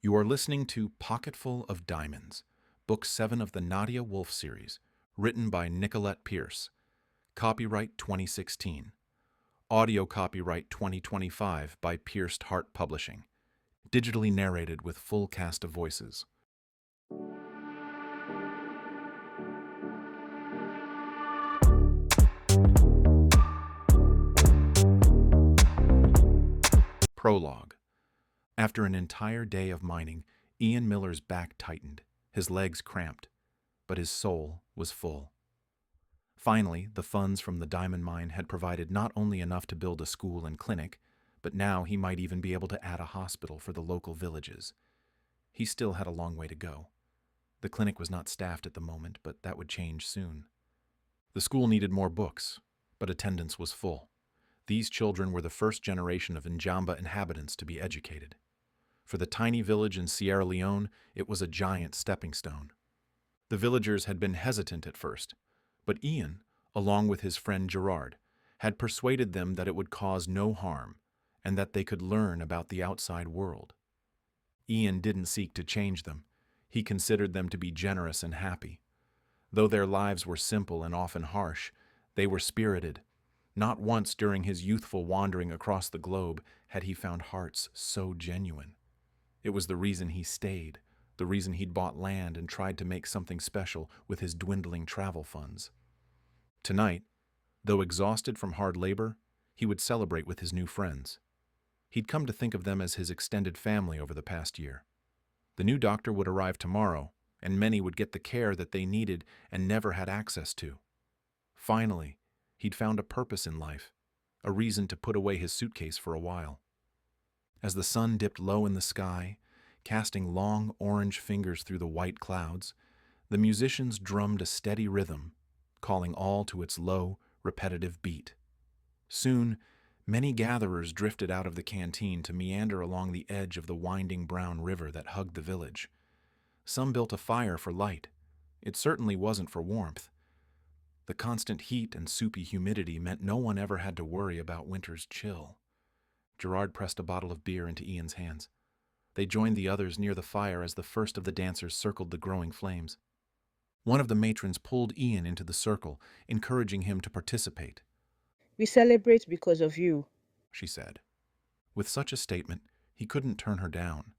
You are listening to Pocketful of Diamonds, Book 7 of the Nadia Wolf series, written by Nicolette Pierce. Copyright 2016. Audio copyright 2025 by Pierced Heart Publishing. Digitally narrated with full cast of voices. Prologue. After an entire day of mining, Ian Miller's back tightened, his legs cramped, but his soul was full. Finally, the funds from the diamond mine had provided not only enough to build a school and clinic, but now he might even be able to add a hospital for the local villages. He still had a long way to go. The clinic was not staffed at the moment, but that would change soon. The school needed more books, but attendance was full. These children were the first generation of Njamba inhabitants to be educated. For the tiny village in Sierra Leone, it was a giant stepping stone. The villagers had been hesitant at first, but Ian, along with his friend Gerard, had persuaded them that it would cause no harm and that they could learn about the outside world. Ian didn't seek to change them. He considered them to be generous and happy. Though their lives were simple and often harsh, they were spirited. Not once during his youthful wandering across the globe had he found hearts so genuine. It was the reason he stayed, the reason he'd bought land and tried to make something special with his dwindling travel funds. Tonight, though exhausted from hard labor, he would celebrate with his new friends. He'd come to think of them as his extended family over the past year. The new doctor would arrive tomorrow, and many would get the care that they needed and never had access to. Finally, he'd found a purpose in life, a reason to put away his suitcase for a while. As the sun dipped low in the sky, casting long orange fingers through the white clouds, the musicians drummed a steady rhythm, calling all to its low, repetitive beat. Soon, many gatherers drifted out of the canteen to meander along the edge of the winding brown river that hugged the village. Some built a fire for light. It certainly wasn't for warmth. The constant heat and soupy humidity meant no one ever had to worry about winter's chill. Gerard pressed a bottle of beer into Ian's hands. They joined the others near the fire as the first of the dancers circled the growing flames. One of the matrons pulled Ian into the circle, encouraging him to participate. "We celebrate because of you," she said. With such a statement, he couldn't turn her down.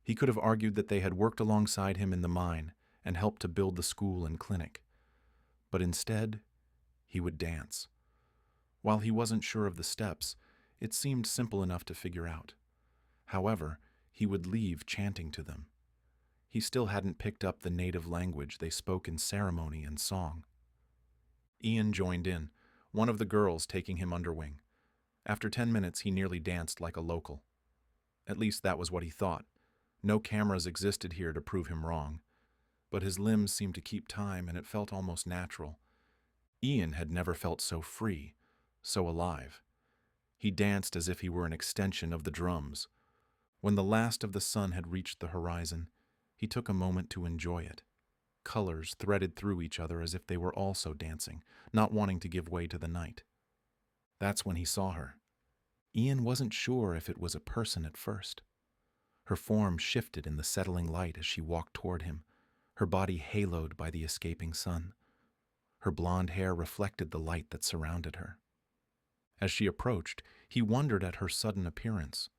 He could have argued that they had worked alongside him in the mine and helped to build the school and clinic. But instead, he would dance. While he wasn't sure of the steps, it seemed simple enough to figure out. However, he would leave chanting to them. He still hadn't picked up the native language they spoke in ceremony and song. Ian joined in, one of the girls taking him under wing. After 10 minutes, he nearly danced like a local. At least that was what he thought. No cameras existed here to prove him wrong. But his limbs seemed to keep time, and it felt almost natural. Ian had never felt so free, so alive. He danced as if he were an extension of the drums. When the last of the sun had reached the horizon, he took a moment to enjoy it. Colors threaded through each other as if they were also dancing, not wanting to give way to the night. That's when he saw her. Ian wasn't sure if it was a person at first. Her form shifted in the settling light as she walked toward him, her body haloed by the escaping sun. Her blonde hair reflected the light that surrounded her. As she approached, he wondered at her sudden appearance.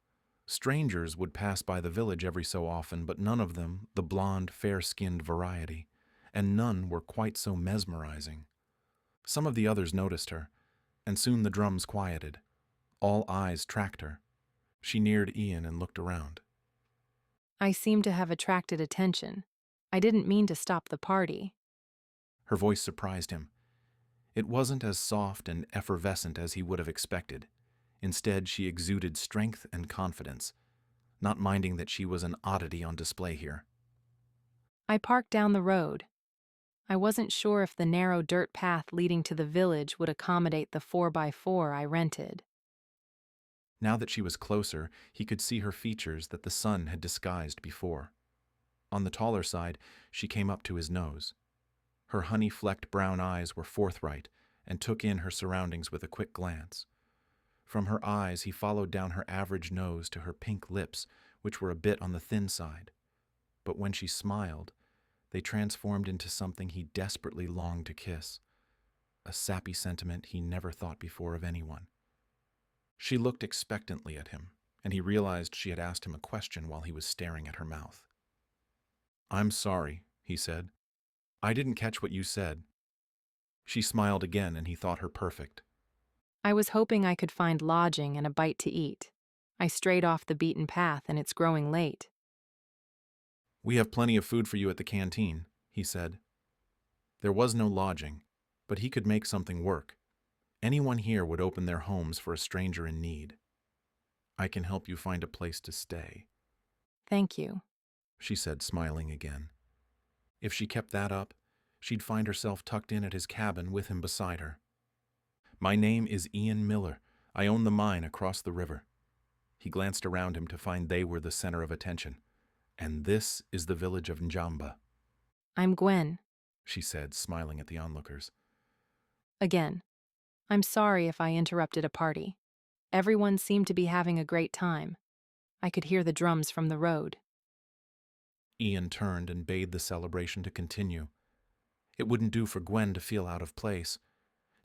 Strangers would pass by the village every so often, but none of them the blonde, fair-skinned variety, and none were quite so mesmerizing. Some of the others noticed her, and soon the drums quieted. All eyes tracked her. She neared Ian and looked around. "I seem to have attracted attention. I didn't mean to stop the party." Her voice surprised him. It wasn't as soft and effervescent as he would have expected. Instead, she exuded strength and confidence, not minding that she was an oddity on display here. "I parked down the road. I wasn't sure if the narrow dirt path leading to the village would accommodate the 4x4 I rented." Now that she was closer, he could see her features that the sun had disguised before. On the taller side, she came up to his nose. Her honey-flecked brown eyes were forthright and took in her surroundings with a quick glance. From her eyes, he followed down her average nose to her pink lips, which were a bit on the thin side. But when she smiled, they transformed into something he desperately longed to kiss, a sappy sentiment he never thought before of anyone. She looked expectantly at him, and he realized she had asked him a question while he was staring at her mouth. "I'm sorry," he said. "I didn't catch what you said." She smiled again, and he thought her perfect. I was hoping I could find lodging and a bite to eat. I strayed off the beaten path and it's growing late. "We have plenty of food for you at the canteen," he said. There was no lodging, but he could make something work. Anyone here would open their homes for a stranger in need. "I can help you find a place to stay," Thank you. she said, smiling again. If she kept that up, she'd find herself tucked in at his cabin with him beside her. "My name is Ian Miller. I own the mine across the river." He glanced around him to find they were the center of attention. "And this is the village of Njamba," I'm Gwen. she said, smiling at the onlookers. Again. I'm sorry if I interrupted a party. Everyone seemed to be having a great time. I could hear the drums from the road. Ian turned and bade the celebration to continue. It wouldn't do for Gwen to feel out of place.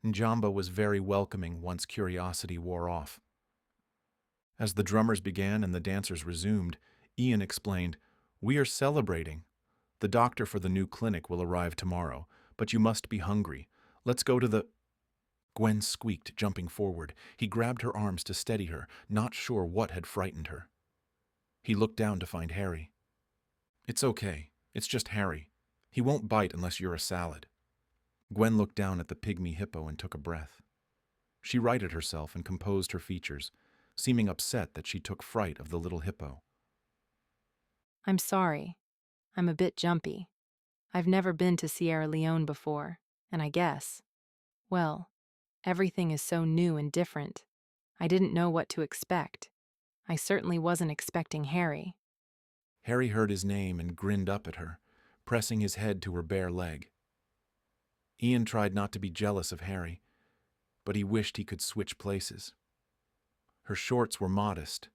Njamba was very welcoming once curiosity wore off. As the drummers began and the dancers resumed, Ian explained, "We are celebrating. The doctor for the new clinic will arrive tomorrow, but you must be hungry. Let's go to the—" Gwen squeaked, jumping forward. He grabbed her arms to steady her, not sure what had frightened her. He looked down to find Harry. "It's okay. It's just Harry. He won't bite unless you're a salad." Gwen looked down at the pygmy hippo and took a breath. She righted herself and composed her features, seeming upset that she took fright of the little hippo. I'm sorry. I'm a bit jumpy. I've never been to Sierra Leone before, and I guess, well, everything is so new and different. I didn't know what to expect. I certainly wasn't expecting Harry. Harry heard his name and grinned up at her, pressing his head to her bare leg. Ian tried not to be jealous of Harry, but he wished he could switch places. Her shorts were modest,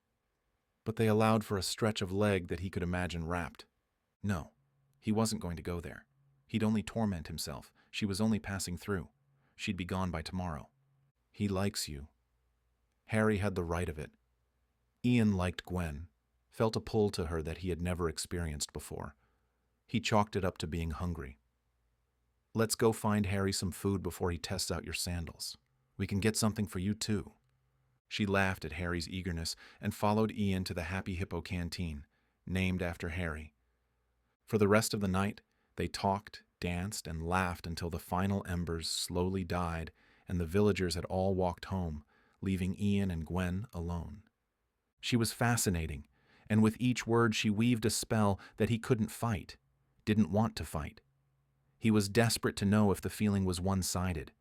but they allowed for a stretch of leg that he could imagine wrapped. No, he wasn't going to go there. He'd only torment himself. She was only passing through. She'd be gone by tomorrow. "He likes you." Harry had the right of it. Ian liked Gwen, felt a pull to her that he had never experienced before. He chalked it up to being hungry. "Let's go find Harry some food before he tests out your sandals. We can get something for you too." She laughed at Harry's eagerness and followed Ian to the Happy Hippo canteen, named after Harry. For the rest of the night, they talked, danced, and laughed until the final embers slowly died and the villagers had all walked home, leaving Ian and Gwen alone. She was fascinating, and with each word she weaved a spell that he couldn't fight, didn't want to fight. He was desperate to know if the feeling was one-sided.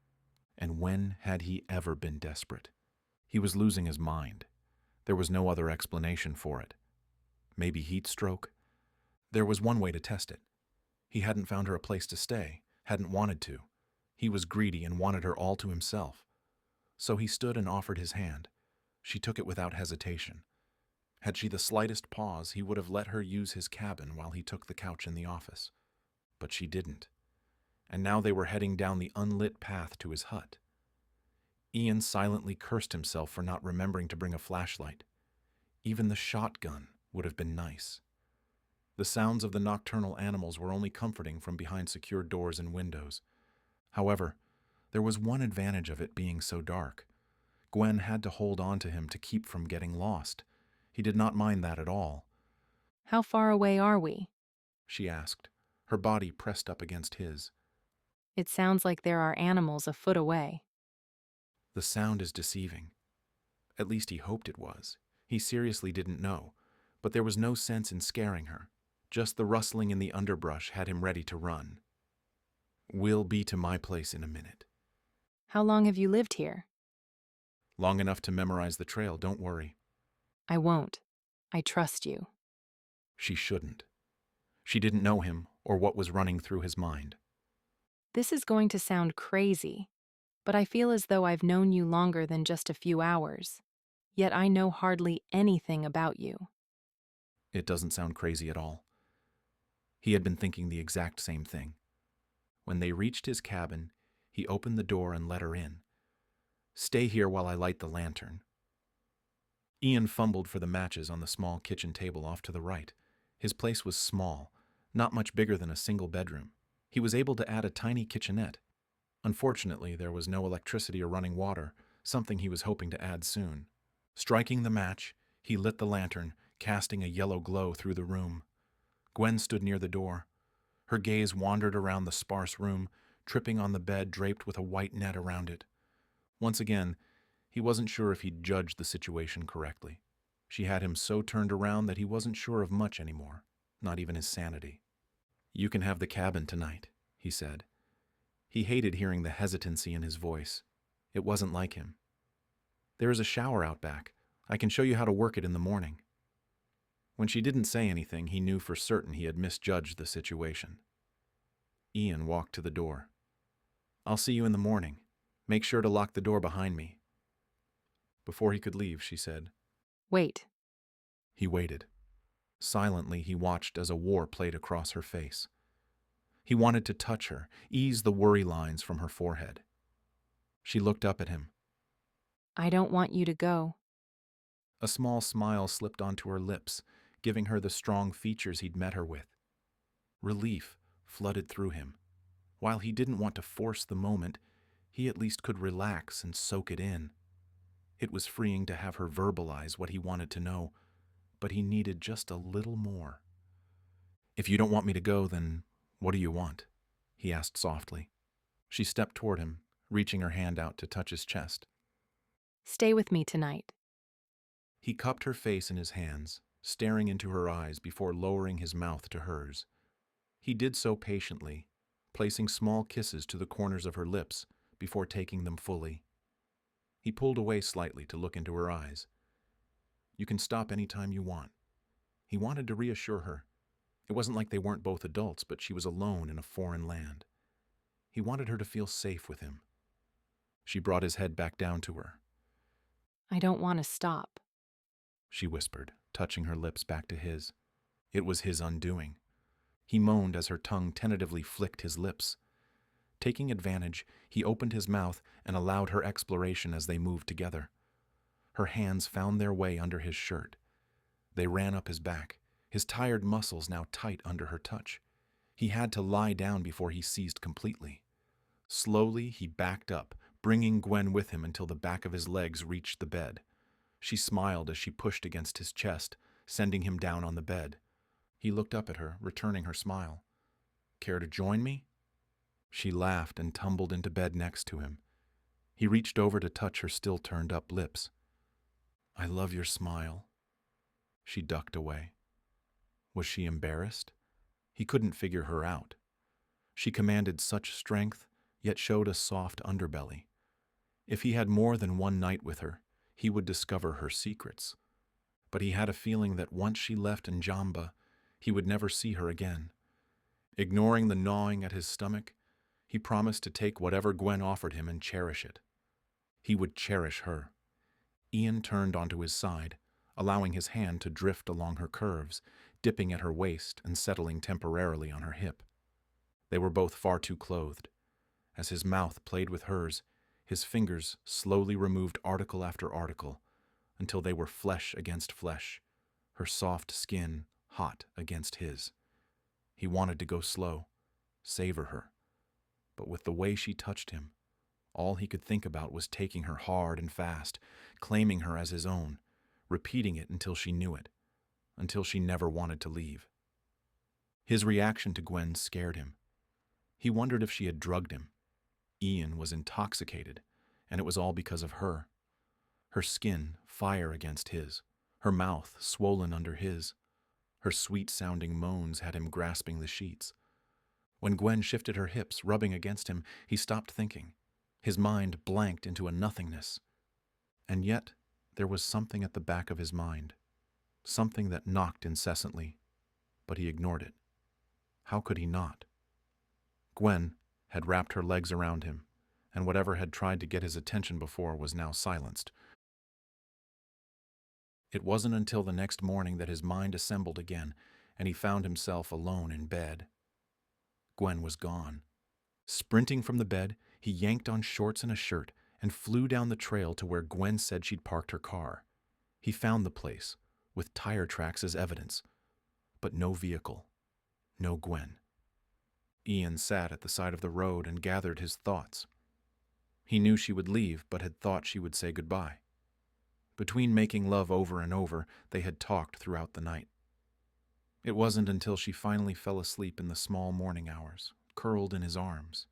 And when had he ever been desperate? He was losing his mind. There was no other explanation for it. Maybe heat stroke? There was one way to test it. He hadn't found her a place to stay, hadn't wanted to. He was greedy and wanted her all to himself. So he stood and offered his hand. She took it without hesitation. Had she the slightest pause, he would have let her use his cabin while he took the couch in the office. But she didn't. And now they were heading down the unlit path to his hut. Ian silently cursed himself for not remembering to bring a flashlight. Even the shotgun would have been nice. The sounds of the nocturnal animals were only comforting from behind secured doors and windows. However, there was one advantage of it being so dark. Gwen had to hold on to him to keep from getting lost. He did not mind that at all. How far away are we? She asked, her body pressed up against his. It sounds like there are animals a foot away. The sound is deceiving. At least he hoped it was. He seriously didn't know, but there was no sense in scaring her. Just the rustling in the underbrush had him ready to run. "We'll be to my place in a minute." How long have you lived here? "Long enough to memorize the trail, don't worry." I won't. I trust you. She shouldn't. She didn't know him or what was running through his mind. This is going to sound crazy, but I feel as though I've known you longer than just a few hours. Yet I know hardly anything about you. It doesn't sound crazy at all. He had been thinking the exact same thing. When they reached his cabin, he opened the door and let her in. "Stay here while I light the lantern." Ian fumbled for the matches on the small kitchen table off to the right. His place was small, not much bigger than a single bedroom. He was able to add a tiny kitchenette. Unfortunately, there was no electricity or running water, something he was hoping to add soon. Striking the match, he lit the lantern, casting a yellow glow through the room. Gwen stood near the door. Her gaze wandered around the sparse room, tripping on the bed draped with a white net around it. Once again, he wasn't sure if he'd judged the situation correctly. She had him so turned around that he wasn't sure of much anymore, not even his sanity. "You can have the cabin tonight," he said. He hated hearing the hesitancy in his voice. It wasn't like him. "There is a shower out back. I can show you how to work it in the morning." When she didn't say anything, he knew for certain he had misjudged the situation. Ian walked to the door. "I'll see you in the morning. Make sure to lock the door behind me." Before he could leave, she said, Wait. He waited. Silently, he watched as a war played across her face. He wanted to touch her, ease the worry lines from her forehead. She looked up at him. I don't want you to go. A small smile slipped onto her lips, giving her the strong features he'd met her with. Relief flooded through him. While he didn't want to force the moment, he at least could relax and soak it in. It was freeing to have her verbalize what he wanted to know, but he needed just a little more. "If you don't want me to go, then what do you want?" he asked softly. She stepped toward him, reaching her hand out to touch his chest. Stay with me tonight. He cupped her face in his hands, staring into her eyes before lowering his mouth to hers. He did so patiently, placing small kisses to the corners of her lips before taking them fully. He pulled away slightly to look into her eyes. "You can stop any time you want." He wanted to reassure her. It wasn't like they weren't both adults, but she was alone in a foreign land. He wanted her to feel safe with him. She brought his head back down to her. I don't want to stop. She whispered, touching her lips back to his. It was his undoing. He moaned as her tongue tentatively flicked his lips. Taking advantage, he opened his mouth and allowed her exploration as they moved together. Her hands found their way under his shirt. They ran up his back, his tired muscles now tight under her touch. He had to lie down before he seized completely. Slowly, he backed up, bringing Gwen with him until the back of his legs reached the bed. She smiled as she pushed against his chest, sending him down on the bed. He looked up at her, returning her smile. "Care to join me?" She laughed and tumbled into bed next to him. He reached over to touch her still turned-up lips. "I love your smile." She ducked away. Was she embarrassed? He couldn't figure her out. She commanded such strength, yet showed a soft underbelly. If he had more than one night with her, he would discover her secrets. But he had a feeling that once she left Njamba, he would never see her again. Ignoring the gnawing at his stomach, he promised to take whatever Gwen offered him and cherish it. He would cherish her. Ian turned onto his side, allowing his hand to drift along her curves, dipping at her waist and settling temporarily on her hip. They were both far too clothed. As his mouth played with hers, his fingers slowly removed article after article until they were flesh against flesh, her soft skin hot against his. He wanted to go slow, savor her. But with the way she touched him, all he could think about was taking her hard and fast, claiming her as his own, repeating it until she knew it, until she never wanted to leave. His reaction to Gwen scared him. He wondered if she had drugged him. Ian was intoxicated, and it was all because of her. Her skin fire against his, her mouth swollen under his. Her sweet-sounding moans had him grasping the sheets. When Gwen shifted her hips, rubbing against him, he stopped thinking. His mind blanked into a nothingness. And yet, there was something at the back of his mind, something that knocked incessantly, but he ignored it. How could he not? Gwen had wrapped her legs around him, and whatever had tried to get his attention before was now silenced. It wasn't until the next morning that his mind assembled again, and he found himself alone in bed. Gwen was gone. Sprinting from the bed, he yanked on shorts and a shirt and flew down the trail to where Gwen said she'd parked her car. He found the place, with tire tracks as evidence, but no vehicle, no Gwen. Ian sat at the side of the road and gathered his thoughts. He knew she would leave, but had thought she would say goodbye. Between making love over and over, they had talked throughout the night. It wasn't until she finally fell asleep in the small morning hours, curled in his arms,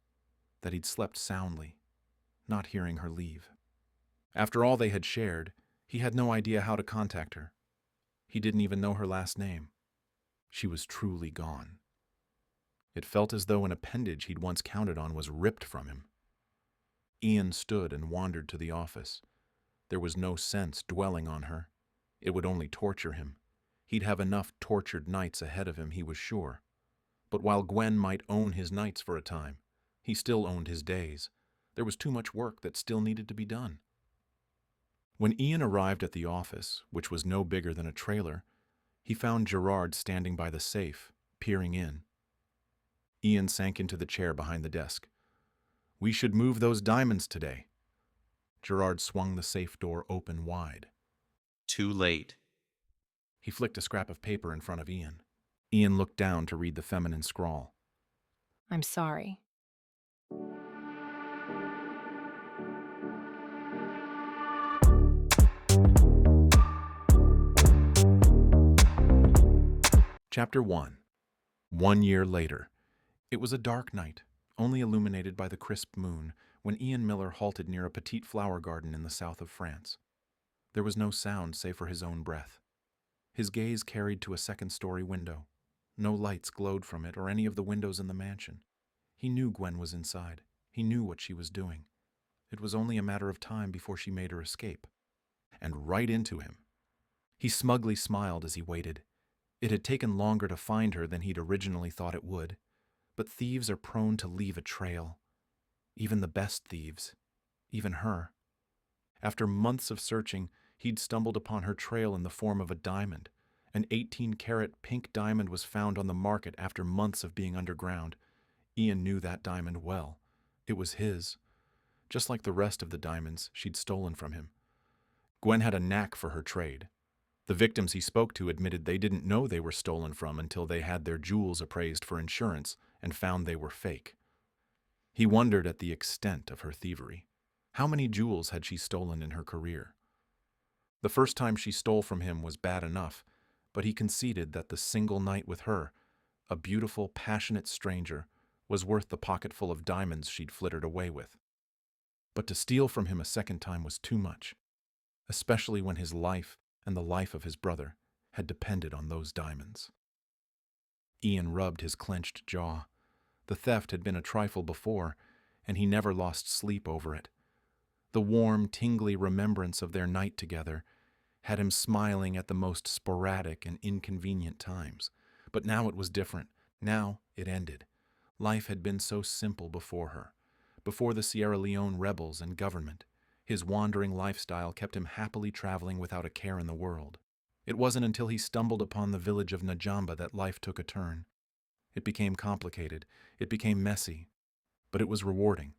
that he'd slept soundly, not hearing her leave. After all they had shared, he had no idea how to contact her. He didn't even know her last name. She was truly gone. It felt as though an appendage he'd once counted on was ripped from him. Ian stood and wandered to the office. There was no sense dwelling on her. It would only torture him. He'd have enough tortured nights ahead of him, he was sure. But while Gwen might own his nights for a time, he still owned his days. There was too much work that still needed to be done. When Ian arrived at the office, which was no bigger than a trailer, he found Gerard standing by the safe, peering in. Ian sank into the chair behind the desk. "We should move those diamonds today." Gerard swung the safe door open wide. Too late. He flicked a scrap of paper in front of Ian. Ian looked down to read the feminine scrawl. I'm sorry. Chapter 1. 1 year later. It was a dark night, only illuminated by the crisp moon, when Ian Miller halted near a petite flower garden in the south of France. There was no sound save for his own breath. His gaze carried to a second-story window. No lights glowed from it or any of the windows in the mansion. He knew Gwen was inside. He knew what she was doing. It was only a matter of time before she made her escape. And right into him. He smugly smiled as he waited. It had taken longer to find her than he'd originally thought it would. But thieves are prone to leave a trail. Even the best thieves. Even her. After months of searching, he'd stumbled upon her trail in the form of a diamond. An 18-carat pink diamond was found on the market after months of being underground. Ian knew that diamond well. It was his. Just like the rest of the diamonds she'd stolen from him. Gwen had a knack for her trade. The victims he spoke to admitted they didn't know they were stolen from until they had their jewels appraised for insurance and found they were fake. He wondered at the extent of her thievery. How many jewels had she stolen in her career? The first time she stole from him was bad enough, but he conceded that the single night with her, a beautiful, passionate stranger, was worth the pocketful of diamonds she'd flittered away with. But to steal from him a second time was too much, especially when his life and the life of his brother had depended on those diamonds. Ian rubbed his clenched jaw. The theft had been a trifle before, and he never lost sleep over it. The warm, tingly remembrance of their night together had him smiling at the most sporadic and inconvenient times. But now it was different. Now it ended. Life had been so simple before her. Before the Sierra Leone rebels and government, his wandering lifestyle kept him happily traveling without a care in the world. It wasn't until he stumbled upon the village of Najamba that life took a turn. It became complicated. It became messy. But it was rewarding.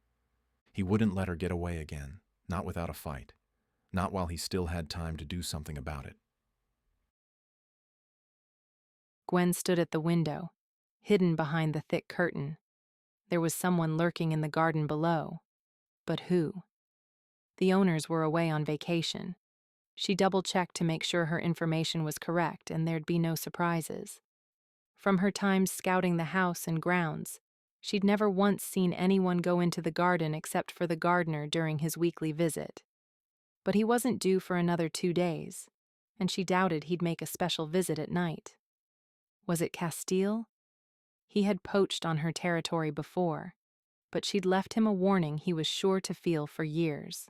He wouldn't let her get away again, not without a fight. Not while he still had time to do something about it. Gwen stood at the window, hidden behind the thick curtain. There was someone lurking in the garden below. But who? The owners were away on vacation. She double-checked to make sure her information was correct and there'd be no surprises. From her time scouting the house and grounds, she'd never once seen anyone go into the garden except for the gardener during his weekly visit. But he wasn't due for another 2 days, and she doubted he'd make a special visit at night. Was it Castile? He had poached on her territory before, but she'd left him a warning he was sure to feel for years.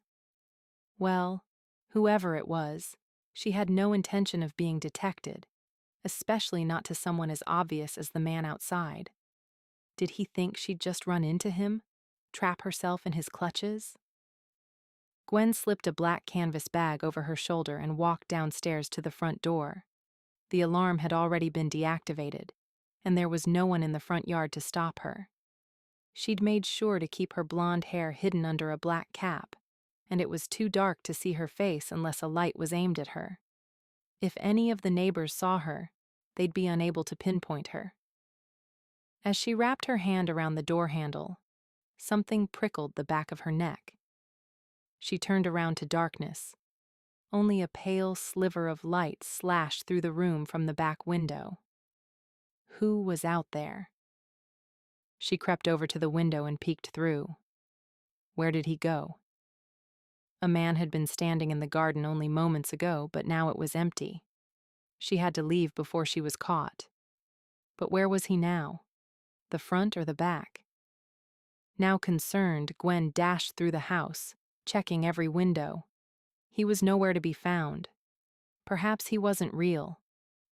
Well, whoever it was, she had no intention of being detected, especially not to someone as obvious as the man outside. Did he think she'd just run into him, trap herself in his clutches? Gwen slipped a black canvas bag over her shoulder and walked downstairs to the front door. The alarm had already been deactivated, and there was no one in the front yard to stop her. She'd made sure to keep her blonde hair hidden under a black cap, and it was too dark to see her face unless a light was aimed at her. If any of the neighbors saw her, they'd be unable to pinpoint her. As she wrapped her hand around the door handle, something prickled the back of her neck. She turned around to darkness. Only a pale sliver of light slashed through the room from the back window. Who was out there? She crept over to the window and peeked through. Where did he go? A man had been standing in the garden only moments ago, but now it was empty. She had to leave before she was caught. But where was he now? The front or the back? Now concerned, Gwen dashed through the house, checking every window. He was nowhere to be found. Perhaps he wasn't real,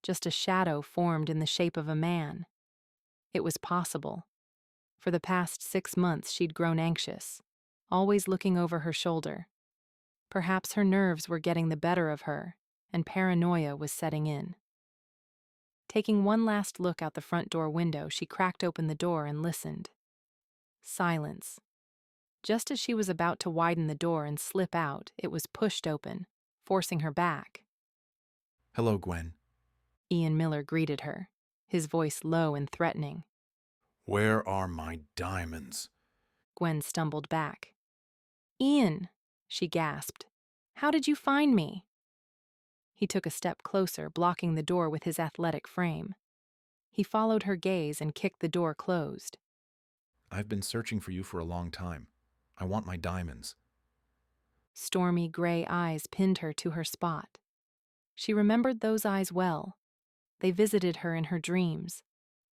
just a shadow formed in the shape of a man. It was possible. For the past 6 months she'd grown anxious, always looking over her shoulder. Perhaps her nerves were getting the better of her, and paranoia was setting in. Taking one last look out the front door window, she cracked open the door and listened. Silence. Just as she was about to widen the door and slip out, it was pushed open, forcing her back. Hello, Gwen. Ian Miller greeted her, his voice low and threatening. Where are my diamonds? Gwen stumbled back. Ian, she gasped. How did you find me? He took a step closer, blocking the door with his athletic frame. He followed her gaze and kicked the door closed. I've been searching for you for a long time. I want my diamonds. Stormy gray eyes pinned her to her spot. She remembered those eyes well. They visited her in her dreams.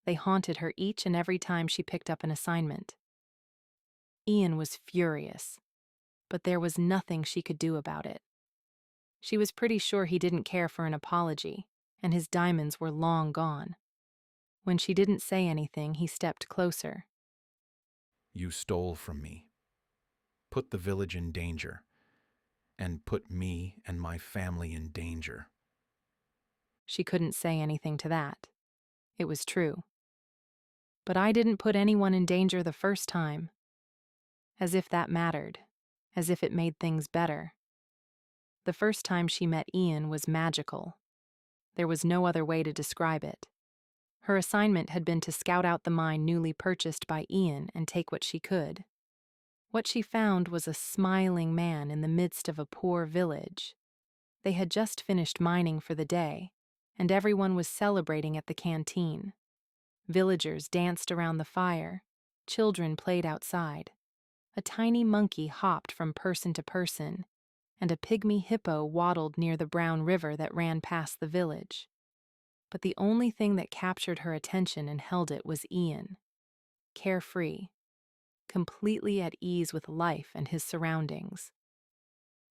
They haunted her each and every time she picked up an assignment. Ian was furious, but there was nothing she could do about it. She was pretty sure he didn't care for an apology, and his diamonds were long gone. When she didn't say anything, he stepped closer. You stole from me. Put the village in danger, and put me and my family in danger. She couldn't say anything to that. It was true. But I didn't put anyone in danger the first time. As if that mattered, as if it made things better. The first time she met Ian was magical. There was no other way to describe it. Her assignment had been to scout out the mine newly purchased by Ian and take what she could. What she found was a smiling man in the midst of a poor village. They had just finished mining for the day, and everyone was celebrating at the canteen. Villagers danced around the fire. Children played outside. A tiny monkey hopped from person to person, and a pygmy hippo waddled near the brown river that ran past the village. But the only thing that captured her attention and held it was Ian. Carefree, completely at ease with life and his surroundings.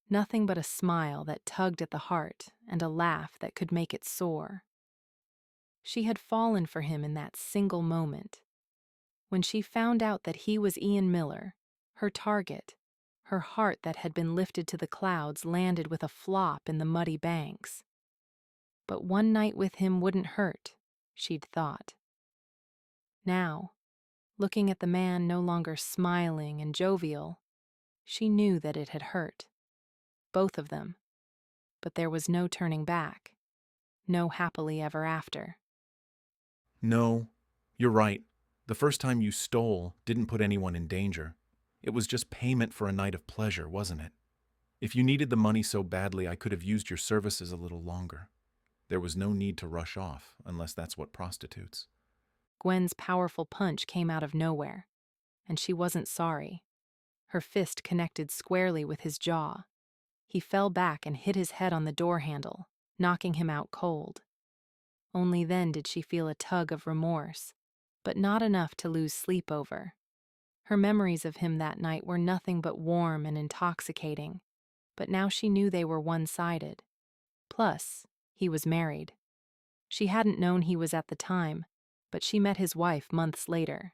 Nothing but a smile that tugged at the heart and a laugh that could make it soar. She had fallen for him in that single moment. When she found out that he was Ian Miller, her target, her heart that had been lifted to the clouds landed with a flop in the muddy banks. But one night with him wouldn't hurt, she'd thought. Now, looking at the man no longer smiling and jovial, she knew that it had hurt. Both of them. But there was no turning back. No happily ever after. No, you're right. The first time you stole didn't put anyone in danger. It was just payment for a night of pleasure, wasn't it? If you needed the money so badly, I could have used your services a little longer. There was no need to rush off, unless that's what prostitutes. Gwen's powerful punch came out of nowhere, and she wasn't sorry. Her fist connected squarely with his jaw. He fell back and hit his head on the door handle, knocking him out cold. Only then did she feel a tug of remorse, but not enough to lose sleep over. Her memories of him that night were nothing but warm and intoxicating, but now she knew they were one-sided. Plus, he was married. She hadn't known he was at the time, but she met his wife months later.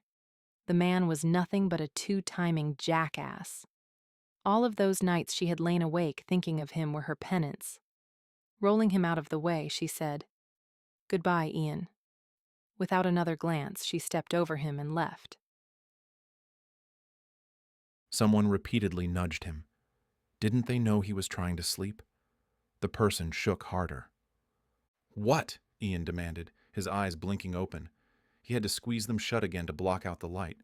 The man was nothing but a two-timing jackass. All of those nights she had lain awake thinking of him were her penance. Rolling him out of the way, she said, "Goodbye, Ian." Without another glance, she stepped over him and left. Someone repeatedly nudged him. Didn't they know he was trying to sleep? The person shook harder. "What?" Ian demanded, his eyes blinking open. He had to squeeze them shut again to block out the light.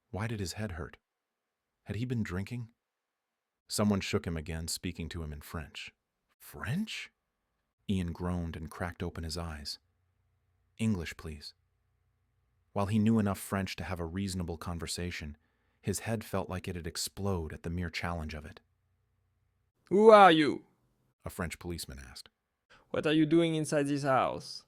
Why did his head hurt? Had he been drinking? Someone shook him again, speaking to him in French. French? Ian groaned and cracked open his eyes. "English, please." While he knew enough French to have a reasonable conversation, his head felt like it'd explode at the mere challenge of it. Who are you? A French policeman asked. What are you doing inside this house?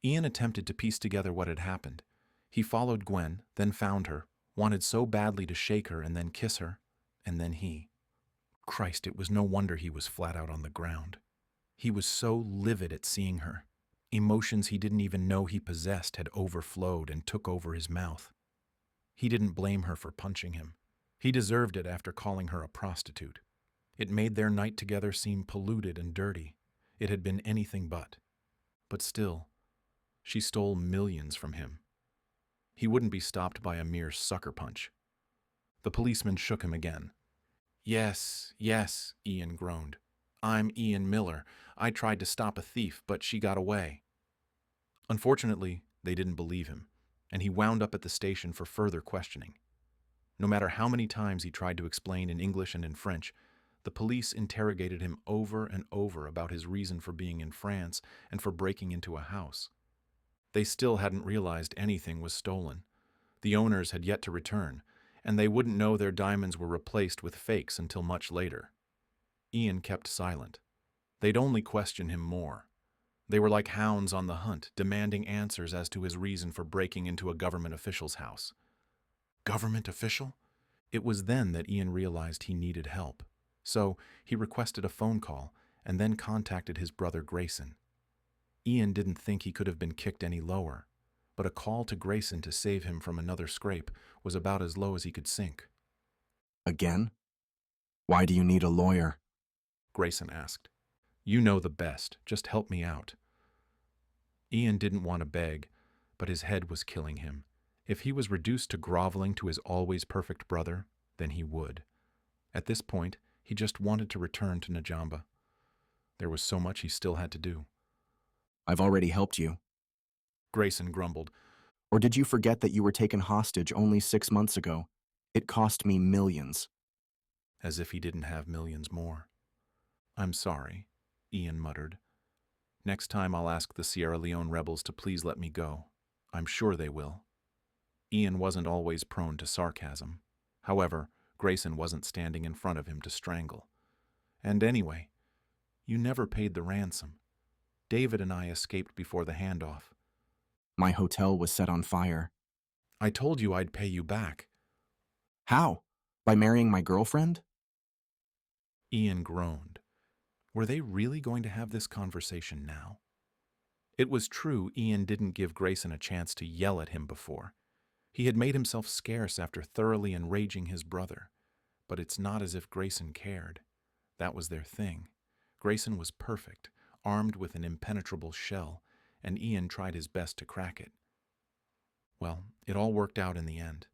Ian attempted to piece together what had happened. He followed Gwen, then found her, wanted so badly to shake her and then kiss her, and then he. Christ, it was no wonder he was flat out on the ground. He was so livid at seeing her. Emotions he didn't even know he possessed had overflowed and took over his mouth. He didn't blame her for punching him. He deserved it after calling her a prostitute. It made their night together seem polluted and dirty. It had been anything but. But still, she stole millions from him. He wouldn't be stopped by a mere sucker punch. The policeman shook him again. Yes, Ian groaned. "I'm Ian Miller. I tried to stop a thief, but she got away." Unfortunately, they didn't believe him, and he wound up at the station for further questioning. No matter how many times he tried to explain in English and in French, the police interrogated him over and over about his reason for being in France and for breaking into a house. They still hadn't realized anything was stolen. The owners had yet to return, and they wouldn't know their diamonds were replaced with fakes until much later. Ian kept silent. They'd only question him more. They were like hounds on the hunt, demanding answers as to his reason for breaking into a government official's house. Government official? It was then that Ian realized he needed help. So he requested a phone call and then contacted his brother Grayson. Ian didn't think he could have been kicked any lower, but a call to Grayson to save him from another scrape was about as low as he could sink. "Again? Why do you need a lawyer?" Grayson asked. "You know the best. Just help me out." Ian didn't want to beg, but his head was killing him. If he was reduced to groveling to his always perfect brother, then he would. At this point, he just wanted to return to Najamba. There was so much he still had to do. "I've already helped you. Grayson grumbled. Or did you forget that you were taken hostage only 6 months ago? It cost me millions." As if he didn't have millions more. "I'm sorry," Ian muttered. "Next time I'll ask the Sierra Leone rebels to please let me go. I'm sure they will." Ian wasn't always prone to sarcasm. However, Grayson wasn't standing in front of him to strangle. And anyway, you never paid the ransom. David and I escaped before the handoff. My hotel was set on fire. I told you I'd pay you back. How? By marrying my girlfriend? Ian groaned. Were they really going to have this conversation now? It was true Ian didn't give Grayson a chance to yell at him before. He had made himself scarce after thoroughly enraging his brother. But it's not as if Grayson cared. That was their thing. Grayson was perfect, armed with an impenetrable shell, and Ian tried his best to crack it. Well, it all worked out in the end.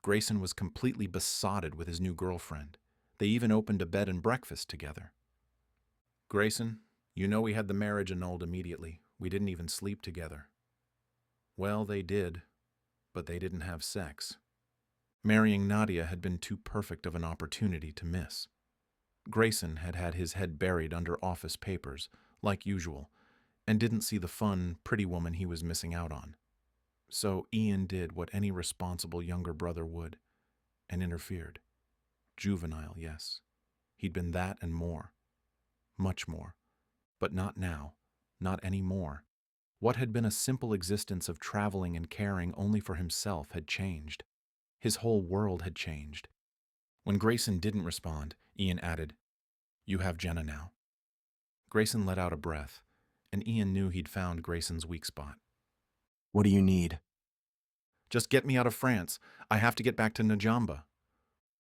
Grayson was completely besotted with his new girlfriend. They even opened a bed and breakfast together. "Grayson, you know we had the marriage annulled immediately. We didn't even sleep together." Well, they did, but they didn't have sex. Marrying Nadia had been too perfect of an opportunity to miss. Grayson had had his head buried under office papers, like usual, and didn't see the fun, pretty woman he was missing out on. So Ian did what any responsible younger brother would, and interfered. Juvenile, yes. He'd been that and more. Much more. But not now. Not anymore. What had been a simple existence of traveling and caring only for himself had changed. His whole world had changed. When Grayson didn't respond, Ian added, "You have Jenna now." Grayson let out a breath, and Ian knew he'd found Grayson's weak spot. What do you need? "Just get me out of France. I have to get back to Najamba."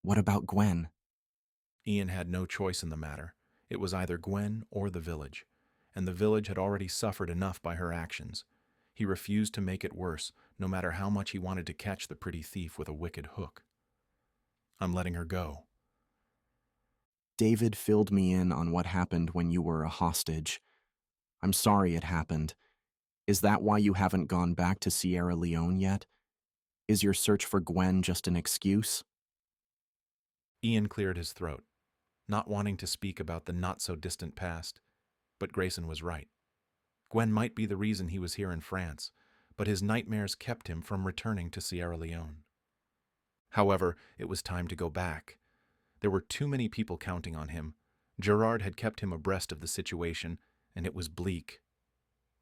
What about Gwen? Ian had no choice in the matter. It was either Gwen or the village, and the village had already suffered enough by her actions. He refused to make it worse, no matter how much he wanted to catch the pretty thief with a wicked hook. I'm letting her go. David filled me in on what happened when you were a hostage. I'm sorry it happened. Is that why you haven't gone back to Sierra Leone yet? Is your search for Gwen just an excuse? Ian cleared his throat, not wanting to speak about the not-so-distant past, but Grayson was right. Gwen might be the reason he was here in France, but his nightmares kept him from returning to Sierra Leone. However, it was time to go back. There were too many people counting on him. Gerard had kept him abreast of the situation, and it was bleak.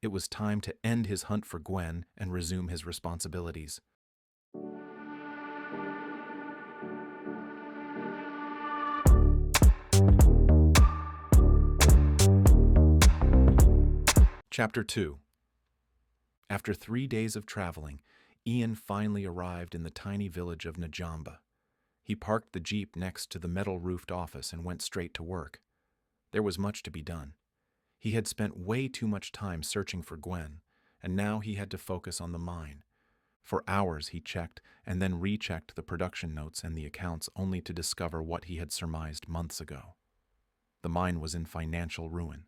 It was time to end his hunt for Gwen and resume his responsibilities. Chapter 2. After 3 days of traveling, Ian finally arrived in the tiny village of Najamba. He parked the jeep next to the metal-roofed office and went straight to work. There was much to be done. He had spent way too much time searching for Gwen, and now he had to focus on the mine. For hours he checked and then rechecked the production notes and the accounts only to discover what he had surmised months ago. The mine was in financial ruin.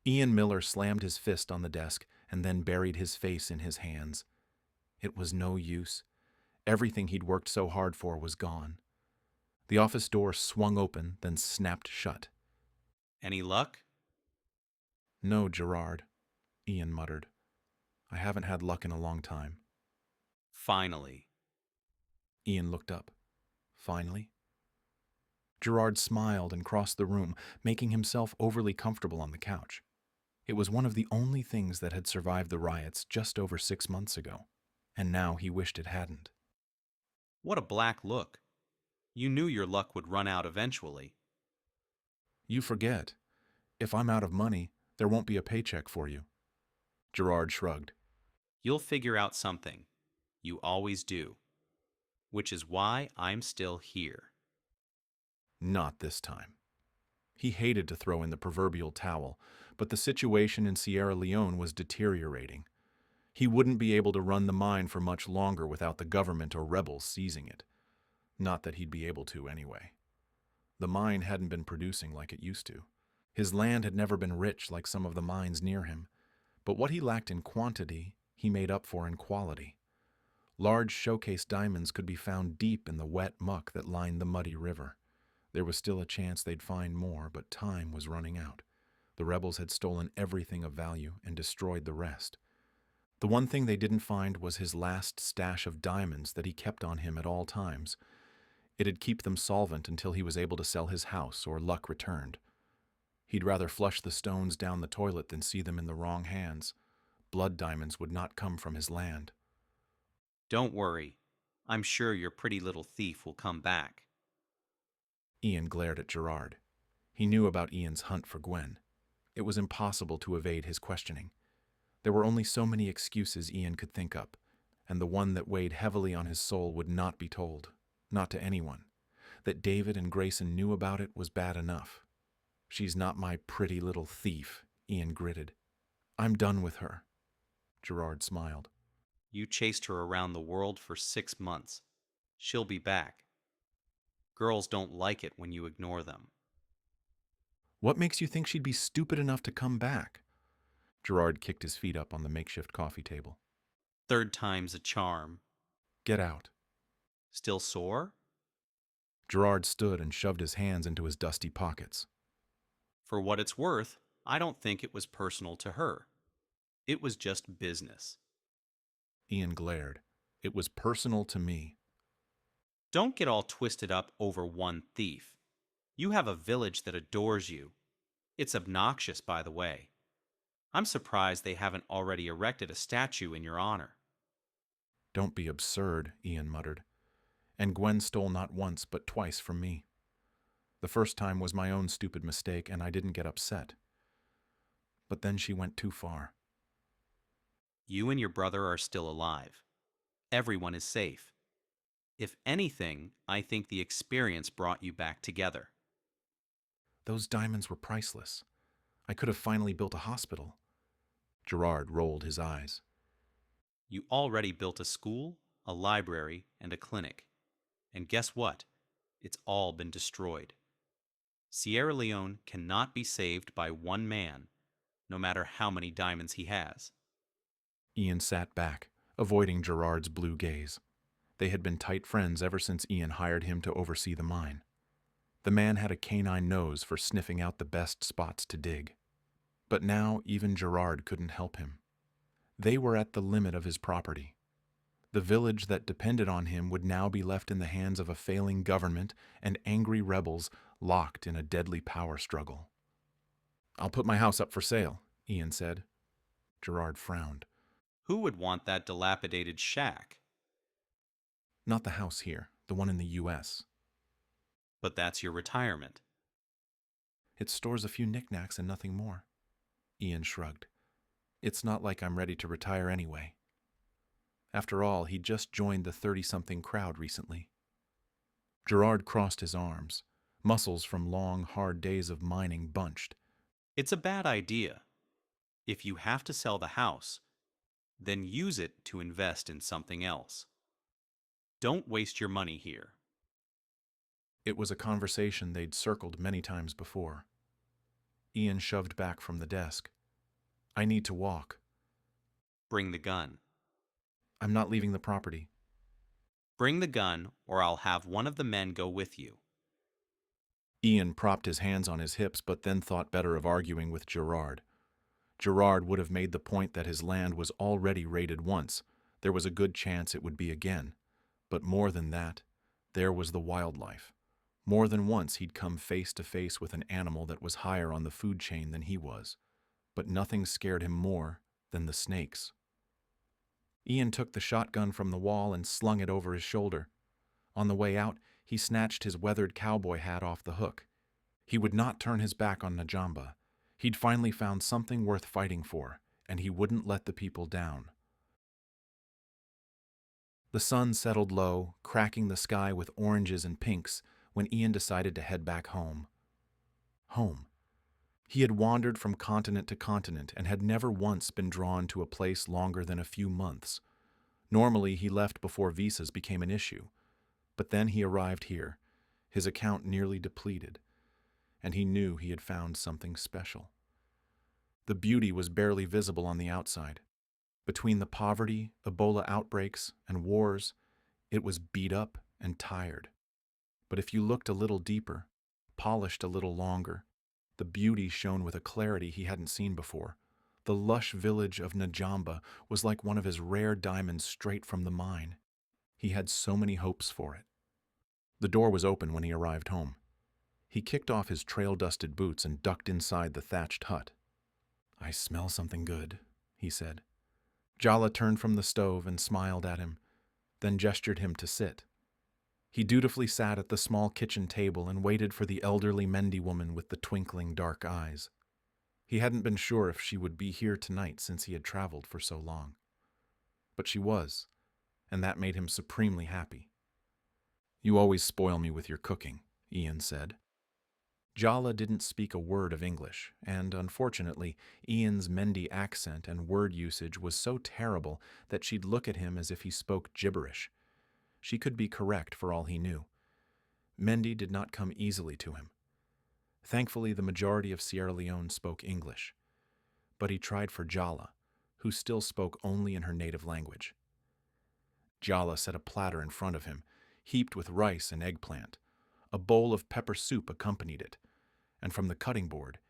Ian Miller slammed his fist on the desk and then buried his face in his hands. It was no use. Everything he'd worked so hard for was gone. The office door swung open, then snapped shut. Any luck? No, Gerard, Ian muttered. I haven't had luck in a long time. Finally. Ian looked up. Finally? Gerard smiled and crossed the room, making himself overly comfortable on the couch. It was one of the only things that had survived the riots just over 6 months ago, and now he wished it hadn't. What a black look. You knew your luck would run out eventually. You forget. If I'm out of money, there won't be a paycheck for you. Gerard shrugged. You'll figure out something. You always do. Which is why I'm still here. Not this time. He hated to throw in the proverbial towel, but the situation in Sierra Leone was deteriorating. He wouldn't be able to run the mine for much longer without the government or rebels seizing it. Not that he'd be able to anyway. The mine hadn't been producing like it used to. His land had never been rich like some of the mines near him, but what he lacked in quantity, he made up for in quality. Large showcase diamonds could be found deep in the wet muck that lined the muddy river. There was still a chance they'd find more, but time was running out. The rebels had stolen everything of value and destroyed the rest. The one thing they didn't find was his last stash of diamonds that he kept on him at all times. It'd keep them solvent until he was able to sell his house or luck returned. He'd rather flush the stones down the toilet than see them in the wrong hands. Blood diamonds would not come from his land. Don't worry. I'm sure your pretty little thief will come back. Ian glared at Gerard. He knew about Ian's hunt for Gwen. It was impossible to evade his questioning. There were only so many excuses Ian could think up, and the one that weighed heavily on his soul would not be told, not to anyone. That David and Grayson knew about it was bad enough. She's not my pretty little thief, Ian gritted. I'm done with her. Gerard smiled. You chased her around the world for 6 months. She'll be back. Girls don't like it when you ignore them. What makes you think she'd be stupid enough to come back? Gerard kicked his feet up on the makeshift coffee table. 3rd time's a charm. Get out. Still sore? Gerard stood and shoved his hands into his dusty pockets. For what it's worth, I don't think it was personal to her. It was just business. Ian glared. It was personal to me. Don't get all twisted up over one thief. You have a village that adores you. It's obnoxious, by the way. I'm surprised they haven't already erected a statue in your honor. Don't be absurd, Ian muttered. And Gwen stole not once but twice from me. The first time was my own stupid mistake, and I didn't get upset. But then she went too far. You and your brother are still alive. Everyone is safe. If anything, I think the experience brought you back together. Those diamonds were priceless. I could have finally built a hospital. Gerard rolled his eyes. You already built a school, a library, and a clinic. And guess what? It's all been destroyed. Sierra Leone cannot be saved by one man, no matter how many diamonds he has. Ian sat back, avoiding Gerard's blue gaze. They had been tight friends ever since Ian hired him to oversee the mine. The man had a canine nose for sniffing out the best spots to dig. But now even Gerard couldn't help him. They were at the limit of his property. The village that depended on him would now be left in the hands of a failing government and angry rebels locked in a deadly power struggle. "I'll put my house up for sale," Ian said. Gerard frowned. Who would want that dilapidated shack? "Not the house here, the one in the U.S. But that's your retirement. It stores a few knickknacks and nothing more." Ian shrugged. "It's not like I'm ready to retire anyway." After all, he just joined the 30-something crowd recently. Gerard crossed his arms. Muscles from long, hard days of mining bunched. It's a bad idea. If you have to sell the house, then use it to invest in something else. Don't waste your money here. It was a conversation they'd circled many times before. Ian shoved back from the desk. "I need to walk. Bring the gun. I'm not leaving the property." Bring the gun, or I'll have one of the men go with you. Ian propped his hands on his hips, but then thought better of arguing with Gerard. Gerard would have made the point that his land was already raided once. There was a good chance it would be again. But more than that, there was the wildlife. More than once he'd come face to face with an animal that was higher on the food chain than he was. But nothing scared him more than the snakes. Ian took the shotgun from the wall and slung it over his shoulder. On the way out, he snatched his weathered cowboy hat off the hook. He would not turn his back on Najamba. He'd finally found something worth fighting for, and he wouldn't let the people down. The sun settled low, cracking the sky with oranges and pinks, when Ian decided to head back home. Home. He had wandered from continent to continent and had never once been drawn to a place longer than a few months. Normally, he left before visas became an issue. But then he arrived here, his account nearly depleted, and he knew he had found something special. The beauty was barely visible on the outside. Between the poverty, Ebola outbreaks, and wars, it was beat up and tired. But if you looked a little deeper, polished a little longer, the beauty shone with a clarity he hadn't seen before. The lush village of Najamba was like one of his rare diamonds straight from the mine. He had so many hopes for it. The door was open when he arrived home. He kicked off his trail-dusted boots and ducked inside the thatched hut. "I smell something good," he said. Jala turned from the stove and smiled at him, then gestured him to sit. He dutifully sat at the small kitchen table and waited for the elderly Mendi woman with the twinkling dark eyes. He hadn't been sure if she would be here tonight since he had traveled for so long. But she was, and that made him supremely happy. "You always spoil me with your cooking," Ian said. Jala didn't speak a word of English, and unfortunately, Ian's Mendi accent and word usage was so terrible that she'd look at him as if he spoke gibberish. She could be correct for all he knew. Mendi did not come easily to him. Thankfully, the majority of Sierra Leone spoke English, but he tried for Jala, who still spoke only in her native language. Jala set a platter in front of him, heaped with rice and eggplant. A bowl of pepper soup accompanied it, and from the cutting board,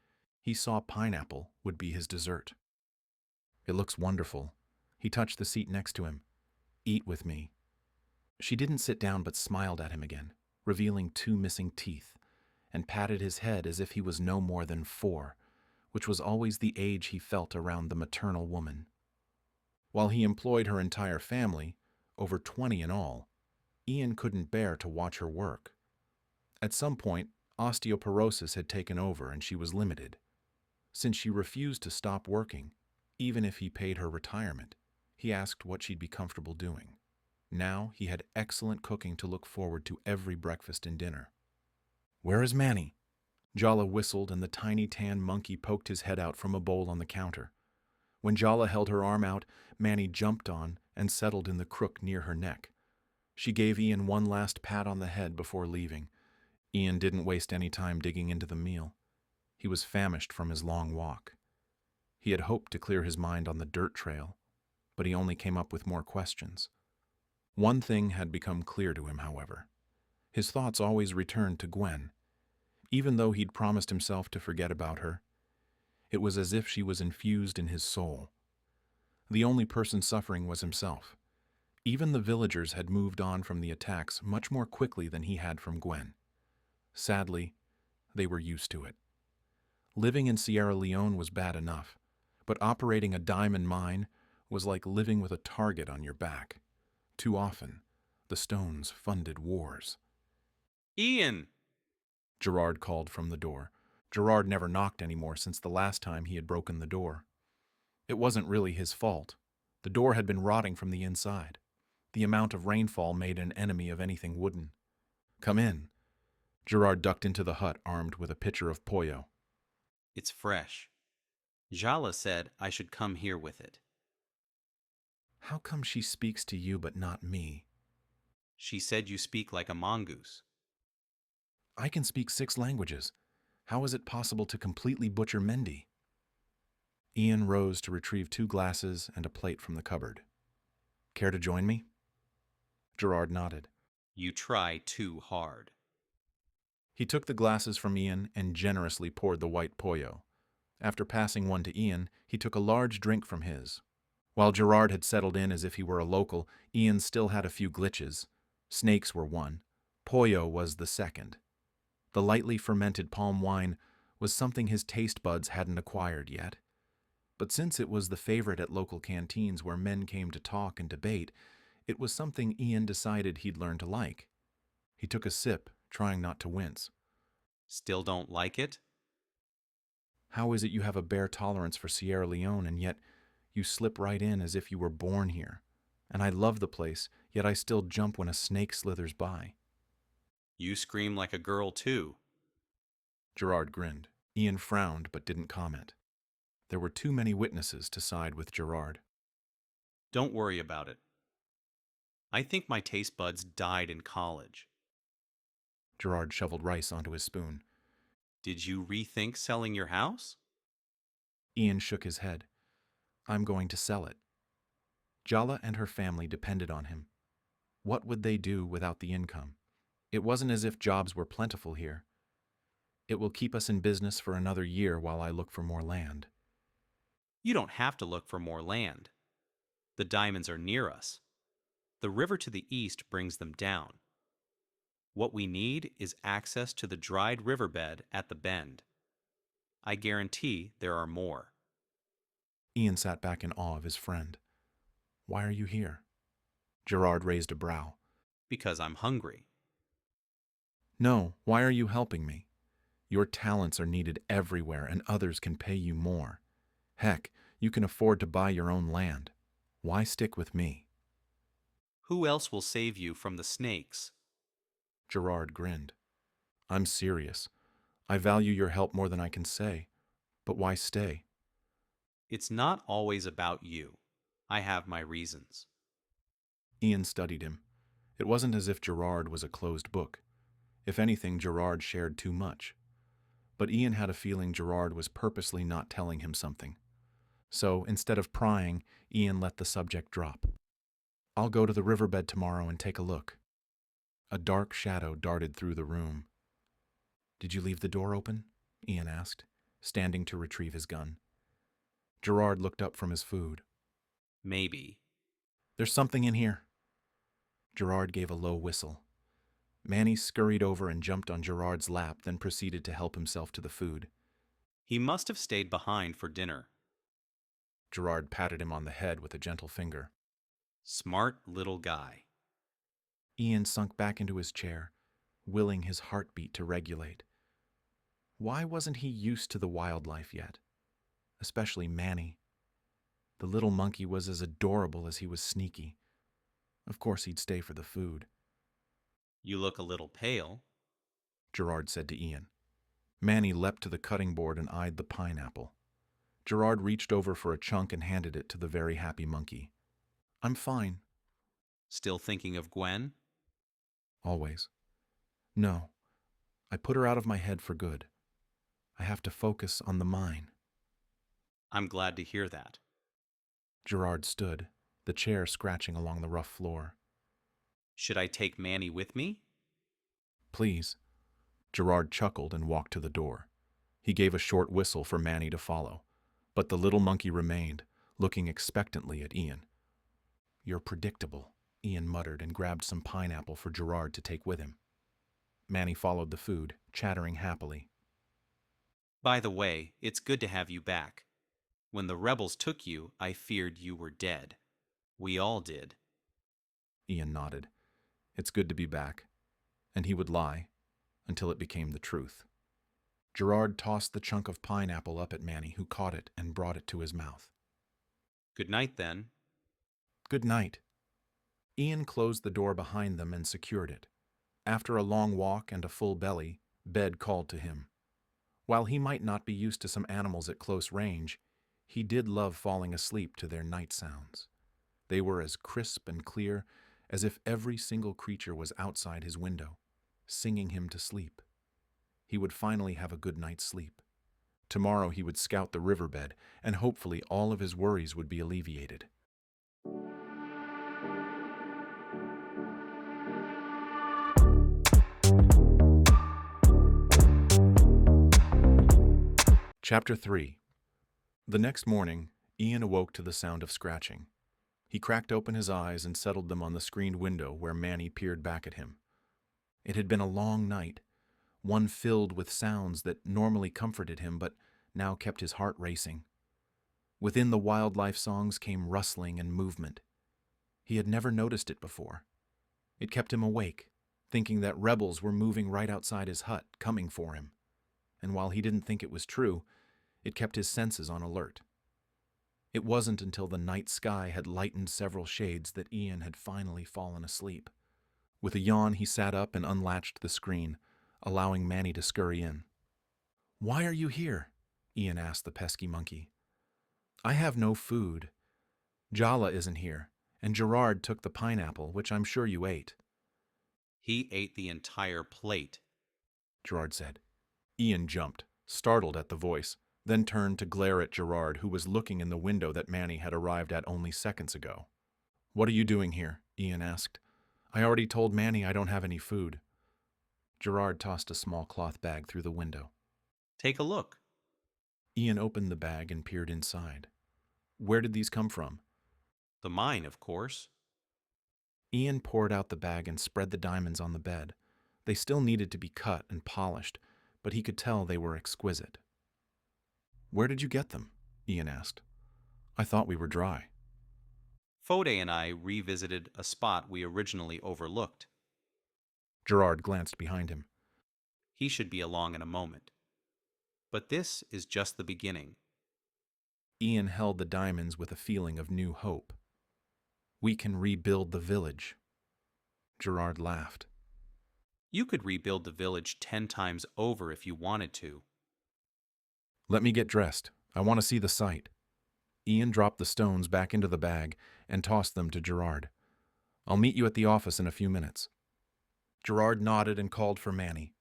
he saw pineapple would be his dessert. "It looks wonderful." He touched the seat next to him. "Eat with me." She didn't sit down but smiled at him again, revealing 2 missing teeth, and patted his head as if he was no more than 4, which was always the age he felt around the maternal woman. While he employed her entire family, over 20 in all, Ian couldn't bear to watch her work. At some point, osteoporosis had taken over and she was limited. Since she refused to stop working, even if he paid her retirement, he asked what she'd be comfortable doing. Now he had excellent cooking to look forward to every breakfast and dinner. "Where is Manny?" Jala whistled and the tiny tan monkey poked his head out from a bowl on the counter. When Jala held her arm out, Manny jumped on and settled in the crook near her neck. She gave Ian one last pat on the head before leaving. Ian didn't waste any time digging into the meal. He was famished from his long walk. He had hoped to clear his mind on the dirt trail, but he only came up with more questions. One thing had become clear to him, however. His thoughts always returned to Gwen. Even though he'd promised himself to forget about her, it was as if she was infused in his soul. The only person suffering was himself. Even the villagers had moved on from the attacks much more quickly than he had from Gwen. Sadly, they were used to it. Living in Sierra Leone was bad enough, but operating a diamond mine was like living with a target on your back. Too often, the stones funded wars. Ian! Gerard called from the door. Gerard never knocked anymore since the last time he had broken the door. It wasn't really his fault. The door had been rotting from the inside. The amount of rainfall made an enemy of anything wooden. Come in. Gerard ducked into the hut armed with a pitcher of pollo. It's fresh. Jala said I should come here with it. How come she speaks to you but not me? She said you speak like a mongoose. I can speak 6 languages. How is it possible to completely butcher Mendy? Ian rose to retrieve 2 glasses and a plate from the cupboard. Care to join me? Gerard nodded. You try too hard. He took the glasses from Ian and generously poured the white pollo. After passing one to Ian, he took a large drink from his. While Gerard had settled in as if he were a local, Ian still had a few glitches. Snakes were one. Pollo was the second. The lightly fermented palm wine was something his taste buds hadn't acquired yet. But since it was the favorite at local canteens where men came to talk and debate, it was something Ian decided he'd learn to like. He took a sip, trying not to wince. Still don't like it? How is it you have a bare tolerance for Sierra Leone and yet you slip right in as if you were born here? And I love the place, yet I still jump when a snake slithers by. You scream like a girl too. Gerard grinned. Ian frowned but didn't comment. There were too many witnesses to side with Gerard. Don't worry about it. I think my taste buds died in college. Gerard shoveled rice onto his spoon. Did you rethink selling your house? Ian shook his head. I'm going to sell it. Jala and her family depended on him. What would they do without the income? It wasn't as if jobs were plentiful here. It will keep us in business for another year while I look for more land. You don't have to look for more land. The diamonds are near us. The river to the east brings them down. What we need is access to the dried riverbed at the bend. I guarantee there are more. Ian sat back in awe of his friend. Why are you here? Gerard raised a brow. Because I'm hungry. No, why are you helping me? Your talents are needed everywhere and others can pay you more. Heck, you can afford to buy your own land. Why stick with me? Who else will save you from the snakes? Gerard grinned. I'm serious. I value your help more than I can say. But why stay? It's not always about you. I have my reasons. Ian studied him. It wasn't as if Gerard was a closed book. If anything, Gerard shared too much. But Ian had a feeling Gerard was purposely not telling him something. So, instead of prying, Ian let the subject drop. I'll go to the riverbed tomorrow and take a look. A dark shadow darted through the room. Did you leave the door open? Ian asked, standing to retrieve his gun. Gerard looked up from his food. Maybe. There's something in here. Gerard gave a low whistle. Manny scurried over and jumped on Gerard's lap, then proceeded to help himself to the food. He must have stayed behind for dinner. Gerard patted him on the head with a gentle finger. Smart little guy. Ian sunk back into his chair, willing his heartbeat to regulate. Why wasn't he used to the wildlife yet? Especially Manny. The little monkey was as adorable as he was sneaky. Of course he'd stay for the food. You look a little pale. Gerard said to Ian. Manny leapt to the cutting board and eyed the pineapple. Gerard reached over for a chunk and handed it to the very happy monkey. "I'm fine." Still thinking of Gwen? "Always." "No. I put her out of my head for good. I have to focus on the mine." I'm glad to hear that. Gerard stood, the chair scratching along the rough floor. Should I take Manny with me? "Please." Gerard chuckled and walked to the door. He gave a short whistle for Manny to follow, but the little monkey remained, looking expectantly at Ian. "You're predictable," Ian muttered and grabbed some pineapple for Gerard to take with him. Manny followed the food, chattering happily. By the way, it's good to have you back. When the rebels took you, I feared you were dead. We all did. Ian nodded. It's good to be back. And he would lie, until it became the truth. Gerard tossed the chunk of pineapple up at Manny, who caught it and brought it to his mouth. Good night, then. Good night. Ian closed the door behind them and secured it. After a long walk and a full belly, bed called to him. While he might not be used to some animals at close range, he did love falling asleep to their night sounds. They were as crisp and clear as if every single creature was outside his window, singing him to sleep. He would finally have a good night's sleep. Tomorrow he would scout the riverbed, and hopefully all of his worries would be alleviated. Chapter 3. The next morning, Ian awoke to the sound of scratching. He cracked open his eyes and settled them on the screened window where Manny peered back at him. It had been a long night, one filled with sounds that normally comforted him but now kept his heart racing. Within the wildlife songs came rustling and movement. He had never noticed it before. It kept him awake, thinking that rebels were moving right outside his hut, coming for him. And while he didn't think it was true, it kept his senses on alert. It wasn't until the night sky had lightened several shades that Ian had finally fallen asleep. With a yawn, he sat up and unlatched the screen, allowing Manny to scurry in. "Why are you here?" Ian asked the pesky monkey. "I have no food. Jala isn't here, and Gerard took the pineapple, which I'm sure you ate." He ate the entire plate, Gerard said. Ian jumped, startled at the voice, then turned to glare at Gerard, who was looking in the window that Manny had arrived at only seconds ago. "What are you doing here?" Ian asked. "I already told Manny I don't have any food." Gerard tossed a small cloth bag through the window. Take a look. Ian opened the bag and peered inside. Where did these come from? The mine, of course. Ian poured out the bag and spread the diamonds on the bed. They still needed to be cut and polished, but he could tell they were exquisite. "Where did you get them?" Ian asked. "I thought we were dry." Fode and I revisited a spot we originally overlooked. Gerard glanced behind him. He should be along in a moment. But this is just the beginning. Ian held the diamonds with a feeling of new hope. "We can rebuild the village." Gerard laughed. You could rebuild the village 10 times over if you wanted to. "Let me get dressed. I want to see the site." Ian dropped the stones back into the bag and tossed them to Gerard. "I'll meet you at the office in a few minutes." Gerard nodded and called for Manny.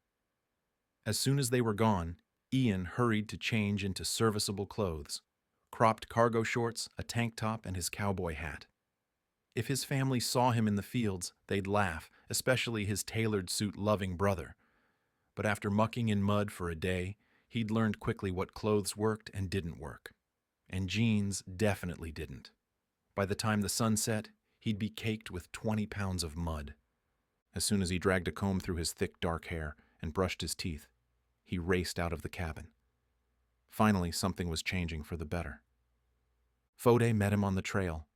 As soon as they were gone, Ian hurried to change into serviceable clothes: cropped cargo shorts, a tank top, and his cowboy hat. If his family saw him in the fields, they'd laugh, especially his tailored suit-loving brother. But after mucking in mud for a day, he'd learned quickly what clothes worked and didn't work. And jeans definitely didn't. By the time the sun set, he'd be caked with 20 pounds of mud. As soon as he dragged a comb through his thick dark hair and brushed his teeth, he raced out of the cabin. Finally, something was changing for the better. Fode met him on the trail.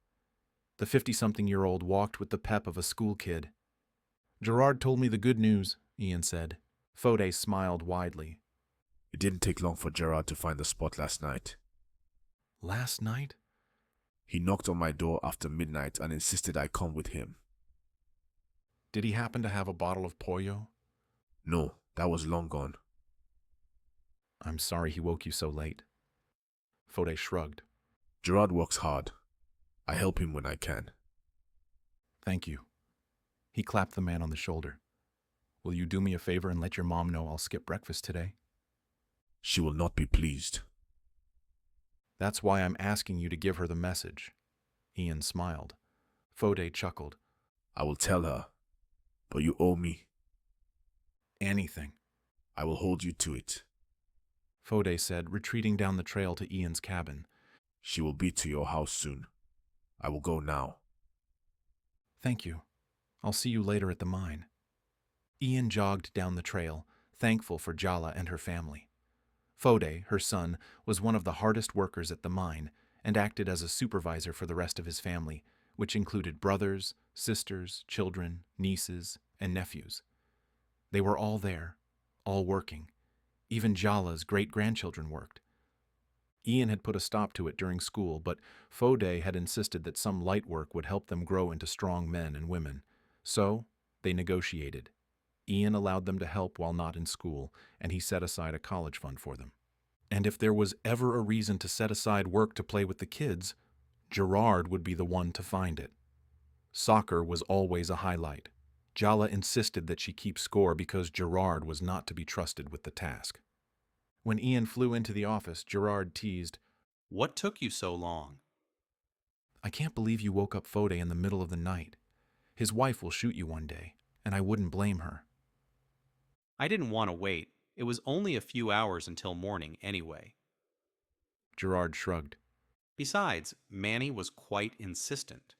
The 50-something-year-old walked with the pep of a school kid. "Gerard told me the good news," Ian said. Fode smiled widely. "It didn't take long for Gerard to find the spot last night. "Last night?" He knocked on my door after midnight and insisted I come with him. "Did he happen to have a bottle of pollo?" No, that was long gone." I'm sorry he woke you so late. Fode shrugged. Gerard works hard. I help him when I can. Thank you. He clapped the man on the shoulder. Will you do me a favor and let your mom know I'll skip breakfast today? She will not be pleased. That's why I'm asking you to give her the message. Ian smiled. Fode chuckled. I will tell her, but you owe me. Anything. I will hold you to it. Fode said, retreating down the trail to Ian's cabin. She will be to your house soon. I will go now. Thank you. I'll see you later at the mine. Ian jogged down the trail, thankful for Jala and her family. Fode, her son, was one of the hardest workers at the mine and acted as a supervisor for the rest of his family, which included brothers, sisters, children, nieces, and nephews. They were all there, all working. Even Jala's great-grandchildren worked. Ian had put a stop to it during school, but Fode had insisted that some light work would help them grow into strong men and women. So, they negotiated. Ian allowed them to help while not in school, and he set aside a college fund for them. And if there was ever a reason to set aside work to play with the kids, Gerard would be the one to find it. Soccer was always a highlight. Jala insisted that she keep score because Gerard was not to be trusted with the task. When Ian flew into the office, Gerard teased, What took you so long? I can't believe you woke up Fode in the middle of the night. His wife will shoot you one day, and I wouldn't blame her. I didn't want to wait. It was only a few hours until morning anyway. Gerard shrugged. Besides, Manny was quite insistent.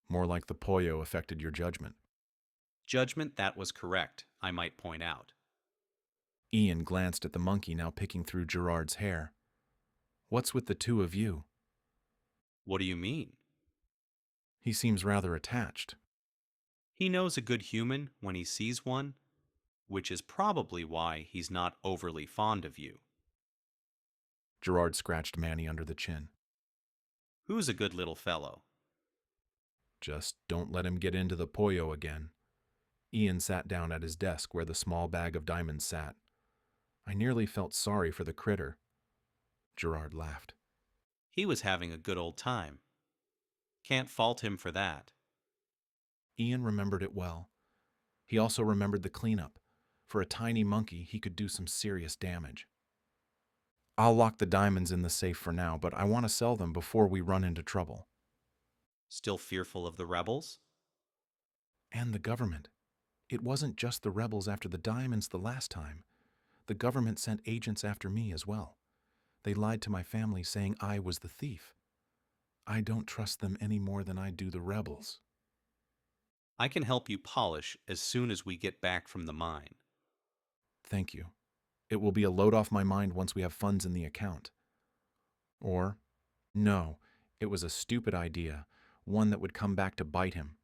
More like the pollo affected your judgment. Judgment that was correct, I might point out. Ian glanced at the monkey now picking through Gerard's hair. What's with the two of you? What do you mean? He seems rather attached. He knows a good human when he sees one, which is probably why he's not overly fond of you. Gerard scratched Manny under the chin. Who's a good little fellow? Just don't let him get into the pollo again. Ian sat down at his desk where the small bag of diamonds sat. I nearly felt sorry for the critter. Gerard laughed. He was having a good old time. Can't fault him for that. Ian remembered it well. He also remembered the cleanup. For a tiny monkey, he could do some serious damage. I'll lock the diamonds in the safe for now, but I want to sell them before we run into trouble. Still fearful of the rebels? And the government. It wasn't just the rebels after the diamonds the last time. The government sent agents after me as well. They lied to my family saying I was the thief. I don't trust them any more than I do the rebels. I can help you polish as soon as we get back from the mine. Thank you. It will be a load off my mind once we have funds in the account. Or, no, it was a stupid idea, one that would come back to bite him.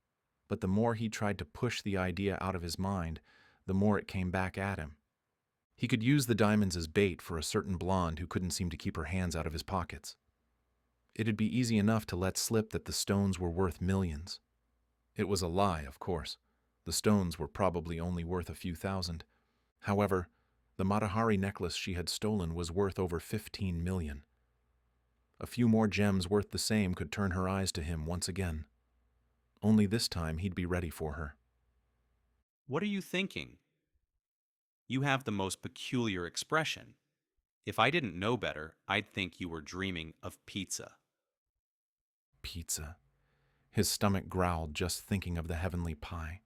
But the more he tried to push the idea out of his mind, the more it came back at him. He could use the diamonds as bait for a certain blonde who couldn't seem to keep her hands out of his pockets. It'd be easy enough to let slip that the stones were worth millions. It was a lie, of course. The stones were probably only worth a few thousand. However, the Matahari necklace she had stolen was worth over 15 million. A few more gems worth the same could turn her eyes to him once again. Only this time he'd be ready for her. What are you thinking? You have the most peculiar expression. If I didn't know better, I'd think you were dreaming of pizza. Pizza. His stomach growled just thinking of the heavenly pie.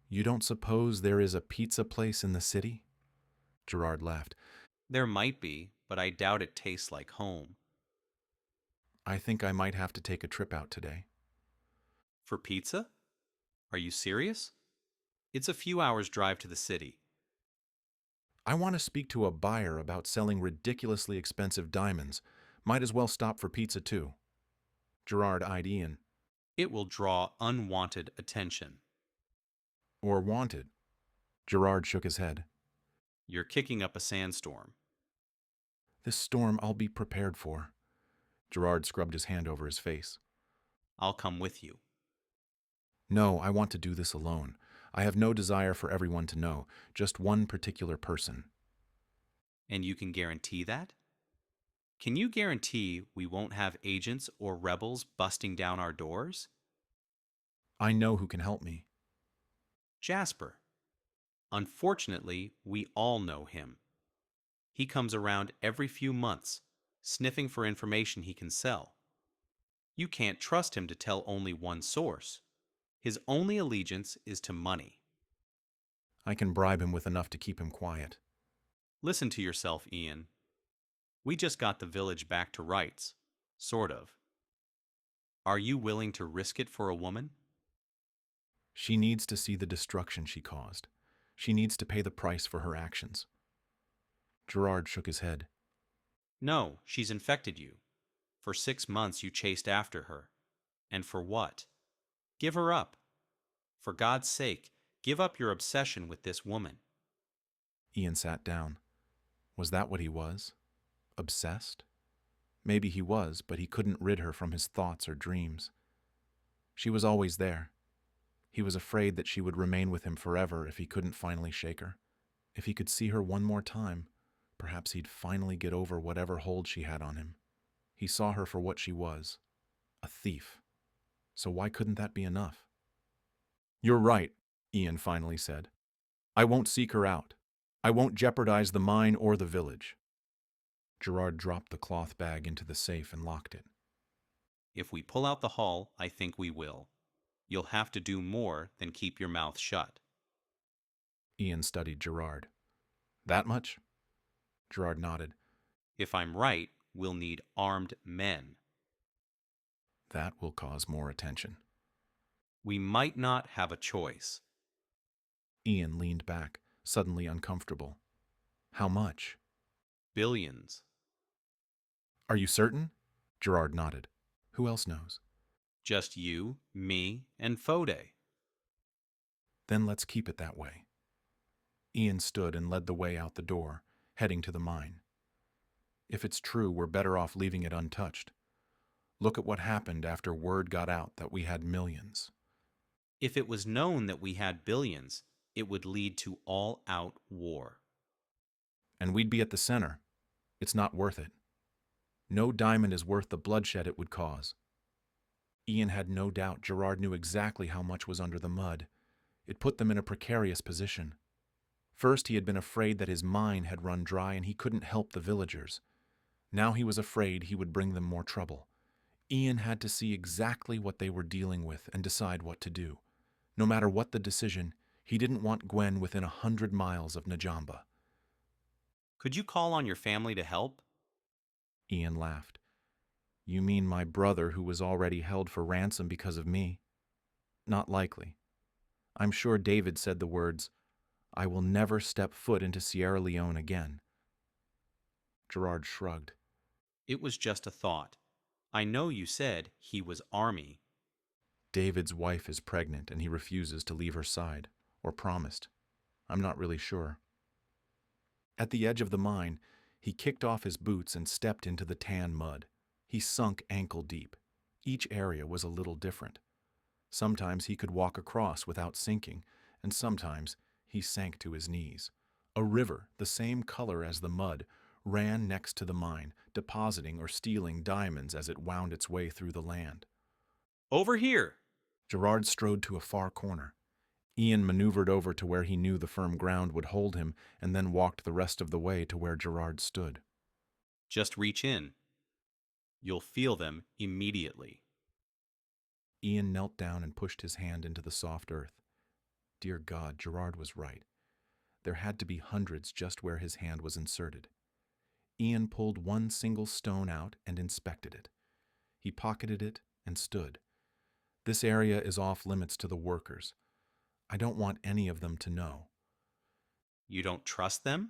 You don't suppose there is a pizza place in the city? Gerard laughed. There might be, but I doubt it tastes like home. I think I might have to take a trip out today. For pizza? Are you serious? It's a few hours' drive to the city. I want to speak to a buyer about selling ridiculously expensive diamonds. Might as well stop for pizza too. Gerard eyed Ian. It will draw unwanted attention. Or wanted. Gerard shook his head. You're kicking up a sandstorm. This storm I'll be prepared for. Gerard scrubbed his hand over his face. I'll come with you. No, I want to do this alone. I have no desire for everyone to know, just one particular person. And you can guarantee that? Can you guarantee we won't have agents or rebels busting down our doors? I know who can help me. Jasper. Unfortunately, we all know him. He comes around every few months, sniffing for information he can sell. You can't trust him to tell only one source. His only allegiance is to money. I can bribe him with enough to keep him quiet. Listen to yourself, Ian. We just got the village back to rights. Sort of. Are you willing to risk it for a woman? She needs to see the destruction she caused. She needs to pay the price for her actions. Gerard shook his head. No, she's infected you. For 6 months you chased after her. And for what? Give her up. For God's sake, give up your obsession with this woman. Ian sat down. Was that what he was? Obsessed? Maybe he was, but he couldn't rid her from his thoughts or dreams. She was always there. He was afraid that she would remain with him forever if he couldn't finally shake her. If he could see her one more time, perhaps he'd finally get over whatever hold she had on him. He saw her for what she was, a thief. So why couldn't that be enough? You're right, Ian finally said. I won't seek her out. I won't jeopardize the mine or the village. Gerard dropped the cloth bag into the safe and locked it. If we pull out the hull, I think we will. You'll have to do more than keep your mouth shut. Ian studied Gerard. That much? Gerard nodded. If I'm right, we'll need armed men. That will cause more attention. We might not have a choice. Ian leaned back, suddenly uncomfortable. How much? Billions. Are you certain? Gerard nodded. Who else knows? Just you, me, and Fode. Then let's keep it that way. Ian stood and led the way out the door, heading to the mine. If it's true, we're better off leaving it untouched. Look at what happened after word got out that we had millions. If it was known that we had billions, it would lead to all-out war. And we'd be at the center. It's not worth it. No diamond is worth the bloodshed it would cause. Ian had no doubt Gerard knew exactly how much was under the mud. It put them in a precarious position. First, he had been afraid that his mine had run dry and he couldn't help the villagers. Now he was afraid he would bring them more trouble. Ian had to see exactly what they were dealing with and decide what to do. No matter what the decision, he didn't want Gwen within 100 miles of Najamba. Could you call on your family to help? Ian laughed. You mean my brother who was already held for ransom because of me? Not likely. I'm sure David said the words, I will never step foot into Sierra Leone again. Gerard shrugged. It was just a thought. I know you said he was army. David's wife is pregnant and he refuses to leave her side, or promised. I'm not really sure. At the edge of the mine, he kicked off his boots and stepped into the tan mud. He sunk ankle deep. Each area was a little different. Sometimes he could walk across without sinking, and sometimes he sank to his knees. A river, the same color as the mud, ran next to the mine, depositing or stealing diamonds as it wound its way through the land. Over here! Gerard strode to a far corner. Ian maneuvered over to where he knew the firm ground would hold him and then walked the rest of the way to where Gerard stood. Just reach in. You'll feel them immediately. Ian knelt down and pushed his hand into the soft earth. Dear God, Gerard was right. There had to be hundreds just where his hand was inserted. Ian pulled one single stone out and inspected it. He pocketed it and stood. This area is off limits to the workers. I don't want any of them to know. You don't trust them?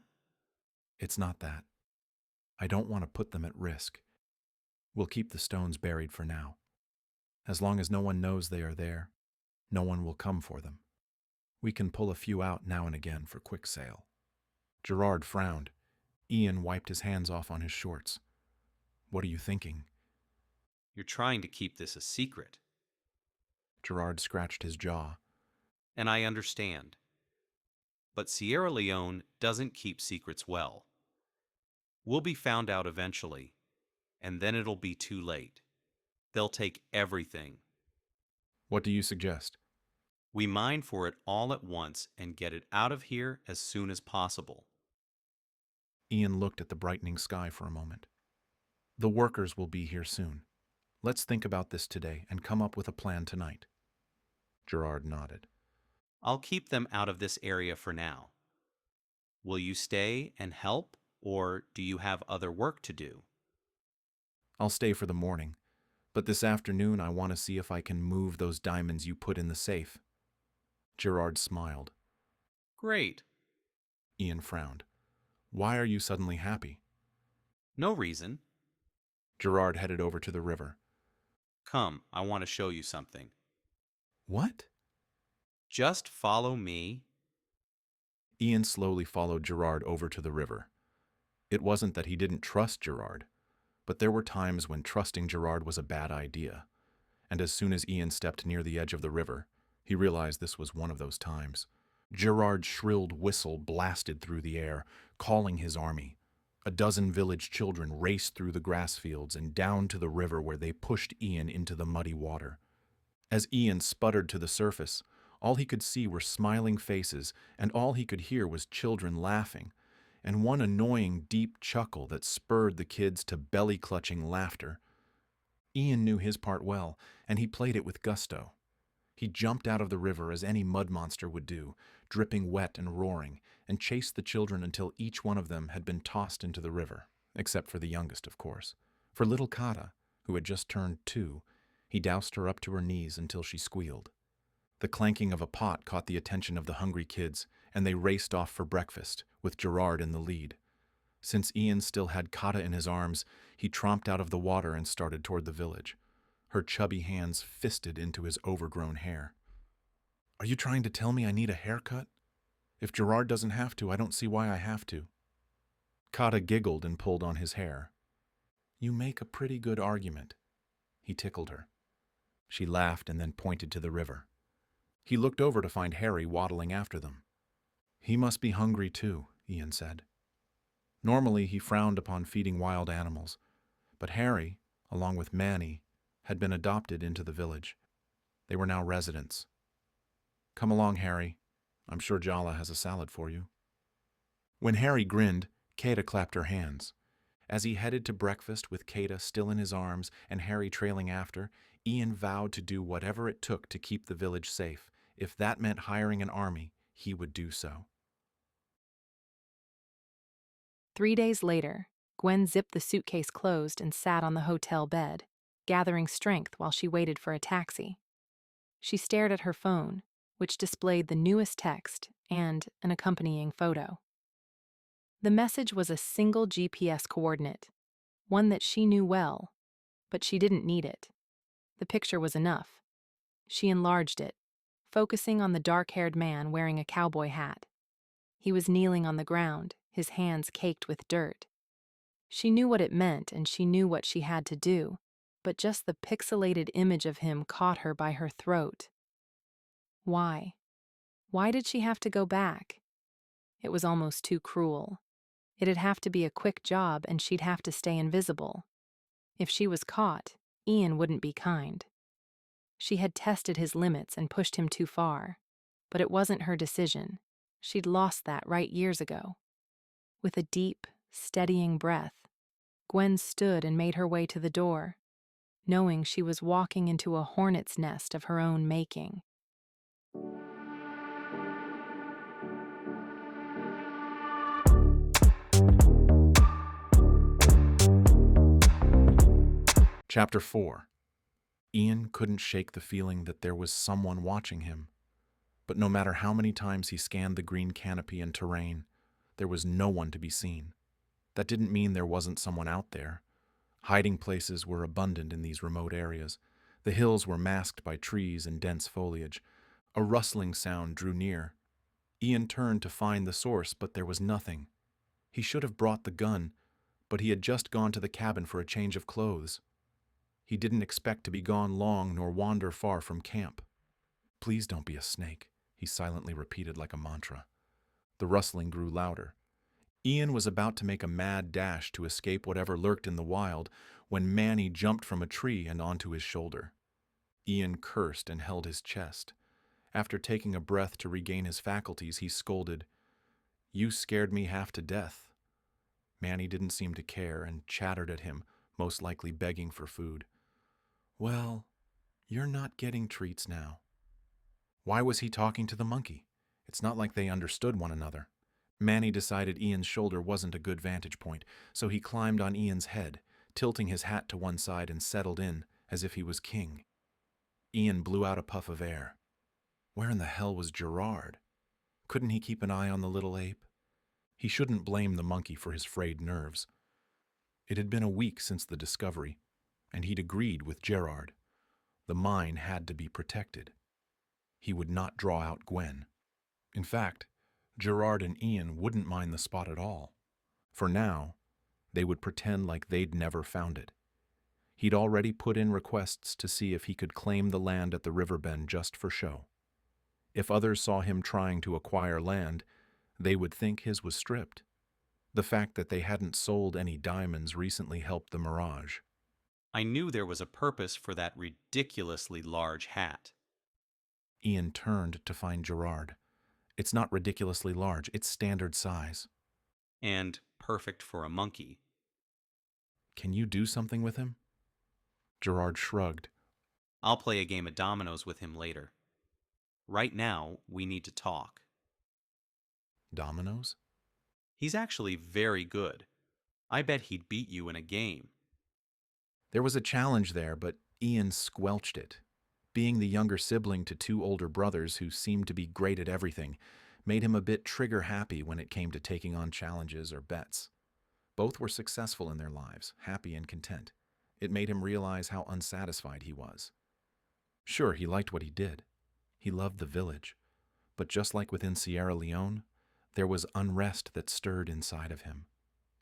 It's not that. I don't want to put them at risk. We'll keep the stones buried for now. As long as no one knows they are there, no one will come for them. We can pull a few out now and again for quick sale. Gerard frowned. Ian wiped his hands off on his shorts. What are you thinking? You're trying to keep this a secret. Gerard scratched his jaw. And I understand. But Sierra Leone doesn't keep secrets well. We'll be found out eventually, and then it'll be too late. They'll take everything. What do you suggest? We mine for it all at once and get it out of here as soon as possible. Ian looked at the brightening sky for a moment. The workers will be here soon. Let's think about this today and come up with a plan tonight. Gerard nodded. I'll keep them out of this area for now. Will you stay and help, or do you have other work to do? I'll stay for the morning, but this afternoon I want to see if I can move those diamonds you put in the safe. Gerard smiled. Great. Ian frowned. Why are you suddenly happy? No reason. Gerard headed over to the river. Come, I want to show you something. What? Just follow me. Ian slowly followed Gerard over to the river. It wasn't that he didn't trust Gerard, but there were times when trusting Gerard was a bad idea, and as soon as Ian stepped near the edge of the river, he realized this was one of those times. Gerard's shrilled whistle blasted through the air, calling his army. A dozen village children raced through the grass fields and down to the river where they pushed Ian into the muddy water. As Ian sputtered to the surface, all he could see were smiling faces, and all he could hear was children laughing, and one annoying deep chuckle that spurred the kids to belly-clutching laughter. Ian knew his part well, and he played it with gusto. He jumped out of the river as any mud monster would do, dripping wet and roaring, and chased the children until each one of them had been tossed into the river, except for the youngest, of course. For little Kata, who had just turned 2, he doused her up to her knees until she squealed. The clanking of a pot caught the attention of the hungry kids, and they raced off for breakfast, with Gerard in the lead. Since Ian still had Kata in his arms, he tromped out of the water and started toward the village, her chubby hands fisted into his overgrown hair. Are you trying to tell me I need a haircut? If Gerard doesn't have to, I don't see why I have to. Kata giggled and pulled on his hair. You make a pretty good argument. He tickled her. She laughed and then pointed to the river. He looked over to find Harry waddling after them. He must be hungry too, Ian said. Normally he frowned upon feeding wild animals, but Harry, along with Manny, had been adopted into the village. They were now residents. Come along, Harry. I'm sure Jala has a salad for you. When Harry grinned, Kata clapped her hands. As he headed to breakfast with Kata still in his arms and Harry trailing after, Ian vowed to do whatever it took to keep the village safe. If that meant hiring an army, he would do so. 3 days later, Gwen zipped the suitcase closed and sat on the hotel bed, gathering strength while she waited for a taxi. She stared at her phone, which displayed the newest text and an accompanying photo. The message was a single GPS coordinate, one that she knew well, but she didn't need it. The picture was enough. She enlarged it, focusing on the dark-haired man wearing a cowboy hat. He was kneeling on the ground, his hands caked with dirt. She knew what it meant and she knew what she had to do, but just the pixelated image of him caught her by her throat. Why? Why did she have to go back? It was almost too cruel. It'd have to be a quick job and she'd have to stay invisible. If she was caught, Ian wouldn't be kind. She had tested his limits and pushed him too far, but it wasn't her decision. She'd lost that right years ago. With a deep, steadying breath, Gwen stood and made her way to the door, knowing she was walking into a hornet's nest of her own making. Chapter 4. Ian couldn't shake the feeling that there was someone watching him. But no matter how many times he scanned the green canopy and terrain, there was no one to be seen. That didn't mean there wasn't someone out there. Hiding places were abundant in these remote areas. The hills were masked by trees and dense foliage. A rustling sound drew near. Ian turned to find the source, but there was nothing. He should have brought the gun, but he had just gone to the cabin for a change of clothes. He didn't expect to be gone long nor wander far from camp. Please don't be a snake, he silently repeated like a mantra. The rustling grew louder. Ian was about to make a mad dash to escape whatever lurked in the wild when Manny jumped from a tree and onto his shoulder. Ian cursed and held his chest. After taking a breath to regain his faculties, he scolded, "You scared me half to death." Manny didn't seem to care and chattered at him, most likely begging for food. "Well, you're not getting treats now." Why was he talking to the monkey? It's not like they understood one another. Manny decided Ian's shoulder wasn't a good vantage point, so he climbed on Ian's head, tilting his hat to one side and settled in as if he was king. Ian blew out a puff of air. Where in the hell was Gerard? Couldn't he keep an eye on the little ape? He shouldn't blame the monkey for his frayed nerves. It had been a week since the discovery, and he'd agreed with Gerard. The mine had to be protected. He would not draw out Gwen. In fact, Gerard and Ian wouldn't mind the spot at all. For now, they would pretend like they'd never found it. He'd already put in requests to see if he could claim the land at the river bend just for show. If others saw him trying to acquire land, they would think his was stripped. The fact that they hadn't sold any diamonds recently helped the mirage. I knew there was a purpose for that ridiculously large hat. Ian turned to find Gerard. It's not ridiculously large, it's standard size. And perfect for a monkey. Can you do something with him? Gerard shrugged. I'll play a game of dominoes with him later. Right now, we need to talk. Dominoes? He's actually very good. I bet he'd beat you in a game. There was a challenge there, but Ian squelched it. Being the younger sibling to two older brothers who seemed to be great at everything made him a bit trigger-happy when it came to taking on challenges or bets. Both were successful in their lives, happy and content. It made him realize how unsatisfied he was. Sure, he liked what he did. He loved the village. But just like within Sierra Leone, there was unrest that stirred inside of him.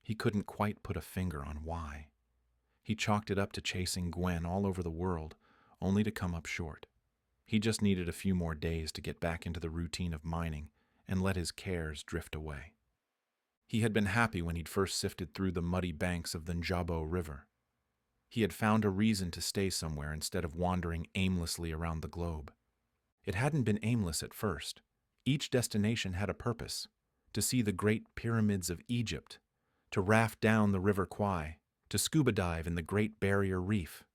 He couldn't quite put a finger on why. He chalked it up to chasing Gwen all over the world, only to come up short. He just needed a few more days to get back into the routine of mining and let his cares drift away. He had been happy when he'd first sifted through the muddy banks of the Njabo River. He had found a reason to stay somewhere instead of wandering aimlessly around the globe. It hadn't been aimless at first. Each destination had a purpose: to see the great pyramids of Egypt, to raft down the River Kwai, to scuba dive in the Great Barrier Reef.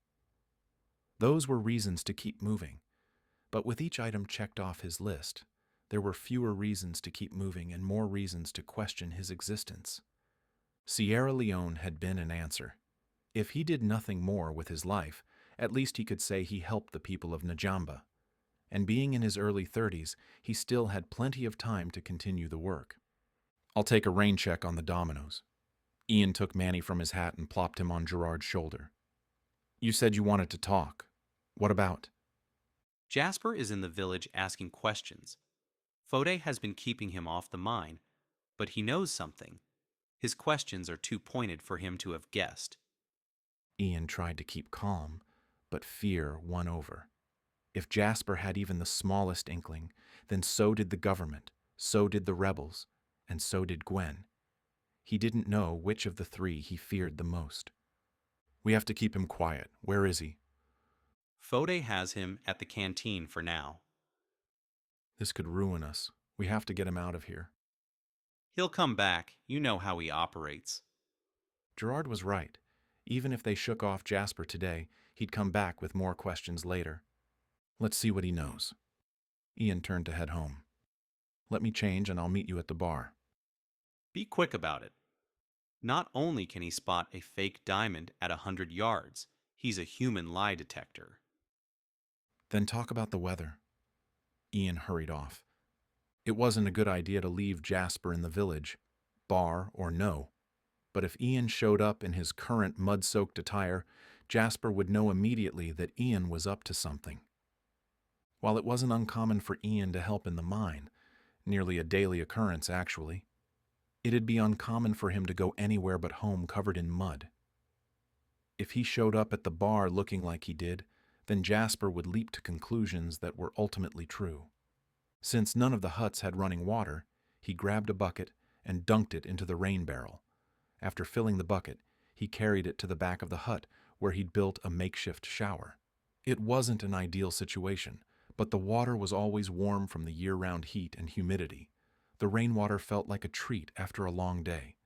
Those were reasons to keep moving, but with each item checked off his list, there were fewer reasons to keep moving and more reasons to question his existence. Sierra Leone had been an answer. If he did nothing more with his life, at least he could say he helped the people of Njamba. And being in his early 30s, he still had plenty of time to continue the work. I'll take a rain check on the dominoes. Ian took Manny from his hat and plopped him on Gerard's shoulder. You said you wanted to talk. What about? Jasper is in the village asking questions. Fode has been keeping him off the mine, but he knows something. His questions are too pointed for him to have guessed. Ian tried to keep calm, but fear won over. If Jasper had even the smallest inkling, then so did the government, so did the rebels, and so did Gwen. He didn't know which of the three he feared the most. We have to keep him quiet. Where is he? Fode has him at the canteen for now. This could ruin us. We have to get him out of here. He'll come back. You know how he operates. Gerard was right. Even if they shook off Jasper today, he'd come back with more questions later. Let's see what he knows. Ian turned to head home. Let me change and I'll meet you at the bar. Be quick about it. Not only can he spot a fake diamond at 100 yards, he's a human lie detector. Then talk about the weather. Ian hurried off. It wasn't a good idea to leave Jasper in the village, bar or no. But if Ian showed up in his current mud-soaked attire, Jasper would know immediately that Ian was up to something. While it wasn't uncommon for Ian to help in the mine, nearly a daily occurrence actually, it'd be uncommon for him to go anywhere but home covered in mud. If he showed up at the bar looking like he did, then Jasper would leap to conclusions that were ultimately true. Since none of the huts had running water, he grabbed a bucket and dunked it into the rain barrel. After filling the bucket, he carried it to the back of the hut where he'd built a makeshift shower. It wasn't an ideal situation, but the water was always warm from the year-round heat and humidity. The rainwater felt like a treat after a long day.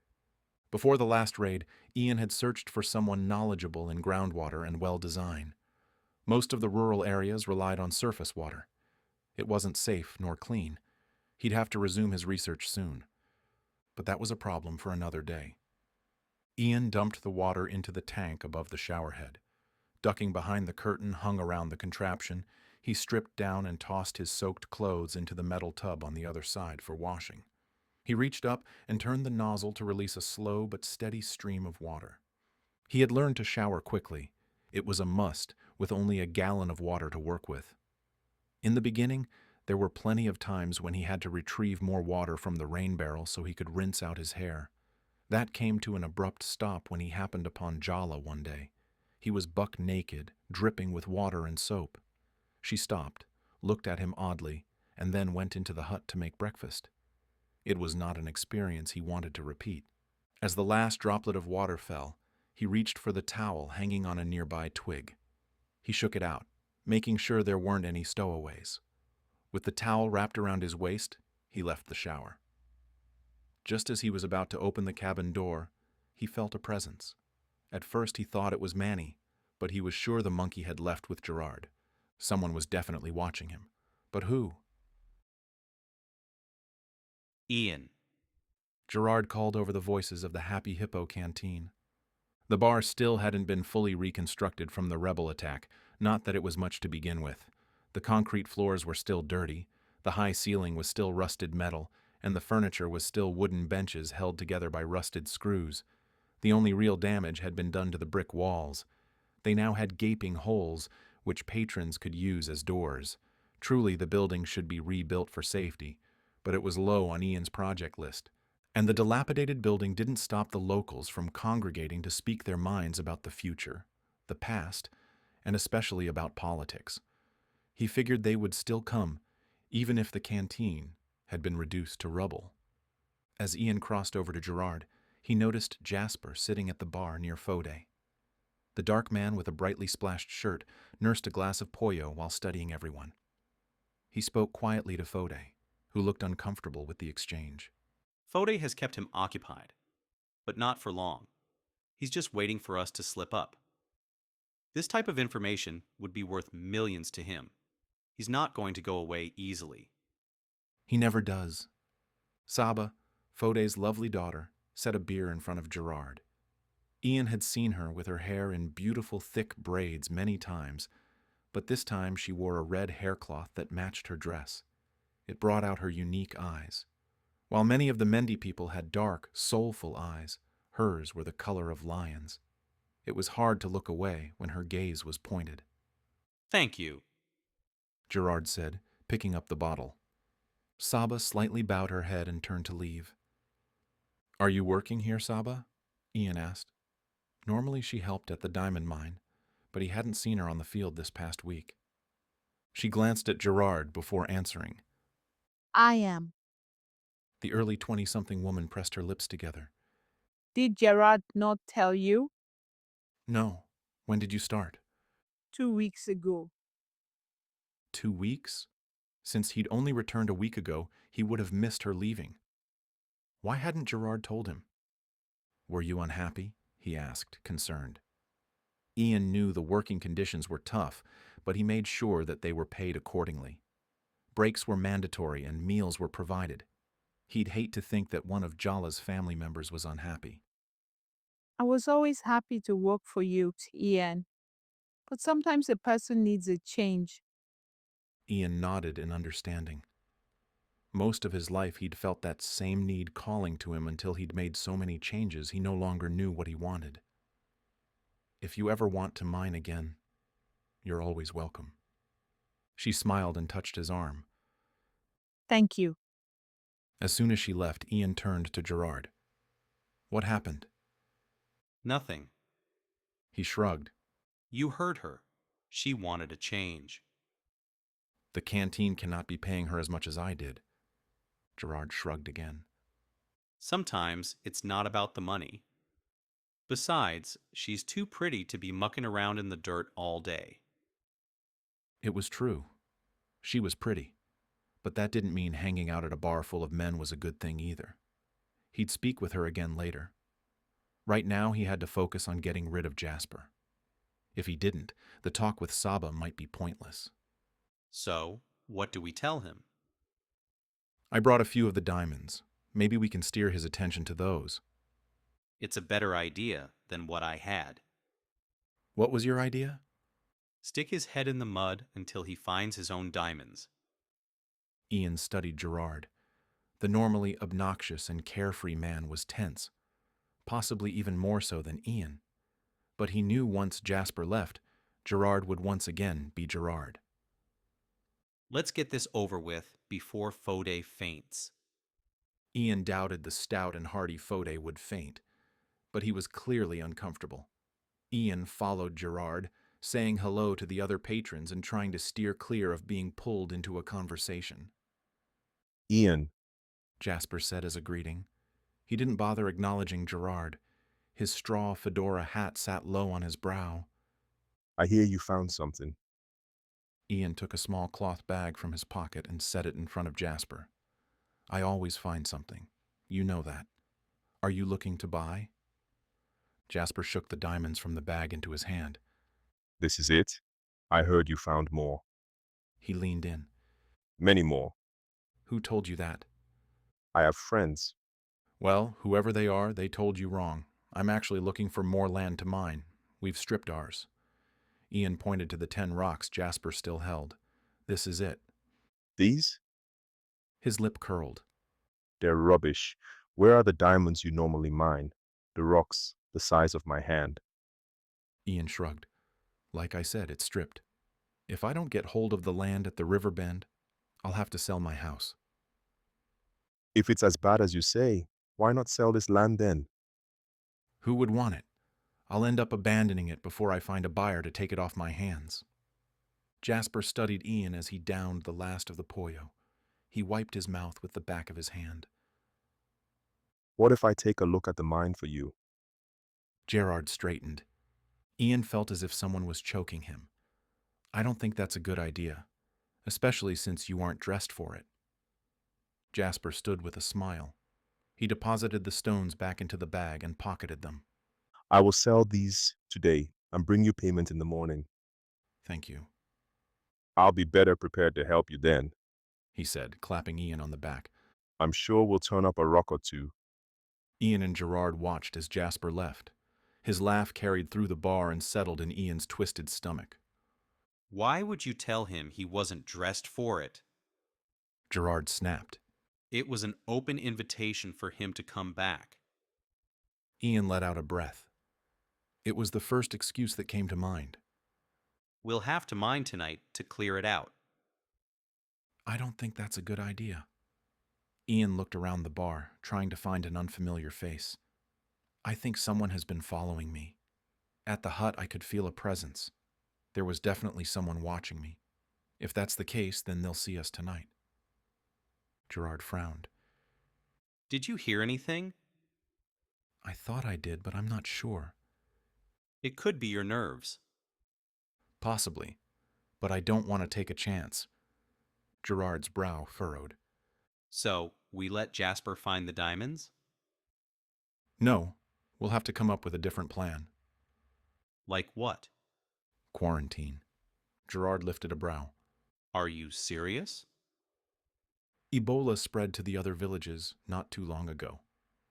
Before the last raid, Ian had searched for someone knowledgeable in groundwater and well design. Most of the rural areas relied on surface water. It wasn't safe nor clean. He'd have to resume his research soon. But that was a problem for another day. Ian dumped the water into the tank above the showerhead. Ducking behind the curtain hung around the contraption, he stripped down and tossed his soaked clothes into the metal tub on the other side for washing. He reached up and turned the nozzle to release a slow but steady stream of water. He had learned to shower quickly. It was a must, with only a gallon of water to work with. In the beginning, there were plenty of times when he had to retrieve more water from the rain barrel so he could rinse out his hair. That came to an abrupt stop when he happened upon Jala one day. He was buck naked, dripping with water and soap. She stopped, looked at him oddly, and then went into the hut to make breakfast. It was not an experience he wanted to repeat. As the last droplet of water fell, he reached for the towel hanging on a nearby twig. He shook it out, making sure there weren't any stowaways. With the towel wrapped around his waist, he left the shower. Just as he was about to open the cabin door, he felt a presence. At first he thought it was Manny, but he was sure the monkey had left with Gerard. Someone was definitely watching him. But who? Ian. Gerard called over the voices of the Happy Hippo canteen. The bar still hadn't been fully reconstructed from the rebel attack, not that it was much to begin with. The concrete floors were still dirty, the high ceiling was still rusted metal, and the furniture was still wooden benches held together by rusted screws. The only real damage had been done to the brick walls. They now had gaping holes, which patrons could use as doors. Truly, the building should be rebuilt for safety, but it was low on Ian's project list. And the dilapidated building didn't stop the locals from congregating to speak their minds about the future, the past, and especially about politics. He figured they would still come, even if the canteen had been reduced to rubble. As Ian crossed over to Gerard, he noticed Jasper sitting at the bar near Fode. The dark man with a brightly splashed shirt nursed a glass of pollo while studying everyone. He spoke quietly to Fode, who looked uncomfortable with the exchange. Fode has kept him occupied, but not for long. He's just waiting for us to slip up. This type of information would be worth millions to him. He's not going to go away easily. He never does. Saba, Fode's lovely daughter, set a beer in front of Gerard. Ian had seen her with her hair in beautiful thick braids many times, but this time she wore a red haircloth that matched her dress. It brought out her unique eyes. While many of the Mendi people had dark, soulful eyes, hers were the color of lions. It was hard to look away when her gaze was pointed. Thank you, Gerard said, picking up the bottle. Saba slightly bowed her head and turned to leave. Are you working here, Saba? Ian asked. Normally she helped at the diamond mine, but he hadn't seen her on the field this past week. She glanced at Gerard before answering. I am. The early 20-something woman pressed her lips together. Did Gerard not tell you? No. When did you start? 2 weeks ago. 2 weeks? Since he'd only returned a week ago, he would have missed her leaving. Why hadn't Gerard told him? Were you unhappy? He asked, concerned. Ian knew the working conditions were tough, but he made sure that they were paid accordingly. Breaks were mandatory and meals were provided. He'd hate to think that one of Jala's family members was unhappy. I was always happy to work for you, Ian. But sometimes a person needs a change. Ian nodded in understanding. Most of his life he'd felt that same need calling to him until he'd made so many changes he no longer knew what he wanted. If you ever want to mine again, you're always welcome. She smiled and touched his arm. Thank you. As soon as she left, Ian turned to Gerard. What happened? Nothing. He shrugged. You heard her. She wanted a change. The canteen cannot be paying her as much as I did. Gerard shrugged again. Sometimes it's not about the money. Besides, she's too pretty to be mucking around in the dirt all day. It was true. She was pretty. But that didn't mean hanging out at a bar full of men was a good thing either. He'd speak with her again later. Right now, he had to focus on getting rid of Jasper. If he didn't, the talk with Saba might be pointless. So, what do we tell him? I brought a few of the diamonds. Maybe we can steer his attention to those. It's a better idea than what I had. What was your idea? Stick his head in the mud until he finds his own diamonds. Ian studied Gerard. The normally obnoxious and carefree man was tense, possibly even more so than Ian. But he knew once Jasper left, Gerard would once again be Gerard. Let's get this over with before Fode faints. Ian doubted the stout and hardy Fode would faint, but he was clearly uncomfortable. Ian followed Gerard, saying hello to the other patrons and trying to steer clear of being pulled into a conversation. Ian, Jasper said as a greeting. He didn't bother acknowledging Gerard. His straw fedora hat sat low on his brow. I hear you found something. Ian took a small cloth bag from his pocket and set it in front of Jasper. I always find something. You know that. Are you looking to buy? Jasper shook the diamonds from the bag into his hand. This is it? I heard you found more. He leaned in. Many more. Who told you that? I have friends. Well, whoever they are, they told you wrong. I'm actually looking for more land to mine. We've stripped ours. Ian pointed to the 10 rocks Jasper still held. This is it. These? His lip curled. They're rubbish. Where are the diamonds you normally mine? The rocks, the size of my hand. Ian shrugged. Like I said, it's stripped. If I don't get hold of the land at the river bend, I'll have to sell my house. If it's as bad as you say, why not sell this land then? Who would want it? I'll end up abandoning it before I find a buyer to take it off my hands. Jasper studied Ian as he downed the last of the pollo. He wiped his mouth with the back of his hand. What if I take a look at the mine for you? Gerard straightened. Ian felt as if someone was choking him. I don't think that's a good idea, especially since you aren't dressed for it. Jasper stood with a smile. He deposited the stones back into the bag and pocketed them. I will sell these today and bring you payment in the morning. Thank you, I'll be better prepared to help you then. he said, clapping Ian on the back. I'm sure we'll turn up a rock or two. Ian and Gerard watched as Jasper left. His laugh carried through the bar and settled in Ian's twisted stomach. Why would you tell him he wasn't dressed for it? Gerard snapped. It was an open invitation for him to come back. Ian let out a breath. It was the first excuse that came to mind. We'll have to mine tonight to clear it out. I don't think that's a good idea. Ian looked around the bar, trying to find an unfamiliar face. I think someone has been following me. At the hut, I could feel a presence. There was definitely someone watching me. If that's the case, then they'll see us tonight. Gerard frowned. Did you hear anything? I thought I did, but I'm not sure. It could be your nerves. Possibly, but I don't want to take a chance. Gerard's brow furrowed. So, we let Jasper find the diamonds? No, we'll have to come up with a different plan. Like what? Quarantine. Gerard lifted a brow. Are you serious? Ebola spread to the other villages not too long ago.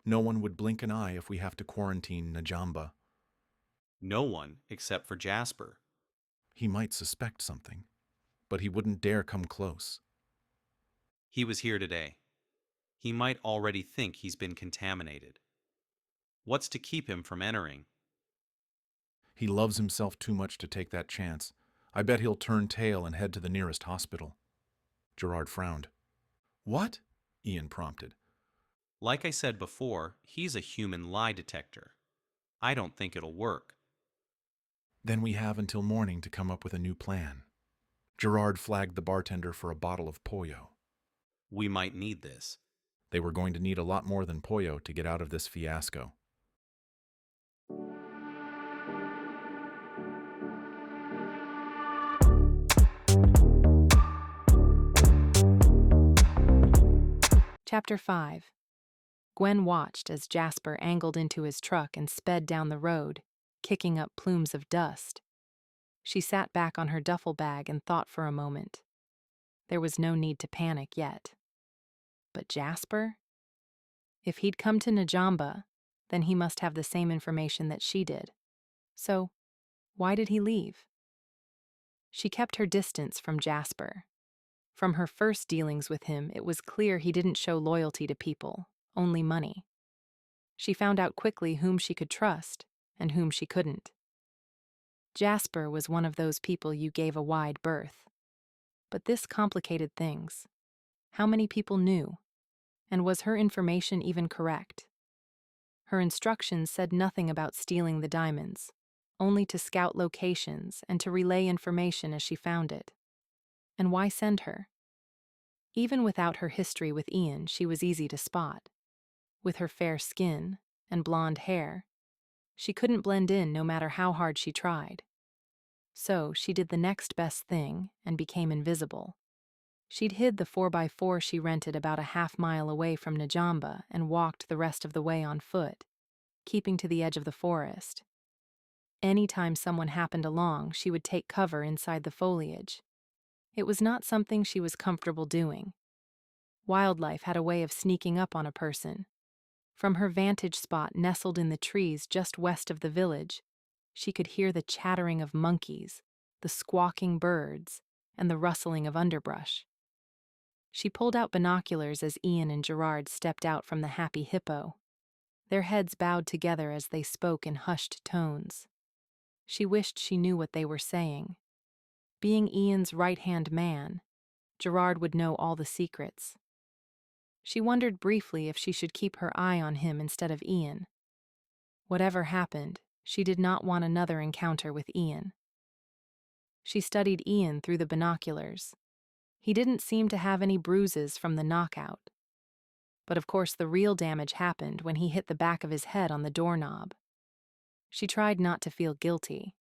No one would blink an eye if we have to quarantine Najamba. No one except for Jasper. He might suspect something, but he wouldn't dare come close. He was here today. He might already think he's been contaminated. What's to keep him from entering? He loves himself too much to take that chance. I bet he'll turn tail and head to the nearest hospital. Gerard frowned. What? Ian prompted. Like I said before, he's a human lie detector. I don't think it'll work. Then we have until morning to come up with a new plan. Gerard flagged the bartender for a bottle of pollo. We might need this. They were going to need a lot more than Pollo to get out of this fiasco. Chapter 5. Gwen watched as Jasper angled into his truck and sped down the road, kicking up plumes of dust. She sat back on her duffel bag and thought for a moment. There was no need to panic yet. But Jasper? If he'd come to Najamba, then he must have the same information that she did. So, why did he leave? She kept her distance from Jasper. From her first dealings with him, it was clear he didn't show loyalty to people, only money. She found out quickly whom she could trust and whom she couldn't. Jasper was one of those people you gave a wide berth. But this complicated things. How many people knew? And was her information even correct? Her instructions said nothing about stealing the diamonds, only to scout locations and to relay information as she found it. And why send her? Even without her history with Ian, she was easy to spot. With her fair skin and blonde hair, she couldn't blend in no matter how hard she tried. So she did the next best thing and became invisible. She'd hid the 4x4 she rented about a half-mile away from Najamba and walked the rest of the way on foot, keeping to the edge of the forest. Anytime someone happened along, she would take cover inside the foliage. It was not something she was comfortable doing. Wildlife had a way of sneaking up on a person. From her vantage spot nestled in the trees just west of the village, she could hear the chattering of monkeys, the squawking birds, and the rustling of underbrush. She pulled out binoculars as Ian and Gerard stepped out from the Happy Hippo. Their heads bowed together as they spoke in hushed tones. She wished she knew what they were saying. Being Ian's right-hand man, Gerard would know all the secrets. She wondered briefly if she should keep her eye on him instead of Ian. Whatever happened, she did not want another encounter with Ian. She studied Ian through the binoculars. He didn't seem to have any bruises from the knockout. But of course the real damage happened when he hit the back of his head on the doorknob. She tried not to feel guilty.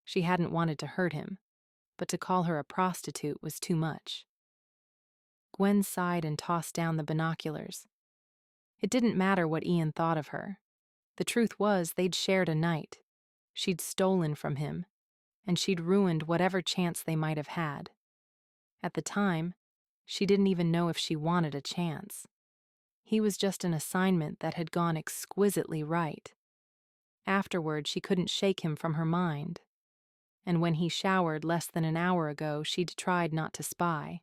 She hadn't wanted to hurt him, but to call her a prostitute was too much. Gwen sighed and tossed down the binoculars. It didn't matter what Ian thought of her. The truth was they'd shared a night. She'd stolen from him, and she'd ruined whatever chance they might have had. At the time, she didn't even know if she wanted a chance. He was just an assignment that had gone exquisitely right. Afterward, she couldn't shake him from her mind. And when he showered less than an hour ago, she'd tried not to spy.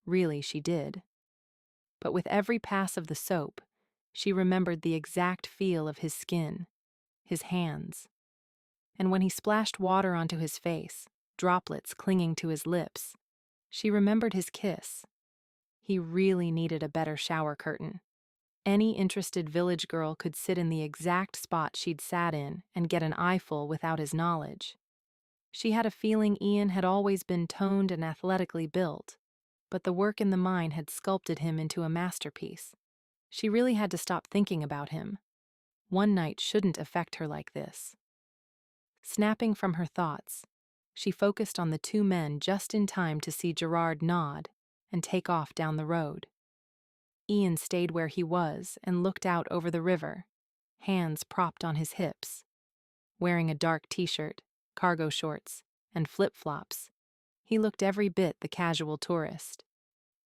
Really, she did. But with every pass of the soap, she remembered the exact feel of his skin, his hands. And when he splashed water onto his face, droplets clinging to his lips, she remembered his kiss. He really needed a better shower curtain. Any interested village girl could sit in the exact spot she'd sat in and get an eyeful without his knowledge. She had a feeling Ian had always been toned and athletically built, but the work in the mine had sculpted him into a masterpiece. She really had to stop thinking about him. One night shouldn't affect her like this. Snapping from her thoughts, she focused on the two men just in time to see Gerard nod and take off down the road. Ian stayed where he was and looked out over the river, hands propped on his hips. Wearing a dark t-shirt, cargo shorts, and flip-flops, he looked every bit the casual tourist.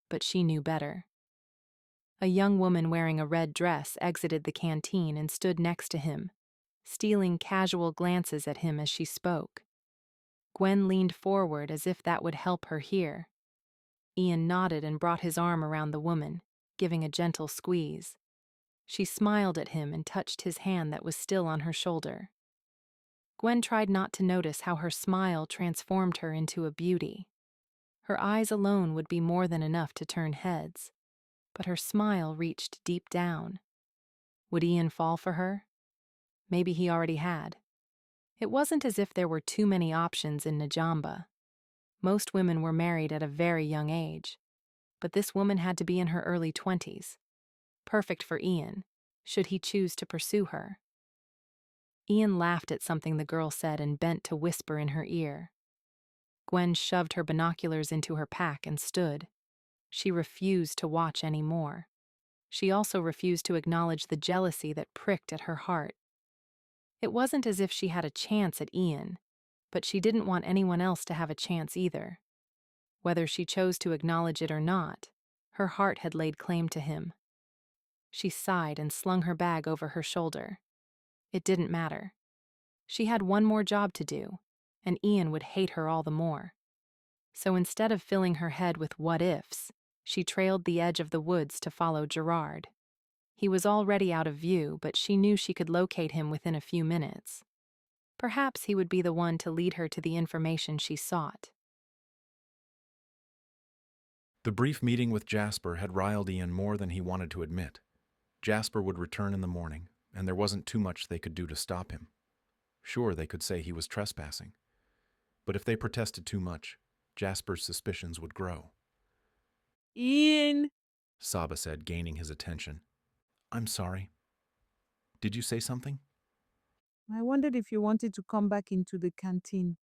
But she knew better. A young woman wearing a red dress exited the canteen and stood next to him, stealing casual glances at him as she spoke. Gwen leaned forward as if that would help her hear. Ian nodded and brought his arm around the woman, giving a gentle squeeze. She smiled at him and touched his hand that was still on her shoulder. Gwen tried not to notice how her smile transformed her into a beauty. Her eyes alone would be more than enough to turn heads, but her smile reached deep down. Would Ian fall for her? Maybe he already had. It wasn't as if there were too many options in Najamba. Most women were married at a very young age, but this woman had to be in her early 20s. perfect for Ian, should he choose to pursue her. Ian laughed at something the girl said and bent to whisper in her ear. Gwen shoved her binoculars into her pack and stood. She refused to watch any more. She also refused to acknowledge the jealousy that pricked at her heart. It wasn't as if she had a chance at Ian, but she didn't want anyone else to have a chance either. Whether she chose to acknowledge it or not, her heart had laid claim to him. She sighed and slung her bag over her shoulder. It didn't matter. She had one more job to do, and Ian would hate her all the more. So instead of filling her head with what-ifs, she trailed the edge of the woods to follow Gerard. He was already out of view, but she knew she could locate him within a few minutes. Perhaps he would be the one to lead her to the information she sought. The brief meeting with Jasper had riled Ian more than he wanted to admit. Jasper would return in the morning, and there wasn't too much they could do to stop him. Sure, they could say he was trespassing. But if they protested too much, Jasper's suspicions would grow. Ian! Saba said, gaining his attention. I'm sorry. Did you say something? I wondered if you wanted to come back into the canteen.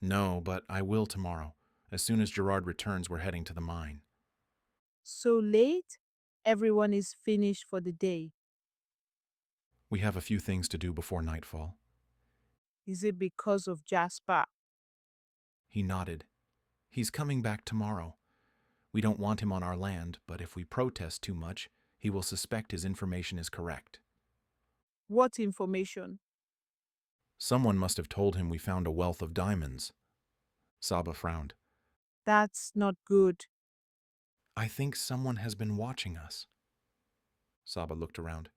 No, but I will tomorrow. As soon as Gerard returns, we're heading to the mine. So late? Everyone is finished for the day. We have a few things to do before nightfall. Is it because of Jasper? He nodded. He's coming back tomorrow. We don't want him on our land, but if we protest too much, he will suspect his information is correct. What information? Someone must have told him we found a wealth of diamonds. Saba frowned. That's not good. I think someone has been watching us. Saba looked around.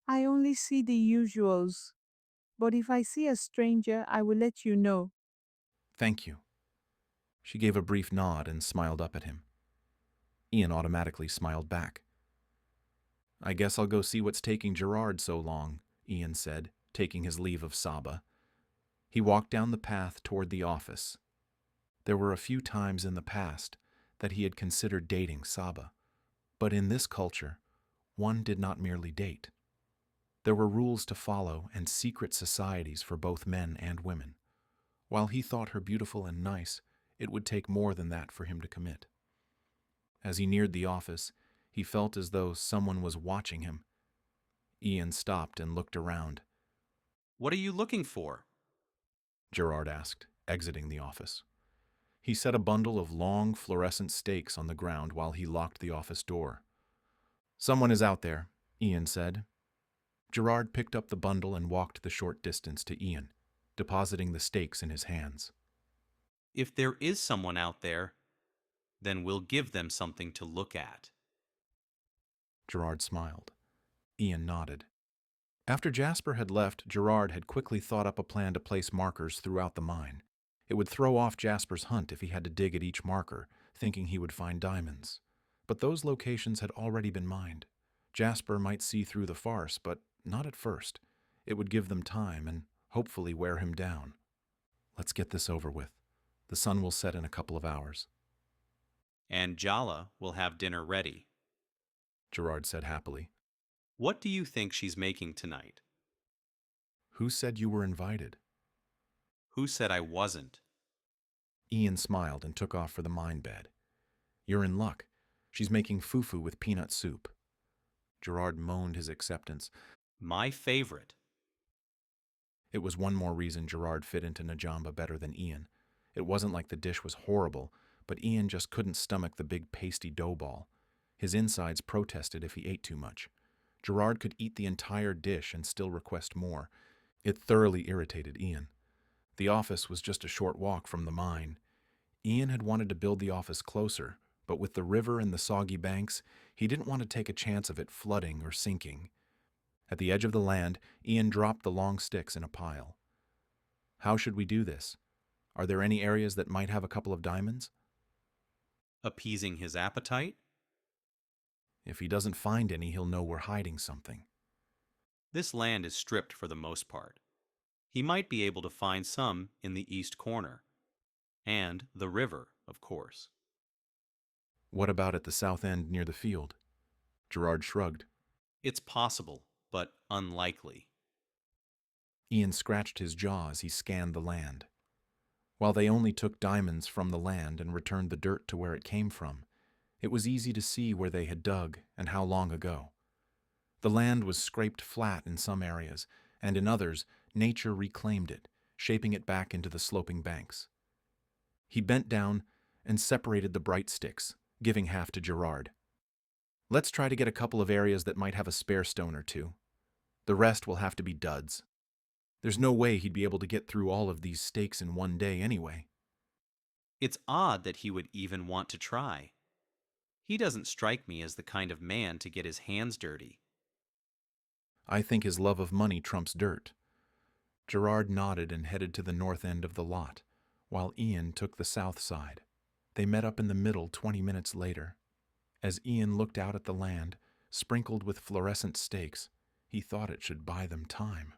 I only see the usuals. But if I see a stranger, I will let you know. Thank you. She gave a brief nod and smiled up at him. Ian automatically smiled back. I guess I'll go see what's taking Gerard so long, Ian said, taking his leave of Saba. He walked down the path toward the office. There were a few times in the past that he had considered dating Saba, but in this culture, one did not merely date. There were rules to follow and secret societies for both men and women. While he thought her beautiful and nice, it would take more than that for him to commit. As he neared the office, he felt as though someone was watching him. Ian stopped and looked around. What are you looking for? Gerard asked, exiting the office. He set a bundle of long fluorescent stakes on the ground while he locked the office door. Someone is out there, Ian said. Gerard picked up the bundle and walked the short distance to Ian, depositing the stakes in his hands. If there is someone out there, then we'll give them something to look at. Gerard smiled. Ian nodded. After Jasper had left, Gerard had quickly thought up a plan to place markers throughout the mine. It would throw off Jasper's hunt if he had to dig at each marker, thinking he would find diamonds. But those locations had already been mined. Jasper might see through the farce, but not at first. It would give them time and hopefully wear him down. Let's get this over with. The sun will set in a couple of hours. And Jala will have dinner ready. Gerard said happily. What do you think she's making tonight? Who said you were invited? Who said I wasn't? Ian smiled and took off for the mine bed. You're in luck. She's making fufu with peanut soup. Gerard moaned his acceptance. My favorite. It was one more reason Gerard fit into Najamba better than Ian. It wasn't like the dish was horrible, but Ian just couldn't stomach the big pasty dough ball. His insides protested if he ate too much. Gerard could eat the entire dish and still request more. It thoroughly irritated Ian. The office was just a short walk from the mine. Ian had wanted to build the office closer, but with the river and the soggy banks, he didn't want to take a chance of it flooding or sinking. At the edge of the land, Ian dropped the long sticks in a pile. How should we do this? Are there any areas that might have a couple of diamonds? Appeasing his appetite? If he doesn't find any, he'll know we're hiding something. This land is stripped for the most part. He might be able to find some in the east corner. And the river, of course. What about at the south end near the field? Gerard shrugged. It's possible, but unlikely. Ian scratched his jaw as he scanned the land. While they only took diamonds from the land and returned the dirt to where it came from, it was easy to see where they had dug and how long ago. The land was scraped flat in some areas, and in others, nature reclaimed it, shaping it back into the sloping banks. He bent down and separated the bright sticks, giving half to Gerard. Let's try to get a couple of areas that might have a spare stone or two. The rest will have to be duds. There's no way he'd be able to get through all of these stakes in one day anyway. It's odd that he would even want to try. He doesn't strike me as the kind of man to get his hands dirty. I think his love of money trumps dirt. Gerard nodded and headed to the north end of the lot, while Ian took the south side. They met up in the middle 20 minutes later. As Ian looked out at the land, sprinkled with fluorescent stakes, he thought it should buy them time.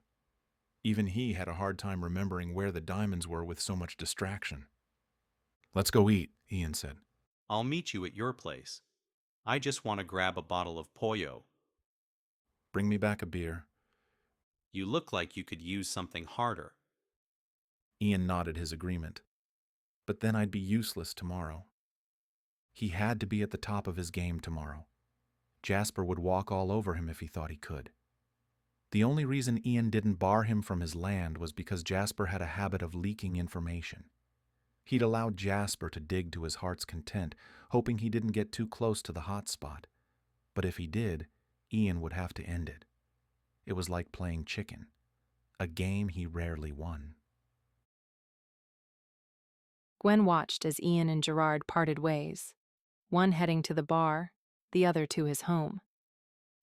Even he had a hard time remembering where the diamonds were with so much distraction. Let's go eat, Ian said. I'll meet you at your place. I just want to grab a bottle of pollo. Bring me back a beer. You look like you could use something harder. Ian nodded his agreement. But then I'd be useless tomorrow. He had to be at the top of his game tomorrow. Jasper would walk all over him if he thought he could. The only reason Ian didn't bar him from his land was because Jasper had a habit of leaking information. He'd allowed Jasper to dig to his heart's content, hoping he didn't get too close to the hot spot. But if he did, Ian would have to end it. It was like playing chicken, a game he rarely won. Gwen watched as Ian and Gerard parted ways, one heading to the bar, the other to his home.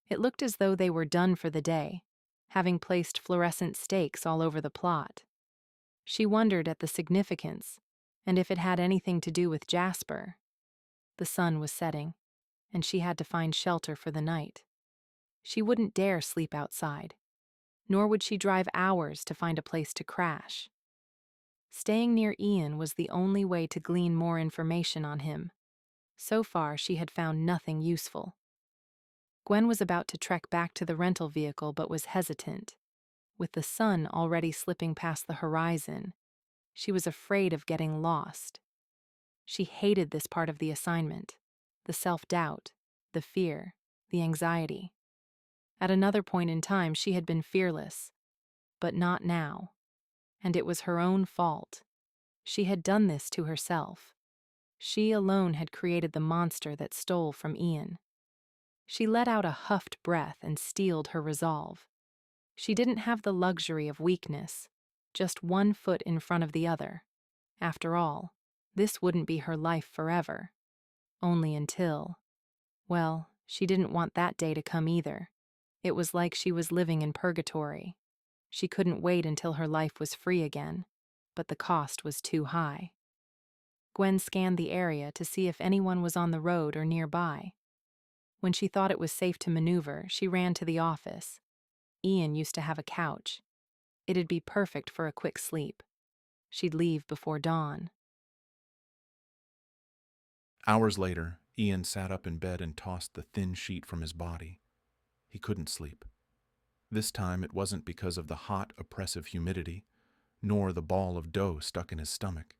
It looked as though they were done for the day, having placed fluorescent stakes all over the plot. She wondered at the significance, and if it had anything to do with Jasper. The sun was setting, and she had to find shelter for the night. She wouldn't dare sleep outside, nor would she drive hours to find a place to crash. Staying near Ian was the only way to glean more information on him. So far, she had found nothing useful. Gwen was about to trek back to the rental vehicle but was hesitant. With the sun already slipping past the horizon, she was afraid of getting lost. She hated this part of the assignment, the self-doubt, the fear, the anxiety. At another point in time, she had been fearless, but not now. And it was her own fault. She had done this to herself. She alone had created the monster that stole from Ian. She let out a huffed breath and steeled her resolve. She didn't have the luxury of weakness, just one foot in front of the other. After all, this wouldn't be her life forever. Only until... Well, she didn't want that day to come either. It was like she was living in purgatory. She couldn't wait until her life was free again, but the cost was too high. Gwen scanned the area to see if anyone was on the road or nearby. When she thought it was safe to maneuver, she ran to the office. Ian used to have a couch. It'd be perfect for a quick sleep. She'd leave before dawn. Hours later, Ian sat up in bed and tossed the thin sheet from his body. He couldn't sleep. This time it wasn't because of the hot, oppressive humidity, nor the ball of dough stuck in his stomach.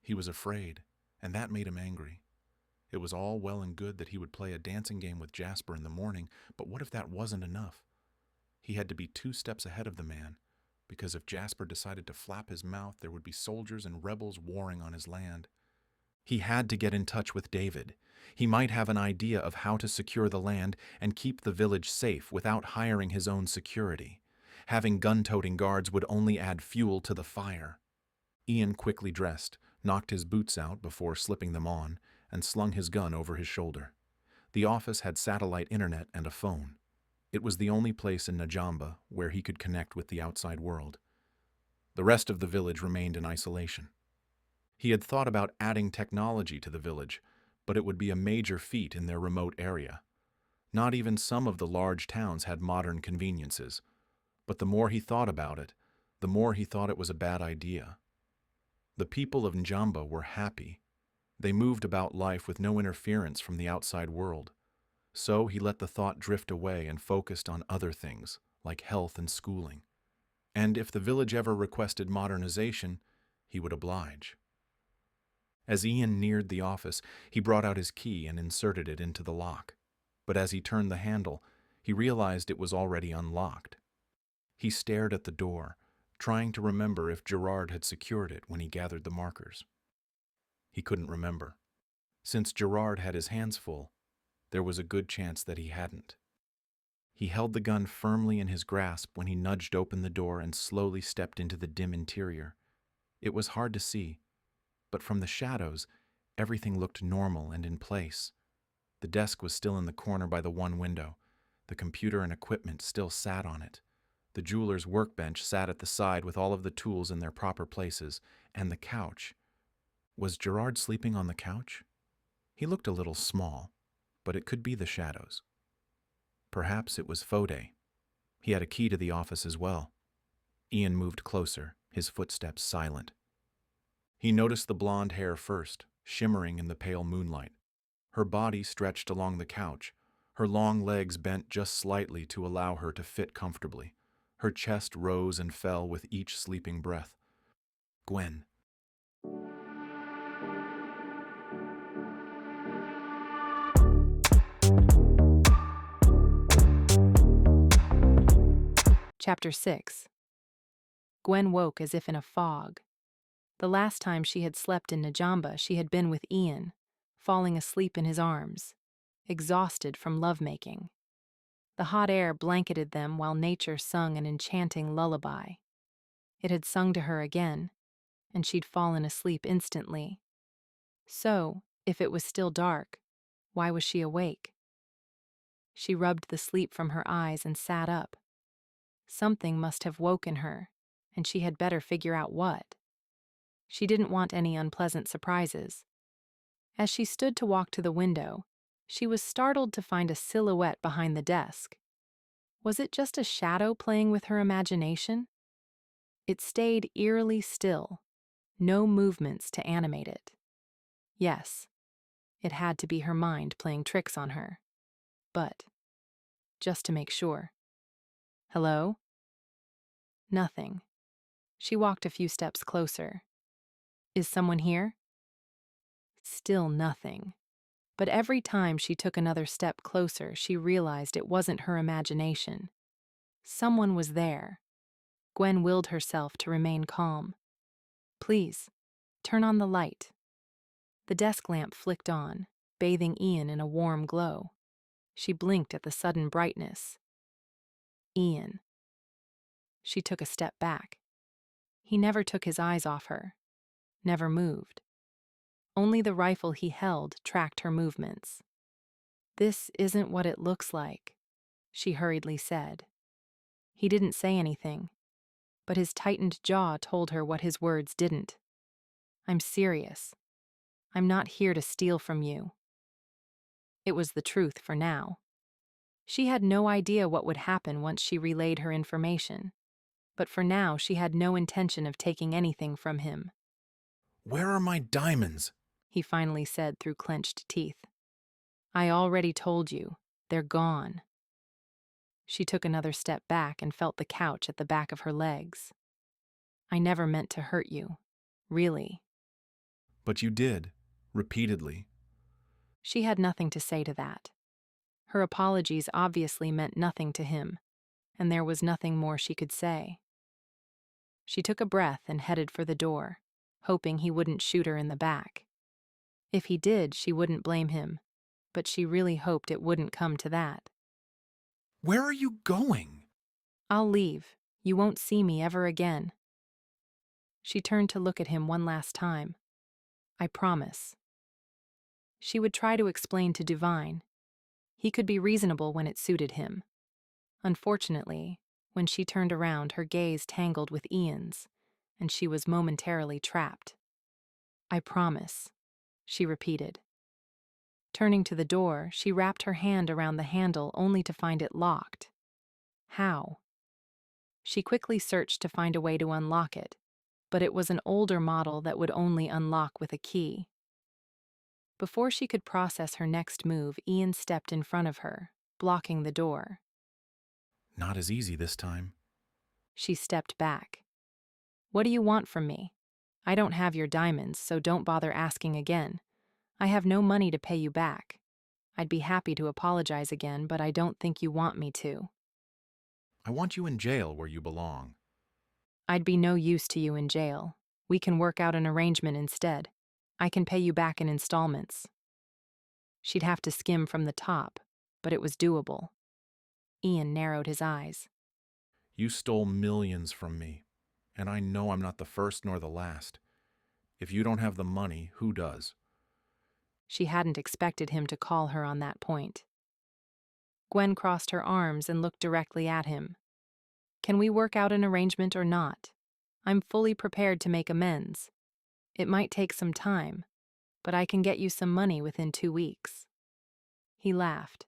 He was afraid, and that made him angry. It was all well and good that he would play a dancing game with Jasper in the morning, but what if that wasn't enough? He had to be 2 steps ahead of the man, because if Jasper decided to flap his mouth, there would be soldiers and rebels warring on his land. He had to get in touch with David. He might have an idea of how to secure the land and keep the village safe without hiring his own security. Having gun-toting guards would only add fuel to the fire. Ian quickly dressed, knocked his boots out before slipping them on, and slung his gun over his shoulder. The office had satellite internet and a phone. It was the only place in Najamba where he could connect with the outside world. The rest of the village remained in isolation. He had thought about adding technology to the village, but it would be a major feat in their remote area. Not even some of the large towns had modern conveniences, but the more he thought about it, the more he thought it was a bad idea. The people of Njamba were happy. They moved about life with no interference from the outside world. So he let the thought drift away and focused on other things, like health and schooling. And if the village ever requested modernization, he would oblige. As Ian neared the office, he brought out his key and inserted it into the lock. But as he turned the handle, he realized it was already unlocked. He stared at the door, trying to remember if Gerard had secured it when he gathered the markers. He couldn't remember. Since Gerard had his hands full, there was a good chance that he hadn't. He held the gun firmly in his grasp when he nudged open the door and slowly stepped into the dim interior. It was hard to see, but from the shadows, everything looked normal and in place. The desk was still in the corner by the one window. The computer and equipment still sat on it. The jeweler's workbench sat at the side with all of the tools in their proper places, and the couch. Was Gerard sleeping on the couch? He looked a little small, but it could be the shadows. Perhaps it was Fode. He had a key to the office as well. Ian moved closer, his footsteps silent. He noticed the blonde hair first, shimmering in the pale moonlight. Her body stretched along the couch, her long legs bent just slightly to allow her to fit comfortably. Her chest rose and fell with each sleeping breath. Gwen. Chapter 6. Gwen woke as if in a fog. The last time she had slept in Najamba, she had been with Ian, falling asleep in his arms, exhausted from lovemaking. The hot air blanketed them while nature sung an enchanting lullaby. It had sung to her again, and she'd fallen asleep instantly. So, if it was still dark, why was she awake? She rubbed the sleep from her eyes and sat up. Something must have woken her, and she had better figure out what. She didn't want any unpleasant surprises. As she stood to walk to the window, she was startled to find a silhouette behind the desk. Was it just a shadow playing with her imagination? It stayed eerily still, no movements to animate it. Yes, it had to be her mind playing tricks on her. But, just to make sure. Hello? Nothing. She walked a few steps closer. Is someone here? Still nothing. But every time she took another step closer, she realized it wasn't her imagination. Someone was there. Gwen willed herself to remain calm. Please, turn on the light. The desk lamp flicked on, bathing Ian in a warm glow. She blinked at the sudden brightness. Ian. She took a step back. He never took his eyes off her, never moved. Only the rifle he held tracked her movements. This isn't what it looks like, she hurriedly said. He didn't say anything, but his tightened jaw told her what his words didn't. I'm serious. I'm not here to steal from you. It was the truth for now. She had no idea what would happen once she relayed her information, but for now she had no intention of taking anything from him. Where are my diamonds? He finally said through clenched teeth. I already told you, they're gone. She took another step back and felt the couch at the back of her legs. I never meant to hurt you, really. But you did, repeatedly. She had nothing to say to that. Her apologies obviously meant nothing to him, and there was nothing more she could say. She took a breath and headed for the door, hoping he wouldn't shoot her in the back. If he did, she wouldn't blame him, but she really hoped it wouldn't come to that. Where are you going? I'll leave. You won't see me ever again. She turned to look at him one last time. I promise. She would try to explain to Divine. He could be reasonable when it suited him. Unfortunately, when she turned around, her gaze tangled with Ian's, and she was momentarily trapped. I promise, she repeated. Turning to the door, she wrapped her hand around the handle only to find it locked. How? She quickly searched to find a way to unlock it, but it was an older model that would only unlock with a key. Before she could process her next move, Ian stepped in front of her, blocking the door. Not as easy this time. She stepped back. What do you want from me? I don't have your diamonds, so don't bother asking again. I have no money to pay you back. I'd be happy to apologize again, but I don't think you want me to. I want you in jail where you belong. I'd be no use to you in jail. We can work out an arrangement instead. I can pay you back in installments. She'd have to skim from the top, but it was doable. Ian narrowed his eyes. You stole millions from me, and I know I'm not the first nor the last. If you don't have the money, who does? She hadn't expected him to call her on that point. Gwen crossed her arms and looked directly at him. Can we work out an arrangement or not? I'm fully prepared to make amends. It might take some time, but I can get you some money within 2 weeks. He laughed.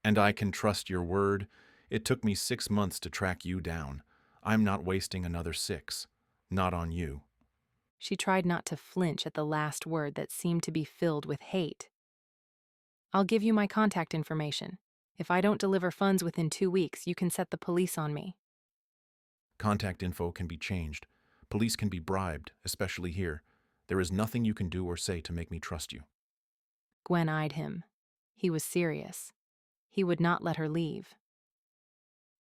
And I can trust your word. It took me 6 months to track you down. I'm not wasting another 6. Not on you. She tried not to flinch at the last word that seemed to be filled with hate. I'll give you my contact information. If I don't deliver funds within 2 weeks, you can set the police on me. Contact info can be changed. Police can be bribed, especially here. There is nothing you can do or say to make me trust you. Gwen eyed him. He was serious. He would not let her leave.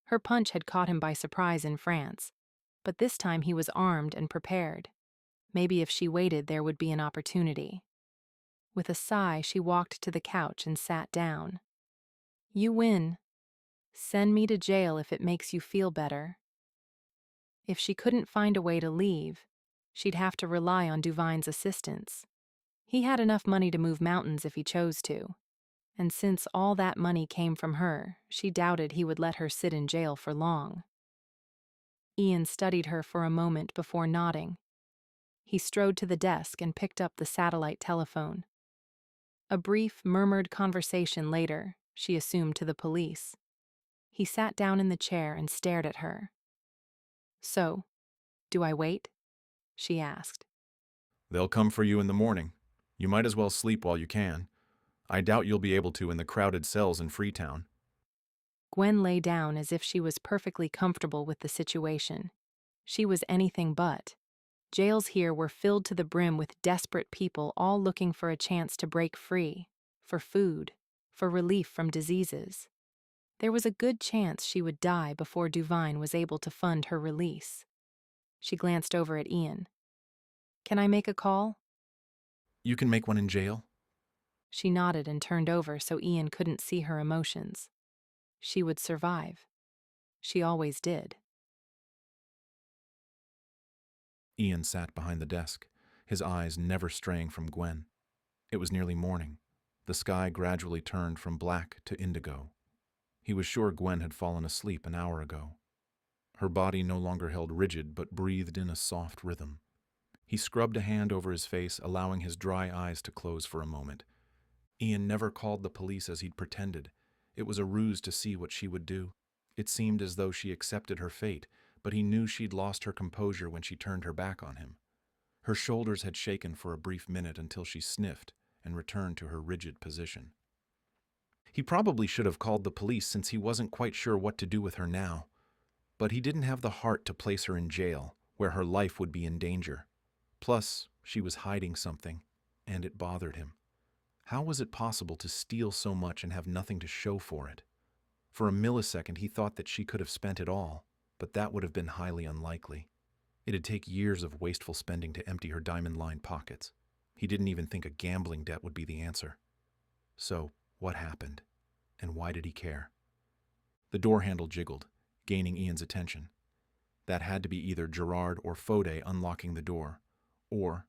Her punch had caught him by surprise in France, but this time he was armed and prepared. Maybe if she waited, there would be an opportunity. With a sigh, she walked to the couch and sat down. You win. Send me to jail if it makes you feel better. If she couldn't find a way to leave, she'd have to rely on Duvine's assistance. He had enough money to move mountains if he chose to, and since all that money came from her, she doubted he would let her sit in jail for long. Ian studied her for a moment before nodding. He strode to the desk and picked up the satellite telephone. A brief, murmured conversation later, she assumed to the police. He sat down in the chair and stared at her. So, do I wait? She asked. They'll come for you in the morning. You might as well sleep while you can. I doubt you'll be able to in the crowded cells in Freetown. Gwen lay down as if she was perfectly comfortable with the situation. She was anything but. Jails here were filled to the brim with desperate people all looking for a chance to break free, for food, for relief from diseases. There was a good chance she would die before Duvine was able to fund her release. She glanced over at Ian. Can I make a call? You can make one in jail? She nodded and turned over so Ian couldn't see her emotions. She would survive. She always did. Ian sat behind the desk, his eyes never straying from Gwen. It was nearly morning. The sky gradually turned from black to indigo. He was sure Gwen had fallen asleep an hour ago. Her body no longer held rigid, but breathed in a soft rhythm. He scrubbed a hand over his face, allowing his dry eyes to close for a moment. Ian never called the police as he'd pretended. It was a ruse to see what she would do. It seemed as though she accepted her fate, but he knew she'd lost her composure when she turned her back on him. Her shoulders had shaken for a brief minute until she sniffed and returned to her rigid position. He probably should have called the police since he wasn't quite sure what to do with her now. But he didn't have the heart to place her in jail, where her life would be in danger. Plus, she was hiding something, and it bothered him. How was it possible to steal so much and have nothing to show for it? For a millisecond, he thought that she could have spent it all, but that would have been highly unlikely. It'd take years of wasteful spending to empty her diamond-lined pockets. He didn't even think a gambling debt would be the answer. So, what happened? And why did he care? The door handle jiggled, gaining Ian's attention. That had to be either Gerard or Fode unlocking the door, or...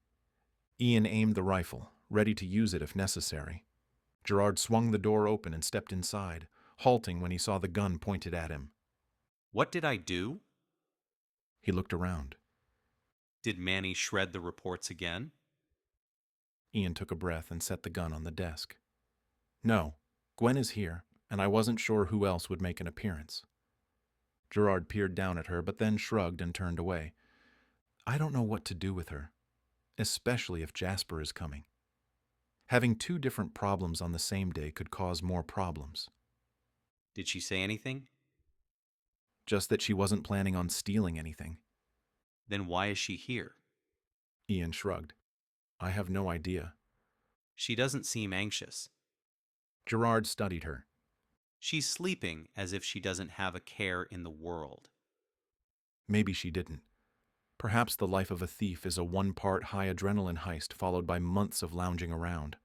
Ian aimed the rifle, ready to use it if necessary. Gerard swung the door open and stepped inside, halting when he saw the gun pointed at him. What did I do? He looked around. Did Manny shred the reports again? Ian took a breath and set the gun on the desk. No, Gwen is here, and I wasn't sure who else would make an appearance. Gerard peered down at her, but then shrugged and turned away. I don't know what to do with her, especially if Jasper is coming. Having two different problems on the same day could cause more problems. Did she say anything? Just that she wasn't planning on stealing anything. Then why is she here? Ian shrugged. I have no idea. She doesn't seem anxious. Gerard studied her. She's sleeping as if she doesn't have a care in the world. Maybe she didn't. Perhaps the life of a thief is a one-part high adrenaline heist followed by months of lounging around.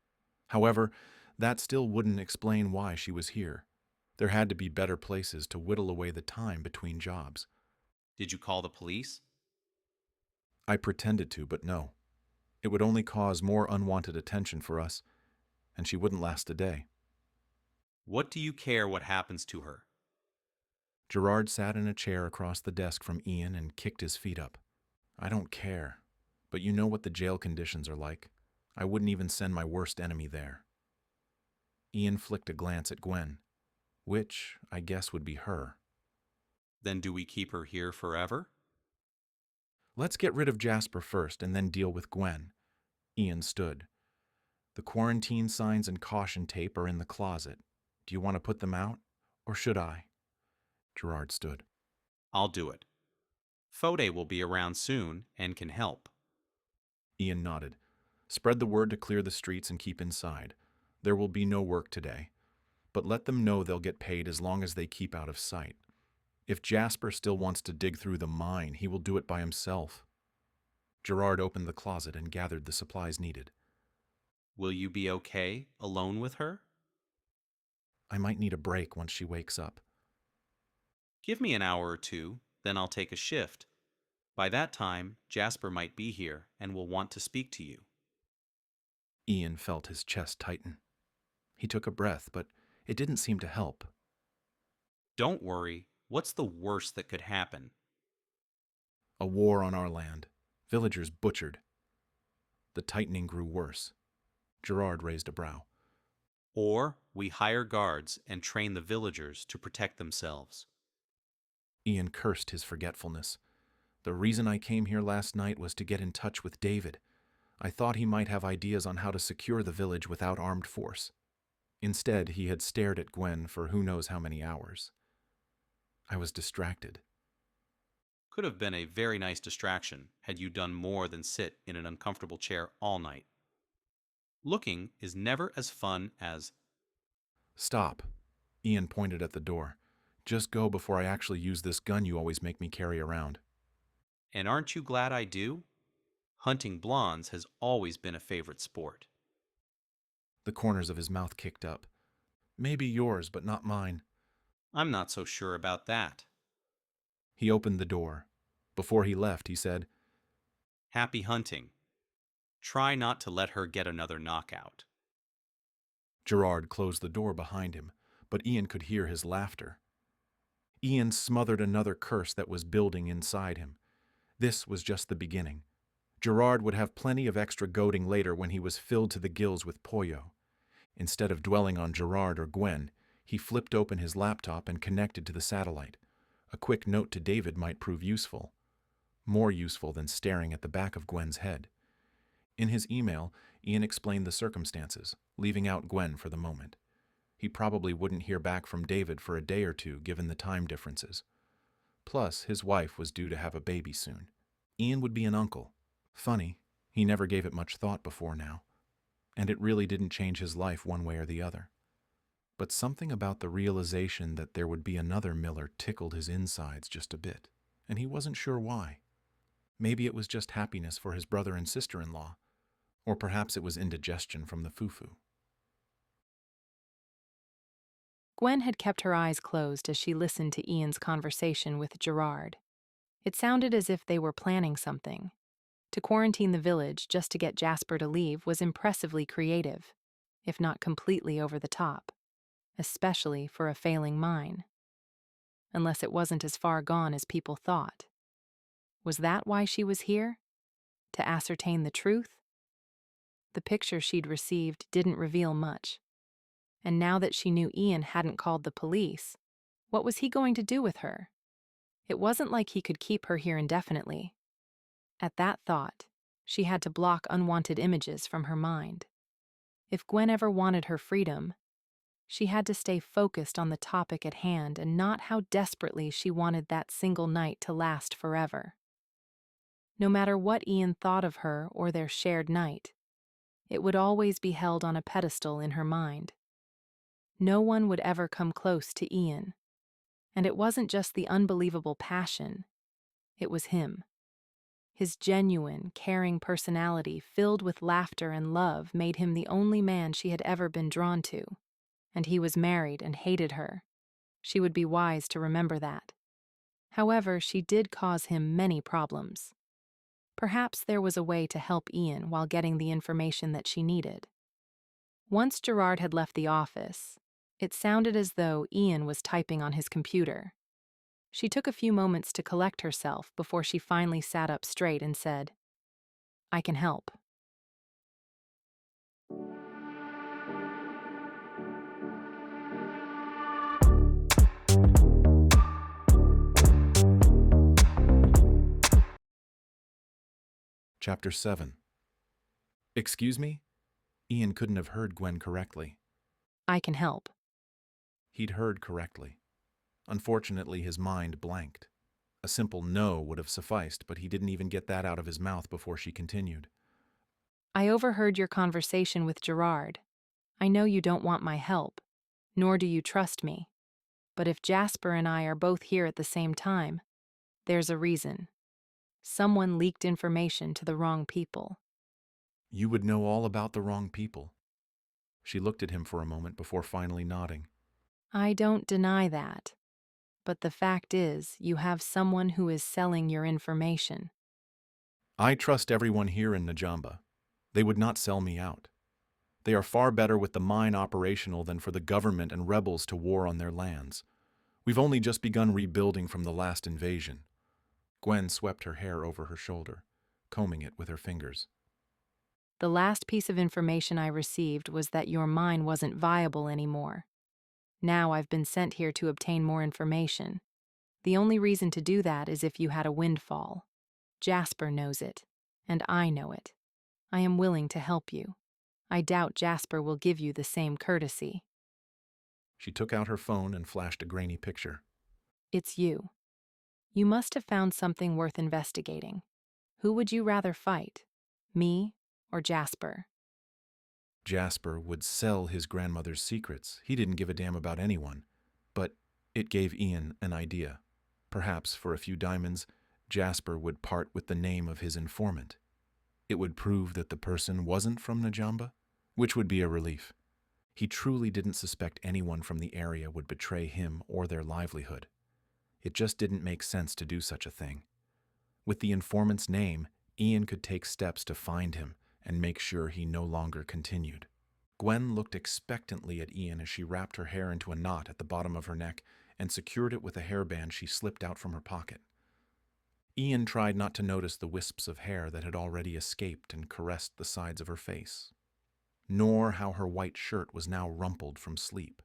However, that still wouldn't explain why she was here. There had to be better places to whittle away the time between jobs. Did you call the police? I pretended to, but no. It would only cause more unwanted attention for us, and she wouldn't last a day. What do you care what happens to her? Gerard sat in a chair across the desk from Ian and kicked his feet up. I don't care, but you know what the jail conditions are like. I wouldn't even send my worst enemy there. Ian flicked a glance at Gwen, which I guess would be her. Then do we keep her here forever? Let's get rid of Jasper first and then deal with Gwen. Ian stood. The quarantine signs and caution tape are in the closet. Do you want to put them out, or should I? Gerard stood. I'll do it. Fode will be around soon and can help. Ian nodded. Spread the word to clear the streets and keep inside. There will be no work today. But let them know they'll get paid as long as they keep out of sight. If Jasper still wants to dig through the mine, he will do it by himself. Gerard opened the closet and gathered the supplies needed. Will you be okay alone with her? I might need a break once she wakes up. Give me an hour or two, then I'll take a shift. By that time, Jasper might be here and will want to speak to you. Ian felt his chest tighten. He took a breath, but it didn't seem to help. Don't worry. What's the worst that could happen? A war on our land. Villagers butchered. The tightening grew worse. Gerard raised a brow. Or we hire guards and train the villagers to protect themselves. Ian cursed his forgetfulness. The reason I came here last night was to get in touch with David. I thought he might have ideas on how to secure the village without armed force. Instead, he had stared at Gwen for who knows how many hours. I was distracted. Could have been a very nice distraction had you done more than sit in an uncomfortable chair all night. Looking is never as fun as... Stop. Ian pointed at the door. Just go before I actually use this gun you always make me carry around. And aren't you glad I do? Hunting blondes has always been a favorite sport. The corners of his mouth kicked up. Maybe yours, but not mine. I'm not so sure about that. He opened the door. Before he left, he said, Happy hunting. Try not to let her get another knockout. Gerard closed the door behind him, but Ian could hear his laughter. Ian smothered another curse that was building inside him. This was just the beginning. Gerard would have plenty of extra goading later when he was filled to the gills with pollo. Instead of dwelling on Gerard or Gwen, he flipped open his laptop and connected to the satellite. A quick note to David might prove useful. More useful than staring at the back of Gwen's head. In his email, Ian explained the circumstances, leaving out Gwen for the moment. He probably wouldn't hear back from David for a day or two given the time differences. Plus, his wife was due to have a baby soon. Ian would be an uncle. Funny, he never gave it much thought before now. And it really didn't change his life one way or the other. But something about the realization that there would be another Miller tickled his insides just a bit, and he wasn't sure why. Maybe it was just happiness for his brother and sister-in-law, or perhaps it was indigestion from the fufu. Gwen had kept her eyes closed as she listened to Ian's conversation with Gerard. It sounded as if they were planning something. To quarantine the village just to get Jasper to leave was impressively creative, if not completely over the top, especially for a failing mine. Unless it wasn't as far gone as people thought. Was that why she was here? To ascertain the truth? The picture she'd received didn't reveal much. And now that she knew Ian hadn't called the police, what was he going to do with her? It wasn't like he could keep her here indefinitely. At that thought, she had to block unwanted images from her mind. If Gwen ever wanted her freedom, she had to stay focused on the topic at hand and not how desperately she wanted that single night to last forever. No matter what Ian thought of her or their shared night, it would always be held on a pedestal in her mind. No one would ever come close to Ian. And it wasn't just the unbelievable passion, it was him. His genuine, caring personality filled with laughter and love made him the only man she had ever been drawn to. And he was married and hated her. She would be wise to remember that. However, she did cause him many problems. Perhaps there was a way to help Ian while getting the information that she needed. Once Gerard had left the office, it sounded as though Ian was typing on his computer. She took a few moments to collect herself before she finally sat up straight and said, "I can help." Chapter 7. Excuse me? Ian couldn't have heard Gwen correctly. I can help. He'd heard correctly. Unfortunately, his mind blanked. A simple no would have sufficed, but he didn't even get that out of his mouth before she continued. I overheard your conversation with Gerard. I know you don't want my help, nor do you trust me. But if Jasper and I are both here at the same time, there's a reason. Someone leaked information to the wrong people. You would know all about the wrong people. She looked at him for a moment before finally nodding. I don't deny that. But the fact is, you have someone who is selling your information. I trust everyone here in Najamba. They would not sell me out. They are far better with the mine operational than for the government and rebels to war on their lands. We've only just begun rebuilding from the last invasion. Gwen swept her hair over her shoulder, combing it with her fingers. The last piece of information I received was that your mine wasn't viable anymore. Now I've been sent here to obtain more information. The only reason to do that is if you had a windfall. Jasper knows it, and I know it. I am willing to help you. I doubt Jasper will give you the same courtesy. She took out her phone and flashed a grainy picture. It's you. You must have found something worth investigating. Who would you rather fight, me or Jasper? Jasper would sell his grandmother's secrets. He didn't give a damn about anyone. But it gave Ian an idea. Perhaps for a few diamonds, Jasper would part with the name of his informant. It would prove that the person wasn't from Najamba, which would be a relief. He truly didn't suspect anyone from the area would betray him or their livelihood. It just didn't make sense to do such a thing. With the informant's name, Ian could take steps to find him and make sure he no longer continued. Gwen looked expectantly at Ian as she wrapped her hair into a knot at the bottom of her neck and secured it with a hairband she slipped out from her pocket. Ian tried not to notice the wisps of hair that had already escaped and caressed the sides of her face, nor how her white shirt was now rumpled from sleep.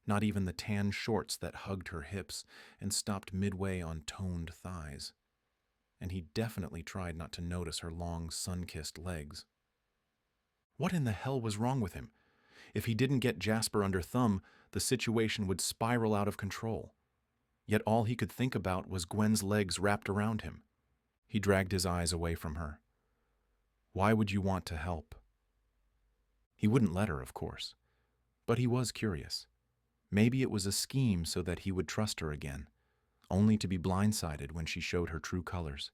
Not even the tan shorts that hugged her hips and stopped midway on toned thighs. And he definitely tried not to notice her long, sun-kissed legs. What in the hell was wrong with him? If he didn't get Jasper under thumb, the situation would spiral out of control. Yet all he could think about was Gwen's legs wrapped around him. He dragged his eyes away from her. Why would you want to help? He wouldn't let her, of course. But he was curious. Maybe it was a scheme so that he would trust her again, only to be blindsided when she showed her true colors.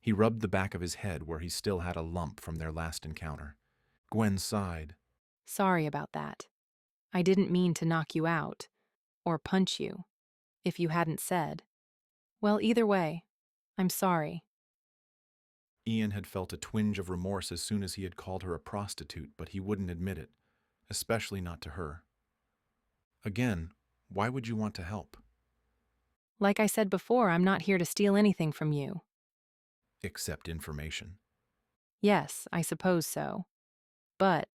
He rubbed the back of his head where he still had a lump from their last encounter. Gwen sighed. Sorry about that. I didn't mean to knock you out, or punch you, if you hadn't said. Well, either way, I'm sorry. Ian had felt a twinge of remorse as soon as he had called her a prostitute, but he wouldn't admit it, especially not to her. Again, why would you want to help? Like I said before, I'm not here to steal anything from you. Except information. Yes, I suppose so. But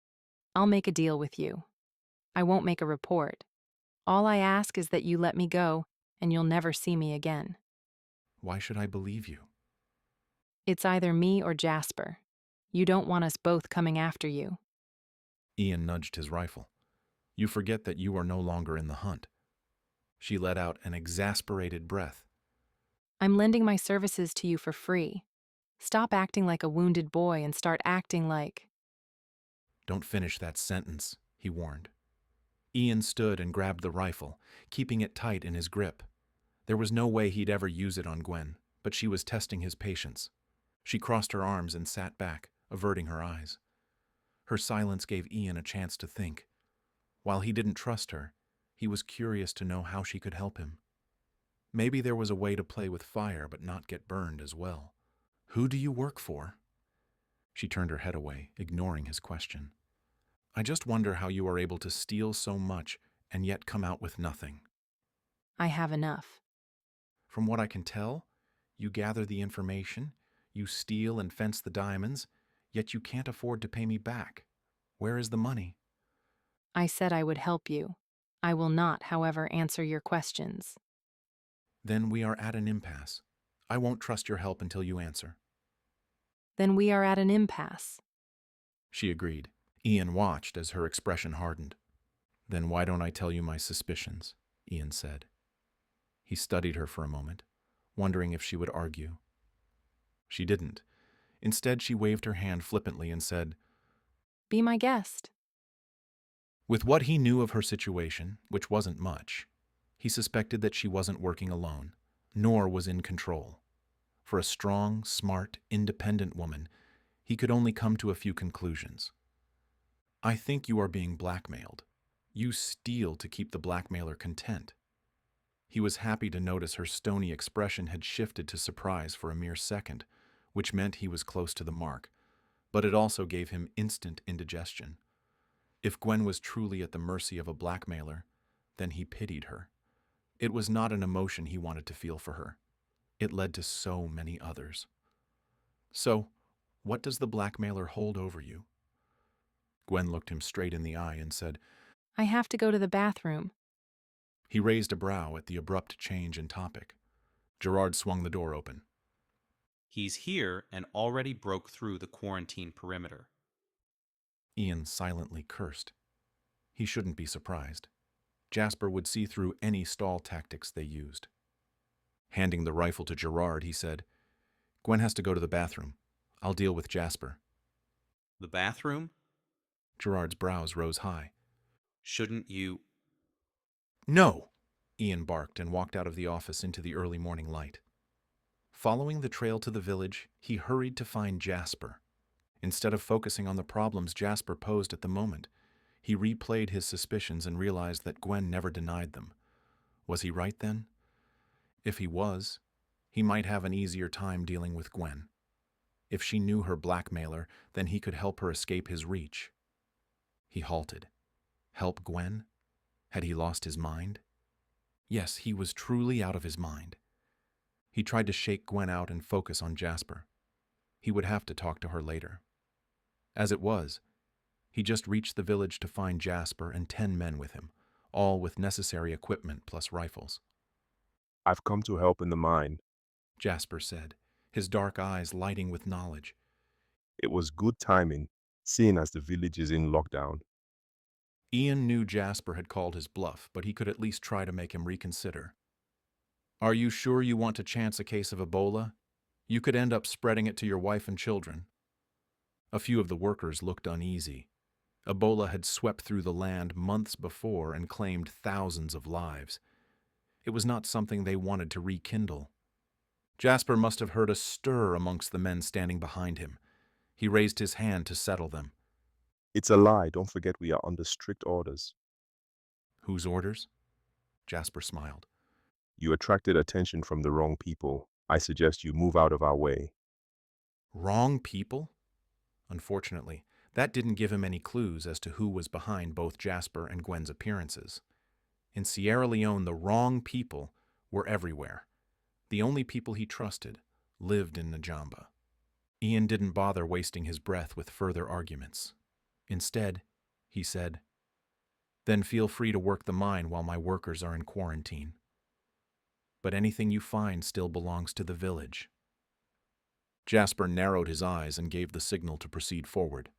I'll make a deal with you. I won't make a report. All I ask is that you let me go, and you'll never see me again. Why should I believe you? It's either me or Jasper. You don't want us both coming after you. Ian nudged his rifle. You forget that you are no longer in the hunt. She let out an exasperated breath. I'm lending my services to you for free. Stop acting like a wounded boy and start acting like... Don't finish that sentence, he warned. Ian stood and grabbed the rifle, keeping it tight in his grip. There was no way he'd ever use it on Gwen, but she was testing his patience. She crossed her arms and sat back, averting her eyes. Her silence gave Ian a chance to think. While he didn't trust her, he was curious to know how she could help him. Maybe there was a way to play with fire but not get burned as well. Who do you work for? She turned her head away, ignoring his question. I just wonder how you are able to steal so much and yet come out with nothing. I have enough. From what I can tell, you gather the information, you steal and fence the diamonds, yet you can't afford to pay me back. Where is the money? I said I would help you. I will not, however, answer your questions. Then we are at an impasse. I won't trust your help until you answer. Then we are at an impasse. She agreed. Ian watched as her expression hardened. Then why don't I tell you my suspicions? Ian said. He studied her for a moment, wondering if she would argue. She didn't. Instead, she waved her hand flippantly and said, Be my guest. With what he knew of her situation, which wasn't much, he suspected that she wasn't working alone, nor was in control. For a strong, smart, independent woman, he could only come to a few conclusions. I think you are being blackmailed. You steal to keep the blackmailer content. He was happy to notice her stony expression had shifted to surprise for a mere second, which meant he was close to the mark, but it also gave him instant indigestion. If Gwen was truly at the mercy of a blackmailer, then he pitied her. It was not an emotion he wanted to feel for her. It led to so many others. So, what does the blackmailer hold over you? Gwen looked him straight in the eye and said, I have to go to the bathroom. He raised a brow at the abrupt change in topic. Gerard swung the door open. He's here and already broke through the quarantine perimeter. Ian silently cursed. He shouldn't be surprised. Jasper would see through any stall tactics they used. Handing the rifle to Gerard, he said, Gwen has to go to the bathroom. I'll deal with Jasper. The bathroom? Gerard's brows rose high. Shouldn't you... No! Ian barked and walked out of the office into the early morning light. Following the trail to the village, he hurried to find Jasper. Instead of focusing on the problems Jasper posed at the moment, he replayed his suspicions and realized that Gwen never denied them. Was he right then? If he was, he might have an easier time dealing with Gwen. If she knew her blackmailer, then he could help her escape his reach. He halted. Help Gwen? Had he lost his mind? Yes, he was truly out of his mind. He tried to shake Gwen out and focus on Jasper. He would have to talk to her later. As it was, he just reached the village to find Jasper and 10 men with him, all with necessary equipment plus rifles. I've come to help in the mine. Jasper said, his dark eyes lighting with knowledge. It was good timing, seeing as the village is in lockdown. Ian knew Jasper had called his bluff, but he could at least try to make him reconsider. Are you sure you want to chance a case of Ebola? You could end up spreading it to your wife and children. A few of the workers looked uneasy. Ebola had swept through the land months before and claimed thousands of lives. It was not something they wanted to rekindle. Jasper must have heard a stir amongst the men standing behind him. He raised his hand to settle them. It's a lie. Don't forget we are under strict orders. Whose orders? Jasper smiled. You attracted attention from the wrong people. I suggest you move out of our way. Wrong people? Unfortunately, that didn't give him any clues as to who was behind both Jasper and Gwen's appearances. In Sierra Leone, the wrong people were everywhere. The only people he trusted lived in Najamba. Ian didn't bother wasting his breath with further arguments. Instead, he said, Then feel free to work the mine while my workers are in quarantine. But anything you find still belongs to the village. Jasper narrowed his eyes and gave the signal to proceed forward.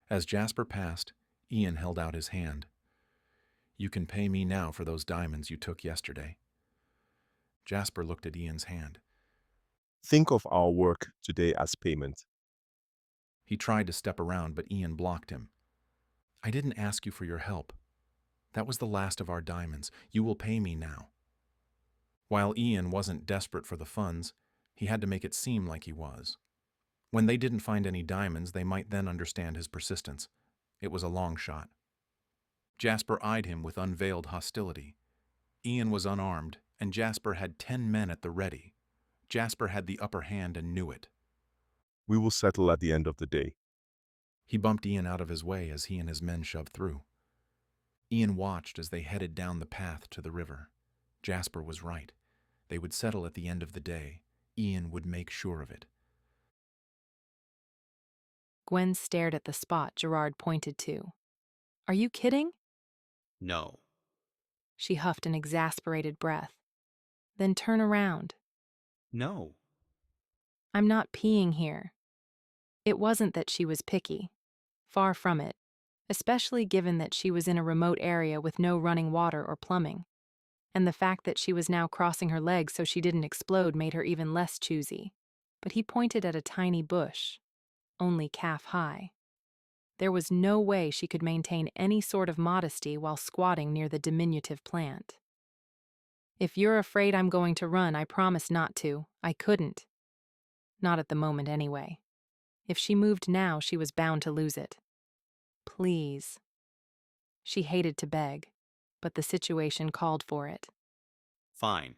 As Jasper passed, Ian held out his hand. You can pay me now for those diamonds you took yesterday. Jasper looked at Ian's hand. Think of our work today as payment. He tried to step around, but Ian blocked him. I didn't ask you for your help. That was the last of our diamonds. You will pay me now. While Ian wasn't desperate for the funds, he had to make it seem like he was. When they didn't find any diamonds, they might then understand his persistence. It was a long shot. Jasper eyed him with unveiled hostility. Ian was unarmed, and Jasper had 10 men at the ready. Jasper had the upper hand and knew it. We will settle at the end of the day. He bumped Ian out of his way as he and his men shoved through. Ian watched as they headed down the path to the river. Jasper was right. They would settle at the end of the day. Ian would make sure of it. Gwen stared at the spot Gerard pointed to. Are you kidding? No. She huffed an exasperated breath. Then turn around. No. I'm not peeing here. It wasn't that she was picky. Far from it, especially given that she was in a remote area with no running water or plumbing. And the fact that she was now crossing her legs so she didn't explode made her even less choosy. But he pointed at a tiny bush, only calf-high. There was no way she could maintain any sort of modesty while squatting near the diminutive plant. If you're afraid I'm going to run, I promise not to. I couldn't. Not at the moment, anyway. If she moved now, she was bound to lose it. Please. She hated to beg, but the situation called for it. Fine.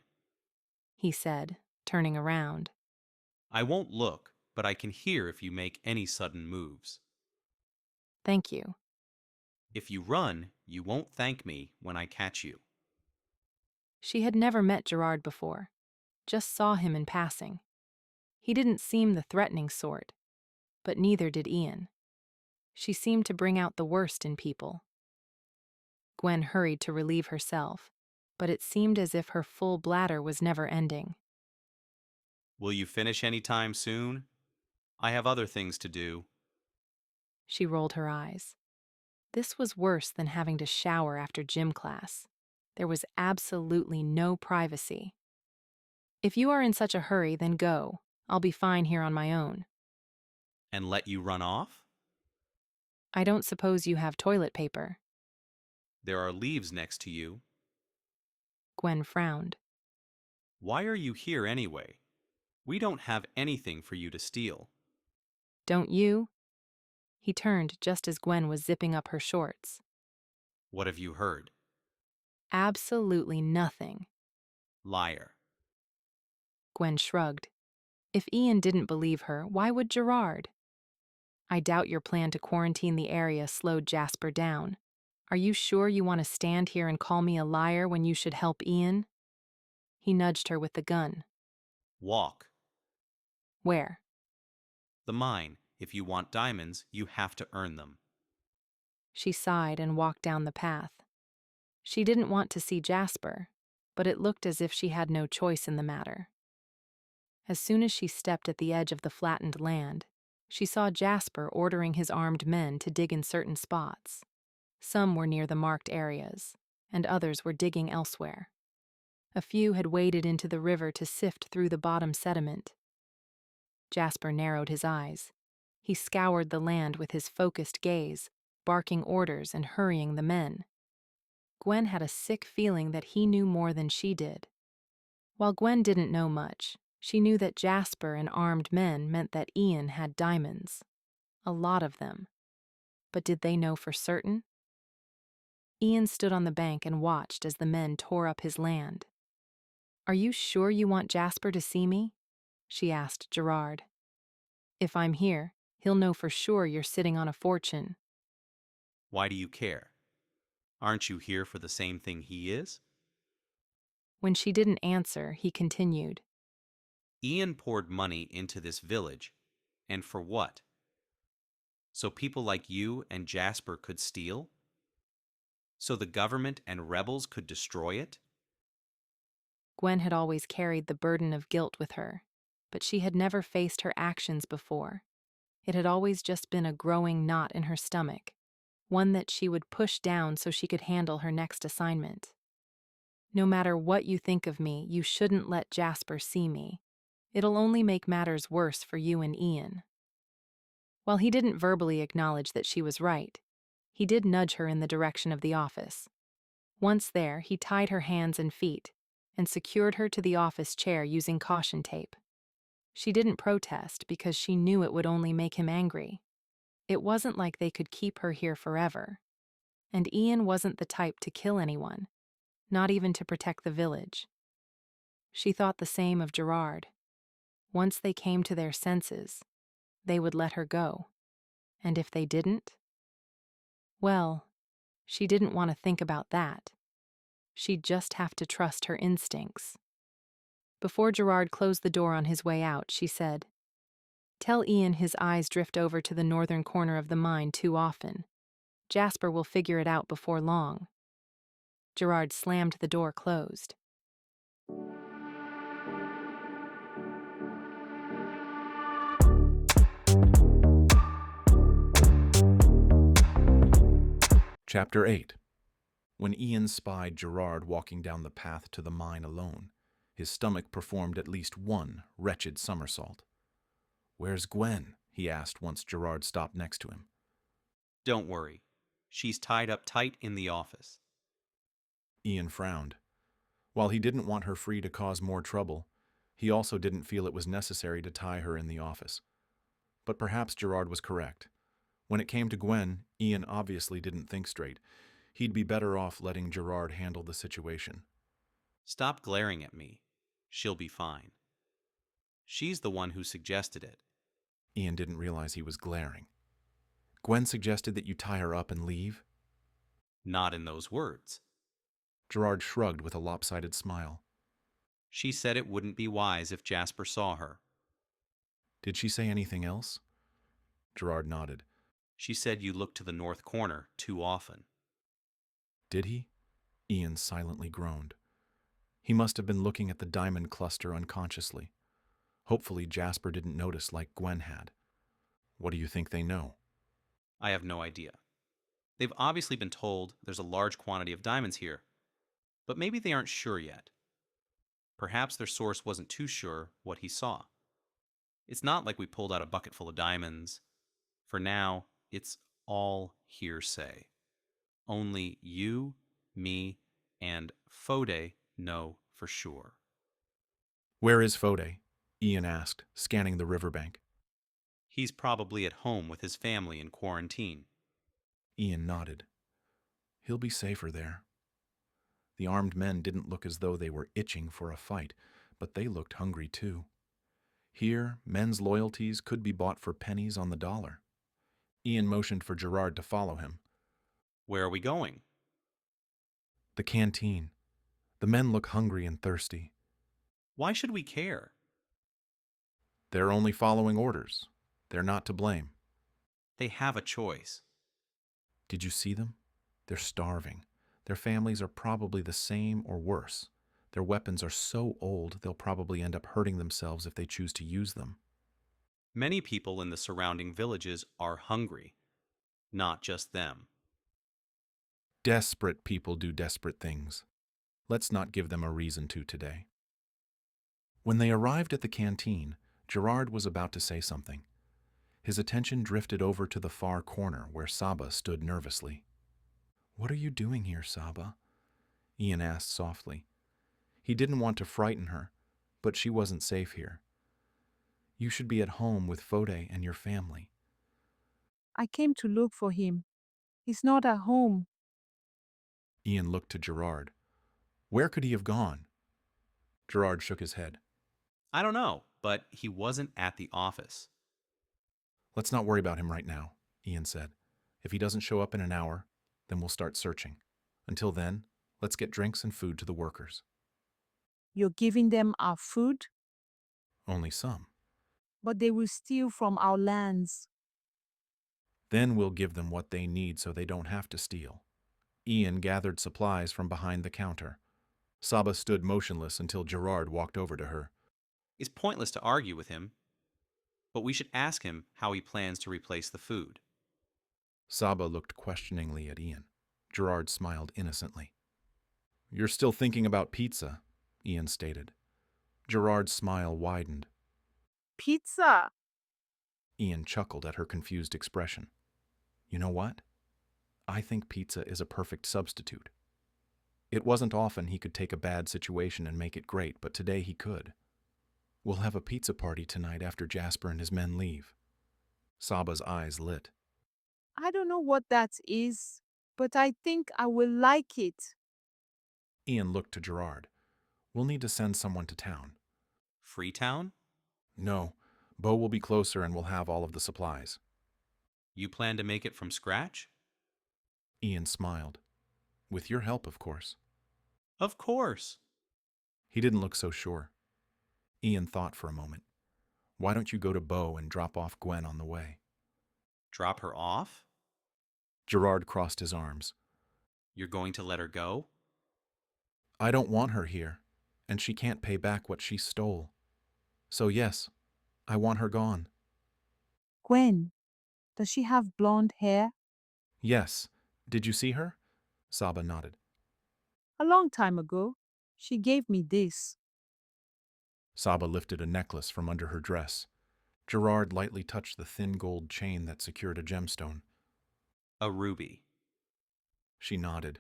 He said, turning around. I won't look, but I can hear if you make any sudden moves. Thank you. If you run, you won't thank me when I catch you. She had never met Gerard before, just saw him in passing. He didn't seem the threatening sort, but neither did Ian. She seemed to bring out the worst in people. Gwen hurried to relieve herself, but it seemed as if her full bladder was never ending. Will you finish any time soon? I have other things to do. She rolled her eyes. This was worse than having to shower after gym class. There was absolutely no privacy. If you are in such a hurry, then go. I'll be fine here on my own. And let you run off? I don't suppose you have toilet paper. There are leaves next to you. Gwen frowned. Why are you here anyway? We don't have anything for you to steal. Don't you? He turned just as Gwen was zipping up her shorts. What have you heard? Absolutely nothing. Liar. Gwen shrugged. If Ian didn't believe her, why would Gerard? I doubt your plan to quarantine the area slowed Jasper down. Are you sure you want to stand here and call me a liar when you should help Ian? He nudged her with the gun. Walk. Where? The mine. If you want diamonds, you have to earn them. She sighed and walked down the path. She didn't want to see Jasper, but it looked as if she had no choice in the matter. As soon as she stepped at the edge of the flattened land, she saw Jasper ordering his armed men to dig in certain spots. Some were near the marked areas, and others were digging elsewhere. A few had waded into the river to sift through the bottom sediment. Jasper narrowed his eyes. He scoured the land with his focused gaze, barking orders and hurrying the men. Gwen had a sick feeling that he knew more than she did. While Gwen didn't know much, she knew that Jasper and armed men meant that Ian had diamonds. A lot of them. But did they know for certain? Ian stood on the bank and watched as the men tore up his land. Are you sure you want Jasper to see me? She asked Gerard. If I'm here, he'll know for sure you're sitting on a fortune. Why do you care? Aren't you here for the same thing he is? When she didn't answer, he continued. Ian poured money into this village. And for what? So people like you and Jasper could steal? So the government and rebels could destroy it? Gwen had always carried the burden of guilt with her, but she had never faced her actions before. It had always just been a growing knot in her stomach. one that she would push down so she could handle her next assignment. No matter what you think of me, you shouldn't let Jasper see me. It'll only make matters worse for you and Ian. While he didn't verbally acknowledge that she was right, he did nudge her in the direction of the office. Once there, he tied her hands and feet and secured her to the office chair using caution tape. She didn't protest because she knew it would only make him angry. It wasn't like they could keep her here forever. And Ian wasn't the type to kill anyone, not even to protect the village. She thought the same of Gerard. Once they came to their senses, they would let her go. And if they didn't? Well, she didn't want to think about that. She'd just have to trust her instincts. Before Gerard closed the door on his way out, she said, "Tell Ian his eyes drift over to the northern corner of the mine too often. Jasper will figure it out before long." Gerard slammed the door closed. Chapter 8. When Ian spied Gerard walking down the path to the mine alone, his stomach performed at least one wretched somersault. "Where's Gwen?" he asked once Gerard stopped next to him. Don't worry. She's tied up tight in the office. Ian frowned. While he didn't want her free to cause more trouble, he also didn't feel it was necessary to tie her in the office. But perhaps Gerard was correct. When it came to Gwen, Ian obviously didn't think straight. He'd be better off letting Gerard handle the situation. Stop glaring at me. She'll be fine. She's the one who suggested it. Ian didn't realize he was glaring. "Gwen suggested that you tie her up and leave?" Not in those words. Gerard shrugged with a lopsided smile. She said it wouldn't be wise if Jasper saw her. "Did she say anything else?" Gerard nodded. She said you look to the north corner too often. "Did he?" Ian silently groaned. He must have been looking at the diamond cluster unconsciously. Hopefully Jasper didn't notice like Gwen had. What do you think they know? I have no idea. They've obviously been told there's a large quantity of diamonds here, but maybe they aren't sure yet. Perhaps their source wasn't too sure what he saw. It's not like we pulled out a bucket full of diamonds. For now, it's all hearsay. Only you, me, and Fode know for sure. "Where is Fode?" Ian asked, scanning the riverbank. He's probably at home with his family in quarantine. Ian nodded. "He'll be safer there." The armed men didn't look as though they were itching for a fight, but they looked hungry too. Here, men's loyalties could be bought for pennies on the dollar. Ian motioned for Gerard to follow him. Where are we going? "The canteen. The men look hungry and thirsty." Why should we care? "They're only following orders. They're not to blame." They have a choice. "Did you see them? They're starving. Their families are probably the same or worse. Their weapons are so old they'll probably end up hurting themselves if they choose to use them." Many people in the surrounding villages are hungry. Not just them. Desperate people do desperate things. Let's not give them a reason to today. When they arrived at the canteen, Gerard was about to say something. His attention drifted over to the far corner where Saba stood nervously. "What are you doing here, Saba?" Ian asked softly. He didn't want to frighten her, but she wasn't safe here. "You should be at home with Fode and your family." I came to look for him. He's not at home. Ian looked to Gerard. "Where could he have gone?" Gerard shook his head. I don't know, but he wasn't at the office. "Let's not worry about him right now," Ian said. "If he doesn't show up in an hour, then we'll start searching. Until then, let's get drinks and food to the workers." You're giving them our food, "Only some. but they will steal from our lands. Then we'll give them what they need so they don't have to steal." Ian gathered supplies from behind the counter. Saba stood motionless until Gerard walked over to her. It's pointless to argue with him, but we should ask him how he plans to replace the food. Saba looked questioningly at Ian. Gerard smiled innocently. You're still thinking about pizza, Ian stated. Gerard's smile widened. Pizza! Ian chuckled at her confused expression. You know what? I think pizza is a perfect substitute. It wasn't often he could take a bad situation and make it great, but today he could. We'll have a pizza party tonight after Jasper and his men leave. Saba's eyes lit. I don't know what that is, but I think I will like it. Ian looked to Gerard. We'll need to send someone to town. Freetown? No, Bo will be closer and we'll have all of the supplies. You plan to make it from scratch? Ian smiled. With your help, of course. Of course. He didn't look so sure. Ian thought for a moment. Why don't you go to Bo and drop off Gwen on the way? Drop her off? Gerard crossed his arms. You're going to let her go? I don't want her here, and she can't pay back what she stole. So yes, I want her gone. Gwen, does she have blonde hair? Yes. Did you see her? Saba nodded. A long time ago. She gave me this. Saba lifted a necklace from under her dress. Gerard lightly touched the thin gold chain that secured a gemstone. A ruby. She nodded.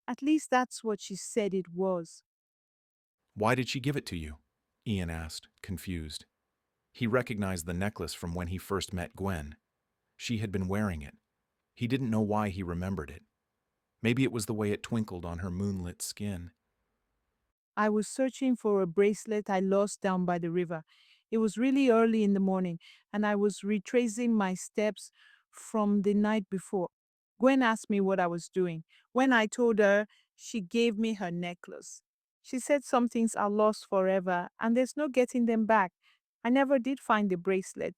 At least that's what she said it was. Why did she give it to you? Ian asked, confused. He recognized the necklace from when he first met Gwen. She had been wearing it. He didn't know why he remembered it. Maybe it was the way it twinkled on her moonlit skin. I was searching for a bracelet I lost down by the river. It was really early in the morning, and I was retracing my steps from the night before. Gwen asked me what I was doing. When I told her, she gave me her necklace. She said some things are lost forever, and there's no getting them back. I never did find the bracelet.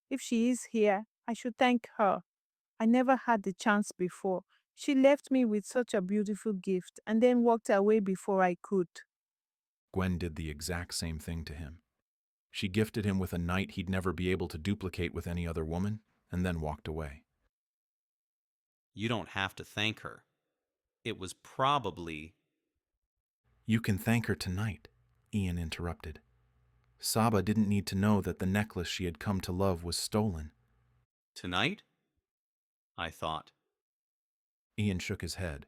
If she is here, I should thank her. I never had the chance before. She left me with such a beautiful gift and then walked away before I could. Gwen did the exact same thing to him. She gifted him with a night he'd never be able to duplicate with any other woman, and then walked away. You don't have to thank her. It was probably... You can thank her tonight, Ian interrupted. Saba didn't need to know that the necklace she had come to love was stolen. Tonight? I thought. Ian shook his head.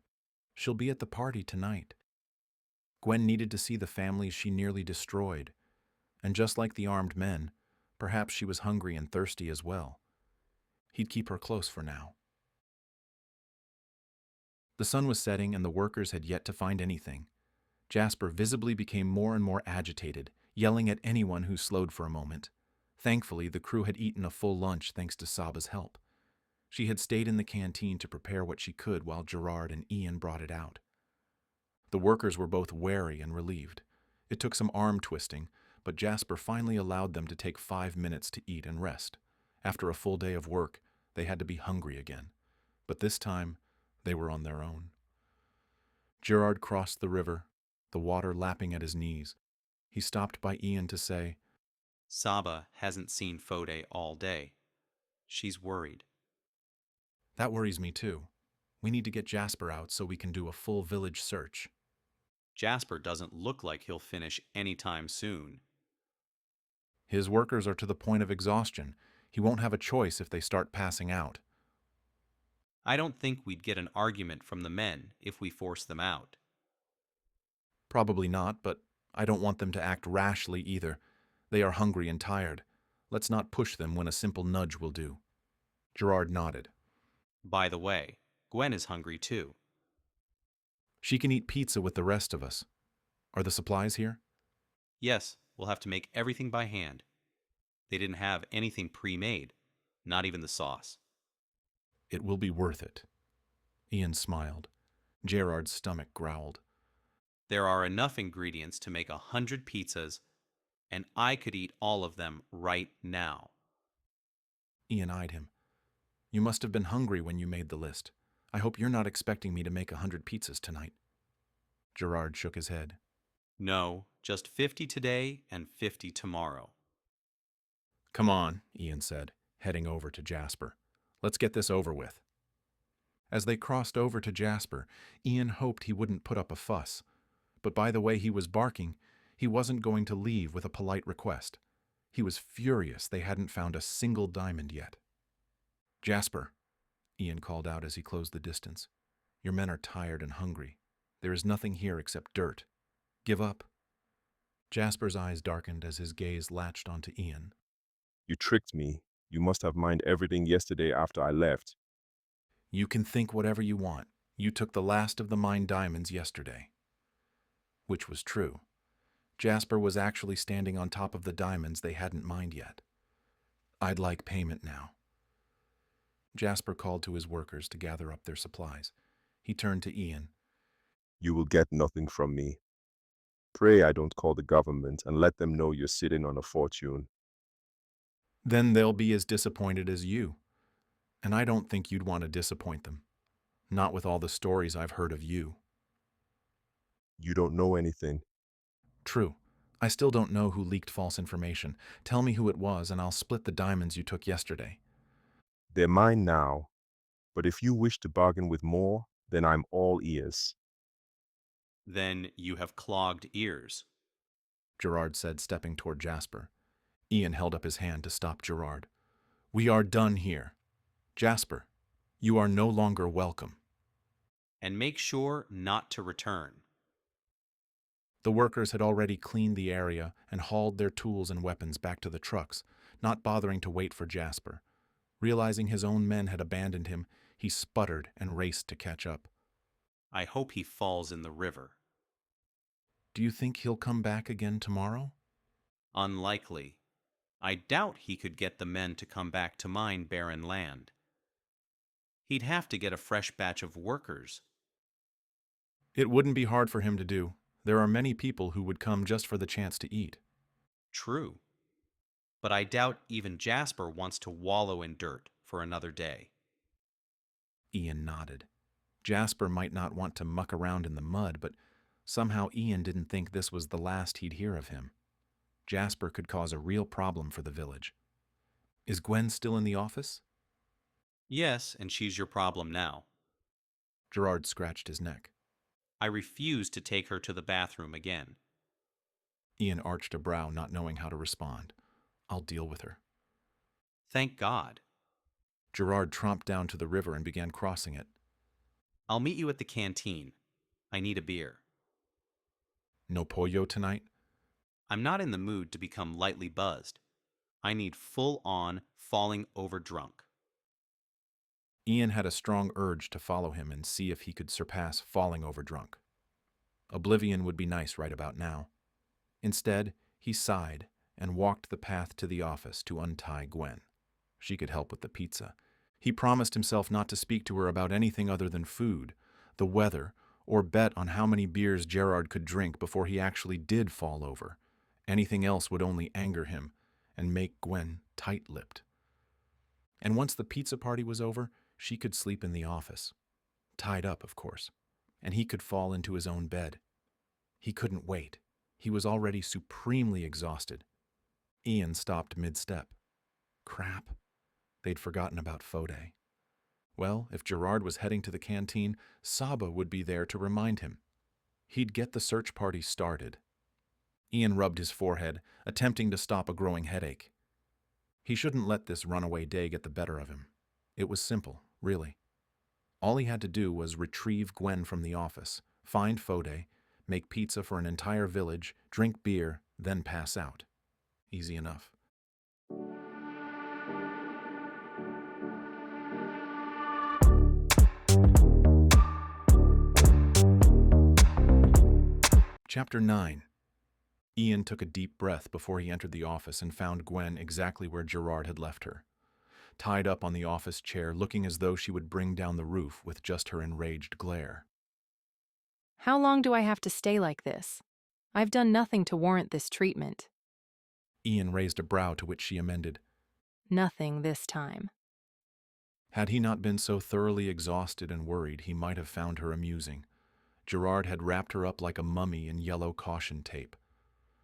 She'll be at the party tonight. Gwen needed to see the families she nearly destroyed, and just like the armed men, perhaps she was hungry and thirsty as well. He'd keep her close for now. The sun was setting and the workers had yet to find anything. Jasper visibly became more and more agitated, yelling at anyone who slowed for a moment. Thankfully, the crew had eaten a full lunch thanks to Saba's help. She had stayed in the canteen to prepare what she could while Gerard and Ian brought it out. The workers were both wary and relieved. It took some arm twisting, but Jasper finally allowed them to take 5 minutes to eat and rest. After a full day of work, they had to be hungry again. But this time, they were on their own. Gerard crossed the river, the water lapping at his knees. He stopped by Ian to say, Saba hasn't seen Fode all day. She's worried. That worries me too. We need to get Jasper out so we can do a full village search. Jasper doesn't look like he'll finish anytime soon. His workers are to the point of exhaustion. He won't have a choice if they start passing out. I don't think we'd get an argument from the men if we force them out. Probably not, but I don't want them to act rashly either. They are hungry and tired. Let's not push them when a simple nudge will do. Gerard nodded. By the way, Gwen is hungry too. She can eat pizza with the rest of us. Are the supplies here? Yes, we'll have to make everything by hand. They didn't have anything pre-made, not even the sauce. It will be worth it. Ian smiled. Gerard's stomach growled. There are enough ingredients to make 100 pizzas, and I could eat all of them right now. Ian eyed him. You must have been hungry when you made the list. I hope you're not expecting me to make 100 pizzas tonight. Gerard shook his head. No, just 50 today and 50 tomorrow. Come on, Ian said, heading over to Jasper. Let's get this over with. As they crossed over to Jasper, Ian hoped he wouldn't put up a fuss. But by the way he was barking, he wasn't going to leave with a polite request. He was furious they hadn't found a single diamond yet. "Jasper," Ian called out as he closed the distance. "Your men are tired and hungry. There is nothing here except dirt. Give up." Jasper's eyes darkened as his gaze latched onto Ian. You tricked me. You must have mined everything yesterday after I left. "You can think whatever you want. You took the last of the mined diamonds yesterday." Which was true. Jasper was actually standing on top of the diamonds they hadn't mined yet. "I'd like payment now." Jasper called to his workers to gather up their supplies. He turned to Ian. You will get nothing from me. Pray I don't call the government and let them know you're sitting on a fortune. "Then they'll be as disappointed as you. And I don't think you'd want to disappoint them. Not with all the stories I've heard of you." You don't know anything. "True. I still don't know who leaked false information. Tell me who it was and I'll split the diamonds you took yesterday." They're mine now. But if you wish to bargain with more, then I'm all ears. Then you have clogged ears. Gerard said, stepping toward Jasper. Ian held up his hand to stop Gerard. "We are done here. Jasper, you are no longer welcome." And make sure not to return. The workers had already cleaned the area and hauled their tools and weapons back to the trucks, not bothering to wait for Jasper. Realizing his own men had abandoned him, he sputtered and raced to catch up. I hope he falls in the river. "Do you think he'll come back again tomorrow?" Unlikely. I doubt he could get the men to come back to mine barren land. He'd have to get a fresh batch of workers. "It wouldn't be hard for him to do. There are many people who would come just for the chance to eat." True. But I doubt even Jasper wants to wallow in dirt for another day. Ian nodded. Jasper might not want to muck around in the mud, but somehow Ian didn't think this was the last he'd hear of him. Jasper could cause a real problem for the village. "Is Gwen still in the office?" Yes, and she's your problem now. Gerard scratched his neck. I refuse to take her to the bathroom again. Ian arched a brow, not knowing how to respond. "I'll deal with her." Thank God. Gerard tromped down to the river and began crossing it. I'll meet you at the canteen. I need a beer. "No pollo tonight?" I'm not in the mood to become lightly buzzed. I need full-on, falling over drunk. Ian had a strong urge to follow him and see if he could surpass falling over drunk. Oblivion would be nice right about now. Instead, he sighed and walked the path to the office to untie Gwen. She could help with the pizza. He promised himself not to speak to her about anything other than food, the weather, or bet on how many beers Gerard could drink before he actually did fall over. Anything else would only anger him and make Gwen tight-lipped. And once the pizza party was over, she could sleep in the office. Tied up, of course. And he could fall into his own bed. He couldn't wait. He was already supremely exhausted. Ian stopped mid-step. Crap. They'd forgotten about Fode. Well, if Gerard was heading to the canteen, Saba would be there to remind him. He'd get the search party started. Ian rubbed his forehead, attempting to stop a growing headache. He shouldn't let this runaway day get the better of him. It was simple, really. All he had to do was retrieve Gwen from the office, find Fode, make pizza for an entire village, drink beer, then pass out. Easy enough. Chapter 9. Ian took a deep breath before he entered the office and found Gwen exactly where Gerard had left her. Tied up on the office chair, looking as though she would bring down the roof with just her enraged glare. How long do I have to stay like this? I've done nothing to warrant this treatment. Ian raised a brow to which she amended. Nothing this time. Had he not been so thoroughly exhausted and worried, he might have found her amusing. Gerard had wrapped her up like a mummy in yellow caution tape.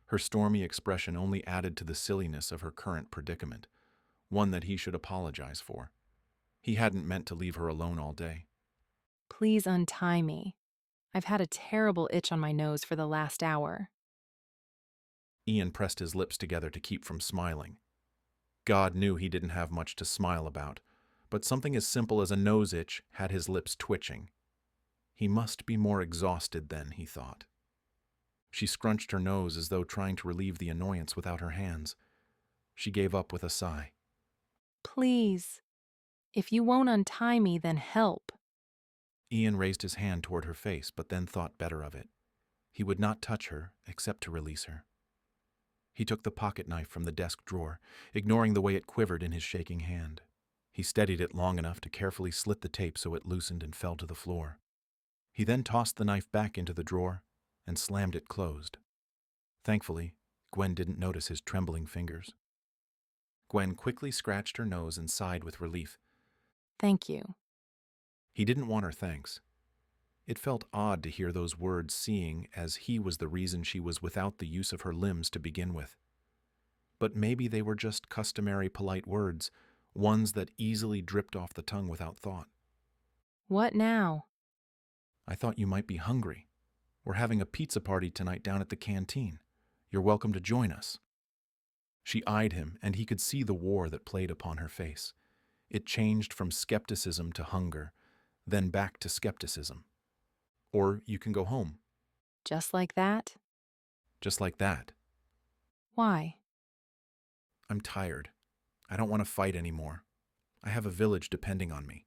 Her stormy expression only added to the silliness of her current predicament, one that he should apologize for. He hadn't meant to leave her alone all day. Please untie me. I've had a terrible itch on my nose for the last hour. Ian pressed his lips together to keep from smiling. God knew he didn't have much to smile about, but something as simple as a nose itch had his lips twitching. He must be more exhausted then, he thought. She scrunched her nose as though trying to relieve the annoyance without her hands. She gave up with a sigh. Please. If you won't untie me, then help. Ian raised his hand toward her face, but then thought better of it. He would not touch her except to release her. He took the pocket knife from the desk drawer, ignoring the way it quivered in his shaking hand. He steadied it long enough to carefully slit the tape so it loosened and fell to the floor. He then tossed the knife back into the drawer and slammed it closed. Thankfully, Gwen didn't notice his trembling fingers. Gwen quickly scratched her nose and sighed with relief. Thank you. He didn't want her thanks. It felt odd to hear those words, seeing as he was the reason she was without the use of her limbs to begin with. But maybe they were just customary polite words, ones that easily dripped off the tongue without thought. What now? I thought you might be hungry. We're having a pizza party tonight down at the canteen. You're welcome to join us. She eyed him, and he could see the war that played upon her face. It changed from skepticism to hunger, then back to skepticism. Or you can go home. Just like that? Just like that. Why? I'm tired. I don't want to fight anymore. I have a village depending on me.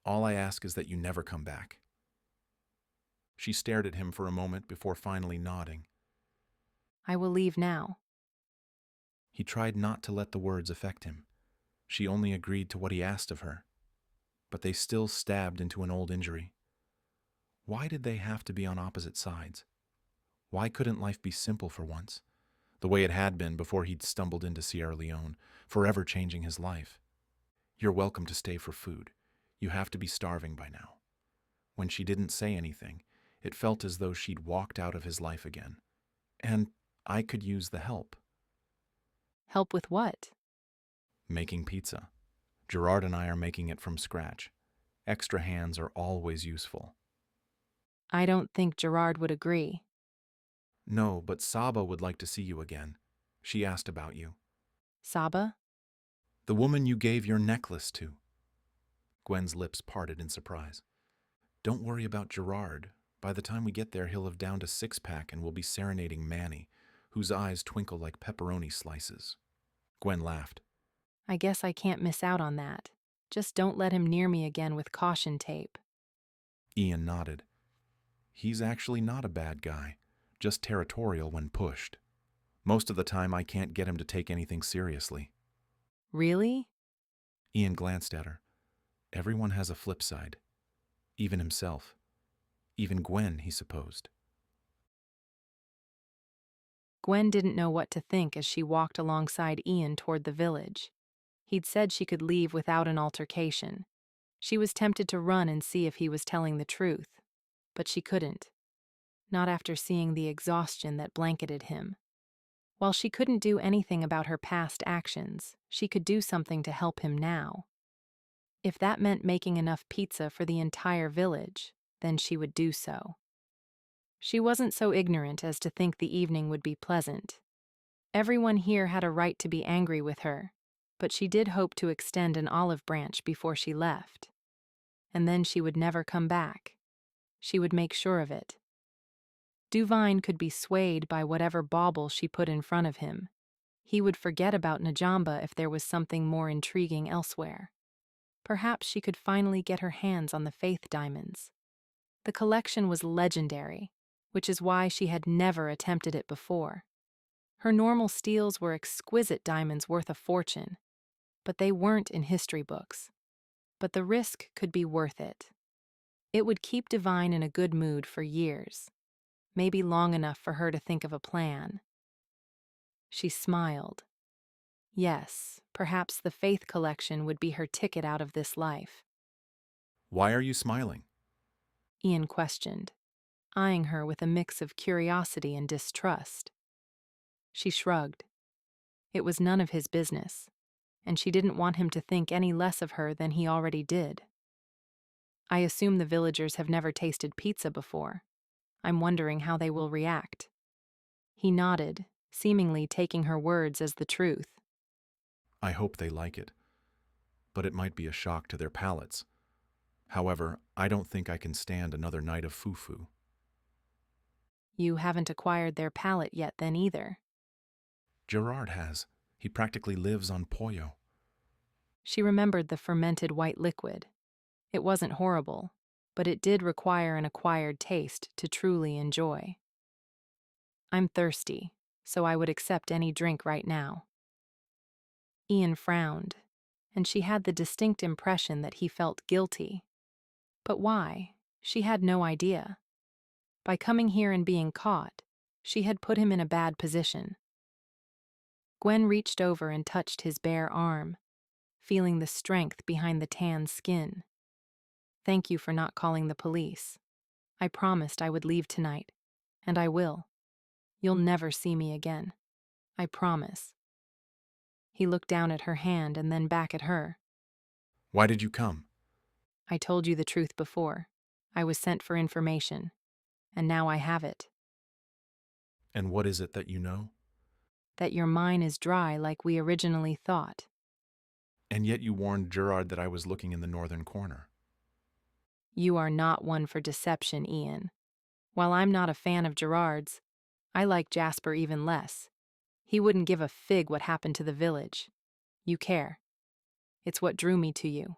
All I ask is that you never come back. She stared at him for a moment before finally nodding. I will leave now. He tried not to let the words affect him. She only agreed to what he asked of her. But they still stabbed into an old injury. Why did they have to be on opposite sides? Why couldn't life be simple for once, the way it had been before he'd stumbled into Sierra Leone, forever changing his life? You're welcome to stay for food. You have to be starving by now. When she didn't say anything, it felt as though she'd walked out of his life again. And I could use the help. Help with what? Making pizza. Gerard and I are making it from scratch. Extra hands are always useful. I don't think Gerard would agree. No, but Saba would like to see you again. She asked about you. Saba? The woman you gave your necklace to. Gwen's lips parted in surprise. Don't worry about Gerard. By the time we get there, he'll have downed a six-pack and will be serenading Manny, whose eyes twinkle like pepperoni slices. Gwen laughed. I guess I can't miss out on that. Just don't let him near me again with caution tape. Ian nodded. He's actually not a bad guy, just territorial when pushed. Most of the time I can't get him to take anything seriously. Really? Ian glanced at her. Everyone has a flip side. Even himself. Even Gwen, he supposed. Gwen didn't know what to think as she walked alongside Ian toward the village. He'd said she could leave without an altercation. She was tempted to run and see if he was telling the truth, but she couldn't. Not after seeing the exhaustion that blanketed him. While she couldn't do anything about her past actions, she could do something to help him now. If that meant making enough pizza for the entire village, then she would do so. She wasn't so ignorant as to think the evening would be pleasant. Everyone here had a right to be angry with her, but she did hope to extend an olive branch before she left. And then she would never come back. She would make sure of it. Duvine could be swayed by whatever bauble she put in front of him. He would forget about Najamba if there was something more intriguing elsewhere. Perhaps she could finally get her hands on the Faith diamonds. The collection was legendary, which is why she had never attempted it before. Her normal steals were exquisite diamonds worth a fortune, but they weren't in history books. But the risk could be worth it. It would keep Duvine in a good mood for years, maybe long enough for her to think of a plan. She smiled. Yes, perhaps the Faith collection would be her ticket out of this life. Why are you smiling? Ian questioned, eyeing her with a mix of curiosity and distrust. She shrugged. It was none of his business, and she didn't want him to think any less of her than he already did. I assume the villagers have never tasted pizza before. I'm wondering how they will react. He nodded, seemingly taking her words as the truth. I hope they like it, but it might be a shock to their palates. However, I don't think I can stand another night of foo-foo. You haven't acquired their palate yet then either. Gerard has. He practically lives on pollo. She remembered the fermented white liquid. It wasn't horrible, but it did require an acquired taste to truly enjoy. I'm thirsty, so I would accept any drink right now. Ian frowned, and she had the distinct impression that he felt guilty. But why? She had no idea. By coming here and being caught, she had put him in a bad position. Gwen reached over and touched his bare arm, feeling the strength behind the tan skin. Thank you for not calling the police. I promised I would leave tonight, and I will. You'll never see me again. I promise. He looked down at her hand and then back at her. Why did you come? I told you the truth before. I was sent for information, and now I have it. And what is it that you know? That your mine is dry like we originally thought. And yet you warned Gerard that I was looking in the northern corner. You are not one for deception, Ian. While I'm not a fan of Gerard's, I like Jasper even less. He wouldn't give a fig what happened to the village. You care. It's what drew me to you.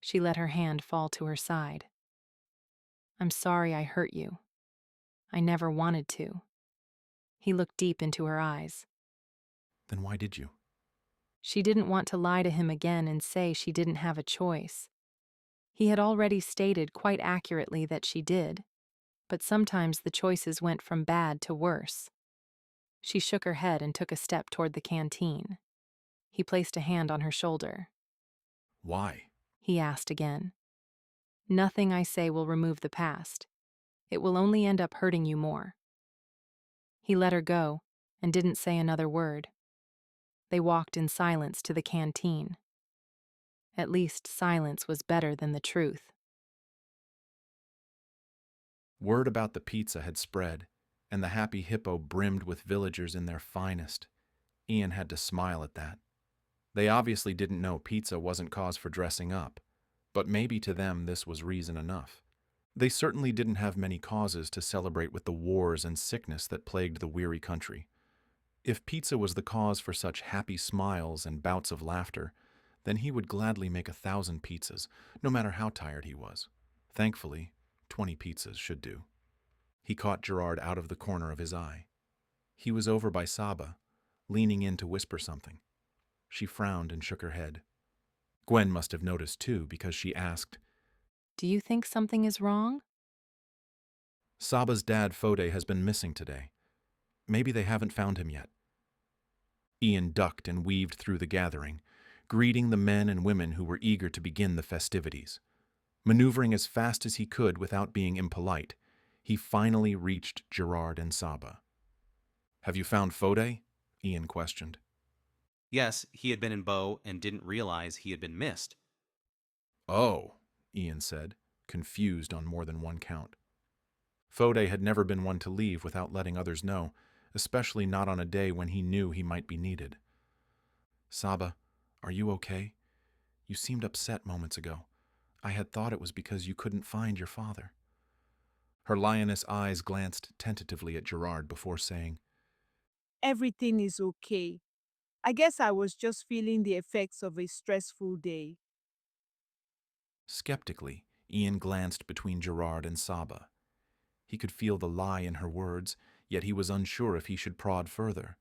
She let her hand fall to her side. I'm sorry I hurt you. I never wanted to. He looked deep into her eyes. Then why did you? She didn't want to lie to him again and say she didn't have a choice. He had already stated quite accurately that she did, but sometimes the choices went from bad to worse. She shook her head and took a step toward the canteen. He placed a hand on her shoulder. Why? He asked again. Nothing I say will remove the past. It will only end up hurting you more. He let her go and didn't say another word. They walked in silence to the canteen. At least silence was better than the truth. Word about the pizza had spread, and the Happy Hippo brimmed with villagers in their finest. Ian had to smile at that. They obviously didn't know pizza wasn't cause for dressing up, but maybe to them this was reason enough. They certainly didn't have many causes to celebrate with the wars and sickness that plagued the weary country. If pizza was the cause for such happy smiles and bouts of laughter, then he would gladly make 1,000 pizzas, no matter how tired he was. Thankfully, 20 pizzas should do. He caught Gerard out of the corner of his eye. He was over by Saba, leaning in to whisper something. She frowned and shook her head. Gwen must have noticed too, because she asked, Do you think something is wrong? Saba's dad Fode has been missing today. Maybe they haven't found him yet. Ian ducked and weaved through the gathering, greeting the men and women who were eager to begin the festivities. Maneuvering as fast as he could without being impolite, he finally reached Gerard and Saba. Have you found Fode? Ian questioned. Yes, he had been in Bow and didn't realize he had been missed. Oh, Ian said, confused on more than one count. Fode had never been one to leave without letting others know, especially not on a day when he knew he might be needed. Saba, are you okay? You seemed upset moments ago. I had thought it was because you couldn't find your father. Her lioness eyes glanced tentatively at Gerard before saying, Everything is okay. I guess I was just feeling the effects of a stressful day. Skeptically, Ian glanced between Gerard and Saba. He could feel the lie in her words, yet he was unsure if he should prod further.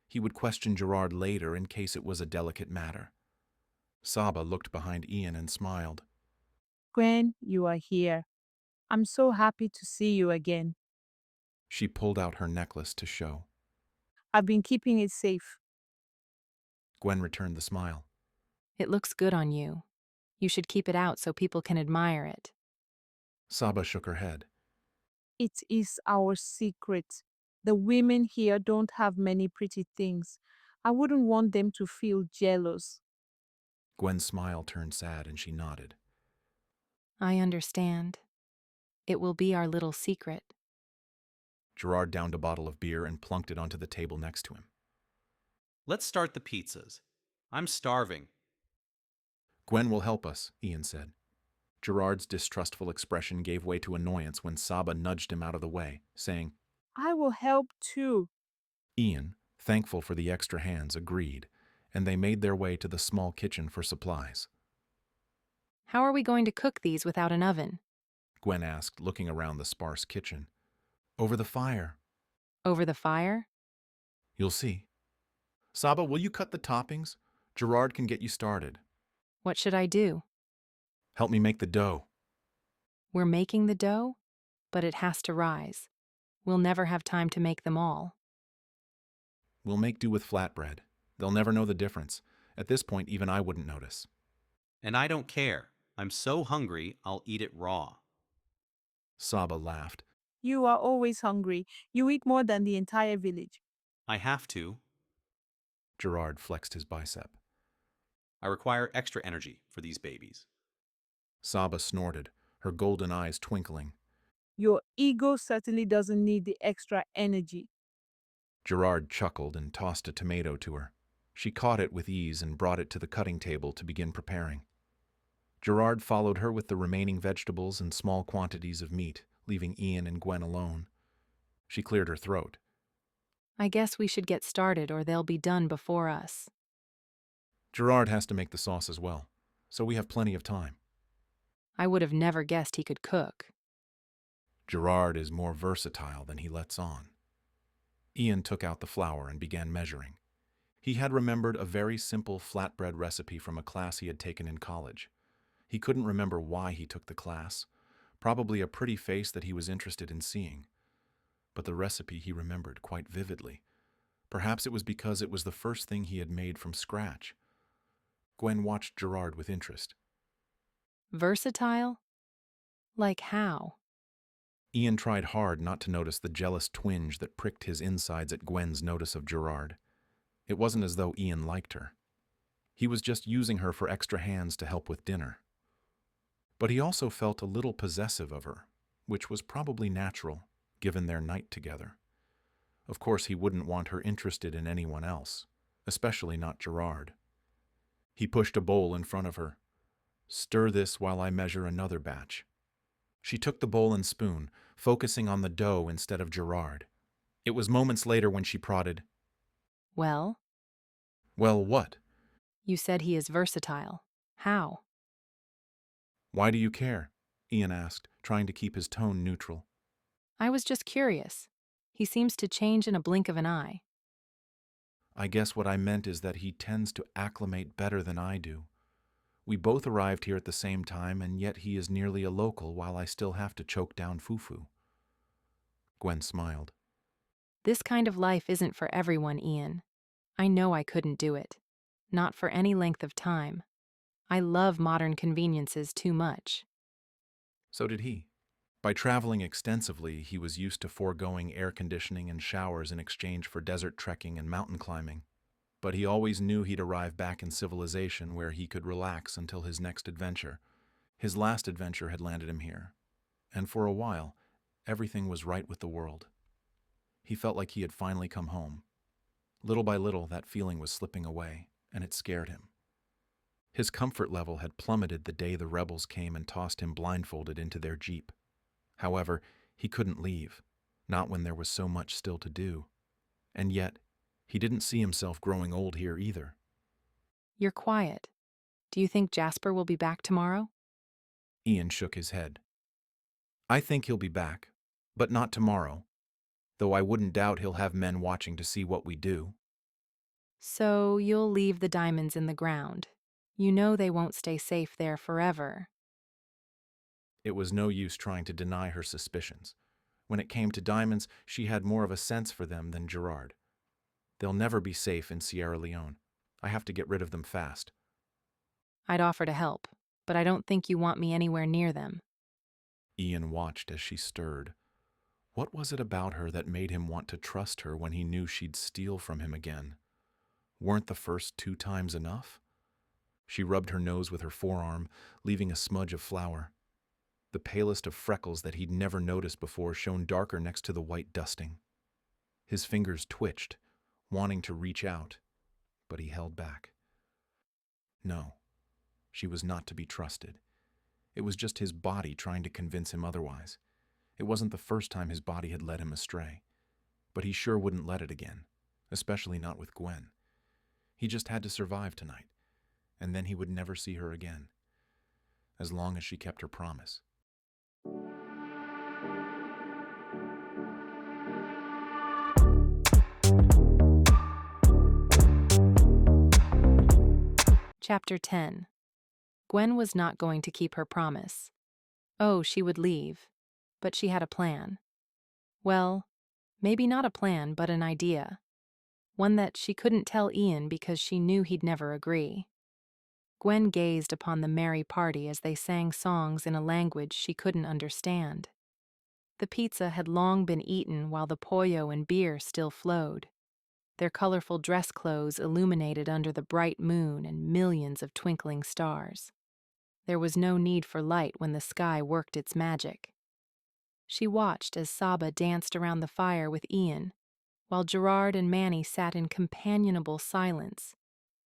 He would question Gerard later in case it was a delicate matter. Saba looked behind Ian and smiled. Gwen, you are here. I'm so happy to see you again. She pulled out her necklace to show. I've been keeping it safe. Gwen returned the smile. It looks good on you. You should keep it out so people can admire it. Saba shook her head. It is our secret. The women here don't have many pretty things. I wouldn't want them to feel jealous. Gwen's smile turned sad and she nodded. I understand. It will be our little secret. Gerard downed a bottle of beer and plunked it onto the table next to him. Let's start the pizzas. I'm starving. Gwen will help us, Ian said. Gerard's distrustful expression gave way to annoyance when Saba nudged him out of the way, saying, I will help too. Ian, thankful for the extra hands, agreed, and they made their way to the small kitchen for supplies. How are we going to cook these without an oven? Gwen asked, looking around the sparse kitchen. Over the fire. Over the fire? You'll see. Saba, will you cut the toppings? Gerard can get you started. What should I do? Help me make the dough. We're making the dough, but it has to rise. We'll never have time to make them all. We'll make do with flatbread. They'll never know the difference. At this point, even I wouldn't notice. And I don't care. I'm so hungry, I'll eat it raw. Saba laughed. You are always hungry. You eat more than the entire village. I have to. Gerard flexed his bicep. I require extra energy for these babies. Saba snorted, her golden eyes twinkling. Your ego certainly doesn't need the extra energy. Gerard chuckled and tossed a tomato to her. She caught it with ease and brought it to the cutting table to begin preparing. Gerard followed her with the remaining vegetables and small quantities of meat, leaving Ian and Gwen alone. She cleared her throat. I guess we should get started or they'll be done before us. Gerard has to make the sauce as well, so we have plenty of time. I would have never guessed he could cook. Gerard is more versatile than he lets on. Ian took out the flour and began measuring. He had remembered a very simple flatbread recipe from a class he had taken in college. He couldn't remember why he took the class, probably a pretty face that he was interested in seeing. But the recipe he remembered quite vividly. Perhaps it was because it was the first thing he had made from scratch. Gwen watched Gerard with interest. Versatile? Like how? Ian tried hard not to notice the jealous twinge that pricked his insides at Gwen's notice of Gerard. It wasn't as though Ian liked her. He was just using her for extra hands to help with dinner. But he also felt a little possessive of her, which was probably natural, given their night together. Of course, he wouldn't want her interested in anyone else, especially not Gerard. He pushed a bowl in front of her. Stir this while I measure another batch. She took the bowl and spoon, focusing on the dough instead of Gerard. It was moments later when she prodded, Well, Well, what? you said he is versatile. How? Why do you care? Ian asked, trying to keep his tone neutral. I was just curious. He seems to change in a blink of an eye. I guess what I meant is that he tends to acclimate better than I do. We both arrived here at the same time, and yet he is nearly a local while I still have to choke down Fufu. Gwen smiled. This kind of life isn't for everyone, Ian. I know I couldn't do it. Not for any length of time. I love modern conveniences too much. So did he. By traveling extensively, he was used to foregoing air conditioning and showers in exchange for desert trekking and mountain climbing. But he always knew he'd arrive back in civilization where he could relax until his next adventure. His last adventure had landed him here. And for a while, everything was right with the world. He felt like he had finally come home. Little by little, that feeling was slipping away, and it scared him. His comfort level had plummeted the day the rebels came and tossed him blindfolded into their jeep. However, he couldn't leave, not when there was so much still to do. And yet, he didn't see himself growing old here either. You're quiet. Do you think Jasper will be back tomorrow? Ian shook his head. I think he'll be back, but not tomorrow, though I wouldn't doubt he'll have men watching to see what we do. So you'll leave the diamonds in the ground. You know they won't stay safe there forever. It was no use trying to deny her suspicions. When it came to diamonds, she had more of a sense for them than Gerard. They'll never be safe in Sierra Leone. I have to get rid of them fast. I'd offer to help, but I don't think you want me anywhere near them. Ian watched as she stirred. What was it about her that made him want to trust her when he knew she'd steal from him again? Weren't the first 2 times enough? She rubbed her nose with her forearm, leaving a smudge of flour. The palest of freckles that he'd never noticed before shone darker next to the white dusting. His fingers twitched, wanting to reach out, but he held back. No, she was not to be trusted. It was just his body trying to convince him otherwise. It wasn't the first time his body had led him astray, but he sure wouldn't let it again, especially not with Gwen. He just had to survive tonight, and then he would never see her again, as long as she kept her promise. Chapter 10. Gwen was not going to keep her promise. Oh, she would leave. But she had a plan. Well, maybe not a plan, but an idea. One that she couldn't tell Ian because she knew he'd never agree. Gwen gazed upon the merry party as they sang songs in a language she couldn't understand. The pizza had long been eaten while the pollo and beer still flowed, their colorful dress clothes illuminated under the bright moon and millions of twinkling stars. There was no need for light when the sky worked its magic. She watched as Saba danced around the fire with Ian, while Gerard and Manny sat in companionable silence,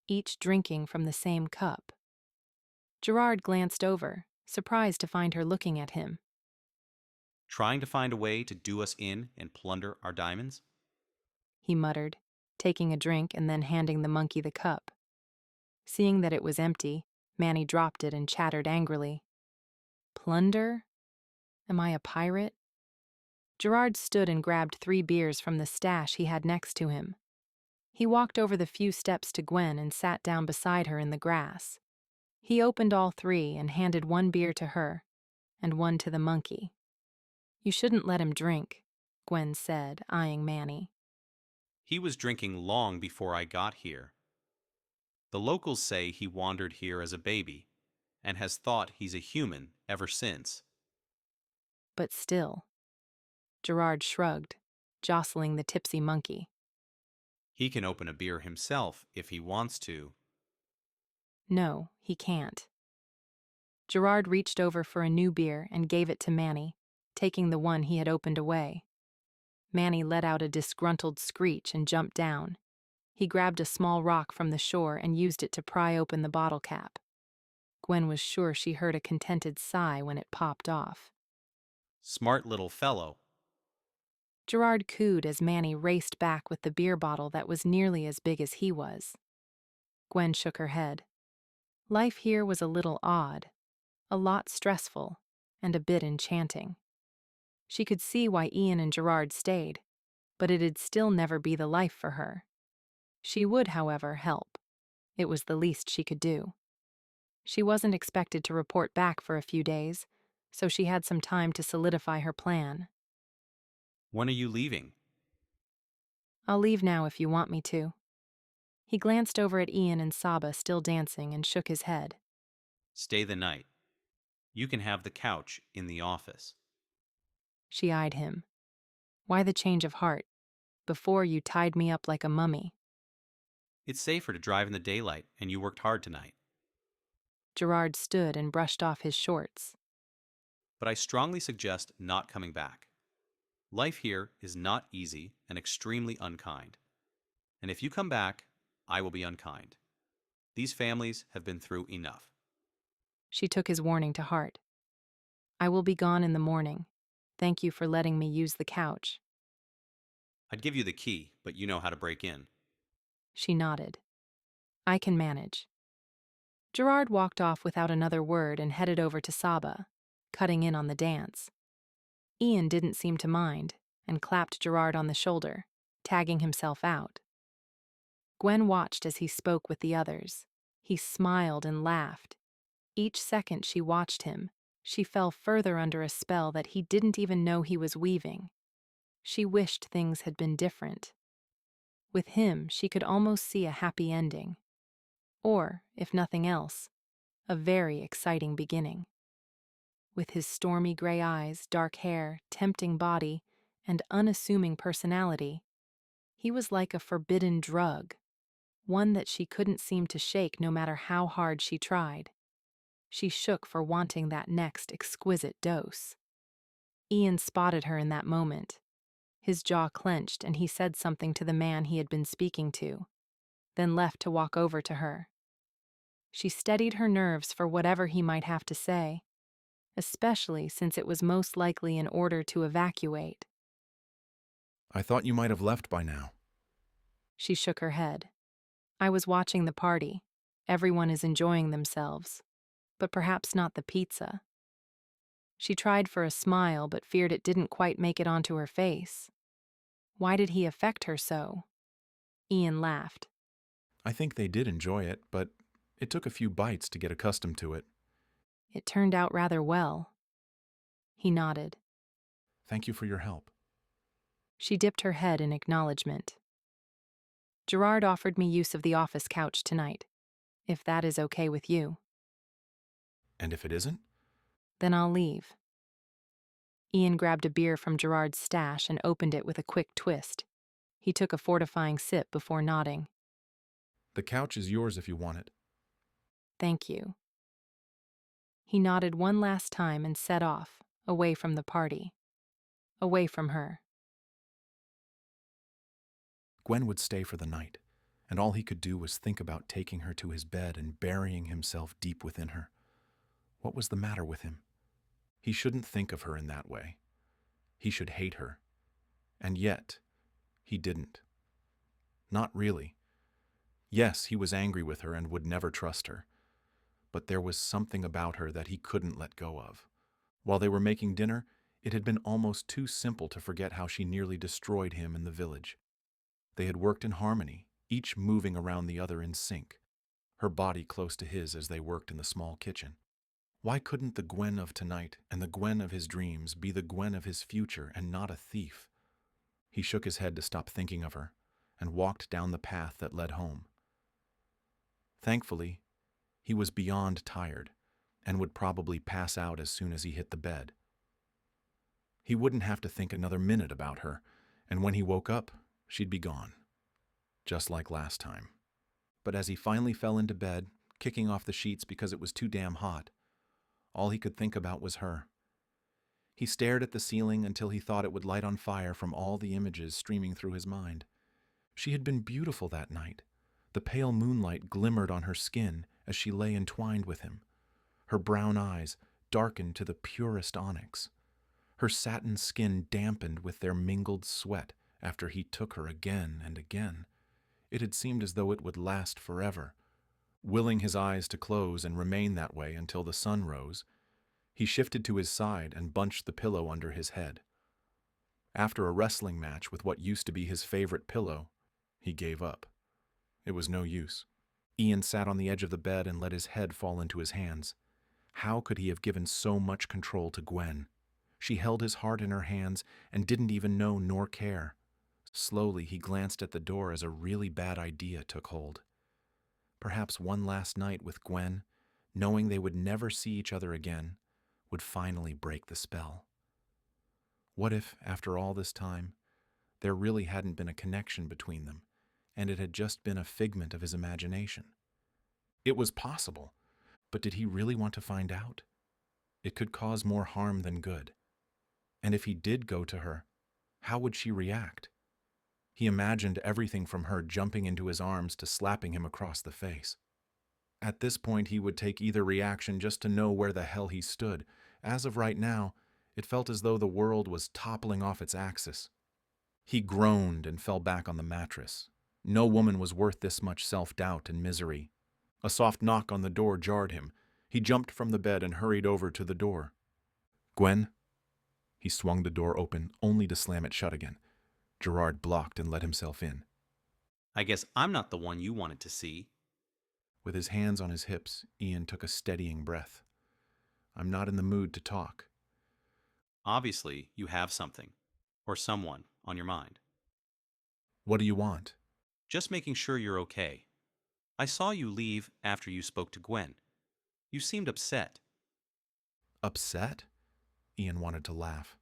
each drinking from the same cup. Gerard glanced over, surprised to find her looking at him. Trying to find a way to do us in and plunder our diamonds? He muttered, taking a drink and then handing the monkey the cup. Seeing that it was empty, Manny dropped it and chattered angrily. Plunder? Am I a pirate? Gerard stood and grabbed 3 beers from the stash he had next to him. He walked over the few steps to Gwen and sat down beside her in the grass. He opened all 3 and handed 1 beer to her, and 1 to the monkey. You shouldn't let him drink, Gwen said, eyeing Manny. He was drinking long before I got here. The locals say he wandered here as a baby, and has thought he's a human ever since. But still. Gerard shrugged, jostling the tipsy monkey. He can open a beer himself if he wants to. No, he can't. Gerard reached over for a new beer and gave it to Manny, taking the one he had opened away. Manny let out a disgruntled screech and jumped down. He grabbed a small rock from the shore and used it to pry open the bottle cap. Gwen was sure she heard a contented sigh when it popped off. Smart little fellow. Gerard cooed as Manny raced back with the beer bottle that was nearly as big as he was. Gwen shook her head. Life here was a little odd, a lot stressful, and a bit enchanting. She could see why Ian and Gerard stayed, but it'd still never be the life for her. She would, however, help. It was the least she could do. She wasn't expected to report back for a few days, so she had some time to solidify her plan. When are you leaving? I'll leave now if you want me to. He glanced over at Ian and Saba still dancing and shook his head. Stay the night. You can have the couch in the office. She eyed him. Why the change of heart? Before you tied me up like a mummy. It's safer to drive in the daylight, and you worked hard tonight. Gerard stood and brushed off his shorts. But I strongly suggest not coming back. Life here is not easy and extremely unkind. And if you come back, I will be unkind. These families have been through enough. She took his warning to heart. I will be gone in the morning. Thank you for letting me use the couch. I'd give you the key, but you know how to break in. She nodded. I can manage. Gerard walked off without another word and headed over to Saba, cutting in on the dance. Ian didn't seem to mind and clapped Gerard on the shoulder, tagging himself out. Gwen watched as he spoke with the others. He smiled and laughed. Each second she watched him, she fell further under a spell that he didn't even know he was weaving. She wished things had been different. With him, she could almost see a happy ending. Or, if nothing else, a very exciting beginning. With his stormy gray eyes, dark hair, tempting body, and unassuming personality, he was like a forbidden drug, one that she couldn't seem to shake no matter how hard she tried. She shook for wanting that next exquisite dose. Ian spotted her in that moment. His jaw clenched and he said something to the man he had been speaking to, then left to walk over to her. She steadied her nerves for whatever he might have to say, especially since it was most likely in order to evacuate. I thought you might have left by now. She shook her head. I was watching the party. Everyone is enjoying themselves, but perhaps not the pizza. She tried for a smile but feared it didn't quite make it onto her face. Why did he affect her so? Ian laughed. I think they did enjoy it, but it took a few bites to get accustomed to it. It turned out rather well. He nodded. Thank you for your help. She dipped her head in acknowledgement. Gerard offered me use of the office couch tonight, if that is okay with you. And if it isn't? Then I'll leave. Ian grabbed a beer from Gerard's stash and opened it with a quick twist. He took a fortifying sip before nodding. The couch is yours if you want it. Thank you. He nodded one last time and set off, away from the party. Away from her. Gwen would stay for the night, and all he could do was think about taking her to his bed and burying himself deep within her. What was the matter with him? He shouldn't think of her in that way. He should hate her. And yet, he didn't. Not really. Yes, he was angry with her and would never trust her. But there was something about her that he couldn't let go of. While they were making dinner, it had been almost too simple to forget how she nearly destroyed him in the village. They had worked in harmony, each moving around the other in sync, her body close to his as they worked in the small kitchen. Why couldn't the Gwen of tonight and the Gwen of his dreams be the Gwen of his future and not a thief? He shook his head to stop thinking of her and walked down the path that led home. Thankfully, he was beyond tired and would probably pass out as soon as he hit the bed. He wouldn't have to think another minute about her, and when he woke up, she'd be gone, just like last time. But as he finally fell into bed, kicking off the sheets because it was too damn hot, all he could think about was her. He stared at the ceiling until he thought it would light on fire from all the images streaming through his mind. She had been beautiful that night. The pale moonlight glimmered on her skin as she lay entwined with him. Her brown eyes darkened to the purest onyx. Her satin skin dampened with their mingled sweat after he took her again and again. It had seemed as though it would last forever. Willing his eyes to close and remain that way until the sun rose, he shifted to his side and bunched the pillow under his head. After a wrestling match with what used to be his favorite pillow, he gave up. It was no use. Ian sat on the edge of the bed and let his head fall into his hands. How could he have given so much control to Gwen? She held his heart in her hands and didn't even know nor care. Slowly, he glanced at the door as a really bad idea took hold. Perhaps one last night with Gwen, knowing they would never see each other again, would finally break the spell. What if, after all this time, there really hadn't been a connection between them, and it had just been a figment of his imagination? It was possible, but did he really want to find out? It could cause more harm than good. And if he did go to her, how would she react? He imagined everything from her jumping into his arms to slapping him across the face. At this point, he would take either reaction just to know where the hell he stood. As of right now, it felt as though the world was toppling off its axis. He groaned and fell back on the mattress. No woman was worth this much self-doubt and misery. A soft knock on the door jarred him. He jumped from the bed and hurried over to the door. "Gwen?" He swung the door open, only to slam it shut again. Gerard blocked and let himself in. I guess I'm not the one you wanted to see. With his hands on his hips, Ian took a steadying breath. "I'm not in the mood to talk." Obviously, you have something, or someone, on your mind. "What do you want?" Just making sure you're okay. I saw you leave after you spoke to Gwen. You seemed upset. "Upset?" Ian wanted to laugh.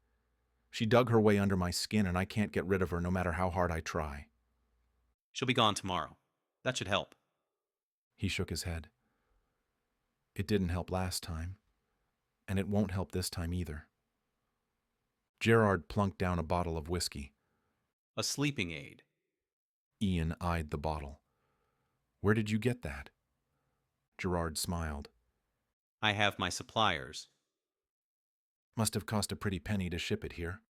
"She dug her way under my skin and I can't get rid of her no matter how hard I try." She'll be gone tomorrow. That should help. He shook his head. It didn't help last time, and it won't help this time either. Gerard plunked down a bottle of whiskey. A sleeping aid. Ian eyed the bottle. Where did you get that? Gerard smiled. I have my suppliers. Must have cost a pretty penny to ship it here.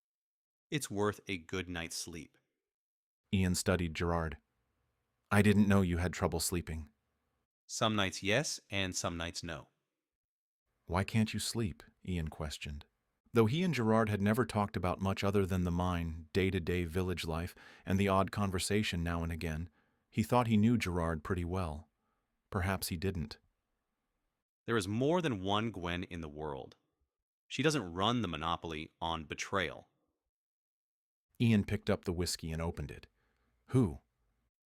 It's worth a good night's sleep. Ian studied Gerard. I didn't know you had trouble sleeping. Some nights yes, and some nights no. Why can't you sleep? Ian questioned. Though he and Gerard had never talked about much other than the mine, day-to-day village life, and the odd conversation now and again, he thought he knew Gerard pretty well. Perhaps he didn't. There is more than one Gwen in the world. She doesn't run the monopoly on betrayal. Ian picked up the whiskey and opened it. Who?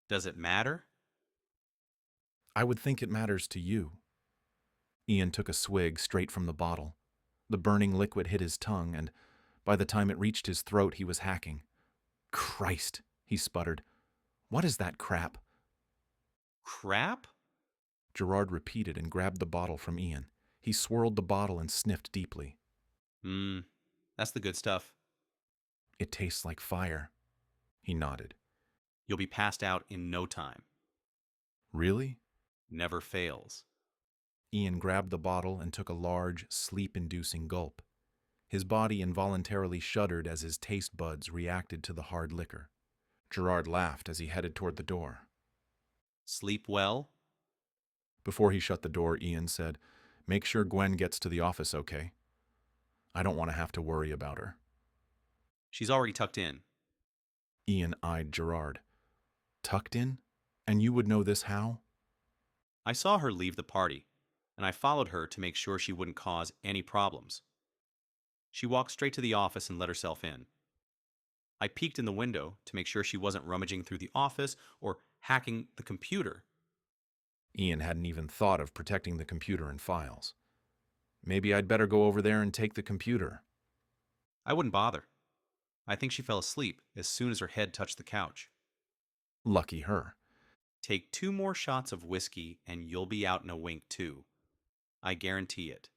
Does it matter? I would think it matters to you. Ian took a swig straight from the bottle. The burning liquid hit his tongue, and by the time it reached his throat, he was hacking. Christ, he sputtered. What is that crap? Crap? Gerard repeated and grabbed the bottle from Ian. He swirled the bottle and sniffed deeply. That's the good stuff. It tastes like fire. He nodded. You'll be passed out in no time. Really? Never fails. Ian grabbed the bottle and took a large, sleep-inducing gulp. His body involuntarily shuddered as his taste buds reacted to the hard liquor. Gerard laughed as he headed toward the door. Sleep well? Before he shut the door, Ian said, Make sure Gwen gets to the office okay. I don't want to have to worry about her. She's already tucked in. Ian eyed Gerard. Tucked in? And you would know this how? I saw her leave the party, and I followed her to make sure she wouldn't cause any problems. She walked straight to the office and let herself in. I peeked in the window to make sure she wasn't rummaging through the office or hacking the computer. Ian hadn't even thought of protecting the computer and files. Maybe I'd better go over there and take the computer. I wouldn't bother. I think she fell asleep as soon as her head touched the couch. Lucky her. Take 2 more shots of whiskey and you'll be out in a wink too. I guarantee it.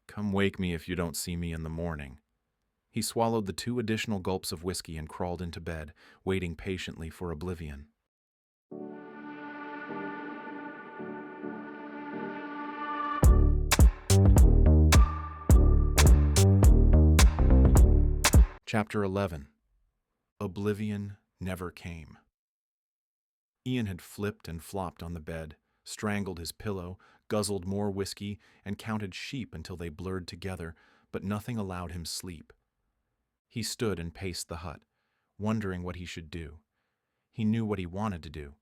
Come wake me if you don't see me in the morning. He swallowed the 2 additional gulps of whiskey and crawled into bed, waiting patiently for oblivion. Chapter 11. Oblivion Never Came. Ian had flipped and flopped on the bed, strangled his pillow, guzzled more whiskey, and counted sheep until they blurred together, but nothing allowed him sleep. He stood and paced the hut, wondering what he should do. He knew what he wanted to do,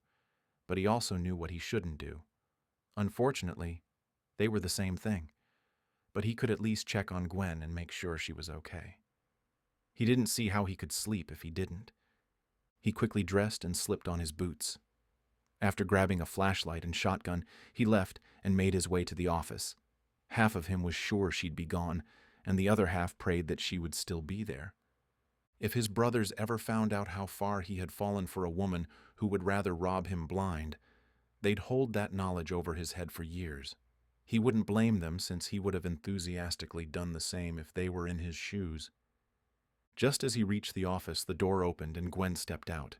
but he also knew what he shouldn't do. Unfortunately, they were the same thing, but he could at least check on Gwen and make sure she was okay. He didn't see how he could sleep if he didn't. He quickly dressed and slipped on his boots. After grabbing a flashlight and shotgun, he left and made his way to the office. Half of him was sure she'd be gone, and the other half prayed that she would still be there. If his brothers ever found out how far he had fallen for a woman who would rather rob him blind, they'd hold that knowledge over his head for years. He wouldn't blame them, since he would have enthusiastically done the same if they were in his shoes. Just as he reached the office, the door opened and Gwen stepped out.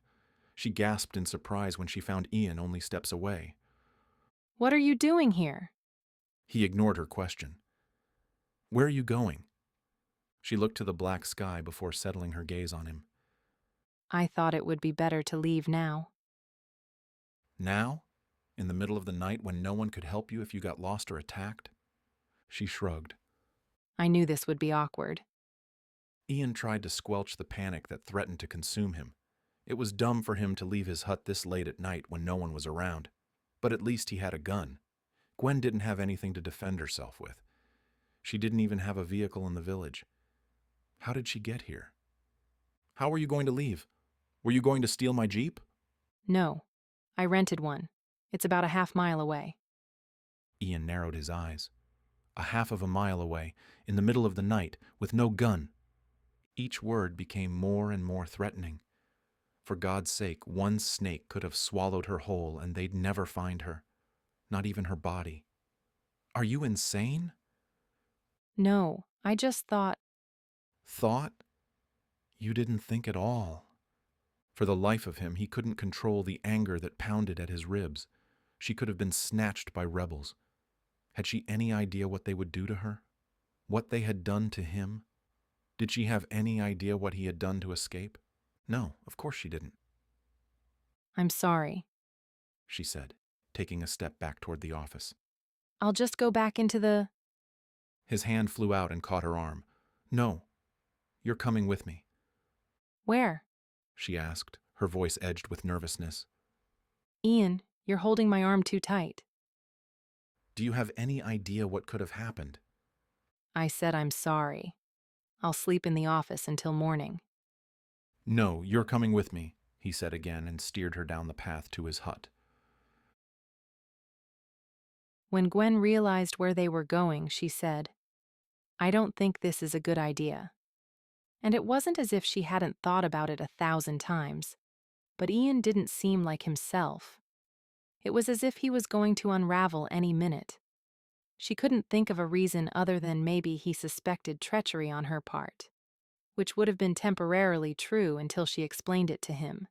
She gasped in surprise when she found Ian only steps away. What are you doing here? He ignored her question. Where are you going? She looked to the black sky before settling her gaze on him. I thought it would be better to leave now. Now? In the middle of the night when no one could help you if you got lost or attacked? She shrugged. I knew this would be awkward. Ian tried to squelch the panic that threatened to consume him. It was dumb for him to leave his hut this late at night when no one was around, but at least he had a gun. Gwen didn't have anything to defend herself with. She didn't even have a vehicle in the village. How did she get here? How were you going to leave? Were you going to steal my Jeep? No, I rented one. It's about a half-mile away. Ian narrowed his eyes. A half of a mile away, in the middle of the night, with no gun. Each word became more and more threatening. For God's sake, one snake could have swallowed her whole and they'd never find her. Not even her body. Are you insane? No, I just thought, Thought? You didn't think at all. For the life of him, he couldn't control the anger that pounded at his ribs. She could have been snatched by rebels. Had she any idea what they would do to her? What they had done to him? Did she have any idea what he had done to escape? No, of course she didn't, I'm sorry. she said, taking a step back toward the office. I'll just go back into the... His hand flew out and caught her arm. No, you're coming with me, Where? she asked, her voice edged with nervousness. Ian, you're holding my arm too tight. Do you have any idea what could have happened? I said I'm sorry. I'll sleep in the office until morning. No, you're coming with me, he said again and steered her down the path to his hut. When Gwen realized where they were going, she said, I don't think this is a good idea. And it wasn't as if she hadn't thought about it 1,000 times, but Ian didn't seem like himself. It was as if he was going to unravel any minute. She couldn't think of a reason other than maybe he suspected treachery on her part, which would have been temporarily true until she explained it to him.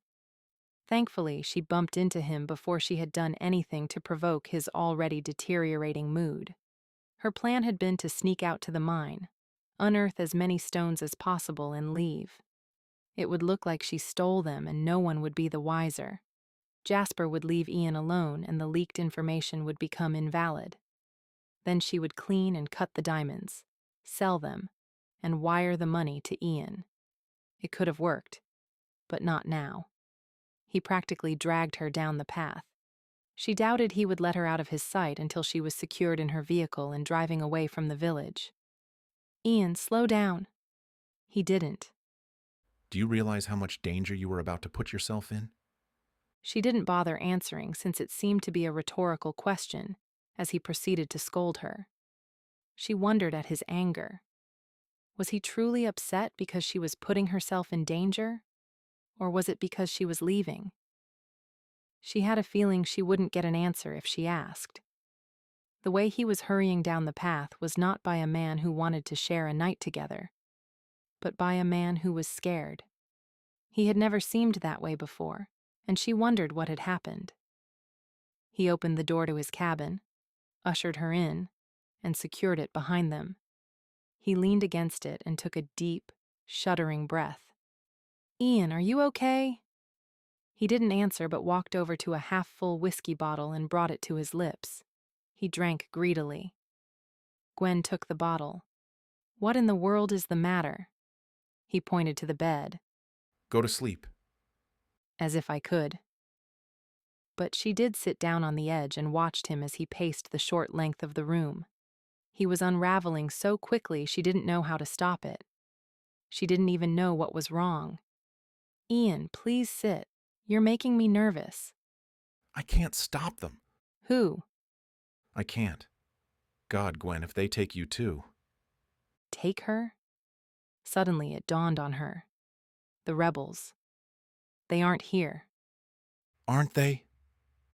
Thankfully, she bumped into him before she had done anything to provoke his already deteriorating mood. Her plan had been to sneak out to the mine, unearth as many stones as possible, and leave. It would look like she stole them and no one would be the wiser. Jasper would leave Ian alone and the leaked information would become invalid. Then she would clean and cut the diamonds, sell them, and wire the money to Ian. It could have worked, but not now. He practically dragged her down the path. She doubted he would let her out of his sight until she was secured in her vehicle and driving away from the village. Ian, slow down. He didn't. Do you realize how much danger you were about to put yourself in? She didn't bother answering since it seemed to be a rhetorical question as he proceeded to scold her. She wondered at his anger. Was he truly upset because she was putting herself in danger? Or was it because she was leaving? She had a feeling she wouldn't get an answer if she asked. The way he was hurrying down the path was not by a man who wanted to share a night together, but by a man who was scared. He had never seemed that way before, and she wondered what had happened. He opened the door to his cabin, ushered her in, and secured it behind them. He leaned against it and took a deep, shuddering breath. Ian, are you okay? He didn't answer but walked over to a half-full whiskey bottle and brought it to his lips. He drank greedily. Gwen took the bottle. What in the world is the matter? He pointed to the bed. Go to sleep. As if I could. But she did sit down on the edge and watched him as he paced the short length of the room. He was unraveling so quickly she didn't know how to stop it. She didn't even know what was wrong. Ian, please sit. You're making me nervous. I can't stop them. Who? I can't. God, Gwen, if they take you too. Take her? Suddenly it dawned on her. The rebels. They aren't here. Aren't they?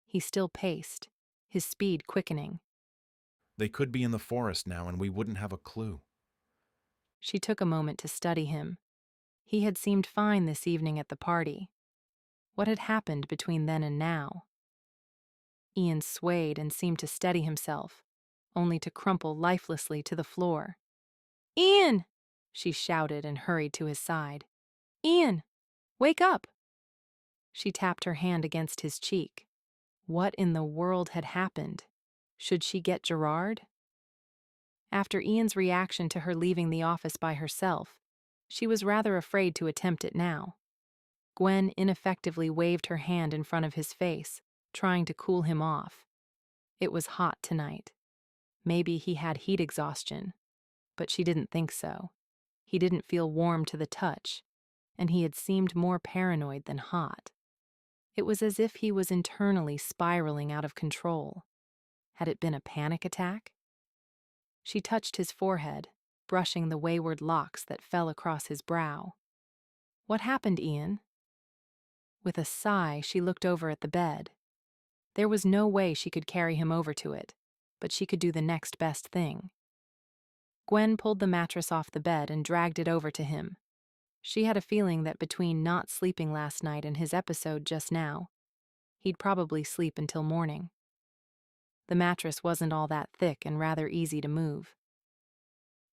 He still paced, his speed quickening. They could be in the forest now and we wouldn't have a clue. She took a moment to study him. He had seemed fine this evening at the party. What had happened between then and now? Ian swayed and seemed to steady himself, only to crumple lifelessly to the floor. Ian! She shouted and hurried to his side. Ian! Wake up! She tapped her hand against his cheek. What in the world had happened? Should she get Gerard? After Ian's reaction to her leaving the office by herself, she was rather afraid to attempt it now. Gwen ineffectively waved her hand in front of his face, trying to cool him off. It was hot tonight. Maybe he had heat exhaustion, but she didn't think so. He didn't feel warm to the touch, and he had seemed more paranoid than hot. It was as if he was internally spiraling out of control. Had it been a panic attack? She touched his forehead, brushing the wayward locks that fell across his brow. What happened, Ian? With a sigh, she looked over at the bed. There was no way she could carry him over to it, but she could do the next best thing. Gwen pulled the mattress off the bed and dragged it over to him. She had a feeling that between not sleeping last night and his episode just now, he'd probably sleep until morning. The mattress wasn't all that thick and rather easy to move.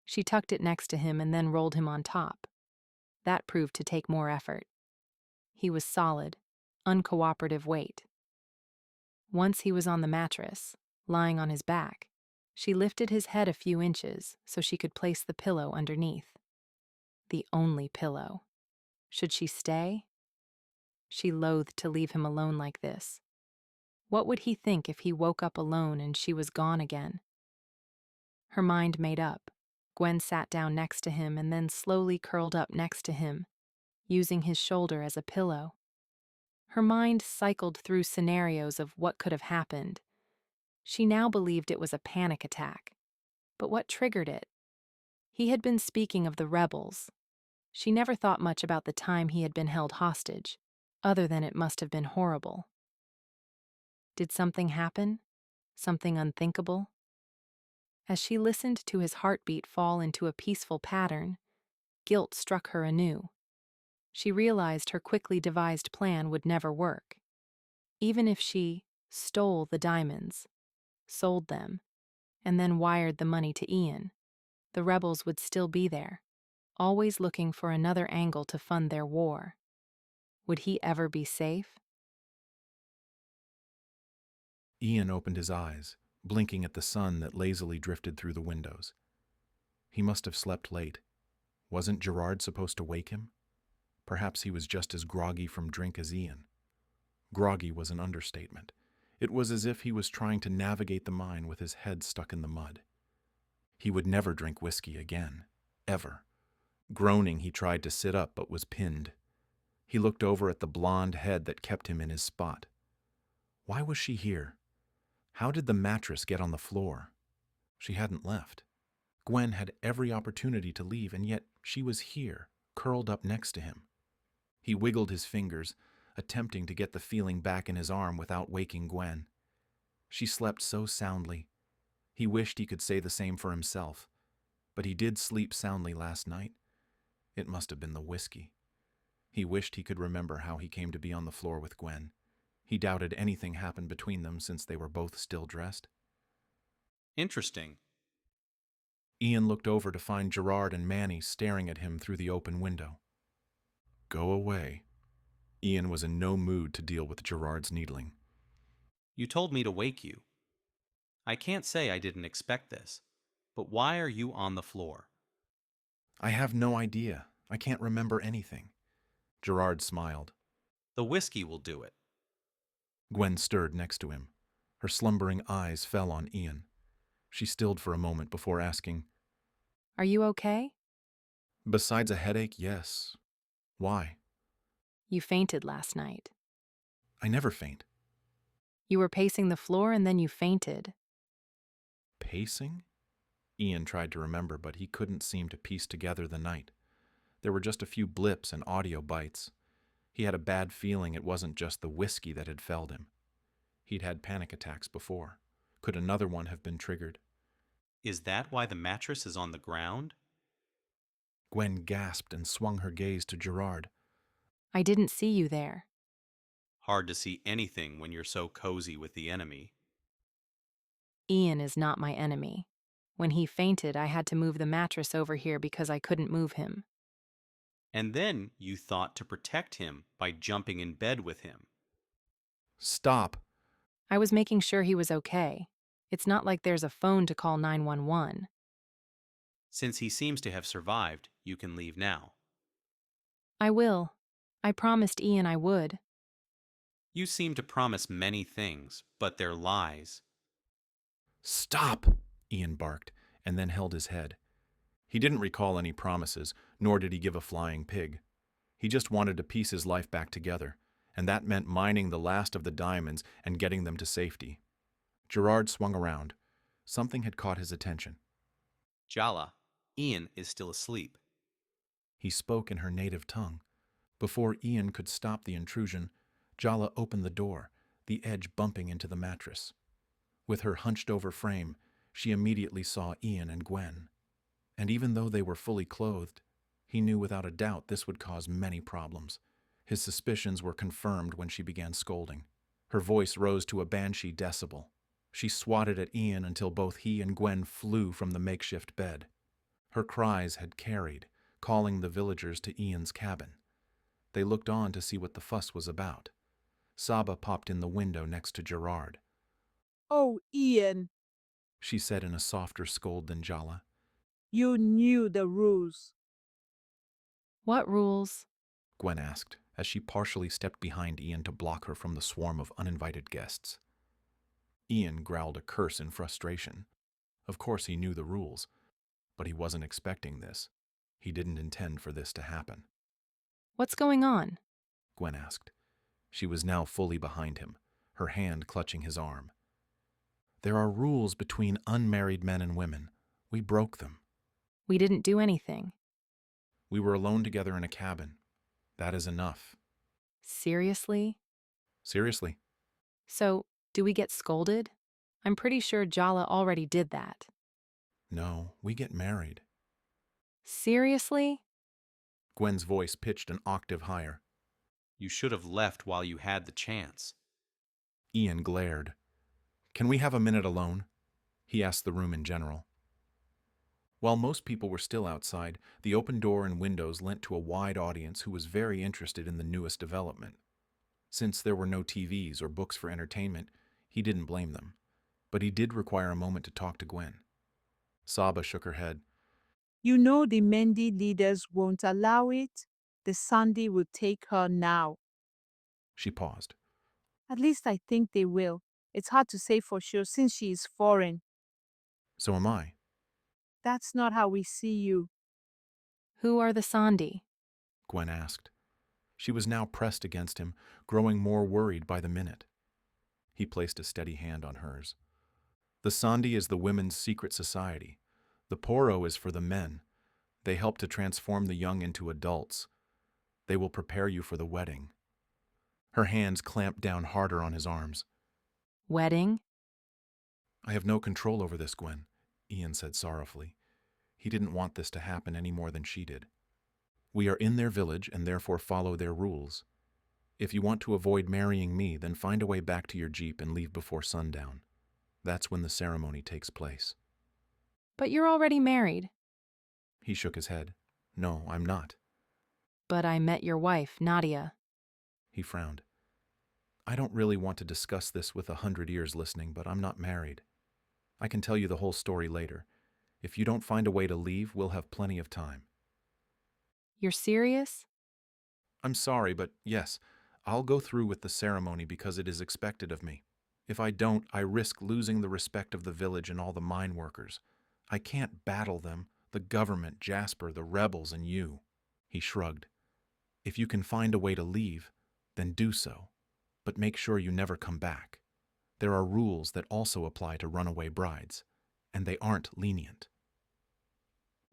She tucked it next to him and then rolled him on top. That proved to take more effort. He was solid, uncooperative weight. Once he was on the mattress, lying on his back, she lifted his head a few inches so she could place the pillow underneath. The only pillow. Should she stay? She loathed to leave him alone like this. What would he think if he woke up alone and she was gone again? Her mind made up. Gwen sat down next to him and then slowly curled up next to him, using his shoulder as a pillow. Her mind cycled through scenarios of what could have happened. She now believed it was a panic attack. But what triggered it? He had been speaking of the rebels. She never thought much about the time he had been held hostage, other than it must have been horrible. Did something happen? Something unthinkable? As she listened to his heartbeat fall into a peaceful pattern, guilt struck her anew. She realized her quickly devised plan would never work. Even if she stole the diamonds, sold them, and then wired the money to Ian, the rebels would still be there, always looking for another angle to fund their war. Would he ever be safe? Ian opened his eyes, blinking at the sun that lazily drifted through the windows. He must have slept late. Wasn't Gerard supposed to wake him? Perhaps he was just as groggy from drink as Ian. Groggy was an understatement. It was as if he was trying to navigate the mine with his head stuck in the mud. He would never drink whiskey again. Ever. Groaning, he tried to sit up but was pinned. He looked over at the blonde head that kept him in his spot. Why was she here? How did the mattress get on the floor? She hadn't left. Gwen had every opportunity to leave, and yet she was here, curled up next to him. He wiggled his fingers, attempting to get the feeling back in his arm without waking Gwen. She slept so soundly. He wished he could say the same for himself, but he did sleep soundly last night. It must have been the whiskey. He wished he could remember how he came to be on the floor with Gwen. He doubted anything happened between them since they were both still dressed. Interesting. Ian looked over to find Gerard and Manny staring at him through the open window. Go away. Ian was in no mood to deal with Gerard's needling. You told me to wake you. I can't say I didn't expect this, but why are you on the floor? I have no idea. I can't remember anything. Gerard smiled. The whiskey will do it. Gwen stirred next to him. Her slumbering eyes fell on Ian. She stilled for a moment before asking, Are you okay? Besides a headache, yes. Why? You fainted last night. I never faint. You were pacing the floor and then you fainted. Pacing? Ian tried to remember, but he couldn't seem to piece together the night. There were just a few blips and audio bites. He had a bad feeling it wasn't just the whiskey that had felled him. He'd had panic attacks before. Could another one have been triggered? Is that why the mattress is on the ground? Gwen gasped and swung her gaze to Gerard. I didn't see you there. Hard to see anything when you're so cozy with the enemy. Ian is not my enemy. When he fainted, I had to move the mattress over here because I couldn't move him. And then you thought to protect him by jumping in bed with him. Stop. I was making sure he was okay. It's not like there's a phone to call 911. Since he seems to have survived, you can leave now. I will. I promised Ian I would. You seem to promise many things, but they're lies. Stop, Ian barked, and then held his head. He didn't recall any promises, nor did he give a flying pig. He just wanted to piece his life back together, and that meant mining the last of the diamonds and getting them to safety. Gerard swung around. Something had caught his attention. Jala, Ian is still asleep. He spoke in her native tongue. Before Ian could stop the intrusion, Jala opened the door, the edge bumping into the mattress. With her hunched-over frame, she immediately saw Ian and Gwen. And even though they were fully clothed, he knew without a doubt this would cause many problems. His suspicions were confirmed when she began scolding. Her voice rose to a banshee decibel. She swatted at Ian until both he and Gwen flew from the makeshift bed. Her cries had carried, calling the villagers to Ian's cabin. They looked on to see what the fuss was about. Saba popped in the window next to Gerard. Oh, Ian, She said in a softer scold than Jala. you knew the rules. What rules? Gwen asked, as she partially stepped behind Ian to block her from the swarm of uninvited guests. Ian growled a curse in frustration. Of course he knew the rules, but he wasn't expecting this. He didn't intend for this to happen. What's going on? Gwen asked. She was now fully behind him, her hand clutching his arm. There are rules between unmarried men and women. We broke them. We didn't do anything. We were alone together in a cabin. That is enough. Seriously? Seriously. So, do we get scolded? I'm pretty sure Jala already did that. No, we get married. Seriously? Gwen's voice pitched an octave higher. You should have left while you had the chance. Ian glared. Can we have a minute alone? He asked the room in general. While most people were still outside, the open door and windows lent to a wide audience who was very interested in the newest development. Since there were no TVs or books for entertainment, he didn't blame them. But he did require a moment to talk to Gwen. Saba shook her head. You know the Mendi leaders won't allow it. The Sandy will take her now. She paused. At least I think they will. It's hard to say for sure since she is foreign. So am I. That's not how we see you. Who are the Sandi? Gwen asked. She was now pressed against him, growing more worried by the minute. He placed a steady hand on hers. The Sandi is the women's secret society. The Poro is for the men. They help to transform the young into adults. They will prepare you for the wedding. Her hands clamped down harder on his arms. Wedding? I have no control over this, Gwen, Ian said sorrowfully. He didn't want this to happen any more than she did. We are in their village and therefore follow their rules. If you want to avoid marrying me, then find a way back to your jeep and leave before sundown. That's when the ceremony takes place. But you're already married. He shook his head. No, I'm not. But I met your wife, Nadia. He frowned. I don't really want to discuss this with 100 ears listening, but I'm not married. I can tell you the whole story later. If you don't find a way to leave, we'll have plenty of time. You're serious? I'm sorry, but yes, I'll go through with the ceremony because it is expected of me. If I don't, I risk losing the respect of the village and all the mine workers. I can't battle them, the government, Jasper, the rebels, and you. He shrugged. If you can find a way to leave, then do so. But make sure you never come back. There are rules that also apply to runaway brides, and they aren't lenient.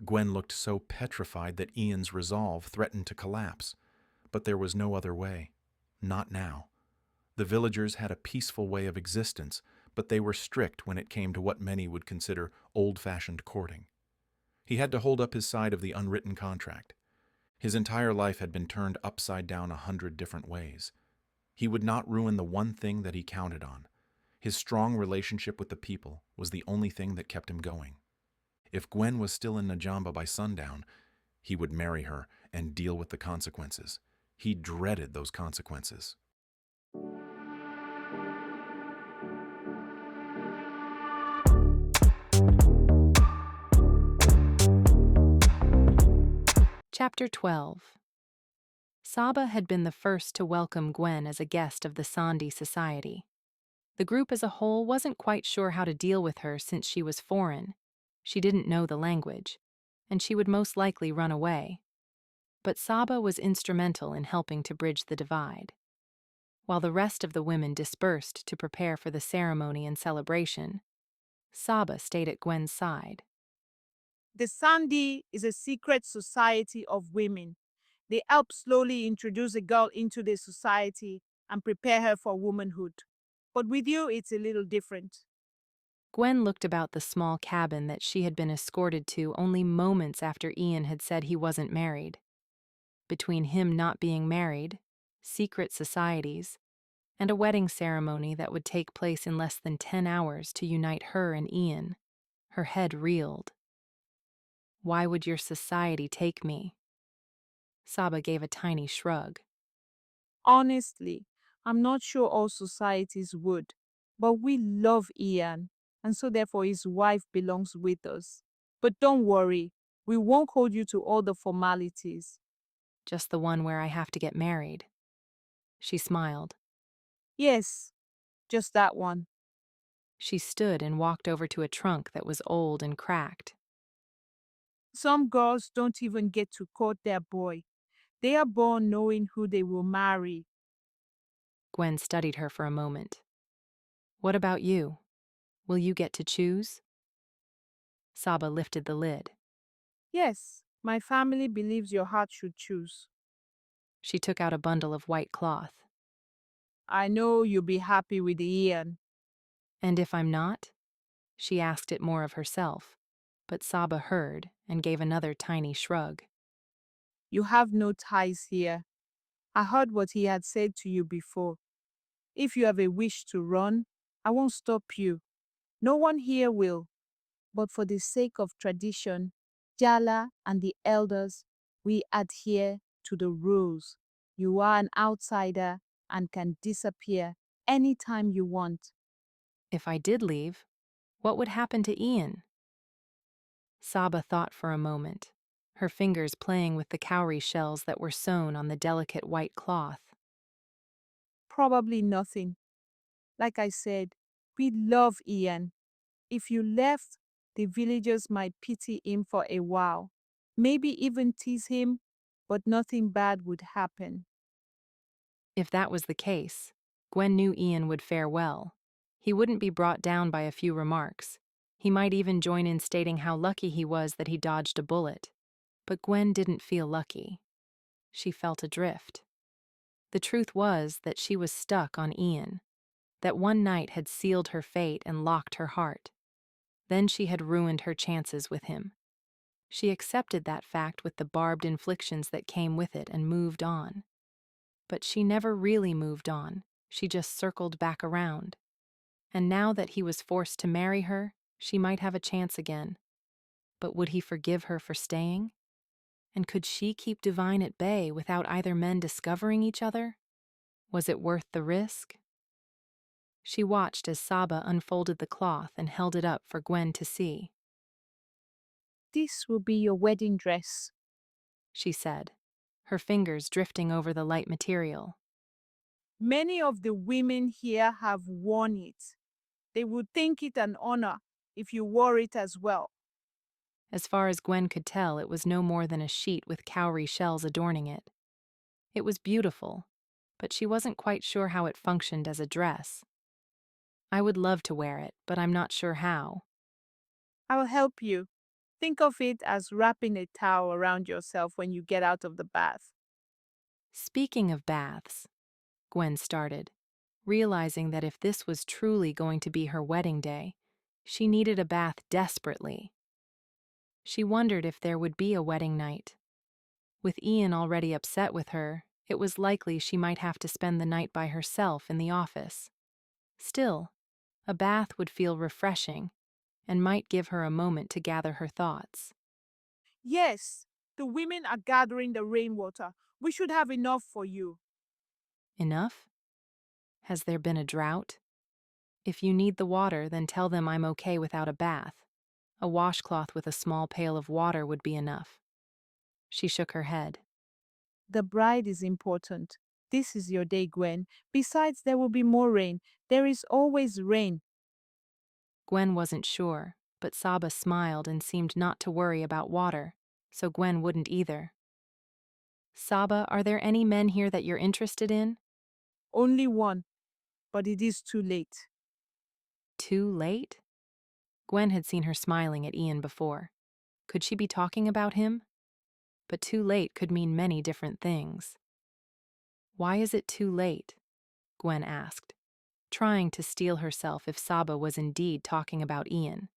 Gwen looked so petrified that Ian's resolve threatened to collapse, but there was no other way. Not now. The villagers had a peaceful way of existence, but they were strict when it came to what many would consider old-fashioned courting. He had to hold up his side of the unwritten contract. His entire life had been turned upside down 100 different ways. He would not ruin the one thing that he counted on. His strong relationship with the people was the only thing that kept him going. If Gwen was still in Najamba by sundown, he would marry her and deal with the consequences. He dreaded those consequences. Chapter 12. Saba had been the first to welcome Gwen as a guest of the Sandi Society. The group as a whole wasn't quite sure how to deal with her since she was foreign. She didn't know the language, and she would most likely run away. But Saba was instrumental in helping to bridge the divide. While the rest of the women dispersed to prepare for the ceremony and celebration, Saba stayed at Gwen's side. The Sandi is a secret society of women. They help slowly introduce a girl into the society and prepare her for womanhood. But with you, it's a little different. Gwen looked about the small cabin that she had been escorted to only moments after Ian had said he wasn't married. Between him not being married, secret societies, and a wedding ceremony that would take place in less than 10 hours to unite her and Ian, her head reeled. Why would your society take me? Saba gave a tiny shrug. Honestly, I'm not sure all societies would, but we love Ian, and so therefore his wife belongs with us. But don't worry, we won't hold you to all the formalities. Just the one where I have to get married. She smiled. Yes, just that one. She stood and walked over to a trunk that was old and cracked. Some girls don't even get to court their boy. They are born knowing who they will marry. Gwen studied her for a moment. What about you? Will you get to choose? Saba lifted the lid. Yes, my family believes your heart should choose. She took out a bundle of white cloth. I know you'll be happy with Ian. And if I'm not? She asked it more of herself, but Saba heard and gave another tiny shrug. You have no ties here. I heard what he had said to you before. If you have a wish to run, I won't stop you. No one here will. But for the sake of tradition, Jala and the elders, we adhere to the rules. You are an outsider and can disappear anytime you want. If I did leave, what would happen to Ian? Saba thought for a moment, her fingers playing with the cowrie shells that were sewn on the delicate white cloth. Probably nothing. Like I said, we love Ian. If you left, the villagers might pity him for a while, maybe even tease him, but nothing bad would happen. If that was the case, Gwen knew Ian would fare well. He wouldn't be brought down by a few remarks. He might even join in stating how lucky he was that he dodged a bullet. But Gwen didn't feel lucky. She felt adrift. The truth was that she was stuck on Ian, that one night had sealed her fate and locked her heart. Then she had ruined her chances with him. She accepted that fact with the barbed inflictions that came with it and moved on. But she never really moved on, she just circled back around. And now that he was forced to marry her, she might have a chance again. But would he forgive her for staying? And could she keep Divine at bay without either men discovering each other? Was it worth the risk? She watched as Saba unfolded the cloth and held it up for Gwen to see. This will be your wedding dress. She said, her fingers drifting over the light material. Many of the women here have worn it. They would think it an honor if you wore it as well. As far as Gwen could tell, it was no more than a sheet with cowrie shells adorning it. It was beautiful, but she wasn't quite sure how it functioned as a dress. I would love to wear it, but I'm not sure how. I will help you. Think of it as wrapping a towel around yourself when you get out of the bath. Speaking of baths, Gwen started, realizing that if this was truly going to be her wedding day, she needed a bath desperately. She wondered if there would be a wedding night. With Ian already upset with her, it was likely she might have to spend the night by herself in the office. Still, a bath would feel refreshing and might give her a moment to gather her thoughts. Yes, the women are gathering the rainwater. We should have enough for you. Enough? Has there been a drought? If you need the water, then tell them I'm okay without a bath. A washcloth with a small pail of water would be enough. She shook her head. The bride is important. This is your day, Gwen. Besides, there will be more rain. There is always rain. Gwen wasn't sure, but Saba smiled and seemed not to worry about water, so Gwen wouldn't either. Saba, are there any men here that you're interested in? Only one, but it is too late. Too late? Gwen had seen her smiling at Ian before. Could she be talking about him? But too late could mean many different things. Why is it too late? Gwen asked, trying to steel herself if Saba was indeed talking about Ian.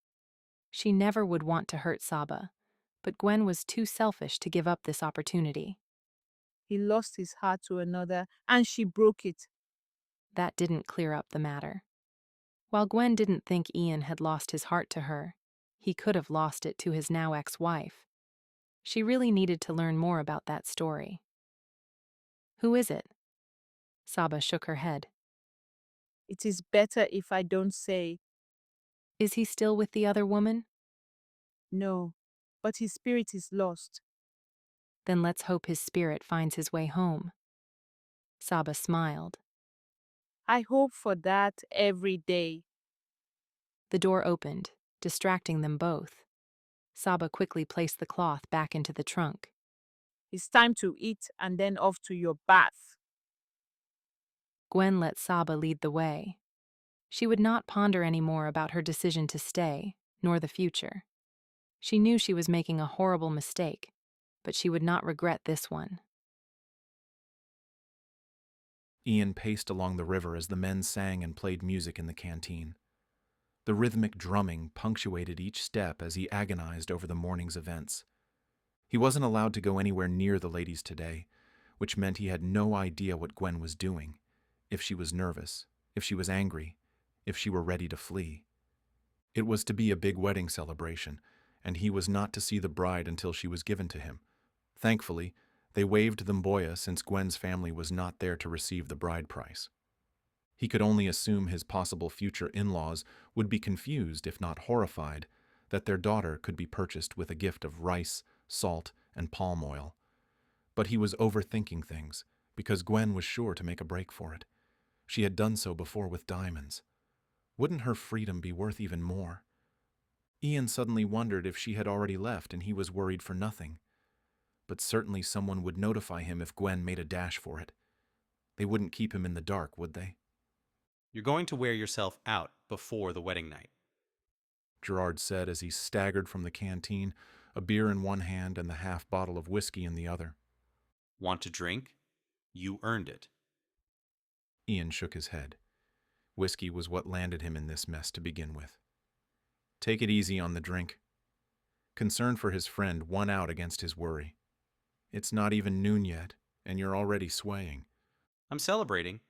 She never would want to hurt Saba, but Gwen was too selfish to give up this opportunity. He lost his heart to another, and she broke it. That didn't clear up the matter. While Gwen didn't think Ian had lost his heart to her, he could have lost it to his now ex-wife. She really needed to learn more about that story. Who is it? Saba shook her head. It is better if I don't say. Is he still with the other woman? No, but his spirit is lost. Then let's hope his spirit finds his way home. Saba smiled. I hope for that every day. The door opened, distracting them both. Saba quickly placed the cloth back into the trunk. It's time to eat and then off to your bath. Gwen let Saba lead the way. She would not ponder any more about her decision to stay, nor the future. She knew she was making a horrible mistake, but she would not regret this one. Ian paced along the river as the men sang and played music in the canteen. The rhythmic drumming punctuated each step as he agonized over the morning's events. He wasn't allowed to go anywhere near the ladies today, which meant he had no idea what Gwen was doing, if she was nervous, if she was angry, if she were ready to flee. It was to be a big wedding celebration, and he was not to see the bride until she was given to him. Thankfully, they waived the mboya since Gwen's family was not there to receive the bride price. He could only assume his possible future in-laws would be confused, if not horrified, that their daughter could be purchased with a gift of rice, salt, and palm oil. But he was overthinking things, because Gwen was sure to make a break for it. She had done so before with diamonds. Wouldn't her freedom be worth even more? Ian suddenly wondered if she had already left and he was worried for nothing. But certainly someone would notify him if Gwen made a dash for it. They wouldn't keep him in the dark, would they? You're going to wear yourself out before the wedding night. Gerard said as he staggered from the canteen, a beer in one hand and the half bottle of whiskey in the other. Want to drink? You earned it. Ian shook his head. Whiskey was what landed him in this mess to begin with. Take it easy on the drink. Concern for his friend won out against his worry. It's not even noon yet, and you're already swaying. I'm celebrating.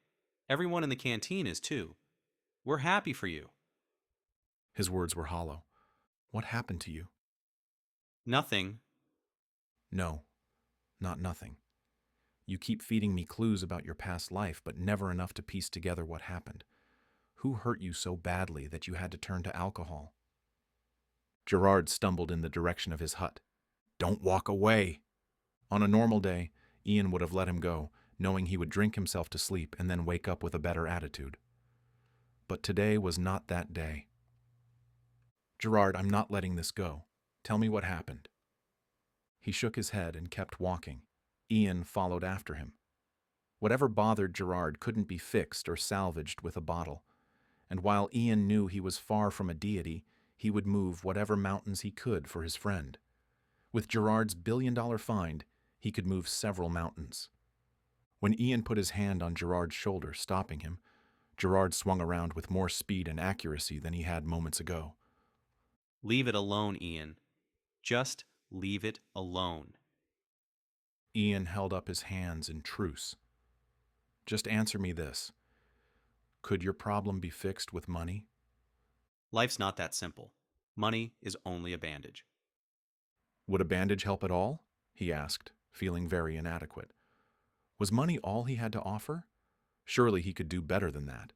Everyone in the canteen is too. We're happy for you. His words were hollow. What happened to you? Nothing. No, not nothing. You keep feeding me clues about your past life, but never enough to piece together what happened. Who hurt you so badly that you had to turn to alcohol? Gerard stumbled in the direction of his hut. Don't walk away! On a normal day, Ian would have let him go, knowing he would drink himself to sleep and then wake up with a better attitude. But today was not that day. Gerard, I'm not letting this go. Tell me what happened. He shook his head and kept walking. Ian followed after him. Whatever bothered Gerard couldn't be fixed or salvaged with a bottle, and while Ian knew he was far from a deity, he would move whatever mountains he could for his friend. With Gerard's billion-dollar find, he could move several mountains. When Ian put his hand on Gerard's shoulder, stopping him, Gerard swung around with more speed and accuracy than he had moments ago. Leave it alone, Ian. Just leave it alone. Ian held up his hands in truce. Just answer me this. Could your problem be fixed with money? Life's not that simple. Money is only a bandage. Would a bandage help at all? He asked, feeling very inadequate. Was money all he had to offer? Surely he could do better than that.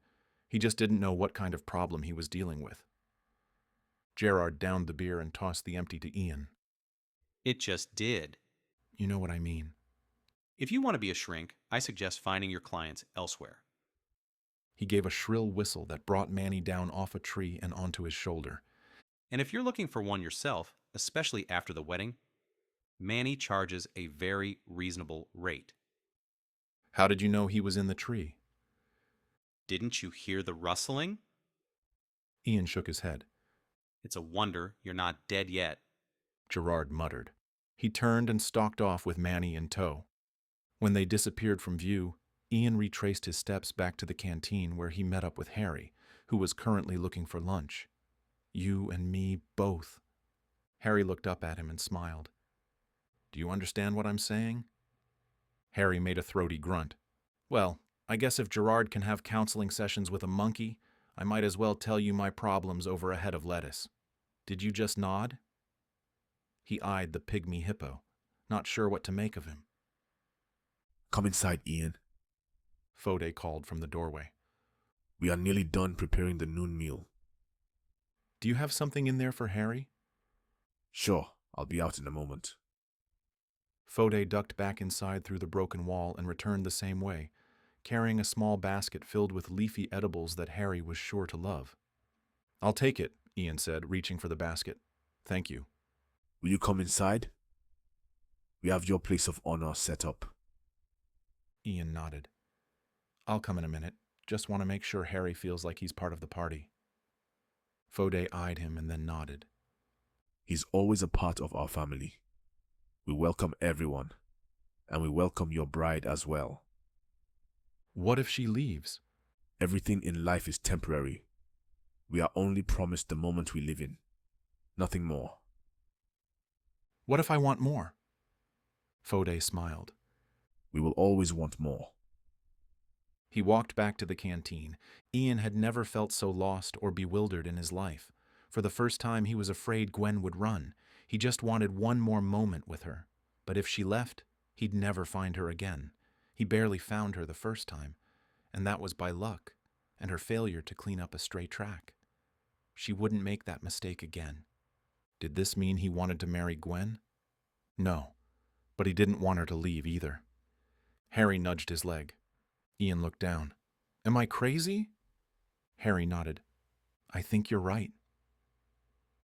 He just didn't know what kind of problem he was dealing with. Gerard downed the beer and tossed the empty to Ian. It just did. You know what I mean. If you want to be a shrink, I suggest finding your clients elsewhere. He gave a shrill whistle that brought Manny down off a tree and onto his shoulder. And if you're looking for one yourself, especially after the wedding, Manny charges a very reasonable rate. How did you know he was in the tree? Didn't you hear the rustling? Ian shook his head. It's a wonder you're not dead yet. Gerard muttered. He turned and stalked off with Manny in tow. When they disappeared from view, Ian retraced his steps back to the canteen where he met up with Harry, who was currently looking for lunch. You and me both. Harry looked up at him and smiled. Do you understand what I'm saying? Harry made a throaty grunt. Well, I guess if Gerard can have counseling sessions with a monkey, I might as well tell you my problems over a head of lettuce. Did you just nod? He eyed the pygmy hippo, not sure what to make of him. Come inside, Ian. Fode called from the doorway. We are nearly done preparing the noon meal. Do you have something in there for Harry? Sure, I'll be out in a moment. Fode ducked back inside through the broken wall and returned the same way, carrying a small basket filled with leafy edibles that Harry was sure to love. I'll take it, Ian said, reaching for the basket. Thank you. Will you come inside? We have your place of honor set up. Ian nodded. I'll come in a minute. Just want to make sure Harry feels like he's part of the party. Fode eyed him and then nodded. He's always a part of our family. We welcome everyone, and we welcome your bride as well. What if she leaves? Everything in life is temporary. We are only promised the moment we live in. Nothing more. What if I want more? Fode smiled. We will always want more. He walked back to the canteen. Ian had never felt so lost or bewildered in his life. For the first time, he was afraid Gwen would run. He just wanted one more moment with her. But if she left, he'd never find her again. He barely found her the first time, and that was by luck and her failure to clean up a stray track. She wouldn't make that mistake again. Did this mean he wanted to marry Gwen? No, but he didn't want her to leave either. Harry nudged his leg. Ian looked down. Am I crazy? Harry nodded. I think you're right.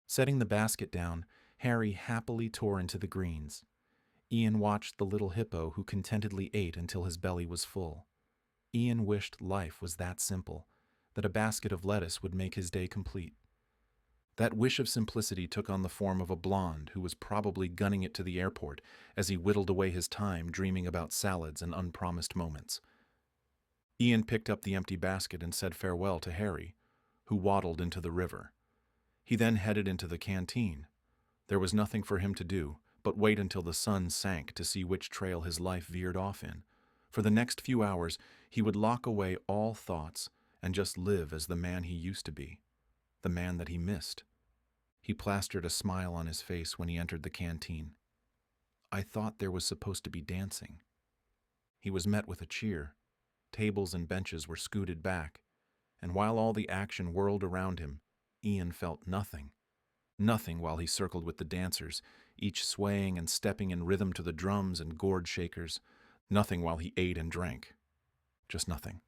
Setting the basket down, Harry happily tore into the greens. Ian watched the little hippo who contentedly ate until his belly was full. Ian wished life was that simple, that a basket of lettuce would make his day complete. That wish of simplicity took on the form of a blonde who was probably gunning it to the airport as he whittled away his time dreaming about salads and unpromised moments. Ian picked up the empty basket and said farewell to Harry, who waddled into the river. He then headed into the canteen. There was nothing for him to do but wait until the sun sank to see which trail his life veered off in. For the next few hours, he would lock away all thoughts and just live as the man he used to be, the man that he missed. He plastered a smile on his face when he entered the canteen. I thought there was supposed to be dancing. He was met with a cheer. Tables and benches were scooted back, and while all the action whirled around him, Ian felt nothing. Nothing while he circled with the dancers, each swaying and stepping in rhythm to the drums and gourd shakers. Nothing while he ate and drank. Just nothing.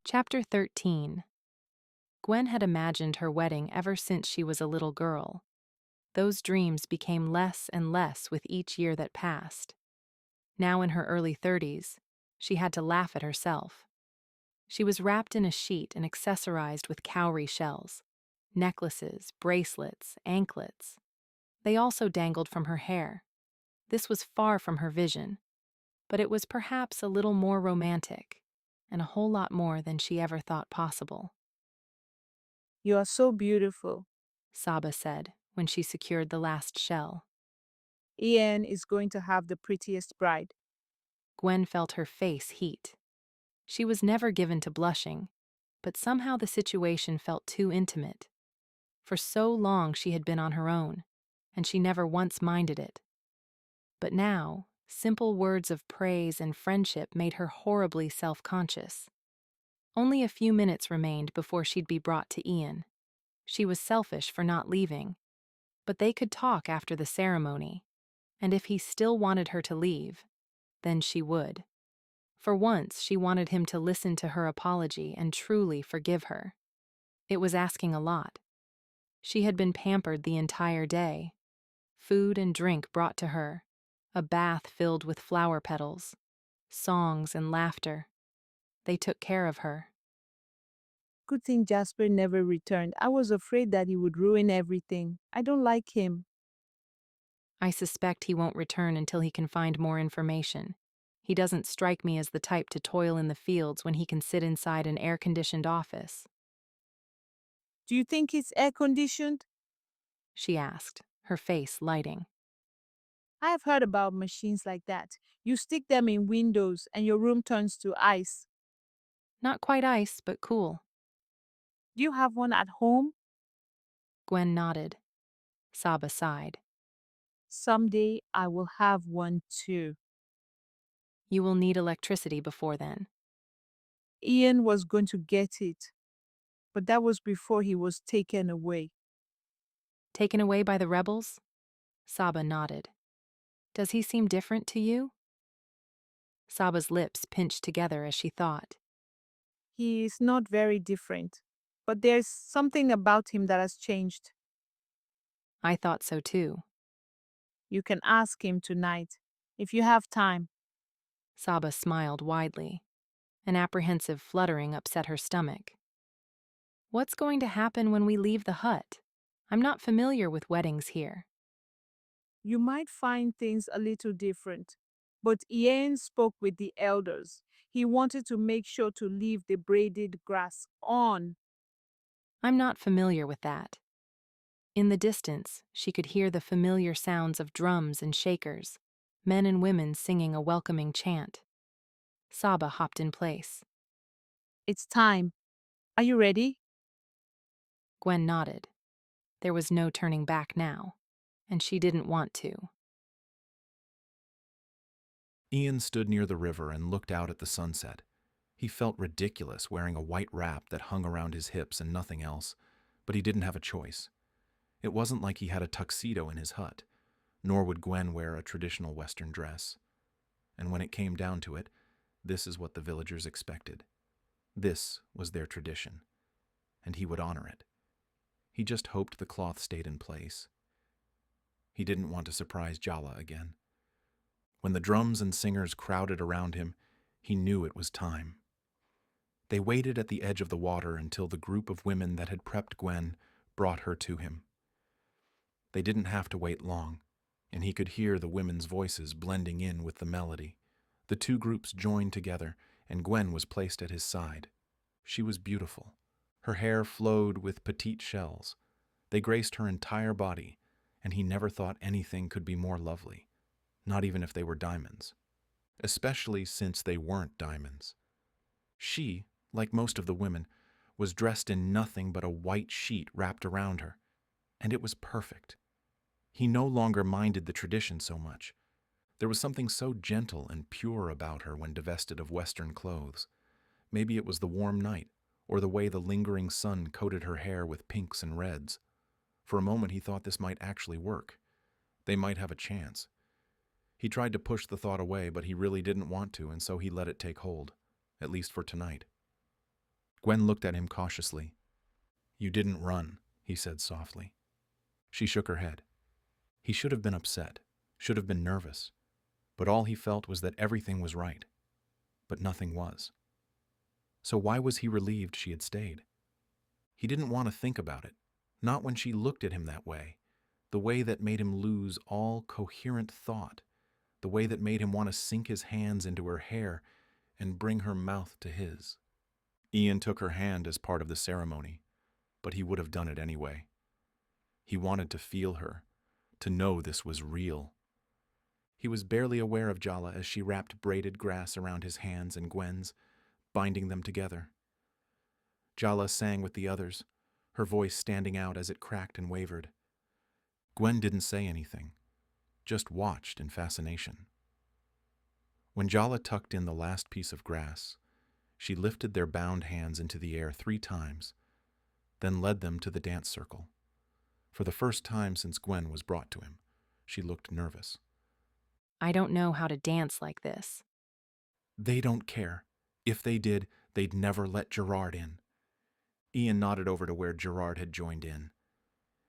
Chapter 13. Gwen had imagined her wedding ever since she was a little girl. Those dreams became less and less with each year that passed. Now in her early 30s, she had to laugh at herself. She was wrapped in a sheet and accessorized with cowrie shells, necklaces, bracelets, anklets. They also dangled from her hair. This was far from her vision, but it was perhaps a little more romantic, and a whole lot more than she ever thought possible. You are so beautiful. Saba said when she secured the last shell. Ian is going to have the prettiest bride. Gwen felt her face heat. She was never given to blushing, but somehow the situation felt too intimate. For so long she had been on her own, and she never once minded it. But now, simple words of praise and friendship made her horribly self-conscious. Only a few minutes remained before she'd be brought to Ian. She was selfish for not leaving, but they could talk after the ceremony, and if he still wanted her to leave, then she would. For once, she wanted him to listen to her apology and truly forgive her. It was asking a lot. She had been pampered the entire day. Food and drink brought to her, a bath filled with flower petals, songs and laughter. They took care of her. Good thing Jasper never returned. I was afraid that he would ruin everything. I don't like him. I suspect he won't return until he can find more information. He doesn't strike me as the type to toil in the fields when he can sit inside an air-conditioned office, Do you think it's air conditioned? she asked, her face lighting. I have heard about machines like that. You stick them in windows and your room turns to ice. Not quite ice, but cool. Do you have one at home? Gwen nodded. Saba sighed. Someday I will have one too. You will need electricity before then. Ian was going to get it, but that was before he was taken away. Taken away by the rebels? Saba nodded. Does he seem different to you? Saba's lips pinched together as she thought. He is not very different, but there's something about him that has changed. I thought so too. You can ask him tonight, if you have time. Saba smiled widely. An apprehensive fluttering upset her stomach. What's going to happen when we leave the hut? I'm not familiar with weddings here. You might find things a little different, but Ian spoke with the elders. He wanted to make sure to leave the braided grass on. I'm not familiar with that. In the distance, she could hear the familiar sounds of drums and shakers, men and women singing a welcoming chant. Saba hopped in place. It's time. Are you ready? Gwen nodded. There was no turning back now, and she didn't want to. Ian stood near the river and looked out at the sunset. He felt ridiculous wearing a white wrap that hung around his hips and nothing else, but he didn't have a choice. It wasn't like he had a tuxedo in his hut, nor would Gwen wear a traditional Western dress. And when it came down to it, this is what the villagers expected. This was their tradition, and he would honor it. He just hoped the cloth stayed in place. He didn't want to surprise Jala again. When the drums and singers crowded around him, he knew it was time. They waited at the edge of the water until the group of women that had prepped Gwen brought her to him. They didn't have to wait long, and he could hear the women's voices blending in with the melody. The two groups joined together, and Gwen was placed at his side. She was beautiful. Her hair flowed with petite shells. They graced her entire body, and he never thought anything could be more lovely, not even if they were diamonds, especially since they weren't diamonds. She, like most of the women, was dressed in nothing but a white sheet wrapped around her, and it was perfect. He no longer minded the tradition so much. There was something so gentle and pure about her when divested of Western clothes. Maybe it was the warm night, or the way the lingering sun coated her hair with pinks and reds. For a moment he thought this might actually work. They might have a chance. He tried to push the thought away, but he really didn't want to, and so he let it take hold, at least for tonight. Gwen looked at him cautiously. "You didn't run," he said softly. She shook her head. He should have been upset, should have been nervous, but all he felt was that everything was right. But nothing was. So why was he relieved she had stayed? He didn't want to think about it, not when she looked at him that way, the way that made him lose all coherent thought, the way that made him want to sink his hands into her hair and bring her mouth to his. Ian took her hand as part of the ceremony, but he would have done it anyway. He wanted to feel her, to know this was real. He was barely aware of Jala as she wrapped braided grass around his hands and Gwen's, binding them together. Jala sang with the others, her voice standing out as it cracked and wavered. Gwen didn't say anything, just watched in fascination. When Jala tucked in the last piece of grass, she lifted their bound hands into the air 3 times, then led them to the dance circle. For the first time since Gwen was brought to him, she looked nervous. I don't know how to dance like this. They don't care. If they did, they'd never let Gerard in. Ian nodded over to where Gerard had joined in.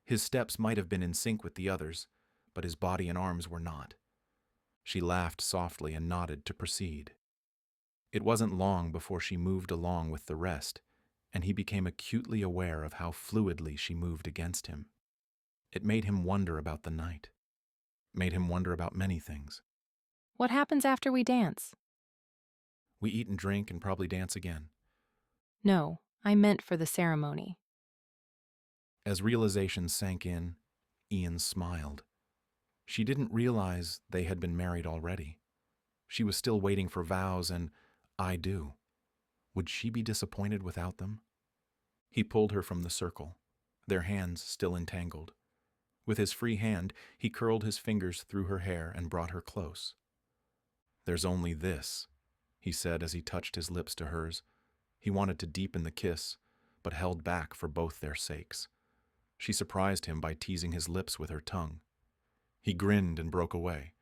His steps might have been in sync with the others, but his body and arms were not. She laughed softly and nodded to proceed. It wasn't long before she moved along with the rest, and he became acutely aware of how fluidly she moved against him. It made him wonder about the night, made him wonder about many things. What happens after we dance? We eat and drink and probably dance again. No, I meant for the ceremony. As realization sank in, Ian smiled. She didn't realize they had been married already. She was still waiting for vows and I do. Would she be disappointed without them? He pulled her from the circle, their hands still entangled. With his free hand, he curled his fingers through her hair and brought her close. "There's only this," he said as he touched his lips to hers. He wanted to deepen the kiss, but held back for both their sakes. She surprised him by teasing his lips with her tongue. He grinned and broke away.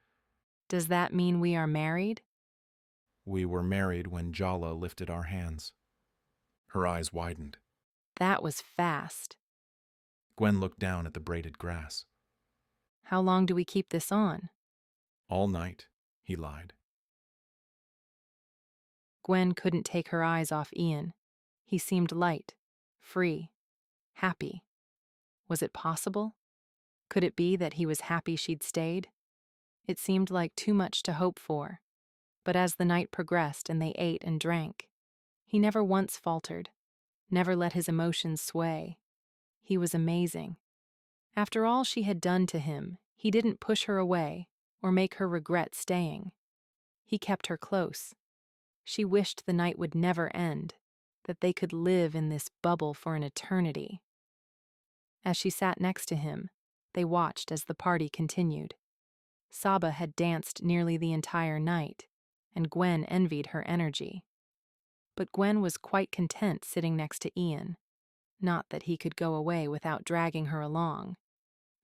Does that mean we are married? We were married when Jala lifted our hands. Her eyes widened. That was fast. Gwen looked down at the braided grass. How long do we keep this on? All night, he lied. Gwen couldn't take her eyes off Ian. He seemed light, free, happy. Was it possible? Could it be that he was happy she'd stayed? It seemed like too much to hope for. But as the night progressed and they ate and drank, he never once faltered, never let his emotions sway. He was amazing. After all she had done to him, he didn't push her away or make her regret staying. He kept her close. She wished the night would never end, that they could live in this bubble for an eternity. As she sat next to him, they watched as the party continued. Saba had danced nearly the entire night, and Gwen envied her energy. But Gwen was quite content sitting next to Ian. Not that he could go away without dragging her along.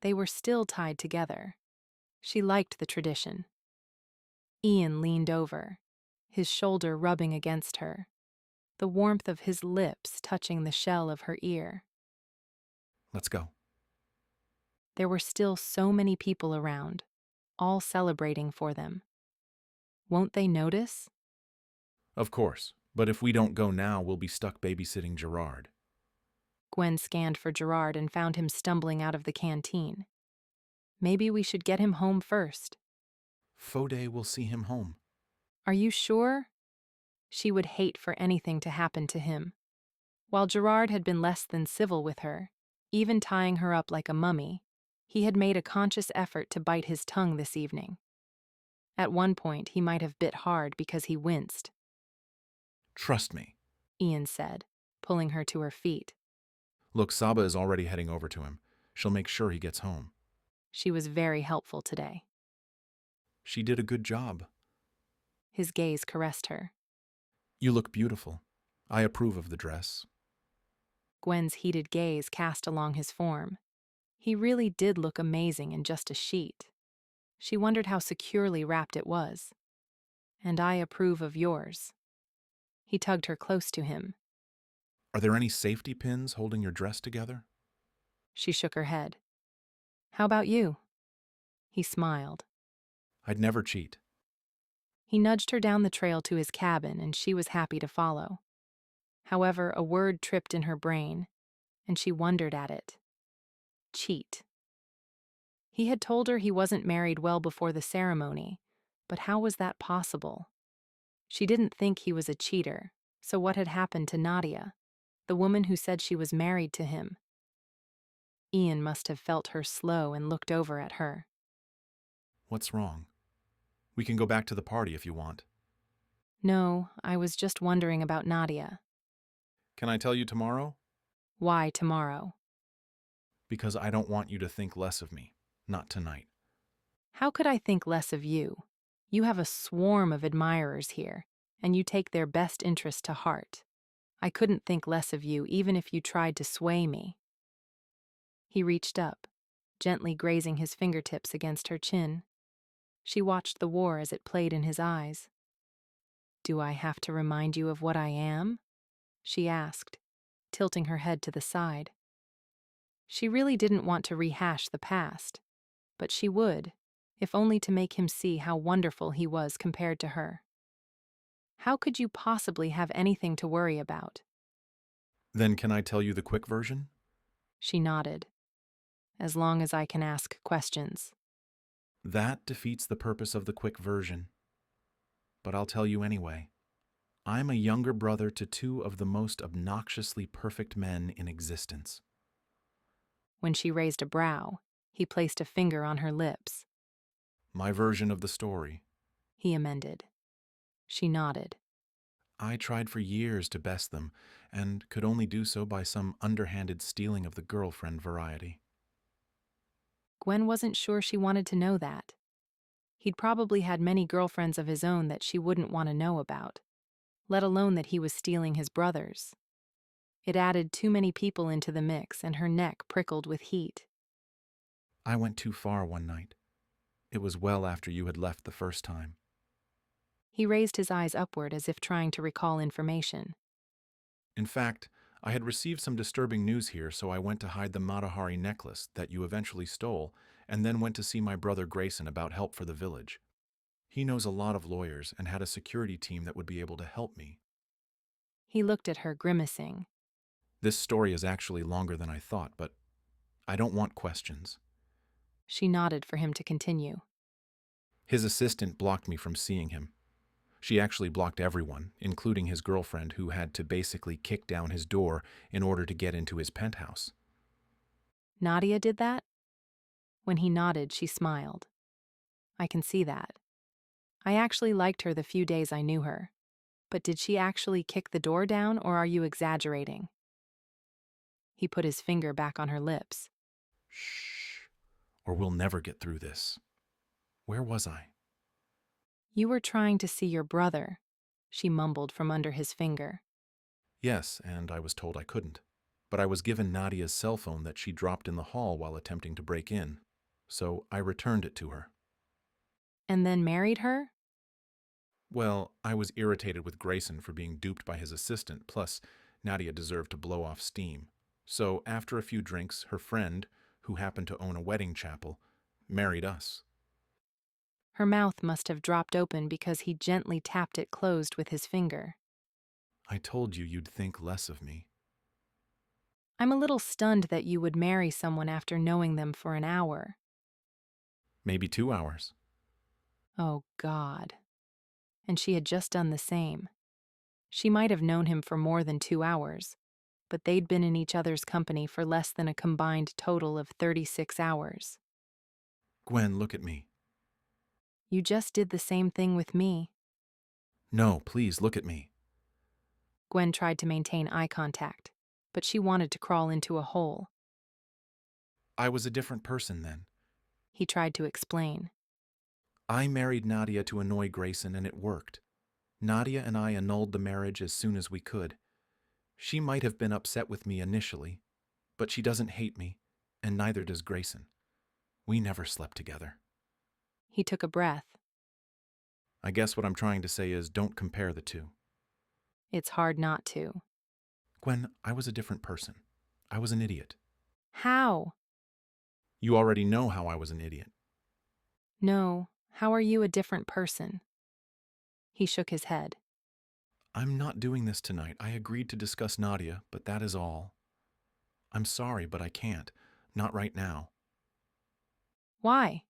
They were still tied together. She liked the tradition. Ian leaned over, his shoulder rubbing against her, the warmth of his lips touching the shell of her ear. Let's go. There were still so many people around, all celebrating for them. Won't they notice? Of course, but if we don't go now, we'll be stuck babysitting Gerard. Gwen scanned for Gerard and found him stumbling out of the canteen. Maybe we should get him home first. Fode will see him home. Are you sure? She would hate for anything to happen to him. While Gerard had been less than civil with her, even tying her up like a mummy, he had made a conscious effort to bite his tongue this evening. At one point, he might have bit hard because he winced. Trust me, Ian said, pulling her to her feet. Look, Saba is already heading over to him. She'll make sure he gets home. She was very helpful today. She did a good job. His gaze caressed her. You look beautiful. I approve of the dress. Gwen's heated gaze cast along his form. He really did look amazing in just a sheet. She wondered how securely wrapped it was. And I approve of yours. He tugged her close to him. Are there any safety pins holding your dress together? She shook her head. How about you? He smiled. I'd never cheat. He nudged her down the trail to his cabin, and she was happy to follow. However, a word tripped in her brain, and she wondered at it. Cheat. He had told her he wasn't married well before the ceremony, but how was that possible? She didn't think he was a cheater, so what had happened to Nadia, the woman who said she was married to him? Ian must have felt her slow and looked over at her. What's wrong? We can go back to the party if you want. No, I was just wondering about Nadia. Can I tell you tomorrow? Why tomorrow? Because I don't want you to think less of me. Not tonight. How could I think less of you? You have a swarm of admirers here, and you take their best interest to heart. I couldn't think less of you even if you tried to sway me. He reached up, gently grazing his fingertips against her chin. She watched the war as it played in his eyes. Do I have to remind you of what I am? She asked, tilting her head to the side. She really didn't want to rehash the past, but she would, if only to make him see how wonderful he was compared to her. How could you possibly have anything to worry about? Then can I tell you the quick version? She nodded. As long as I can ask questions. That defeats the purpose of the quick version. But I'll tell you anyway. I'm a younger brother to two of the most obnoxiously perfect men in existence. When she raised a brow, he placed a finger on her lips. My version of the story. He amended. She nodded. I tried for years to best them, and could only do so by some underhanded stealing of the girlfriend variety. Gwen wasn't sure she wanted to know that. He'd probably had many girlfriends of his own that she wouldn't want to know about, let alone that he was stealing his brother's. It added too many people into the mix, and her neck prickled with heat. I went too far one night. It was well after you had left the first time. He raised his eyes upward as if trying to recall information. In fact, I had received some disturbing news here, so I went to hide the Matahari necklace that you eventually stole, and then went to see my brother Grayson about help for the village. He knows a lot of lawyers and had a security team that would be able to help me. He looked at her, grimacing. This story is actually longer than I thought, but I don't want questions. She nodded for him to continue. His assistant blocked me from seeing him. She actually blocked everyone, including his girlfriend, who had to basically kick down his door in order to get into his penthouse. Nadia did that? When he nodded, she smiled. I can see that. I actually liked her the few days I knew her. But did she actually kick the door down, or are you exaggerating? He put his finger back on her lips. Shh, or we'll never get through this. Where was I? You were trying to see your brother, she mumbled from under his finger. Yes, and I was told I couldn't. But I was given Nadia's cell phone that she dropped in the hall while attempting to break in, so I returned it to her. And then married her? Well, I was irritated with Grayson for being duped by his assistant, plus Nadia deserved to blow off steam. So after a few drinks, her friend, who happened to own a wedding chapel, married us. Her mouth must have dropped open because he gently tapped it closed with his finger. I told you you'd think less of me. I'm a little stunned that you would marry someone after knowing them for an hour. Maybe 2 hours. Oh, God. And she had just done the same. She might have known him for more than 2 hours, but they'd been in each other's company for less than a combined total of 36 hours. Gwen, look at me. You just did the same thing with me. No, please, look at me. Gwen tried to maintain eye contact, but she wanted to crawl into a hole. I was a different person then. He tried to explain. I married Nadia to annoy Grayson, and it worked. Nadia and I annulled the marriage as soon as we could. She might have been upset with me initially, but she doesn't hate me, and neither does Grayson. We never slept together. He took a breath. I guess what I'm trying to say is don't compare the two. It's hard not to. Gwen, I was a different person. I was an idiot. How? You already know how I was an idiot. No, how are you a different person? He shook his head. I'm not doing this tonight. I agreed to discuss Nadia, but that is all. I'm sorry, but I can't. Not right now. Why?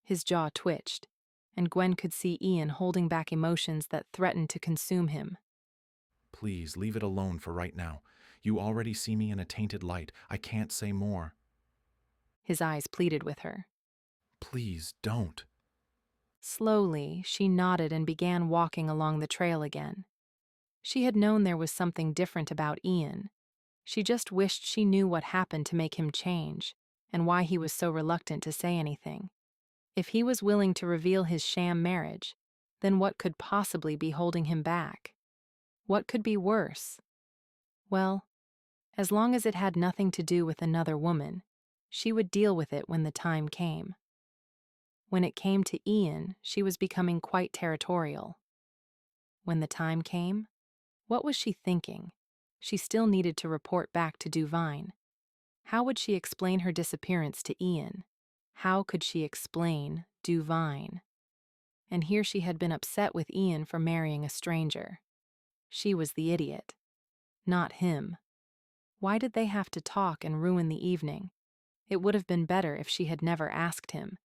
His jaw twitched, and Gwen could see Ian holding back emotions that threatened to consume him. Please, leave it alone for right now. You already see me in a tainted light. I can't say more. His eyes pleaded with her. Please, don't. Slowly, she nodded and began walking along the trail again. She had known there was something different about Ian. She just wished she knew what happened to make him change, and why he was so reluctant to say anything. If he was willing to reveal his sham marriage, then what could possibly be holding him back? What could be worse? Well, as long as it had nothing to do with another woman, she would deal with it when the time came. When it came to Ian, she was becoming quite territorial. When the time came, what was she thinking? She still needed to report back to Duvine. How would she explain her disappearance to Ian? How could she explain Duvine? And here she had been upset with Ian for marrying a stranger. She was the idiot. not him. Why did they have to talk and ruin the evening? It would have been better if she had never asked him.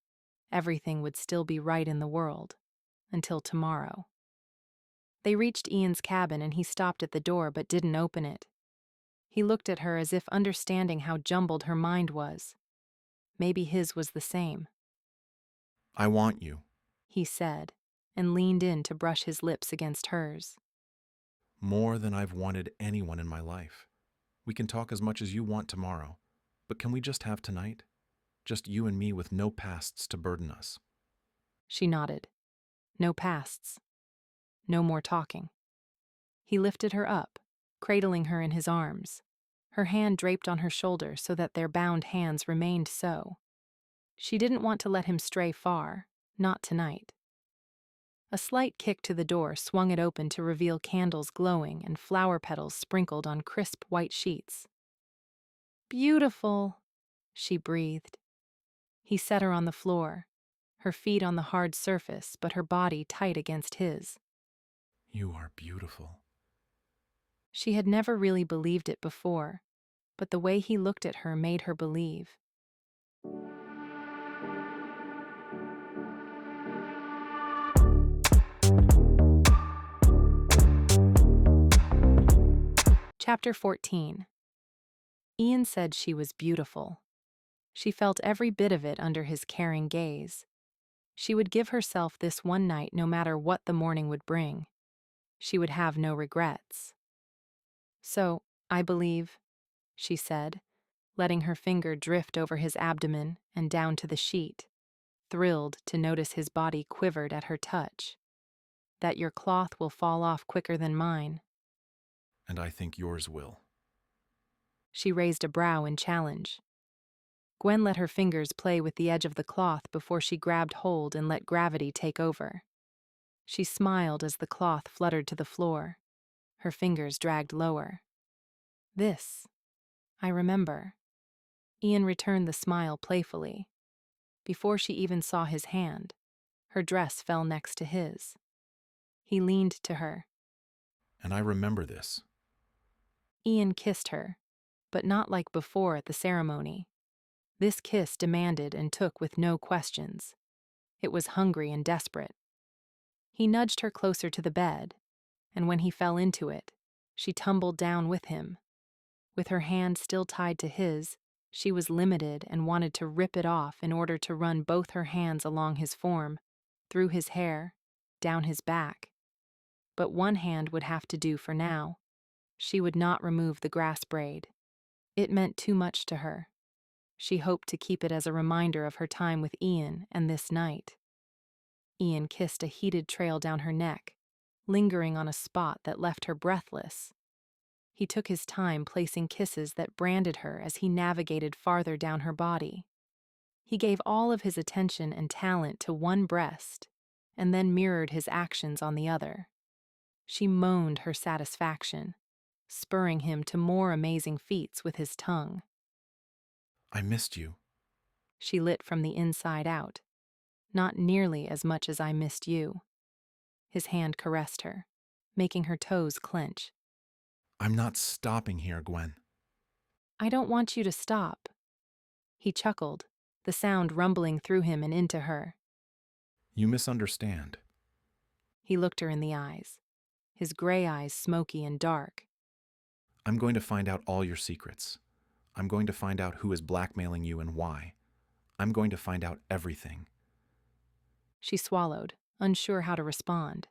Everything would still be right in the world. Until tomorrow. They reached Ian's cabin and he stopped at the door but didn't open it. He looked at her as if understanding how jumbled her mind was. Maybe his was the same. I want you. He said, and leaned in to brush his lips against hers. More than I've wanted anyone in my life. We can talk as much as you want tomorrow, but can we just have tonight? Just you and me with no pasts to burden us. She nodded. No pasts. No more talking. He lifted her up, cradling her in his arms. Her hand draped on her shoulder so that their bound hands remained so. She didn't want to let him stray far, not tonight. A slight kick to the door swung it open to reveal candles glowing and flower petals sprinkled on crisp white sheets. "Beautiful," she breathed. He set her on the floor, her feet on the hard surface but her body tight against his. You are beautiful. She had never really believed it before, but the way he looked at her made her believe. Chapter 14. Ian said she was beautiful. She felt every bit of it under his caring gaze. She would give herself this one night no matter what the morning would bring. She would have no regrets. "So, I believe," she said, letting her finger drift over his abdomen and down to the sheet, thrilled to notice his body quivered at her touch. "That your cloth will fall off quicker than mine." And I think yours will. She raised a brow in challenge. Gwen let her fingers play with the edge of the cloth before she grabbed hold and let gravity take over. She smiled as the cloth fluttered to the floor. Her fingers dragged lower. "This. I remember." Ian returned the smile playfully. Before she even saw his hand, her dress fell next to his. He leaned to her. And I remember this. Ian kissed her, but not like before at the ceremony. This kiss demanded and took with no questions. It was hungry and desperate. He nudged her closer to the bed, and when he fell into it, she tumbled down with him. With her hand still tied to his, she was limited and wanted to rip it off in order to run both her hands along his form, through his hair, down his back. But one hand would have to do for now. She would not remove the grass braid. It meant too much to her. She hoped to keep it as a reminder of her time with Ian and this night. Ian kissed a heated trail down her neck, lingering on a spot that left her breathless. He took his time placing kisses that branded her as he navigated farther down her body. He gave all of his attention and talent to one breast, and then mirrored his actions on the other. She moaned her satisfaction, spurring him to more amazing feats with his tongue. I missed you. She lit from the inside out. Not nearly as much as I missed you. His hand caressed her, making her toes clench. I'm not stopping here, Gwen. I don't want you to stop. He chuckled, the sound rumbling through him and into her. You misunderstand. He looked her in the eyes, his gray eyes smoky and dark. I'm going to find out all your secrets. I'm going to find out who is blackmailing you and why. I'm going to find out everything. She swallowed, unsure how to respond.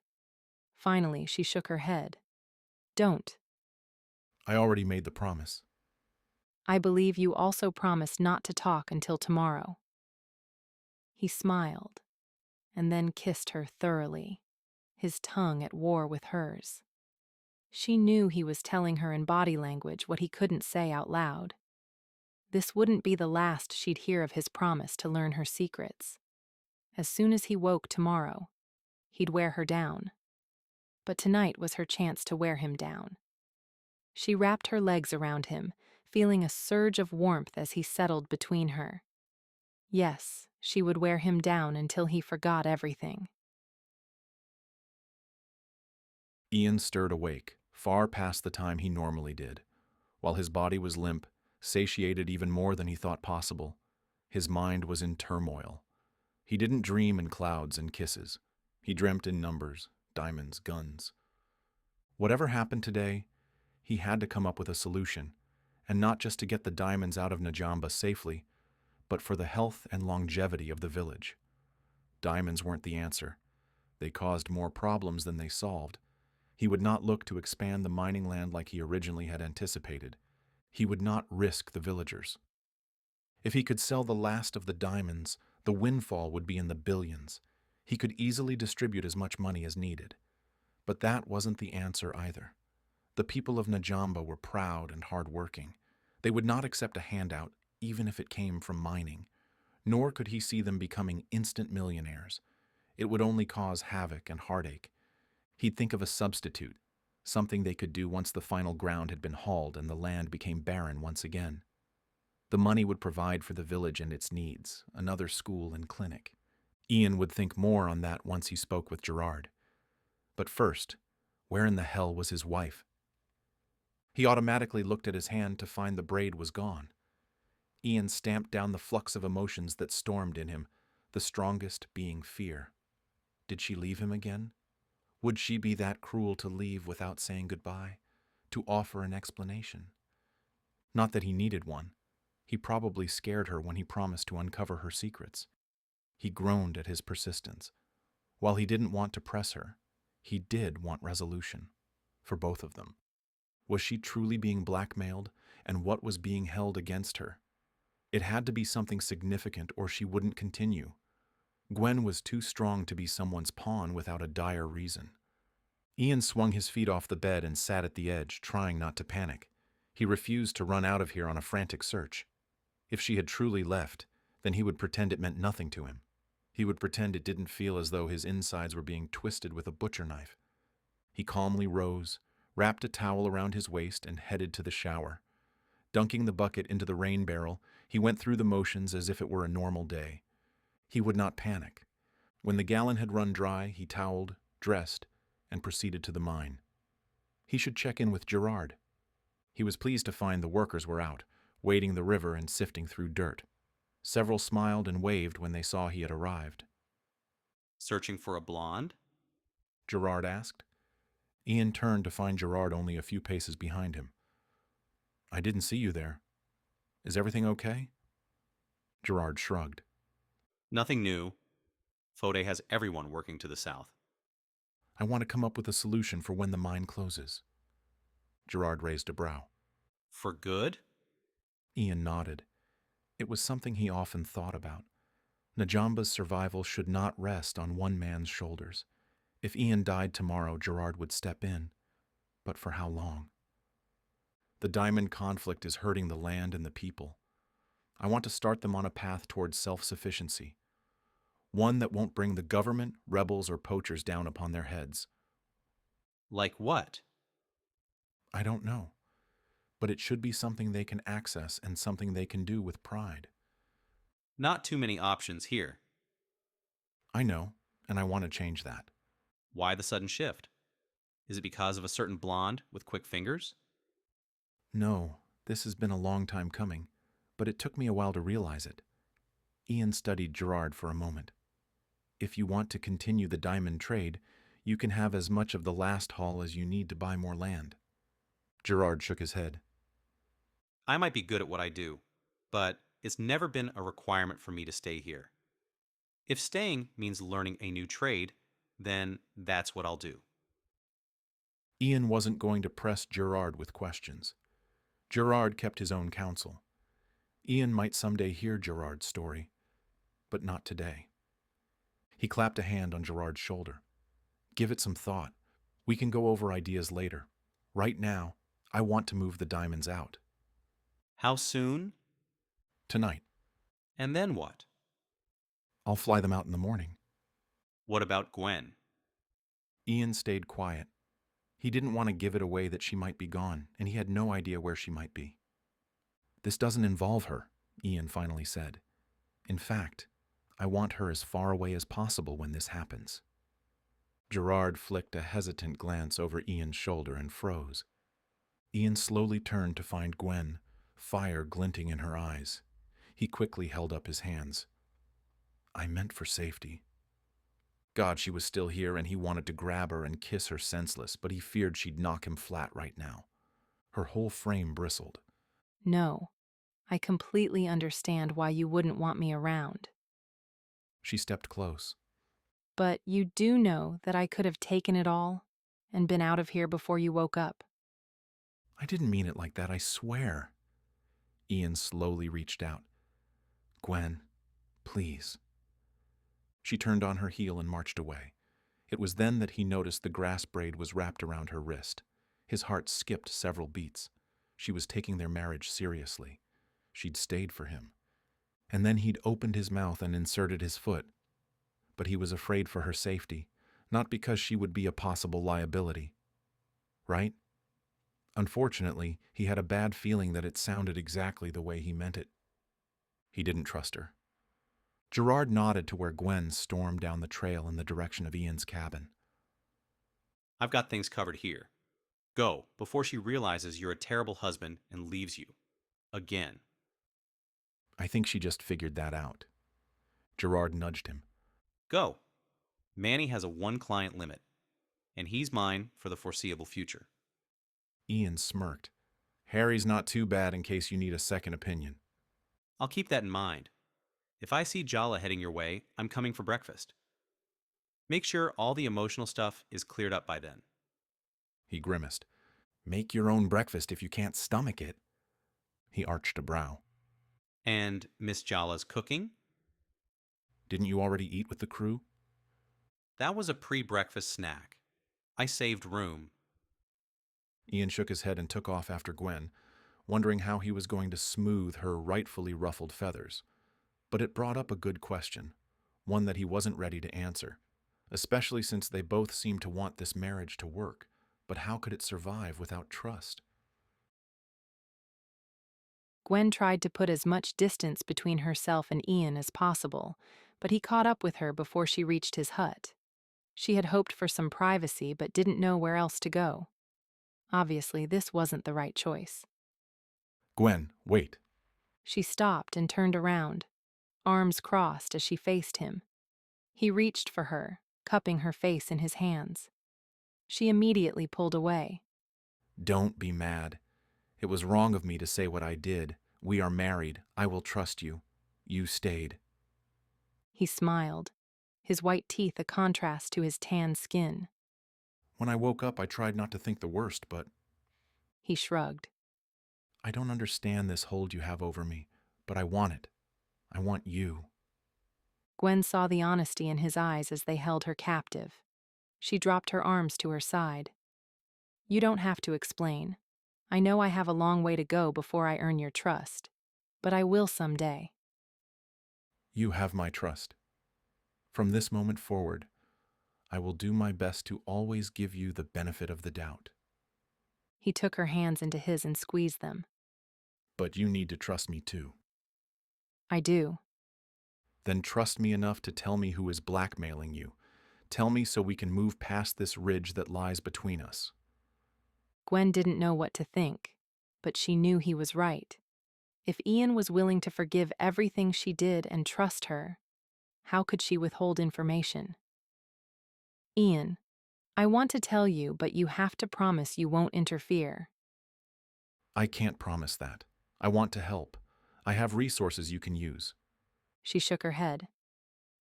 Finally, she shook her head. Don't. I already made the promise. I believe you also promised not to talk until tomorrow. He smiled, and then kissed her thoroughly, his tongue at war with hers. She knew he was telling her in body language what he couldn't say out loud. This wouldn't be the last she'd hear of his promise to learn her secrets. As soon as he woke tomorrow, he'd wear her down. But tonight was her chance to wear him down. She wrapped her legs around him, feeling a surge of warmth as he settled between her. Yes, she would wear him down until he forgot everything. Ian stirred awake, far past the time he normally did. While his body was limp, satiated even more than he thought possible, his mind was in turmoil. He didn't dream in clouds and kisses. He dreamt in numbers, diamonds, guns. Whatever happened today, he had to come up with a solution, and not just to get the diamonds out of Najamba safely, but for the health and longevity of the village. Diamonds weren't the answer. They caused more problems than they solved. He would not look to expand the mining land like he originally had anticipated. He would not risk the villagers. If he could sell the last of the diamonds, the windfall would be in the billions. He could easily distribute as much money as needed. But that wasn't the answer either. The people of Najamba were proud and hard-working. They would not accept a handout, even if it came from mining. Nor could he see them becoming instant millionaires. It would only cause havoc and heartache. He'd think of a substitute, something they could do once the final ground had been hauled and the land became barren once again. The money would provide for the village and its needs, another school and clinic. Ian would think more on that once he spoke with Gerard. But first, where in the hell was his wife? He automatically looked at his hand to find the braid was gone. Ian stamped down the flux of emotions that stormed in him, the strongest being fear. Did she leave him again? Would she be that cruel to leave without saying goodbye, to offer an explanation? Not that he needed one. He probably scared her when he promised to uncover her secrets. He groaned at his persistence. While he didn't want to press her, he did want resolution, for both of them. Was she truly being blackmailed, and what was being held against her? It had to be something significant or she wouldn't continue. Gwen was too strong to be someone's pawn without a dire reason. Ian swung his feet off the bed and sat at the edge, trying not to panic. He refused to run out of here on a frantic search. If she had truly left, then he would pretend it meant nothing to him. He would pretend it didn't feel as though his insides were being twisted with a butcher knife. He calmly rose, wrapped a towel around his waist, and headed to the shower. Dunking the bucket into the rain barrel, he went through the motions as if it were a normal day. He would not panic. When the gallon had run dry, he toweled, dressed, and proceeded to the mine. He should check in with Gerard. He was pleased to find the workers were out, wading the river and sifting through dirt. Several smiled and waved when they saw he had arrived. Searching for a blonde? Gerard asked. Ian turned to find Gerard only a few paces behind him. I didn't see you there. Is everything okay? Gerard shrugged. Nothing new. Fode has everyone working to the south. I want to come up with a solution for when the mine closes. Gerard raised a brow. For good? Ian nodded. It was something he often thought about. Najamba's survival should not rest on one man's shoulders. If Ian died tomorrow, Gerard would step in. But for how long? The diamond conflict is hurting the land and the people. I want to start them on a path towards self-sufficiency. One that won't bring the government, rebels, or poachers down upon their heads. Like what? I don't know. But it should be something they can access and something they can do with pride. Not too many options here. I know, and I want to change that. Why the sudden shift? Is it because of a certain blonde with quick fingers? No, this has been a long time coming, but it took me a while to realize it. Ian studied Gerard for a moment. If you want to continue the diamond trade, you can have as much of the last haul as you need to buy more land. Gerard shook his head. I might be good at what I do, but it's never been a requirement for me to stay here. If staying means learning a new trade, then that's what I'll do. Ian wasn't going to press Gerard with questions. Gerard kept his own counsel. Ian might someday hear Gerard's story, but not today. He clapped a hand on Gerard's shoulder. Give it some thought. We can go over ideas later. Right now, I want to move the diamonds out. How soon? Tonight. And then what? I'll fly them out in the morning. What about Gwen? Ian stayed quiet. He didn't want to give it away that she might be gone, and he had no idea where she might be. This doesn't involve her, Ian finally said. In fact, I want her as far away as possible when this happens. Gerard flicked a hesitant glance over Ian's shoulder and froze. Ian slowly turned to find Gwen, fire glinting in her eyes. He quickly held up his hands. I meant for safety. God, she was still here, and he wanted to grab her and kiss her senseless, but he feared she'd knock him flat right now. Her whole frame bristled. No, I completely understand why you wouldn't want me around. She stepped close. But you do know that I could have taken it all and been out of here before you woke up. I didn't mean it like that, I swear. Ian slowly reached out. Gwen, please. She turned on her heel and marched away. It was then that he noticed the grass braid was wrapped around her wrist. His heart skipped several beats. She was taking their marriage seriously. She'd stayed for him. And then he'd opened his mouth and inserted his foot. But he was afraid for her safety, not because she would be a possible liability. Right? Unfortunately, he had a bad feeling that it sounded exactly the way he meant it. He didn't trust her. Gerard nodded to where Gwen stormed down the trail in the direction of Ian's cabin. I've got things covered here. Go, before she realizes you're a terrible husband and leaves you. Again. I think she just figured that out. Gerard nudged him. Go. Manny has a one-client limit, and he's mine for the foreseeable future. Ian smirked. Harry's not too bad in case you need a second opinion. I'll keep that in mind. If I see Jala heading your way, I'm coming for breakfast. Make sure all the emotional stuff is cleared up by then. He grimaced. Make your own breakfast if you can't stomach it. He arched a brow. And Miss Jala's cooking? Didn't you already eat with the crew? That was a pre-breakfast snack. I saved room. Ian shook his head and took off after Gwen, wondering how he was going to smooth her rightfully ruffled feathers. But it brought up a good question, one that he wasn't ready to answer, especially since they both seemed to want this marriage to work. But how could it survive without trust? Gwen tried to put as much distance between herself and Ian as possible, but he caught up with her before she reached his hut. She had hoped for some privacy but didn't know where else to go. Obviously, this wasn't the right choice. Gwen, wait. She stopped and turned around, arms crossed as she faced him. He reached for her, cupping her face in his hands. She immediately pulled away. Don't be mad. It was wrong of me to say what I did. We are married. I will trust you. You stayed. He smiled, his white teeth a contrast to his tan skin. When I woke up, I tried not to think the worst, but He shrugged. I don't understand this hold you have over me, but I want it. I want you. Gwen saw the honesty in his eyes as they held her captive. She dropped her arms to her side. You don't have to explain. I know I have a long way to go before I earn your trust, but I will someday. You have my trust. From this moment forward, I will do my best to always give you the benefit of the doubt. He took her hands into his and squeezed them. But you need to trust me too. I do. Then trust me enough to tell me who is blackmailing you. Tell me so we can move past this ridge that lies between us. Gwen didn't know what to think, but she knew he was right. If Ian was willing to forgive everything she did and trust her, how could she withhold information? Ian, I want to tell you, but you have to promise you won't interfere. I can't promise that. I want to help. I have resources you can use. She shook her head.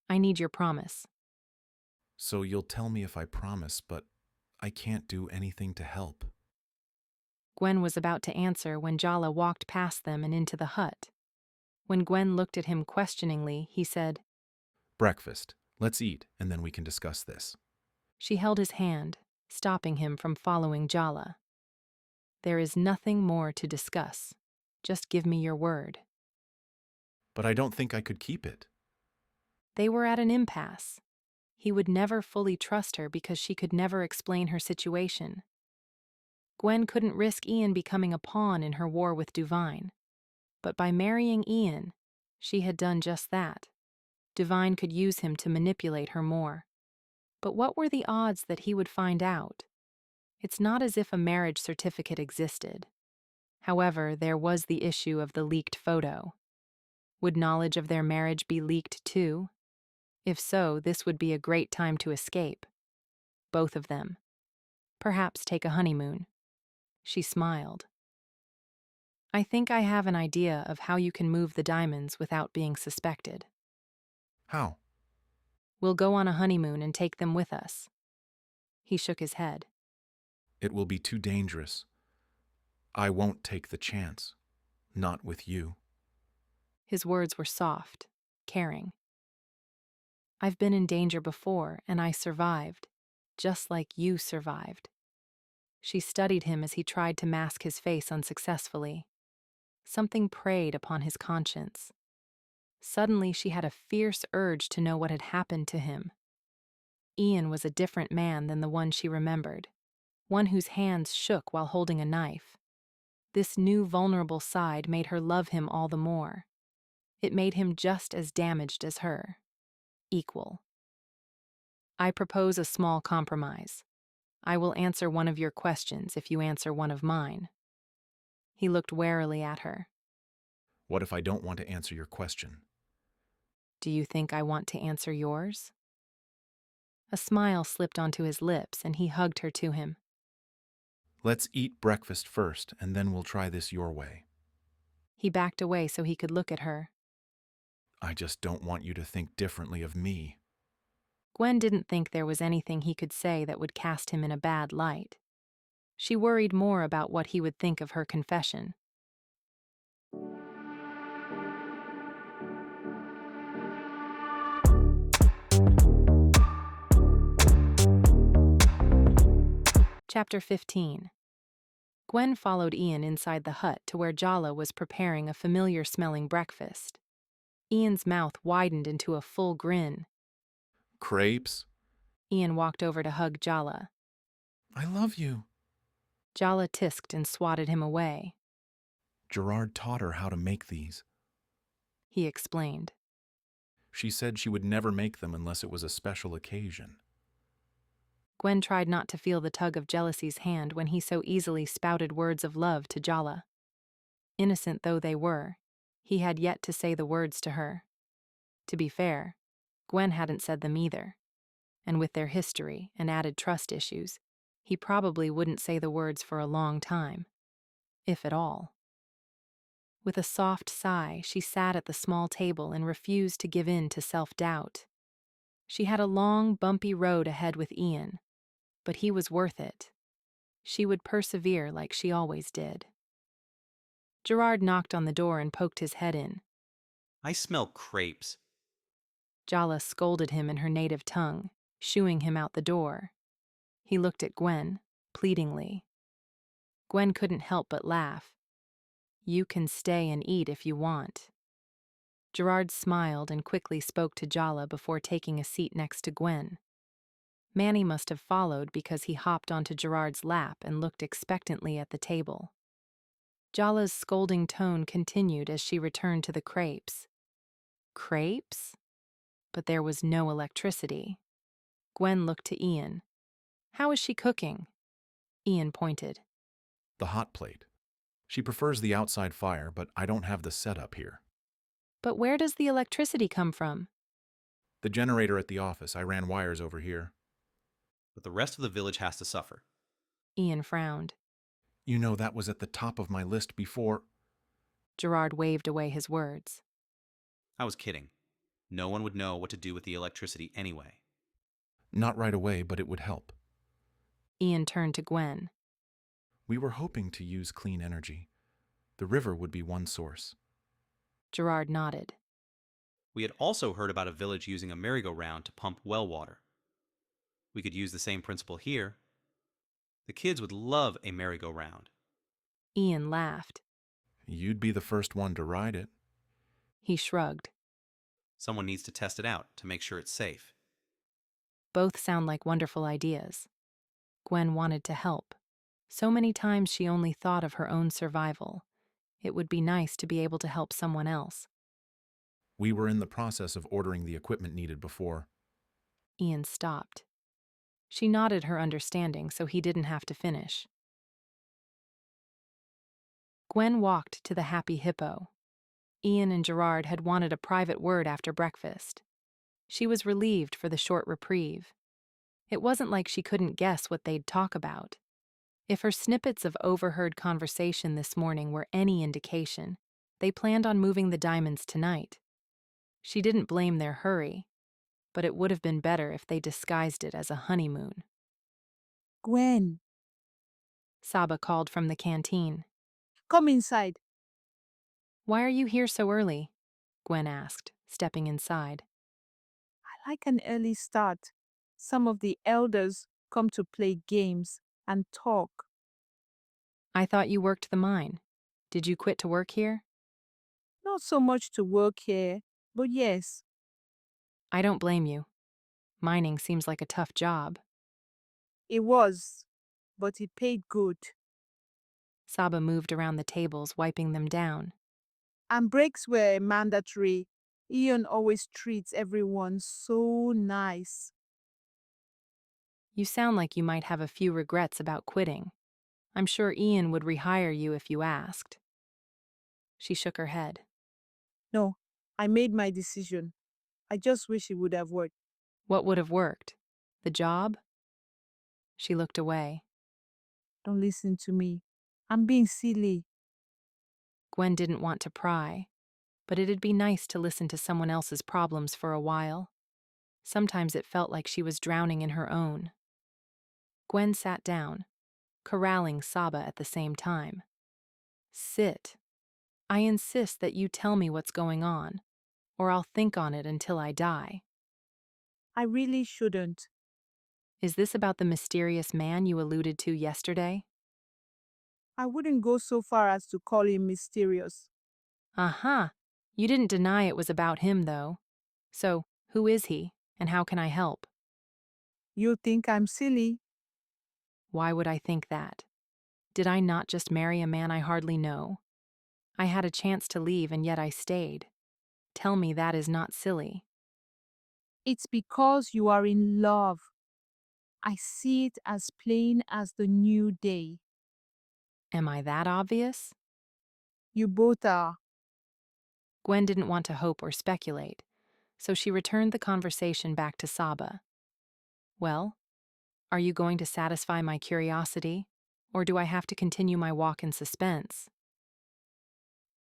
I need your promise. So you'll tell me if I promise, but I can't do anything to help. Gwen was about to answer when Jala walked past them and into the hut. When Gwen looked at him questioningly, he said, Breakfast. Let's eat, and then we can discuss this. She held his hand, stopping him from following Jala. There is nothing more to discuss. Just give me your word. But I don't think I could keep it. They were at an impasse. He would never fully trust her because she could never explain her situation. Gwen couldn't risk Ian becoming a pawn in her war with Duvine. But by marrying Ian, she had done just that. Duvine could use him to manipulate her more. But what were the odds that he would find out? It's not as if a marriage certificate existed. However, there was the issue of the leaked photo. Would knowledge of their marriage be leaked too? If so, this would be a great time to escape. Both of them. Perhaps take a honeymoon. She smiled. I think I have an idea of how you can move the diamonds without being suspected. How? We'll go on a honeymoon and take them with us. He shook his head. It will be too dangerous. I won't take the chance. Not with you. His words were soft, caring. I've been in danger before, and I survived, just like you survived. She studied him as he tried to mask his face unsuccessfully. Something preyed upon his conscience. Suddenly she had a fierce urge to know what had happened to him. Ian was a different man than the one she remembered, one whose hands shook while holding a knife. This new vulnerable side made her love him all the more. It made him just as damaged as her. Equal. I propose a small compromise. I will answer one of your questions if you answer one of mine. He looked warily at her. What if I don't want to answer your question? Do you think I want to answer yours? A smile slipped onto his lips and he hugged her to him. Let's eat breakfast first, and then we'll try this your way. He backed away so he could look at her. I just don't want you to think differently of me. Gwen didn't think there was anything he could say that would cast him in a bad light. She worried more about what he would think of her confession. Chapter 15. Gwen followed Ian inside the hut to where Jala was preparing a familiar-smelling breakfast. Ian's mouth widened into a full grin. Crepes? Ian walked over to hug Jala. I love you. Jala tisked and swatted him away. Gerard taught her how to make these. He explained. She said she would never make them unless it was a special occasion. Gwen tried not to feel the tug of jealousy's hand when he so easily spouted words of love to Jala. Innocent though they were, he had yet to say the words to her. To be fair, Gwen hadn't said them either, and with their history and added trust issues, he probably wouldn't say the words for a long time, if at all. With a soft sigh, she sat at the small table and refused to give in to self-doubt. She had a long, bumpy road ahead with Ian, but he was worth it. She would persevere like she always did. Gerard knocked on the door and poked his head in. I smell crepes. Jala scolded him in her native tongue, shooing him out the door. He looked at Gwen, pleadingly. Gwen couldn't help but laugh. You can stay and eat if you want. Gerard smiled and quickly spoke to Jala before taking a seat next to Gwen. Manny must have followed because he hopped onto Gerard's lap and looked expectantly at the table. Jala's scolding tone continued as she returned to the crepes. Crepes? But there was no electricity. Gwen looked to Ian. How is she cooking? Ian pointed. The hot plate. She prefers the outside fire, but I don't have the setup here. But where does the electricity come from? The generator at the office. I ran wires over here. But the rest of the village has to suffer. Ian frowned. You know that was at the top of my list before. Gerard waved away his words. I was kidding. No one would know what to do with the electricity anyway. Not right away, but it would help. Ian turned to Gwen. We were hoping to use clean energy. The river would be one source. Gerard nodded. We had also heard about a village using a merry-go-round to pump well water. We could use the same principle here. The kids would love a merry-go-round. Ian laughed. You'd be the first one to ride it. He shrugged. Someone needs to test it out to make sure it's safe. Both sound like wonderful ideas. Gwen wanted to help. So many times she only thought of her own survival. It would be nice to be able to help someone else. We were in the process of ordering the equipment needed before. Ian stopped. She nodded her understanding so he didn't have to finish. Gwen walked to the Happy Hippo. Ian and Gerard had wanted a private word after breakfast. She was relieved for the short reprieve. It wasn't like she couldn't guess what they'd talk about. If her snippets of overheard conversation this morning were any indication, they planned on moving the diamonds tonight. She didn't blame their hurry, but it would have been better if they disguised it as a honeymoon. Gwen, Saba called from the canteen. come inside. "Why are you here so early?" Gwen asked, stepping inside. I like an early start. Some of the elders come to play games and talk. "I thought you worked the mine. Did you quit to work here?" Not so much to work here, but yes, "I don't blame you. Mining seems like a tough job." it was, but it paid good. Saba moved around the tables, wiping them down. And breaks were mandatory. Ian always treats everyone so nice. "You sound like you might have a few regrets about quitting. I'm sure Ian would rehire you if you asked." She shook her head. No, I made my decision. I just wish it would have worked. "What would have worked? The job?" She looked away. Don't listen to me. I'm being silly. Gwen didn't want to pry, but it'd be nice to listen to someone else's problems for a while. Sometimes it felt like she was drowning in her own. Gwen sat down, corralling Saba at the same time. "Sit. I insist that you tell me what's going on, or I'll think on it until I die." I really shouldn't. "Is this about the mysterious man you alluded to yesterday?" I wouldn't go so far as to call him mysterious. "Uh-huh. You didn't deny it was about him, though. So, who is he, and how can I help?" You think I'm silly? "Why would I think that? Did I not just marry a man I hardly know? I had a chance to leave, and yet I stayed. Tell me that is not silly." It's because you are in love. I see it as plain as the new day. Am I that obvious? You both are. Gwen didn't want to hope or speculate, so she returned the conversation back to Saba. "Well, are you going to satisfy my curiosity, or do I have to continue my walk in suspense?"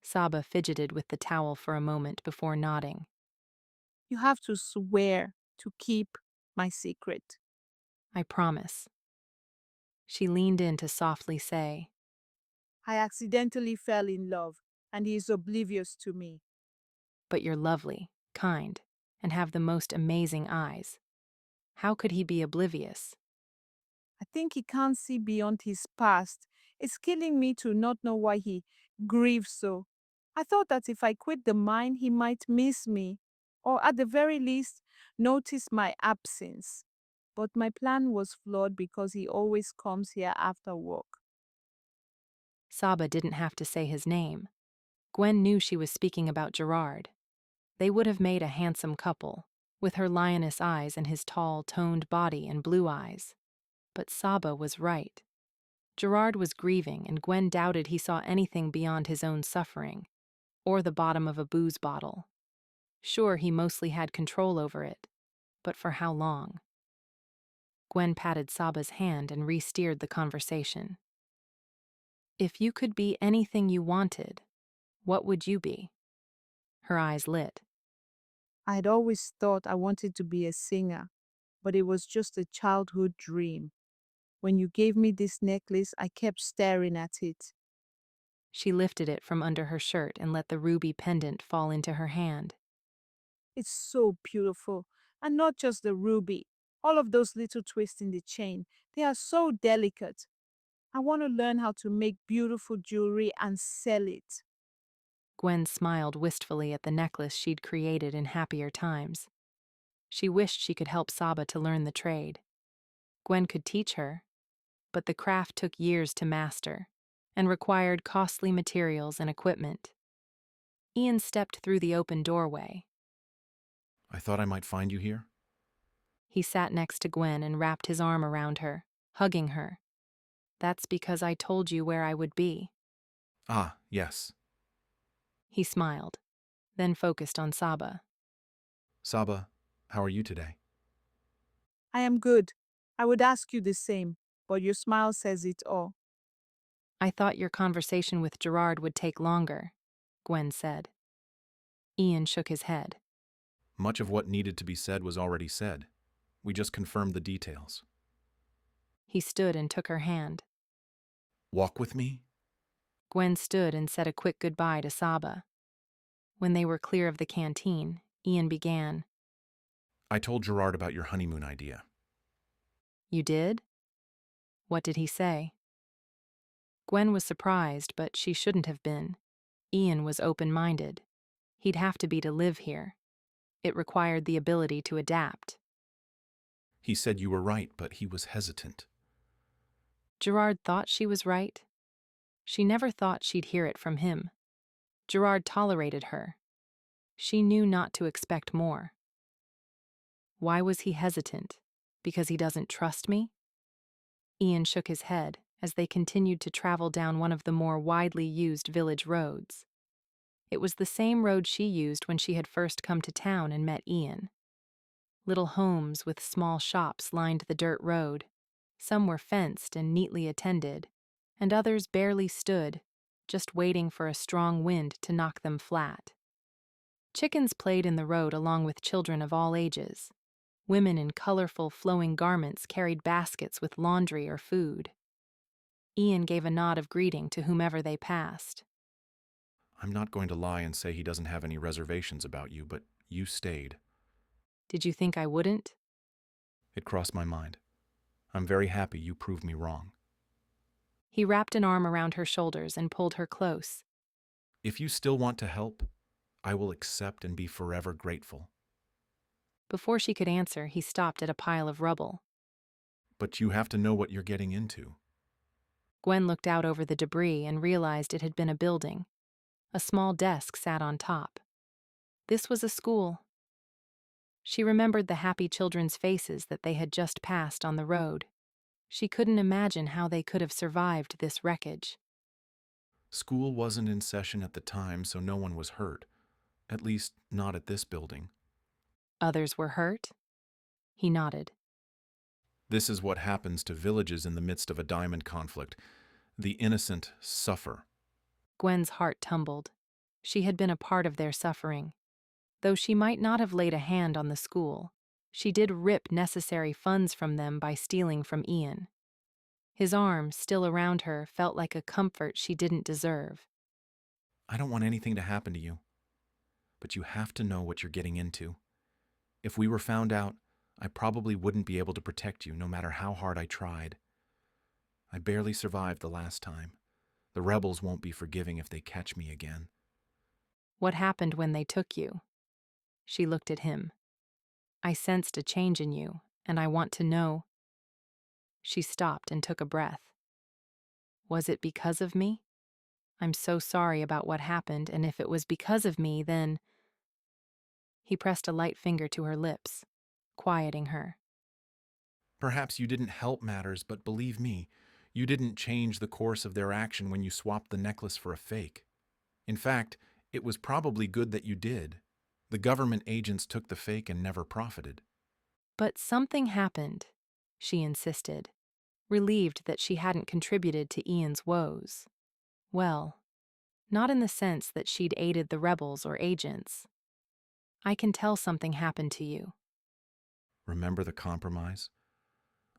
Saba fidgeted with the towel for a moment before nodding. You have to swear to keep my secret. "I promise." She leaned in to softly say, I accidentally fell in love, and he is oblivious to me. "But you're lovely, kind, and have the most amazing eyes. How could he be oblivious?" I think he can't see beyond his past. It's killing me to not know why he grieves so. I thought that if I quit the mine, he might miss me, or at the very least, notice my absence. But my plan was flawed because he always comes here after work. Saba didn't have to say his name. Gwen knew she was speaking about Gerard. They would have made a handsome couple, with her lioness eyes and his tall, toned body and blue eyes. But Saba was right. Gerard was grieving, and Gwen doubted he saw anything beyond his own suffering, or the bottom of a booze bottle. Sure, he mostly had control over it, but for how long? Gwen patted Saba's hand and re-steered the conversation. "If you could be anything you wanted, what would you be?" Her eyes lit. I'd always thought I wanted to be a singer, but it was just a childhood dream. When you gave me this necklace, I kept staring at it. She lifted it from under her shirt and let the ruby pendant fall into her hand. It's so beautiful. And not just the ruby. All of those little twists in the chain. They are so delicate. I want to learn how to make beautiful jewelry and sell it. Gwen smiled wistfully at the necklace she'd created in happier times. She wished she could help Saba to learn the trade. Gwen could teach her, but the craft took years to master and required costly materials and equipment. Ian stepped through the open doorway. I thought I might find you here. He sat next to Gwen and wrapped his arm around her, hugging her. That's because I told you where I would be. Ah, yes. He smiled, then focused on Saba. Saba, how are you today? I am good. I would ask you the same, but your smile says it all. I thought your conversation with Gerard would take longer, Gwen said. Ian shook his head. Much of what needed to be said was already said. We just confirmed the details. He stood and took her hand. Walk with me? Gwen stood and said a quick goodbye to Saba. When they were clear of the canteen, Ian began. I told Gerard about your honeymoon idea. You did? What did he say? Gwen was surprised, but she shouldn't have been. Ian was open-minded. He'd have to be to live here. It required the ability to adapt. He said you were right, but he was hesitant. Gerard thought she was right. She never thought she'd hear it from him. Gerard tolerated her. She knew not to expect more. Why was he hesitant? Because he doesn't trust me? Ian shook his head as they continued to travel down one of the more widely used village roads. It was the same road she used when she had first come to town and met Ian. Little homes with small shops lined the dirt road. Some were fenced and neatly attended, and others barely stood, just waiting for a strong wind to knock them flat. Chickens played in the road along with children of all ages. Women in colorful, flowing garments carried baskets with laundry or food. Ian gave a nod of greeting to whomever they passed. I'm not going to lie and say he doesn't have any reservations about you, but you stayed. Did you think I wouldn't? It crossed my mind. I'm very happy you proved me wrong. He wrapped an arm around her shoulders and pulled her close. If you still want to help, I will accept and be forever grateful. Before she could answer, he stopped at a pile of rubble. But you have to know what you're getting into. Gwen looked out over the debris and realized it had been a building. A small desk sat on top. This was a school. She remembered the happy children's faces that they had just passed on the road. She couldn't imagine how they could have survived this wreckage. School wasn't in session at the time, so no one was hurt. At least, not at this building. Others were hurt? He nodded. This is what happens to villages in the midst of a diamond conflict. The innocent suffer. Gwen's heart tumbled. She had been a part of their suffering. Though she might not have laid a hand on the school, she did rip necessary funds from them by stealing from Ian. His arm, still around her, felt like a comfort she didn't deserve. I don't want anything to happen to you, but you have to know what you're getting into. If we were found out, I probably wouldn't be able to protect you no matter how hard I tried. I barely survived the last time. The rebels won't be forgiving if they catch me again. What happened when they took you? She looked at him. I sensed a change in you, and I want to know. She stopped and took a breath. Was it because of me? I'm so sorry about what happened, and if it was because of me, then... He pressed a light finger to her lips, quieting her. Perhaps you didn't help matters, but believe me, you didn't change the course of their action when you swapped the necklace for a fake. In fact, it was probably good that you did. The government agents took the fake and never profited. But something happened, she insisted, relieved that she hadn't contributed to Ian's woes. Well, not in the sense that she'd aided the rebels or agents. I can tell something happened to you. Remember the compromise?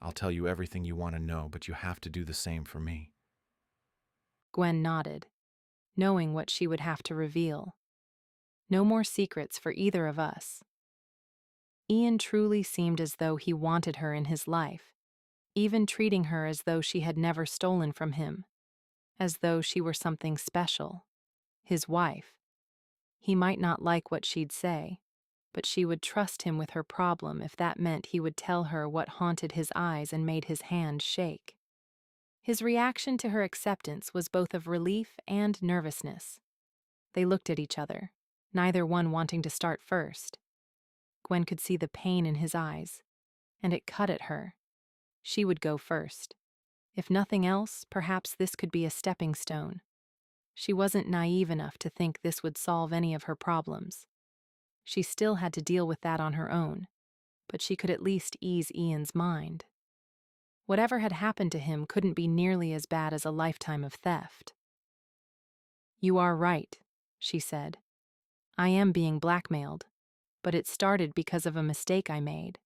I'll tell you everything you want to know, but you have to do the same for me. Gwen nodded, knowing what she would have to reveal. No more secrets for either of us. Ian truly seemed as though he wanted her in his life, even treating her as though she had never stolen from him, as though she were something special, his wife. He might not like what she'd say, but she would trust him with her problem if that meant he would tell her what haunted his eyes and made his hand shake. His reaction to her acceptance was both of relief and nervousness. They looked at each other, neither one wanting to start first. Gwen could see the pain in his eyes. and it cut at her. She would go first. If nothing else, perhaps this could be a stepping stone. She wasn't naive enough to think this would solve any of her problems. She still had to deal with that on her own, but she could at least ease Ian's mind. Whatever had happened to him couldn't be nearly as bad as a lifetime of theft. "You are right," she said. "I am being blackmailed, but it started because of a mistake I made.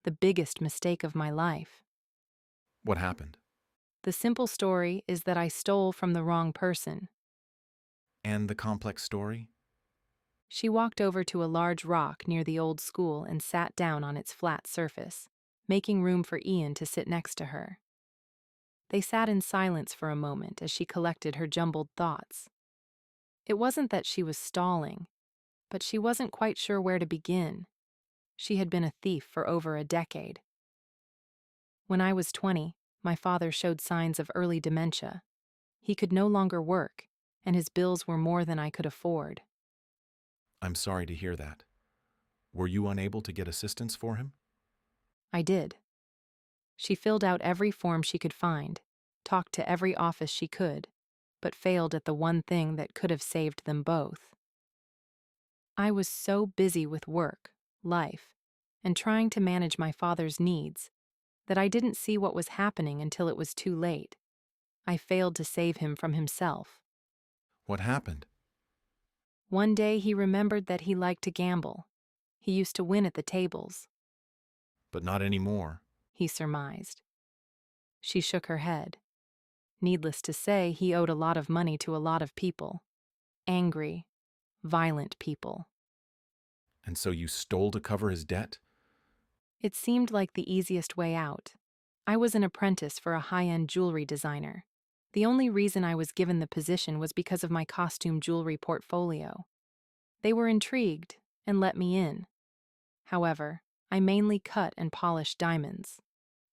The biggest mistake of my life. What happened? The simple story is that I stole from the wrong person." And the complex story? She walked over to a large rock near the old school and sat down on its flat surface, making room for Ian to sit next to her. They sat in silence for a moment as she collected her jumbled thoughts. It wasn't that she was stalling, but she wasn't quite sure where to begin. She had been a thief for over a decade. "When I was 20, my father showed signs of early dementia. He could no longer work, and his bills were more than I could afford." I'm sorry to hear that. Were you unable to get assistance for him? "I did." She filled out every form she could find, talked to every office she could, but failed at the one thing that could have saved them both. "I was so busy with work, life, and trying to manage my father's needs that I didn't see what was happening until it was too late. I failed to save him from himself. What happened? One day he remembered that he liked to gamble. He used to win at the tables," But not anymore. he surmised. She shook her head. Needless to say, he owed a lot of money to a lot of people. Angry, violent people. And so you stole to cover his debt? It seemed like the easiest way out. I was an apprentice for a high-end jewelry designer. The only reason I was given the position was because of my costume jewelry portfolio. They were intrigued and let me in. However, I mainly cut and polished diamonds.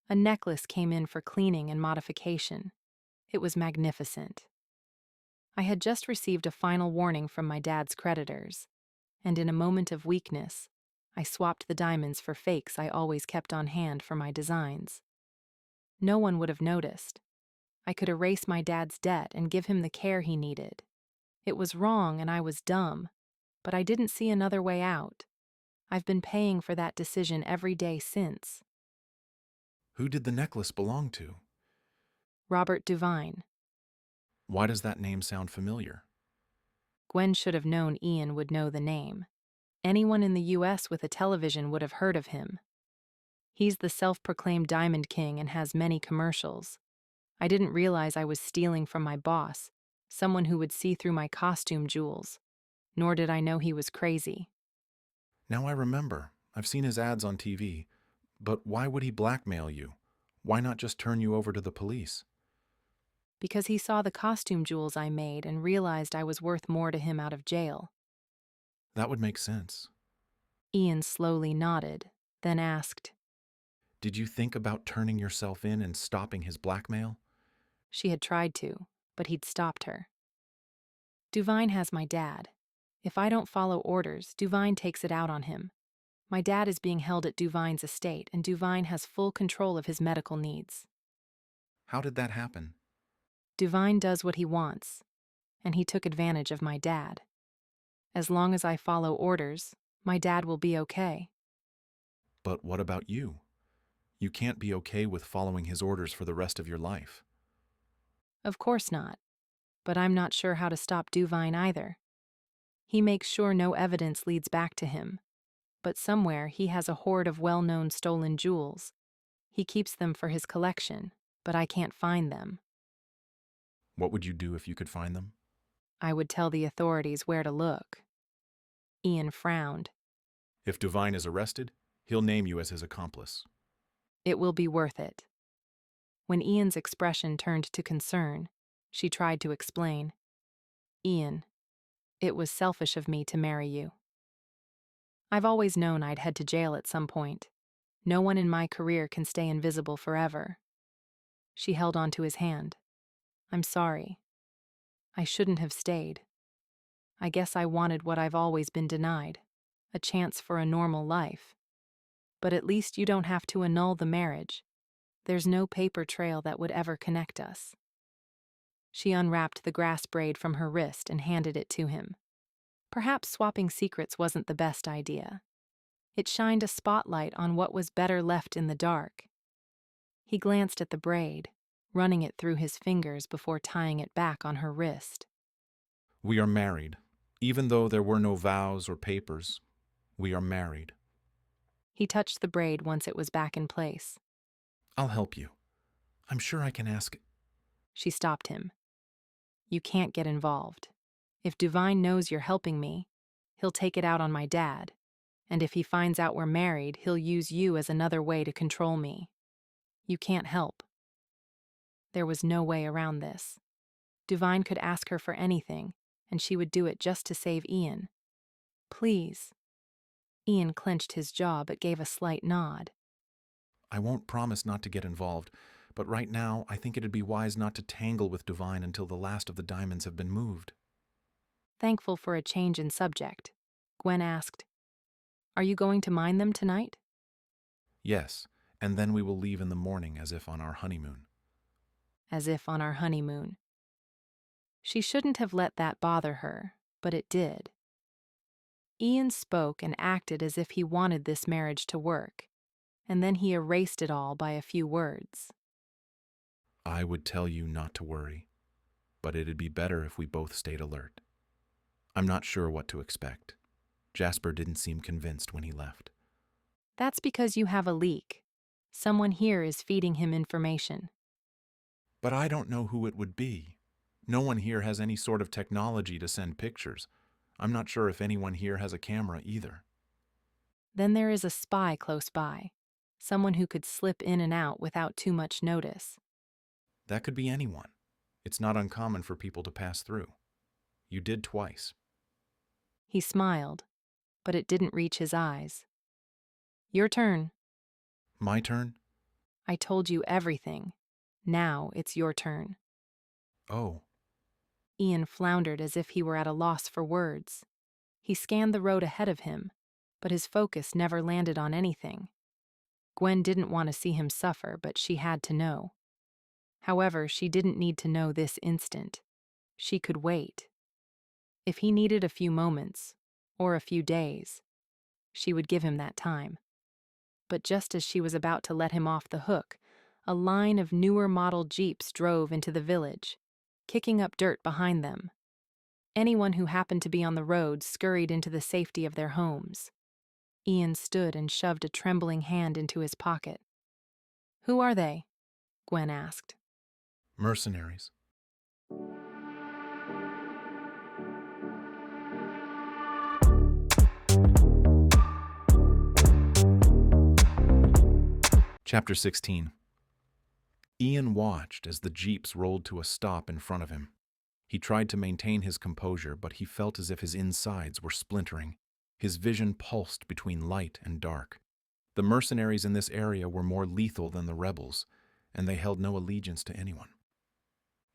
A necklace came in for cleaning and modification. It was magnificent. I had just received a final warning from my dad's creditors, and in a moment of weakness, I swapped the diamonds for fakes I always kept on hand for my designs. No one would have noticed. I could erase my dad's debt and give him the care he needed. It was wrong and I was dumb, but I didn't see another way out. I've been paying for that decision every day since. Who did the necklace belong to? Robert Duvine. Why does that name sound familiar? Gwen should have known Ian would know the name. Anyone in the US with a television would have heard of him. He's the self-proclaimed Diamond King and has many commercials. I didn't realize I was stealing from my boss, someone who would see through my costume jewels. Nor did I know he was crazy. Now I remember. I've seen his ads on TV. But why would he blackmail you? Why not just turn you over to the police? Because he saw the costume jewels I made and realized I was worth more to him out of jail. That would make sense. Ian slowly nodded, then asked. Did you think about turning yourself in and stopping his blackmail? She had tried to, but he'd stopped her. Duvine has my dad. If I don't follow orders, Duvine takes it out on him. My dad is being held at Duvine's estate, and Duvine has full control of his medical needs. How did that happen? Duvine does what he wants, and he took advantage of my dad. As long as I follow orders, my dad will be okay. But what about you? You can't be okay with following his orders for the rest of your life. Of course not, but I'm not sure how to stop Duvine either. He makes sure no evidence leads back to him, but somewhere he has a hoard of well-known stolen jewels. He keeps them for his collection, but I can't find them. What would you do if you could find them? I would tell the authorities where to look. Ian frowned. If Duvine is arrested, he'll name you as his accomplice. It will be worth it. When Ian's expression turned to concern, she tried to explain. Ian, it was selfish of me to marry you. I've always known I'd head to jail at some point. No one in my career can stay invisible forever. She held onto his hand. I'm sorry. I shouldn't have stayed. I guess I wanted what I've always been denied, a chance for a normal life. but at least you don't have to annul the marriage. There's no paper trail that would ever connect us." She unwrapped the grass braid from her wrist and handed it to him. Perhaps swapping secrets wasn't the best idea. It shined a spotlight on what was better left in the dark. He glanced at the braid, running it through his fingers before tying it back on her wrist. "We are married. Even though there were no vows or papers, we are married." He touched the braid once it was back in place. "I'll help you. I'm sure I can ask." She stopped him. "You can't get involved. If Duvine knows you're helping me, he'll take it out on my dad. And if he finds out we're married, he'll use you as another way to control me. You can't help." There was no way around this. Duvine could ask her for anything, and she would do it just to save Ian. "Please." Ian clenched his jaw but gave a slight nod. "I won't promise not to get involved, but right now I think it'd be wise not to tangle with Duvine until the last of the diamonds have been moved." Thankful for a change in subject, Gwen asked, "Are you going to mine them tonight?" "Yes, and then we will leave in the morning as if on our honeymoon." As if on our honeymoon. She shouldn't have let that bother her, but it did. Ian spoke and acted as if he wanted this marriage to work, and then he erased it all by a few words. "I would tell you not to worry, but it'd be better if we both stayed alert. I'm not sure what to expect. Jasper didn't seem convinced when he left." That's because you have a leak. Someone here is feeding him information. "But I don't know who it would be. No one here has any sort of technology to send pictures. I'm not sure if anyone here has a camera either." Then there is a spy close by, someone who could slip in and out without too much notice. "That could be anyone. It's not uncommon for people to pass through. You did twice." He smiled, but it didn't reach his eyes. "Your turn. "My turn?" I told you everything. Now it's your turn." "Oh." Ian floundered as if he were at a loss for words. He scanned the road ahead of him, but his focus never landed on anything. Gwen didn't want to see him suffer, but she had to know. However, she didn't need to know this instant. She could wait. If he needed a few moments, or a few days, she would give him that time. But just as she was about to let him off the hook, a line of newer model Jeeps drove into the village, kicking up dirt behind them. Anyone who happened to be on the road scurried into the safety of their homes. Ian stood and shoved a trembling hand into his pocket. "Who are they?" Gwen asked. "Mercenaries." Chapter 16. Ian watched as the jeeps rolled to a stop in front of him. He tried to maintain his composure, but he felt as if his insides were splintering. His vision pulsed between light and dark. The mercenaries in this area were more lethal than the rebels, and they held no allegiance to anyone.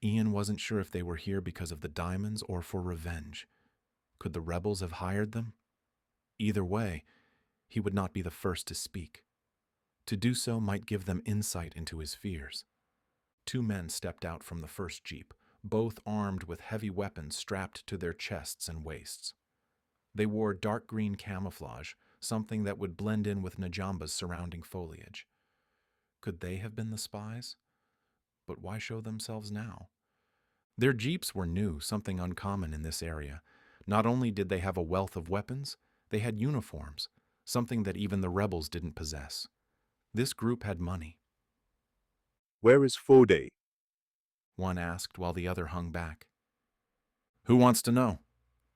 Ian wasn't sure if they were here because of the diamonds or for revenge. Could the rebels have hired them? Either way, he would not be the first to speak. To do so might give them insight into his fears. Two men stepped out from the first jeep, both armed with heavy weapons strapped to their chests and waists. They wore dark green camouflage, something that would blend in with Najamba's surrounding foliage. Could they have been the spies? But why show themselves now? Their jeeps were new, something uncommon in this area. Not only did they have a wealth of weapons, they had uniforms, something that even the rebels didn't possess. This group had money. "Where is Fode?" One asked while the other hung back. "Who wants to know?"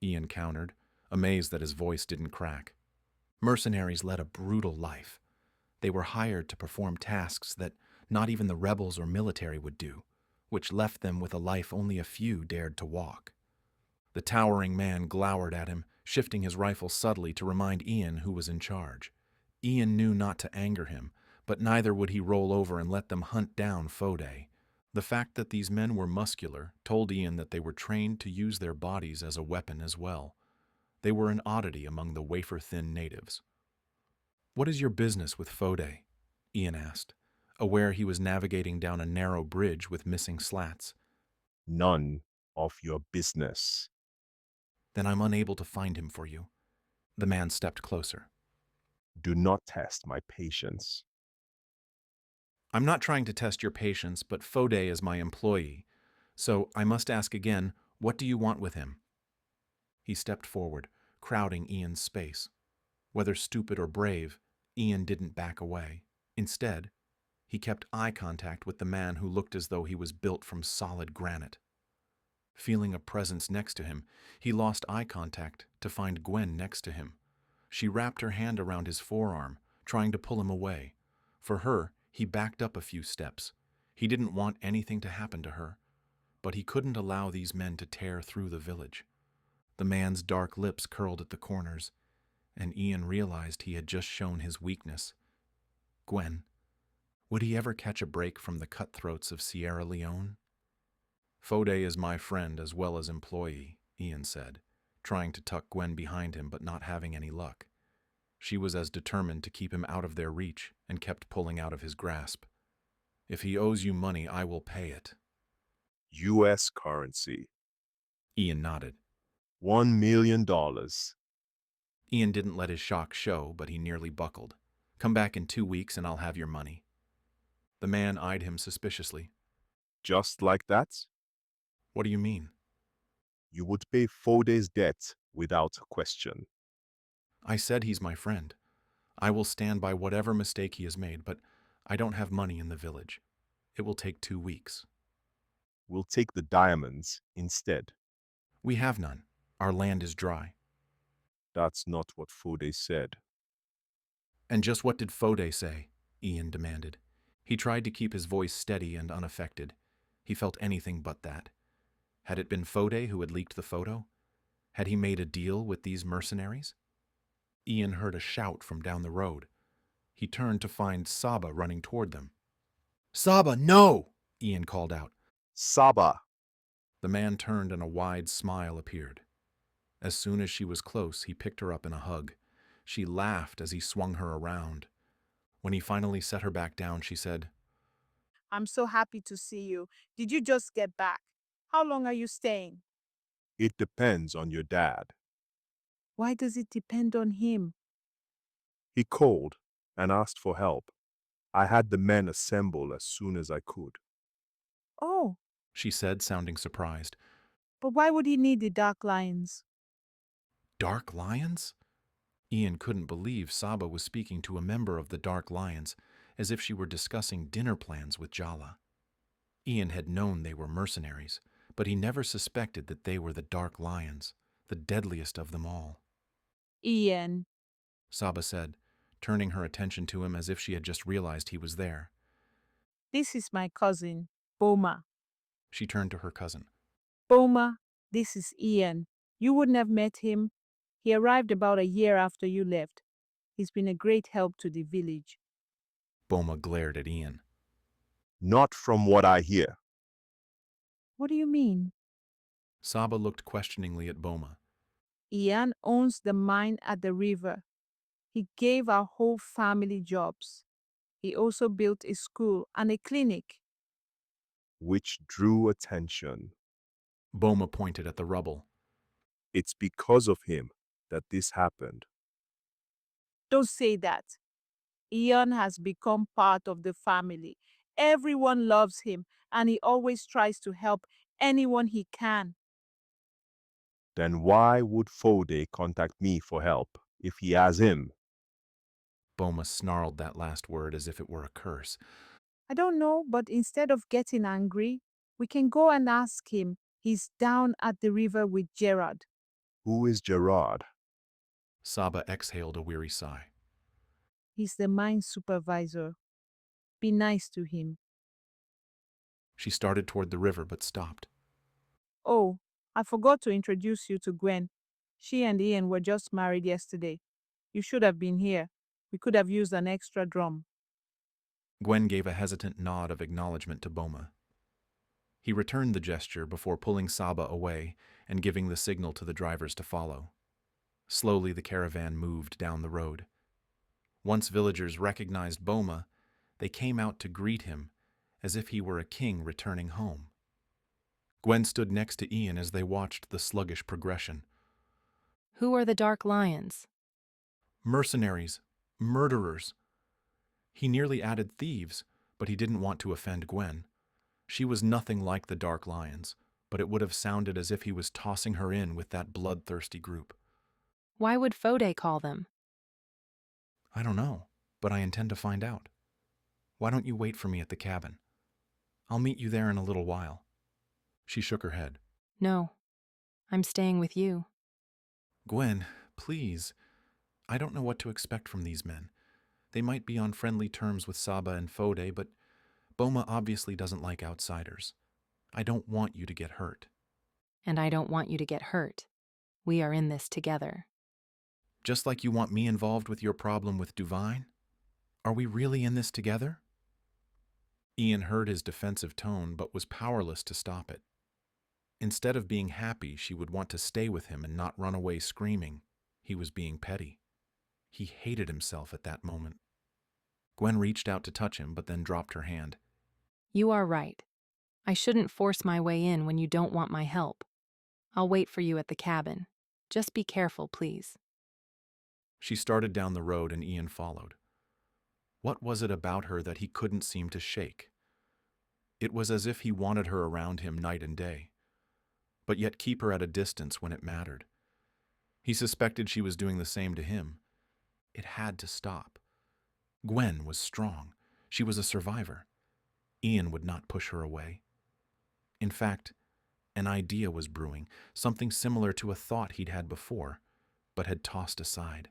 Ian countered, amazed that his voice didn't crack. Mercenaries led a brutal life. They were hired to perform tasks that not even the rebels or military would do, which left them with a life only a few dared to walk. The towering man glowered at him, shifting his rifle subtly to remind Ian who was in charge. Ian knew not to anger him, but neither would he roll over and let them hunt down Fode. The fact that these men were muscular told Ian that they were trained to use their bodies as a weapon as well. They were an oddity among the wafer-thin natives. What is your business with Fode? Ian asked, aware he was navigating down a narrow bridge with missing slats. None of your business. Then I'm unable to find him for you. The man stepped closer. Do not test my patience. I'm not trying to test your patience, but Fode is my employee. So I must ask again, what do you want with him? He stepped forward, crowding Ian's space. Whether stupid or brave, Ian didn't back away. Instead, he kept eye contact with the man who looked as though he was built from solid granite. Feeling a presence next to him, he lost eye contact to find Gwen next to him. She wrapped her hand around his forearm, trying to pull him away. For her, he backed up a few steps. He didn't want anything to happen to her, but he couldn't allow these men to tear through the village. The man's dark lips curled at the corners, and Ian realized he had just shown his weakness. Gwen, would he ever catch a break from the cutthroats of Sierra Leone? Fode is my friend as well as employee, Ian said, trying to tuck Gwen behind him but not having any luck. She was as determined to keep him out of their reach and kept pulling out of his grasp. If he owes you money, I will pay it. U.S. currency. Ian nodded. $1 million. Ian didn't let his shock show, but he nearly buckled. Come back in 2 weeks and I'll have your money. The man eyed him suspiciously. Just like that? What do you mean? You would pay Fode's debt without question. I said he's my friend. I will stand by whatever mistake he has made, but I don't have money in the village. It will take 2 weeks. We'll take the diamonds instead. We have none. Our land is dry. That's not what Fode said. And just what did Fode say? Ian demanded. He tried to keep his voice steady and unaffected. He felt anything but that. Had it been Fode who had leaked the photo? Had he made a deal with these mercenaries? Ian heard a shout from down the road. He turned to find Saba running toward them. Saba, no! Ian called out. Saba! The man turned and a wide smile appeared. As soon as she was close, he picked her up in a hug. She laughed as he swung her around. When he finally set her back down, she said, I'm so happy to see you. Did you just get back? How long are you staying? It depends on your dad. Why does it depend on him? He called and asked for help. I had the men assemble as soon as I could. Oh, she said, sounding surprised. but why would he need the Dark Lions? Dark Lions? Ian couldn't believe Saba was speaking to a member of the Dark Lions, as if she were discussing dinner plans with Jala. Ian had known they were mercenaries, but he never suspected that they were the Dark Lions, the deadliest of them all. Ian, Saba said, turning her attention to him as if she had just realized he was there. this is my cousin, Boma. She turned to her cousin. Boma, this is Ian. You wouldn't have met him. He arrived about a year after you left. He's been a great help to the village. Boma glared at Ian. Not from what I hear. What do you mean? Saba looked questioningly at Boma. Ian owns the mine at the river. He gave our whole family jobs. He also built a school and a clinic. Which drew attention. Boma pointed at the rubble. It's because of him that this happened. Don't say that. Ian has become part of the family. Everyone loves him, and he always tries to help anyone he can. Then why would Fode contact me for help if he has him? Boma snarled that last word as if it were a curse. I don't know, but instead of getting angry, we can go and ask him. He's down at the river with Gerard. Who is Gerard? Saba exhaled a weary sigh. He's the mine supervisor. Be nice to him. She started toward the river but stopped. Oh, I forgot to introduce you to Gwen. She and Ian were just married yesterday. You should have been here. We could have used an extra drum. Gwen gave a hesitant nod of acknowledgement to Boma. He returned the gesture before pulling Saba away and giving the signal to the drivers to follow. Slowly the caravan moved down the road. Once villagers recognized Boma, they came out to greet him as if he were a king returning home. Gwen stood next to Ian as they watched the sluggish progression. Who are the Dark Lions? Mercenaries, murderers. He nearly added thieves, but he didn't want to offend Gwen. She was nothing like the Dark Lions, but it would have sounded as if he was tossing her in with that bloodthirsty group. Why would Fode call them? I don't know, but I intend to find out. Why don't you wait for me at the cabin? I'll meet you there in a little while. She shook her head. No, I'm staying with you. Gwen, please. I don't know what to expect from these men. They might be on friendly terms with Saba and Fode, but Boma obviously doesn't like outsiders. I don't want you to get hurt. And I don't want you to get hurt. We are in this together. Just like you want me involved with your problem with Duvine? Are we really in this together? Ian heard his defensive tone, but was powerless to stop it. Instead of being happy, she would want to stay with him and not run away screaming. He was being petty. He hated himself at that moment. Gwen reached out to touch him, but then dropped her hand. You are right. I shouldn't force my way in when you don't want my help. I'll wait for you at the cabin. Just be careful, please. She started down the road and Ian followed. What was it about her that he couldn't seem to shake? It was as if he wanted her around him night and day, but yet keep her at a distance when it mattered. He suspected she was doing the same to him. It had to stop. Gwen was strong. She was a survivor. Ian would not push her away. In fact, an idea was brewing, something similar to a thought he'd had before, but had tossed aside.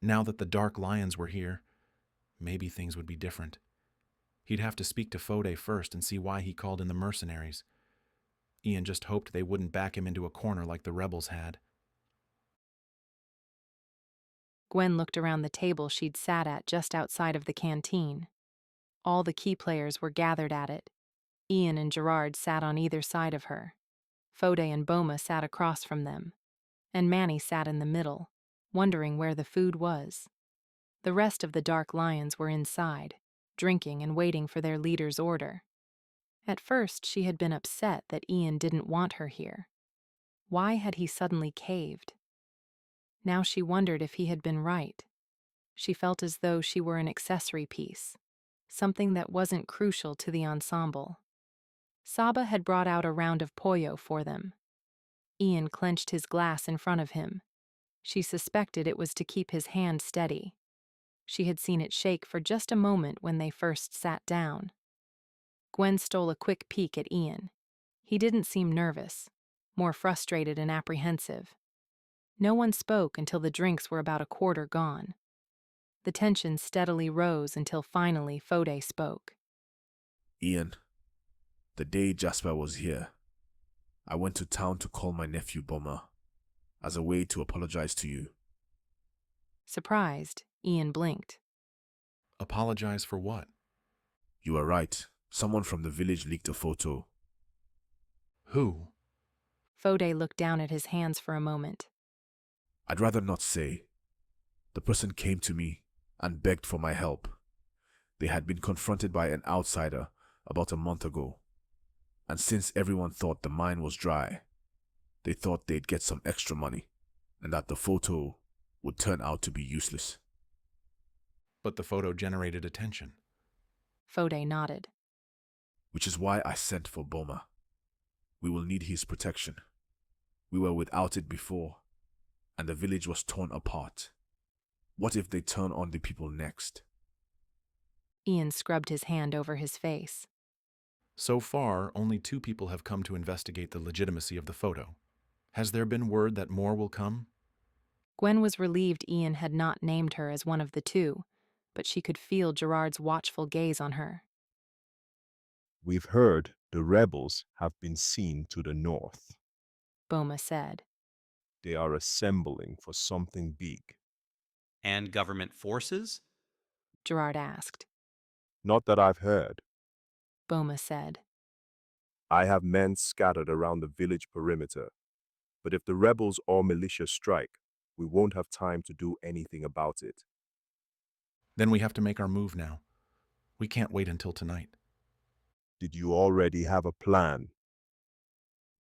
Now that the Dark Lions were here, maybe things would be different. He'd have to speak to Fode first and see why he called in the mercenaries. Ian just hoped they wouldn't back him into a corner like the rebels had. Gwen looked around the table she'd sat at just outside of the canteen. All the key players were gathered at it. Ian and Gerard sat on either side of her. Fode and Boma sat across from them. And Manny sat in the middle, wondering where the food was. The rest of the Dark Lions were inside, drinking and waiting for their leader's order. At first, she had been upset that Ian didn't want her here. Why had he suddenly caved? Now she wondered if he had been right. She felt as though she were an accessory piece, something that wasn't crucial to the ensemble. Saba had brought out a round of pollo for them. Ian clenched his glass in front of him. She suspected it was to keep his hand steady. She had seen it shake for just a moment when they first sat down. Gwen stole a quick peek at Ian. He didn't seem nervous, more frustrated and apprehensive. No one spoke until the drinks were about a quarter gone. The tension steadily rose until finally Fode spoke. Ian, the day Jasper was here, I went to town to call my nephew Boma, as a way to apologize to you. Surprised, Ian blinked. Apologize for what? You are right. Someone from the village leaked a photo. Who? Fode looked down at his hands for a moment. I'd rather not say. The person came to me and begged for my help. They had been confronted by an outsider about a month ago, and since everyone thought the mine was dry, they thought they'd get some extra money, and that the photo would turn out to be useless. But the photo generated attention. Fode nodded. Which is why I sent for Boma. We will need his protection. We were without it before, and the village was torn apart. What if they turn on the people next? Ian scrubbed his hand over his face. So far, only 2 people have come to investigate the legitimacy of the photo. Has there been word that more will come? Gwen was relieved Ian had not named her as one of the 2, but she could feel Gerard's watchful gaze on her. We've heard the rebels have been seen to the north. Boma said. They are assembling for something big. And government forces? Gerard asked. Not that I've heard. Boma said. I have men scattered around the village perimeter. But if the rebels or militia strike, we won't have time to do anything about it. Then we have to make our move now. We can't wait until tonight. Did you already have a plan?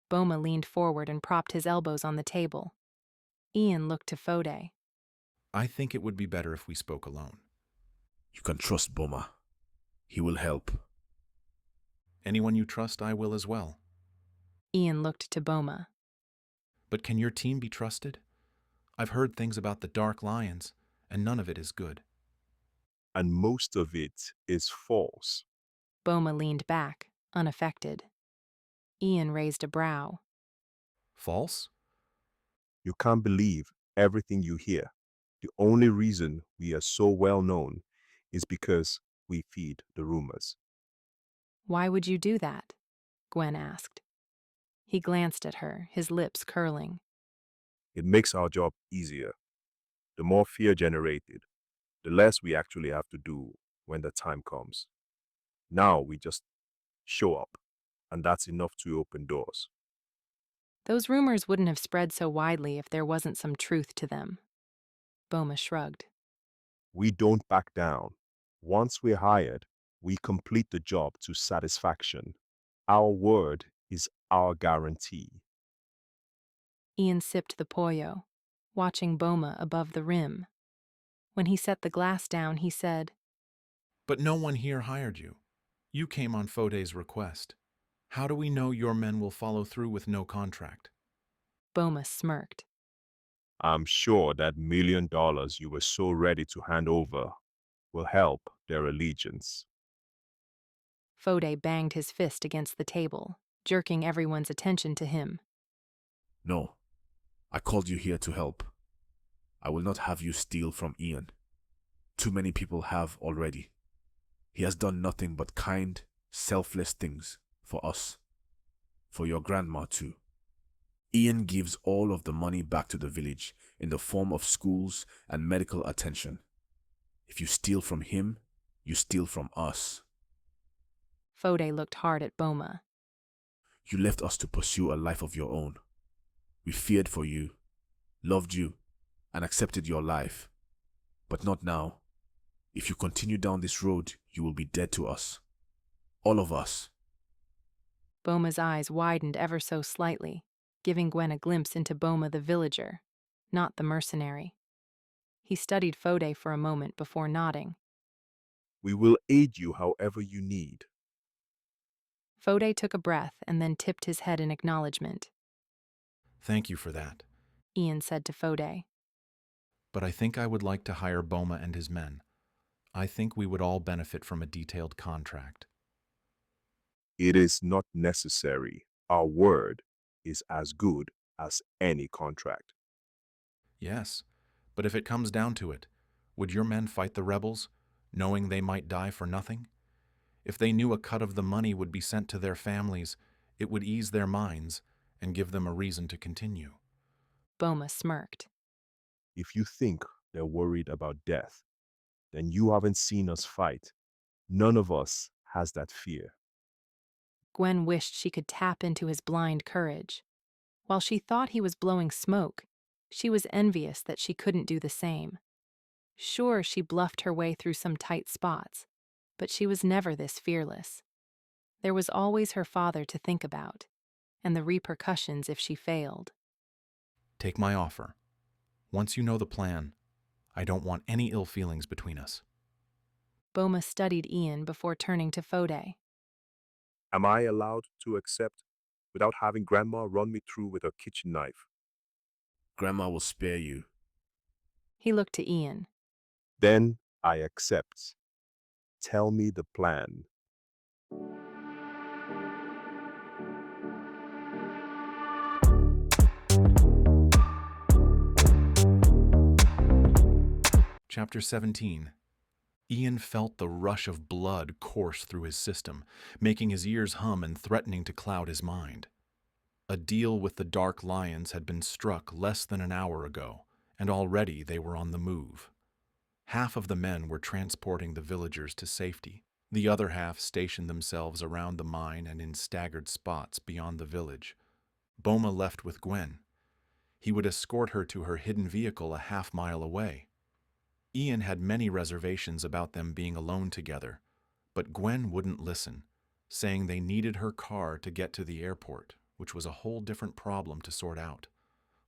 Boma leaned forward and propped his elbows on the table. Ian looked to Fode. I think it would be better if we spoke alone. You can trust Boma. He will help. Anyone you trust, I will as well. Ian looked to Boma. But can your team be trusted? I've heard things about the Dark Lions, and none of it is good. And most of it is false. Boma leaned back, unaffected. Ian raised a brow. False? You can't believe everything you hear. The only reason we are so well known is because we feed the rumors. Why would you do that? Gwen asked. He glanced at her, his lips curling. It makes our job easier. The more fear generated, the less we actually have to do when the time comes. Now we just show up, and that's enough to open doors. Those rumors wouldn't have spread so widely if there wasn't some truth to them. Boma shrugged. We don't back down. Once we're hired, we complete the job to satisfaction. Our word is our guarantee. Ian sipped the pollo, watching Boma above the rim. When he set the glass down, he said, But no one here hired you. You came on Fode's request. How do we know your men will follow through with no contract? Boma smirked. I'm sure that $1 million you were so ready to hand over will help their allegiance. Fode banged his fist against the table, jerking everyone's attention to him. No, I called you here to help. I will not have you steal from Ian. Too many people have already. He has done nothing but kind, selfless things for us. For your grandma too. Ian gives all of the money back to the village in the form of schools and medical attention. If you steal from him, you steal from us. Fode looked hard at Boma. You left us to pursue a life of your own. We feared for you, loved you, and accepted your life. But not now. If you continue down this road, you will be dead to us. All of us. Boma's eyes widened ever so slightly, giving Gwen a glimpse into Boma the villager, not the mercenary. He studied Fode for a moment before nodding. We will aid you however you need. Fode took a breath and then tipped his head in acknowledgement. Thank you for that. Ian said to Fode. But I think I would like to hire Boma and his men. I think we would all benefit from a detailed contract. It is not necessary. Our word is as good as any contract. Yes, but if it comes down to it, would your men fight the rebels, knowing they might die for nothing? If they knew a cut of the money would be sent to their families, it would ease their minds and give them a reason to continue. Boma smirked. If you think they're worried about death, then you haven't seen us fight. None of us has that fear. Gwen wished she could tap into his blind courage. While she thought he was blowing smoke, she was envious that she couldn't do the same. Sure, she bluffed her way through some tight spots, but she was never this fearless. There was always her father to think about, and the repercussions if she failed. Take my offer. Once you know the plan, I don't want any ill feelings between us. Boma studied Ian before turning to Fode. Am I allowed to accept without having Grandma run me through with her kitchen knife? Grandma will spare you. He looked to Ian. Then I accept. Tell me the plan. Chapter 17. Ian felt the rush of blood course through his system, making his ears hum and threatening to cloud his mind. A deal with the Dark Lions had been struck less than an hour ago, and already they were on the move. Half of the men were transporting the villagers to safety. The other half stationed themselves around the mine and in staggered spots beyond the village. Boma left with Gwen. He would escort her to her hidden vehicle a half-mile away. Ian had many reservations about them being alone together, but Gwen wouldn't listen, saying they needed her car to get to the airport, which was a whole different problem to sort out.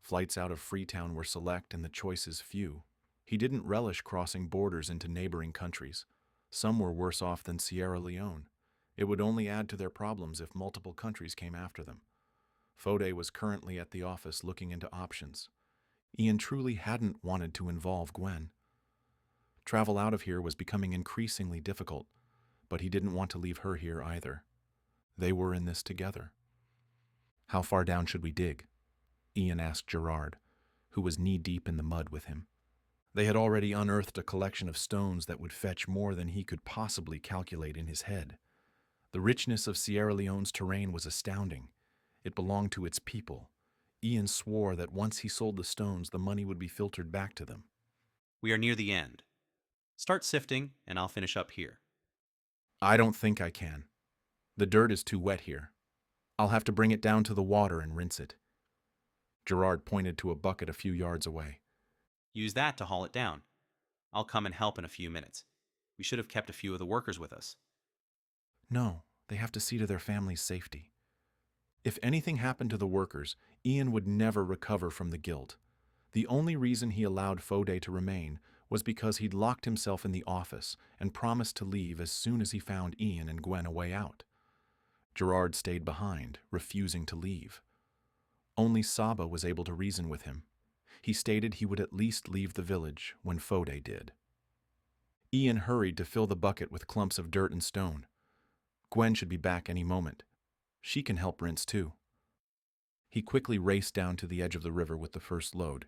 Flights out of Freetown were select and the choices few. He didn't relish crossing borders into neighboring countries. Some were worse off than Sierra Leone. It would only add to their problems if multiple countries came after them. Fode was currently at the office looking into options. Ian truly hadn't wanted to involve Gwen. Travel out of here was becoming increasingly difficult, but he didn't want to leave her here either. They were in this together. "How far down should we dig?" Ian asked Gerard, who was knee-deep in the mud with him. They had already unearthed a collection of stones that would fetch more than he could possibly calculate in his head. The richness of Sierra Leone's terrain was astounding. It belonged to its people. Ian swore that once he sold the stones, the money would be filtered back to them. We are near the end. Start sifting, and I'll finish up here. "I don't think I can. The dirt is too wet here. I'll have to bring it down to the water and rinse it." Gerard pointed to a bucket a few yards away. Use that to haul it down. I'll come and help in a few minutes. We should have kept a few of the workers with us. "No, they have to see to their family's safety." If anything happened to the workers, Ian would never recover from the guilt. The only reason he allowed Fode to remain was because he'd locked himself in the office and promised to leave as soon as he found Ian and Gwen a way out. Gerard stayed behind, refusing to leave. Only Saba was able to reason with him. He stated he would at least leave the village when Fode did. Ian hurried to fill the bucket with clumps of dirt and stone. Gwen should be back any moment. She can help rinse too. He quickly raced down to the edge of the river with the first load.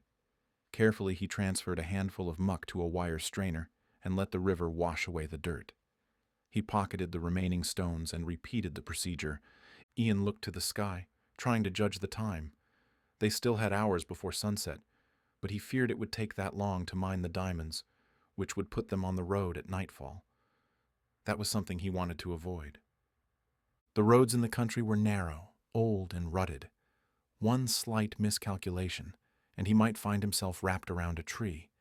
Carefully, he transferred a handful of muck to a wire strainer and let the river wash away the dirt. He pocketed the remaining stones and repeated the procedure. Ian looked to the sky, trying to judge the time. They still had hours before sunset, but he feared it would take that long to mine the diamonds, which would put them on the road at nightfall. That was something he wanted to avoid. The roads in the country were narrow, old, and rutted. One slight miscalculation, and he might find himself wrapped around a tree.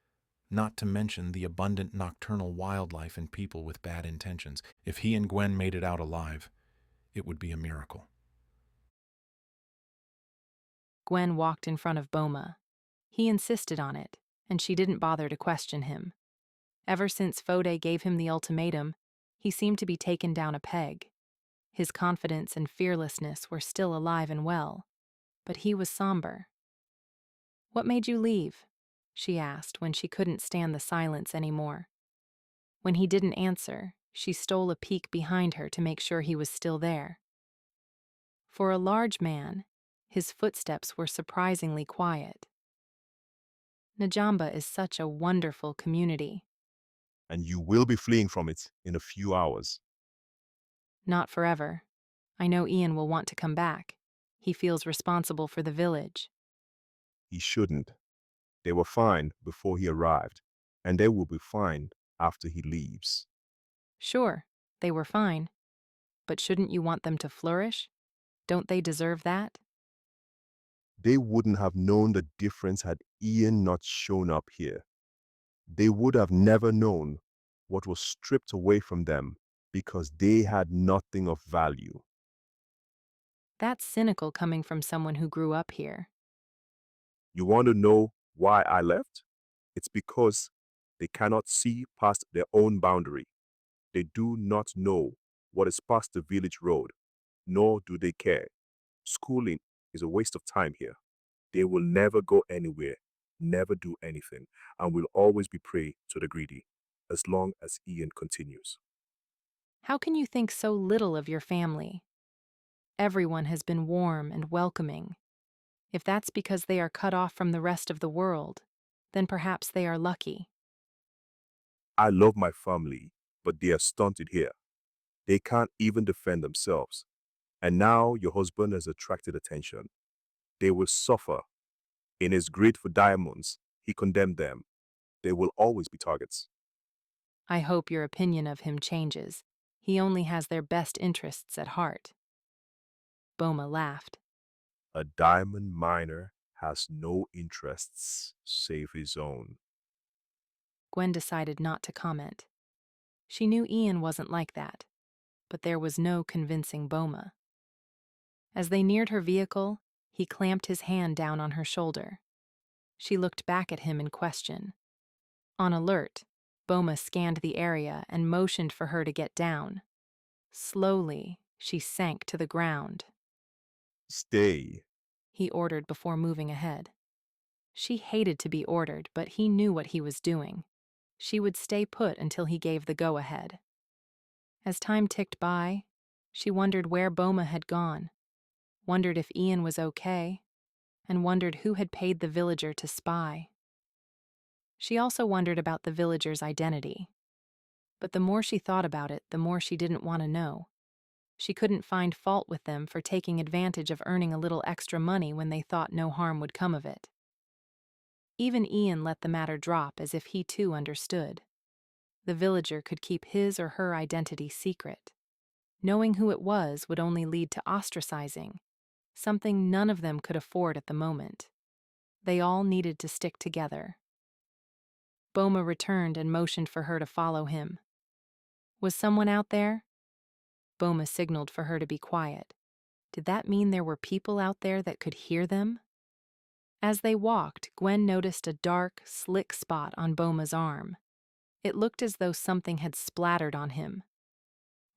Not to mention the abundant nocturnal wildlife and people with bad intentions. If he and Gwen made it out alive, it would be a miracle. Gwen walked in front of Boma. He insisted on it, and she didn't bother to question him. Ever since Fode gave him the ultimatum, he seemed to be taken down a peg. His confidence and fearlessness were still alive and well, but he was somber. "What made you leave?" she asked when she couldn't stand the silence anymore. When he didn't answer, she stole a peek behind her to make sure he was still there. For a large man, his footsteps were surprisingly quiet. "Najamba is such a wonderful community." And you will be fleeing from it in a few hours. "Not forever. I know Ian will want to come back. He feels responsible for the village." He shouldn't. They were fine before he arrived, and they will be fine after he leaves. "Sure, they were fine. But shouldn't you want them to flourish? Don't they deserve that?" They wouldn't have known the difference had Ian not shown up here. They would have never known what was stripped away from them because they had nothing of value. That's cynical coming from someone who grew up here. You want to know why I left? It's because they cannot see past their own boundary. They do not know what is past the village road, nor do they care. Schooling is a waste of time here. They will never go anywhere, never do anything, and will always be prey to the greedy, as long as Ian continues. How can you think so little of your family? Everyone has been warm and welcoming. If that's because they are cut off from the rest of the world, then perhaps they are lucky. I love my family, but they are stunted here. They can't even defend themselves. And now your husband has attracted attention. They will suffer. In his greed for diamonds, he condemned them. They will always be targets. I hope your opinion of him changes. He only has their best interests at heart. Boma laughed. A diamond miner has no interests save his own. Gwen decided not to comment. She knew Ian wasn't like that, but there was no convincing Boma. As they neared her vehicle, he clamped his hand down on her shoulder. She looked back at him in question. On alert, Boma scanned the area and motioned for her to get down. Slowly, she sank to the ground. Stay. He ordered before moving ahead. She hated to be ordered, but he knew what he was doing. She would stay put until he gave the go-ahead. As time ticked by, she wondered where Boma had gone, wondered if Ian was okay, and wondered who had paid the villager to spy. She also wondered about the villager's identity. But the more she thought about it, the more she didn't want to know. She couldn't find fault with them for taking advantage of earning a little extra money when they thought no harm would come of it. Even Ian let the matter drop as if he too understood. The villager could keep his or her identity secret. Knowing who it was would only lead to ostracizing, something none of them could afford at the moment. They all needed to stick together. Boma returned and motioned for her to follow him. Was someone out there? Boma signaled for her to be quiet. Did that mean there were people out there that could hear them? As they walked, Gwen noticed a dark, slick spot on Boma's arm. It looked as though something had splattered on him.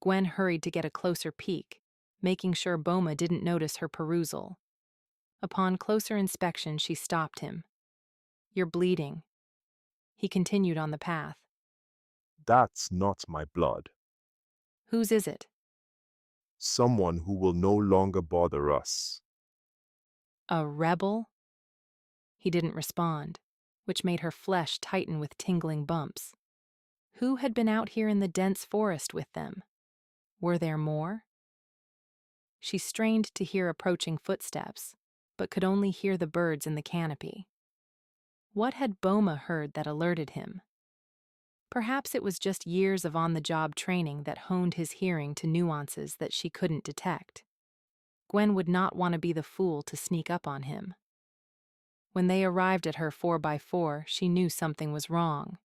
Gwen hurried to get a closer peek, making sure Boma didn't notice her perusal. Upon closer inspection, she stopped him. "You're bleeding." He continued on the path. That's not my blood. "Whose is it?" Someone who will no longer bother us. "A rebel?" He didn't respond, which made her flesh tighten with tingling bumps. Who had been out here in the dense forest with them? Were there more? She strained to hear approaching footsteps, but could only hear the birds in the canopy. What had Boma heard that alerted him? Perhaps it was just years of on-the-job training that honed his hearing to nuances that she couldn't detect. Gwen would not want to be the fool to sneak up on him. When they arrived at her 4x4, she knew something was wrong.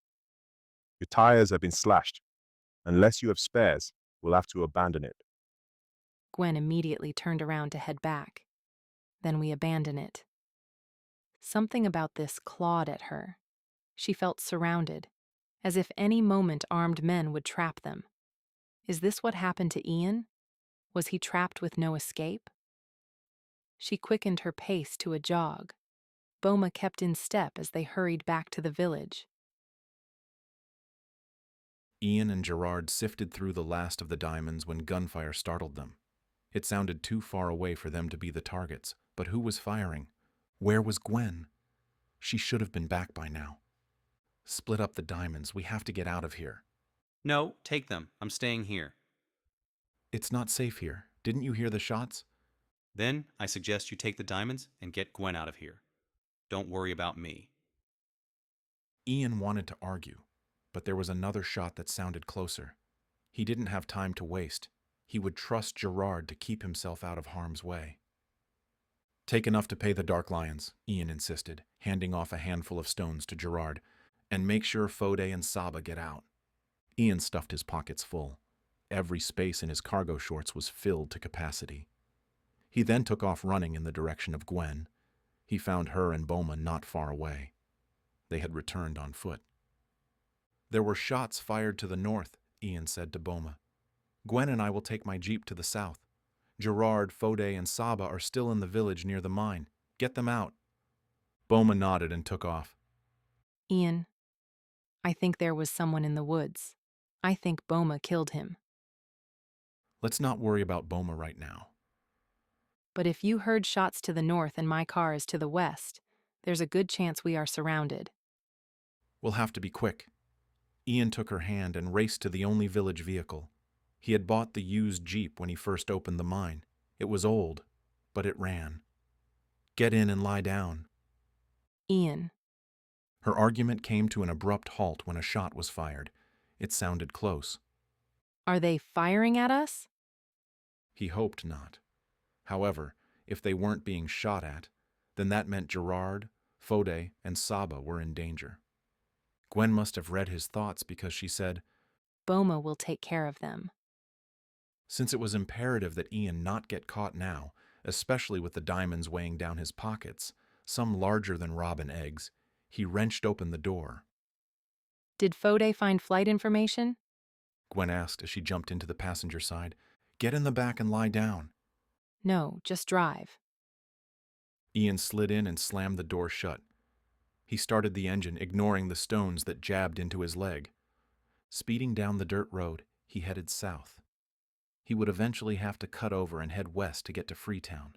Your tires have been slashed. Unless you have spares, we'll have to abandon it. Gwen immediately turned around to head back. Then we abandon it. Something about this clawed at her. She felt surrounded, as if any moment armed men would trap them. Is this what happened to Ian? Was he trapped with no escape? She quickened her pace to a jog. Boma kept in step as they hurried back to the village. Ian and Gerard sifted through the last of the diamonds when gunfire startled them. It sounded too far away for them to be the targets, but who was firing? Where was Gwen? She should have been back by now. Split up the diamonds. We have to get out of here. No, take them. I'm staying here. It's not safe here. Didn't you hear the shots? Then I suggest you take the diamonds and get Gwen out of here. Don't worry about me. Ian wanted to argue, but there was another shot that sounded closer. He didn't have time to waste. He would trust Gerard to keep himself out of harm's way. Take enough to pay the Dark Lions, Ian insisted, handing off a handful of stones to Gerard, and make sure Fode and Saba get out. Ian stuffed his pockets full. Every space in his cargo shorts was filled to capacity. He then took off running in the direction of Gwen. He found her and Boma not far away. They had returned on foot. There were shots fired to the north, Ian said to Boma. Gwen and I will take my jeep to the south. Gerard, Fode, and Saba are still in the village near the mine. Get them out. Boma nodded and took off. Ian, I think there was someone in the woods. I think Boma killed him. Let's not worry about Boma right now. But if you heard shots to the north and my car is to the west, there's a good chance we are surrounded. We'll have to be quick. Ian took her hand and raced to the only village vehicle. He had bought the used Jeep when he first opened the mine. It was old, but it ran. Get in and lie down. Ian. Her argument came to an abrupt halt when a shot was fired. It sounded close. Are they firing at us? He hoped not. However, if they weren't being shot at, then that meant Gerard, Fode, and Saba were in danger. Gwen must have read his thoughts because she said, Boma will take care of them. since it was imperative that Ian not get caught now, especially with the diamonds weighing down his pockets, some larger than robin eggs, he wrenched open the door. Did Fode find flight information? Gwen asked as she jumped into the passenger side. Get in the back and lie down. No, just drive. Ian slid in and slammed the door shut. He started the engine, ignoring the stones that jabbed into his leg. Speeding down the dirt road, he headed south. He would eventually have to cut over and head west to get to Freetown.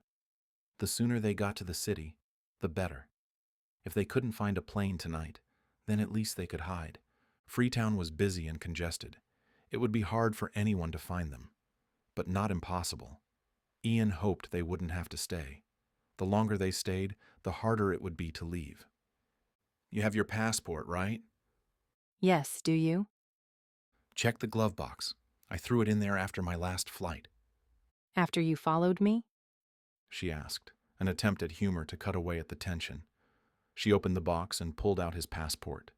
The sooner they got to the city, the better. If they couldn't find a plane tonight, then at least they could hide. Freetown was busy and congested. It would be hard for anyone to find them, but not impossible. Ian hoped they wouldn't have to stay. The longer they stayed, the harder it would be to leave. You have your passport, right? Yes, do you? Check the glove box. I threw it in there after my last flight. After you followed me? She asked, an attempt at humor to cut away at the tension. She opened the box and pulled out his passport.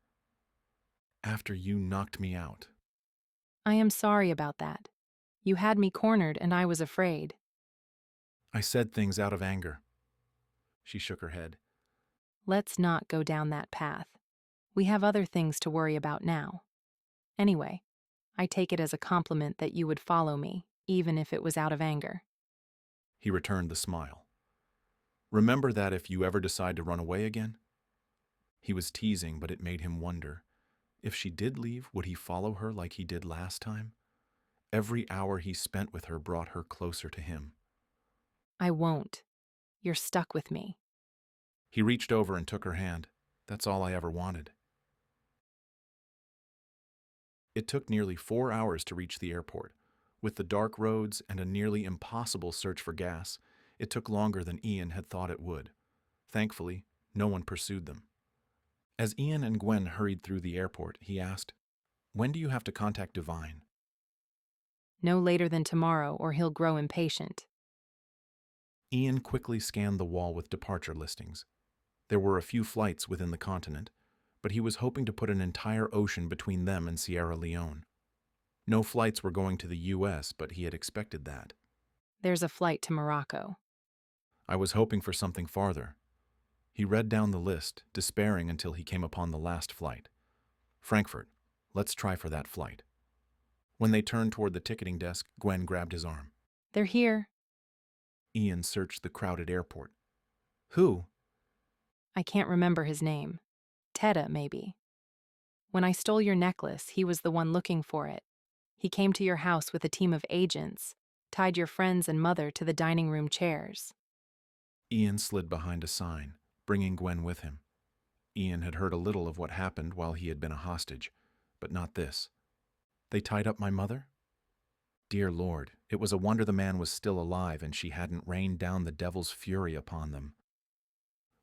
After you knocked me out. I am sorry about that. You had me cornered and I was afraid. I said things out of anger. She shook her head. Let's not go down that path. We have other things to worry about now. Anyway, I take it as a compliment that you would follow me, even if it was out of anger. He returned the smile. Remember that if you ever decide to run away again? He was teasing, but it made him wonder. If she did leave, would he follow her like he did last time? Every hour he spent with her brought her closer to him. I won't. You're stuck with me. He reached over and took her hand. That's all I ever wanted. It took nearly 4 hours to reach the airport. With the dark roads and a nearly impossible search for gas, it took longer than Ian had thought it would. Thankfully, no one pursued them. As Ian and Gwen hurried through the airport, he asked, When do you have to contact Divine? No later than tomorrow, or he'll grow impatient. Ian quickly scanned the wall with departure listings. There were a few flights within the continent, but he was hoping to put an entire ocean between them and Sierra Leone. No flights were going to the U.S., but he had expected that. There's a flight to Morocco. I was hoping for something farther. He read down the list, despairing until he came upon the last flight. Frankfurt. Let's try for that flight. When they turned toward the ticketing desk, Gwen grabbed his arm. They're here. Ian searched the crowded airport. Who? I can't remember his name. Tedda, maybe. When I stole your necklace, he was the one looking for it. He came to your house with a team of agents, tied your friends and mother to the dining room chairs. Ian slid behind a sign, bringing Gwen with him. Ian had heard a little of what happened while he had been a hostage, but not this. They tied up my mother? Dear Lord, it was a wonder the man was still alive and she hadn't rained down the devil's fury upon them.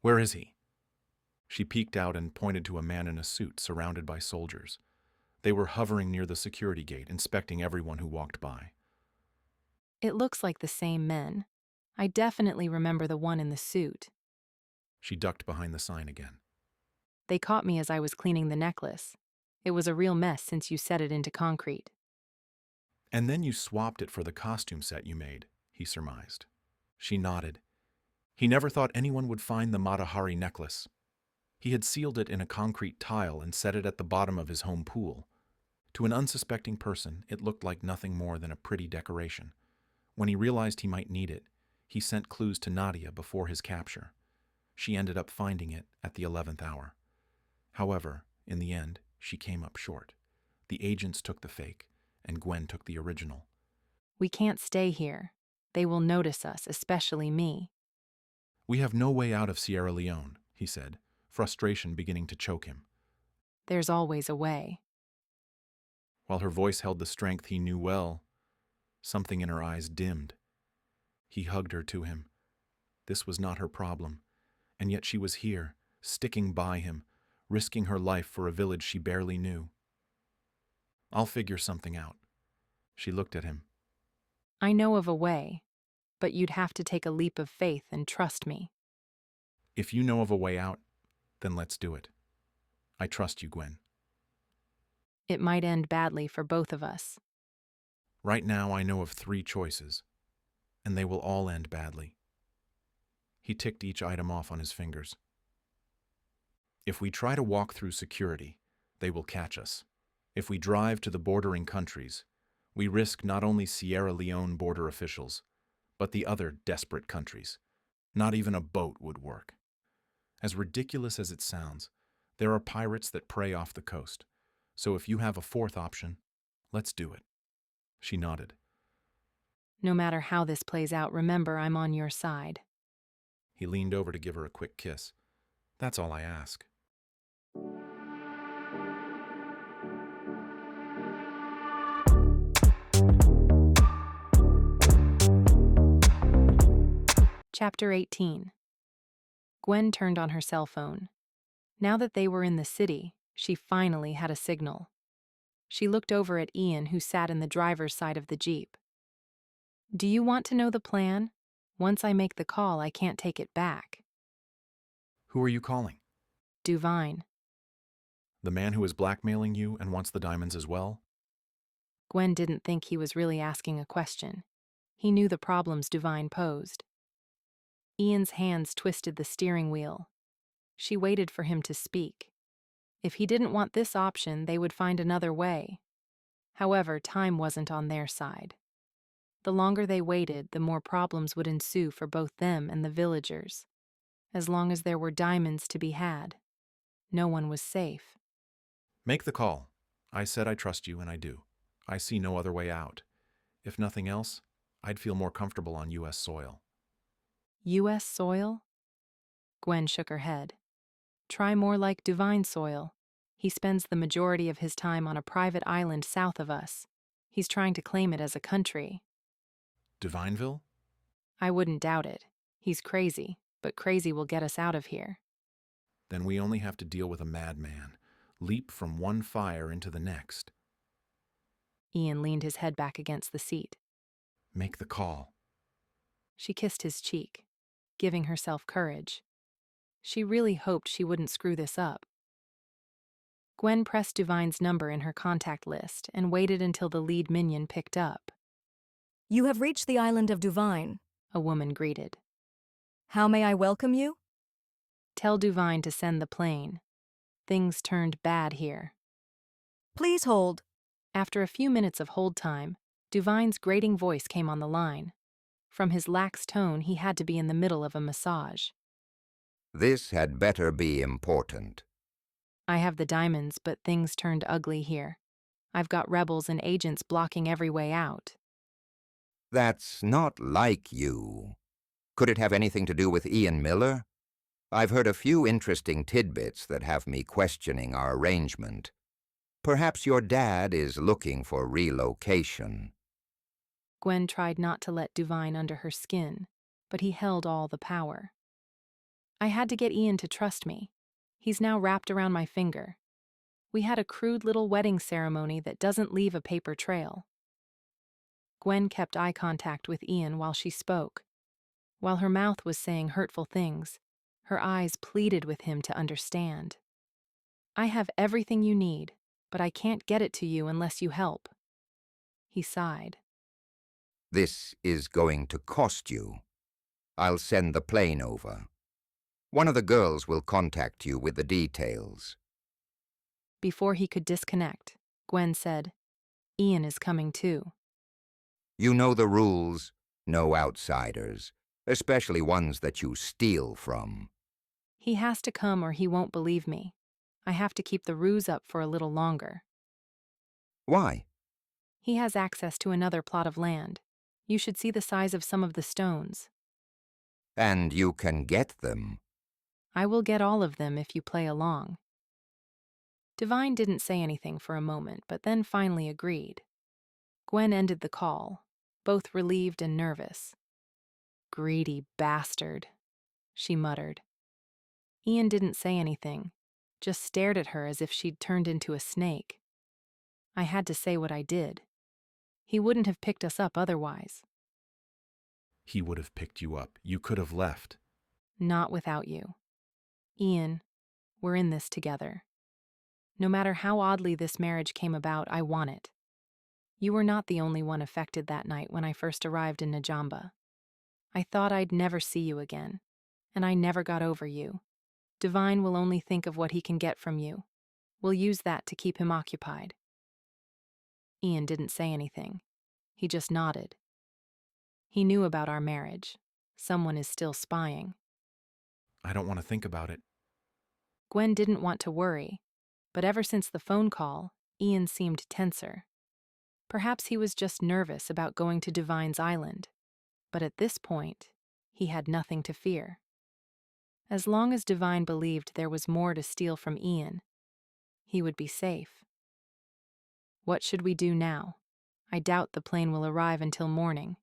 Where is he? She peeked out and pointed to a man in a suit surrounded by soldiers. They were hovering near the security gate, inspecting everyone who walked by. It looks like the same men. I definitely remember the one in the suit. She ducked behind the sign again. They caught me as I was cleaning the necklace. It was a real mess since you set it into concrete. And then you swapped it for the costume set you made, he surmised. She nodded. He never thought anyone would find the Matahari necklace. He had sealed it in a concrete tile and set it at the bottom of his home pool. To an unsuspecting person, it looked like nothing more than a pretty decoration. When he realized he might need it, he sent clues to Nadia before his capture. She ended up finding it at the 11th hour. However, in the end, she came up short. The agents took the fake, and Gwen took the original. We can't stay here. They will notice us, especially me. We have no way out of Sierra Leone, he said, frustration beginning to choke him. There's always a way. While her voice held the strength he knew well, something in her eyes dimmed. He hugged her to him. This was not her problem, and yet she was here, sticking by him, risking her life for a village she barely knew. I'll figure something out. She looked at him. I know of a way, but you'd have to take a leap of faith and trust me. If you know of a way out, then let's do it. I trust you, Gwen. It might end badly for both of us. Right now I know of 3 choices, and they will all end badly. He ticked each item off on his fingers. If we try to walk through security, they will catch us. If we drive to the bordering countries, we risk not only Sierra Leone border officials, but the other desperate countries. Not even a boat would work. As ridiculous as it sounds, there are pirates that prey off the coast. So if you have a 4th option, let's do it. She nodded. No matter how this plays out, remember I'm on your side. He leaned over to give her a quick kiss. That's all I ask. Chapter 18. Gwen turned on her cell phone. Now that they were in the city, she finally had a signal. She looked over at Ian, who sat in the driver's side of the Jeep. Do you want to know the plan? Once I make the call, I can't take it back. Who are you calling? Duvine. The man who is blackmailing you and wants the diamonds as well? Gwen didn't think he was really asking a question. He knew the problems Duvine posed. Ian's hands twisted the steering wheel. She waited for him to speak. If he didn't want this option, they would find another way. However, time wasn't on their side. The longer they waited, the more problems would ensue for both them and the villagers. As long as there were diamonds to be had, no one was safe. Make the call. I said I trust you, and I do. I see no other way out. If nothing else, I'd feel more comfortable on U.S. soil. U.S. soil? Gwen shook her head. Try more like Duvine soil. He spends the majority of his time on a private island south of us. He's trying to claim it as a country. Divineville? I wouldn't doubt it. He's crazy, but crazy will get us out of here. Then we only have to deal with a madman, leap from one fire into the next. Ian leaned his head back against the seat. Make the call. She kissed his cheek, giving herself courage. She really hoped she wouldn't screw this up. Gwen pressed Duvine's number in her contact list and waited until the lead minion picked up. You have reached the island of Duvine, A woman greeted. How may I welcome you? Tell Duvine to send the plane. Things turned bad here. Please hold. After a few minutes of hold time, Duvine's grating voice came on the line. From his lax tone, he had to be in the middle of a massage. This had better be important. I have the diamonds, but things turned ugly here. I've got rebels and agents blocking every way out. That's not like you. Could it have anything to do with Ian Miller? I've heard a few interesting tidbits that have me questioning our arrangement. Perhaps your dad is looking for relocation. Gwen tried not to let Duvine under her skin, but he held all the power. I had to get Ian to trust me. He's now wrapped around my finger. We had a crude little wedding ceremony that doesn't leave a paper trail. Gwen kept eye contact with Ian while she spoke. While her mouth was saying hurtful things, her eyes pleaded with him to understand. I have everything you need, but I can't get it to you unless you help. He sighed. This is going to cost you. I'll send the plane over. One of the girls will contact you with the details. Before he could disconnect, Gwen said, Ian is coming too. You know the rules. No outsiders, especially ones that you steal from. He has to come or he won't believe me. I have to keep the ruse up for a little longer. Why? He has access to another plot of land. You should see the size of some of the stones. And you can get them. I will get all of them if you play along. Duvine didn't say anything for a moment, but then finally agreed. Gwen ended the call, both relieved and nervous. Greedy bastard, she muttered. Ian didn't say anything, just stared at her as if she'd turned into a snake. I had to say what I did. He wouldn't have picked us up otherwise. He would have picked you up. You could have left. Not without you. Ian, we're in this together. No matter how oddly this marriage came about, I want it. You were not the only one affected that night when I first arrived in Najamba. I thought I'd never see you again, and I never got over you. Divine will only think of what he can get from you. We'll use that to keep him occupied. Ian didn't say anything. He just nodded. He knew about our marriage. Someone is still spying. I don't want to think about it. Gwen didn't want to worry, but ever since the phone call, Ian seemed tenser. Perhaps he was just nervous about going to Divine's island, but at this point, he had nothing to fear. As long as Divine believed there was more to steal from Ian, he would be safe. What should we do now? I doubt the plane will arrive until morning.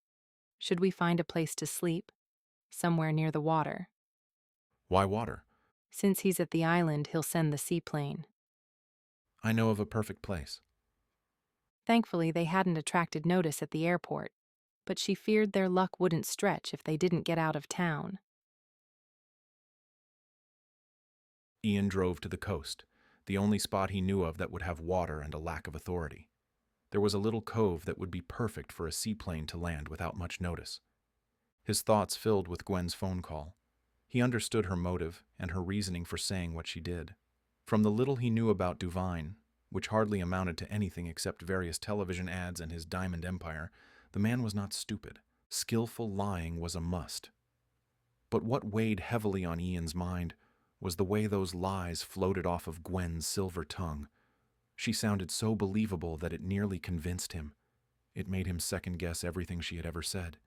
Should we find a place to sleep? Somewhere near the water. Why water? Since he's at the island, he'll send the seaplane. I know of a perfect place. Thankfully, they hadn't attracted notice at the airport, but she feared their luck wouldn't stretch if they didn't get out of town. Ian drove to the coast, the only spot he knew of that would have water and a lack of authority. There was a little cove that would be perfect for a seaplane to land without much notice. His thoughts filled with Gwen's phone call. He understood her motive and her reasoning for saying what she did. From the little he knew about Divine, which hardly amounted to anything except various television ads and his diamond empire, the man was not stupid. Skillful lying was a must. But what weighed heavily on Ian's mind was the way those lies floated off of Gwen's silver tongue. She sounded so believable that it nearly convinced him. It made him second-guess everything she had ever said.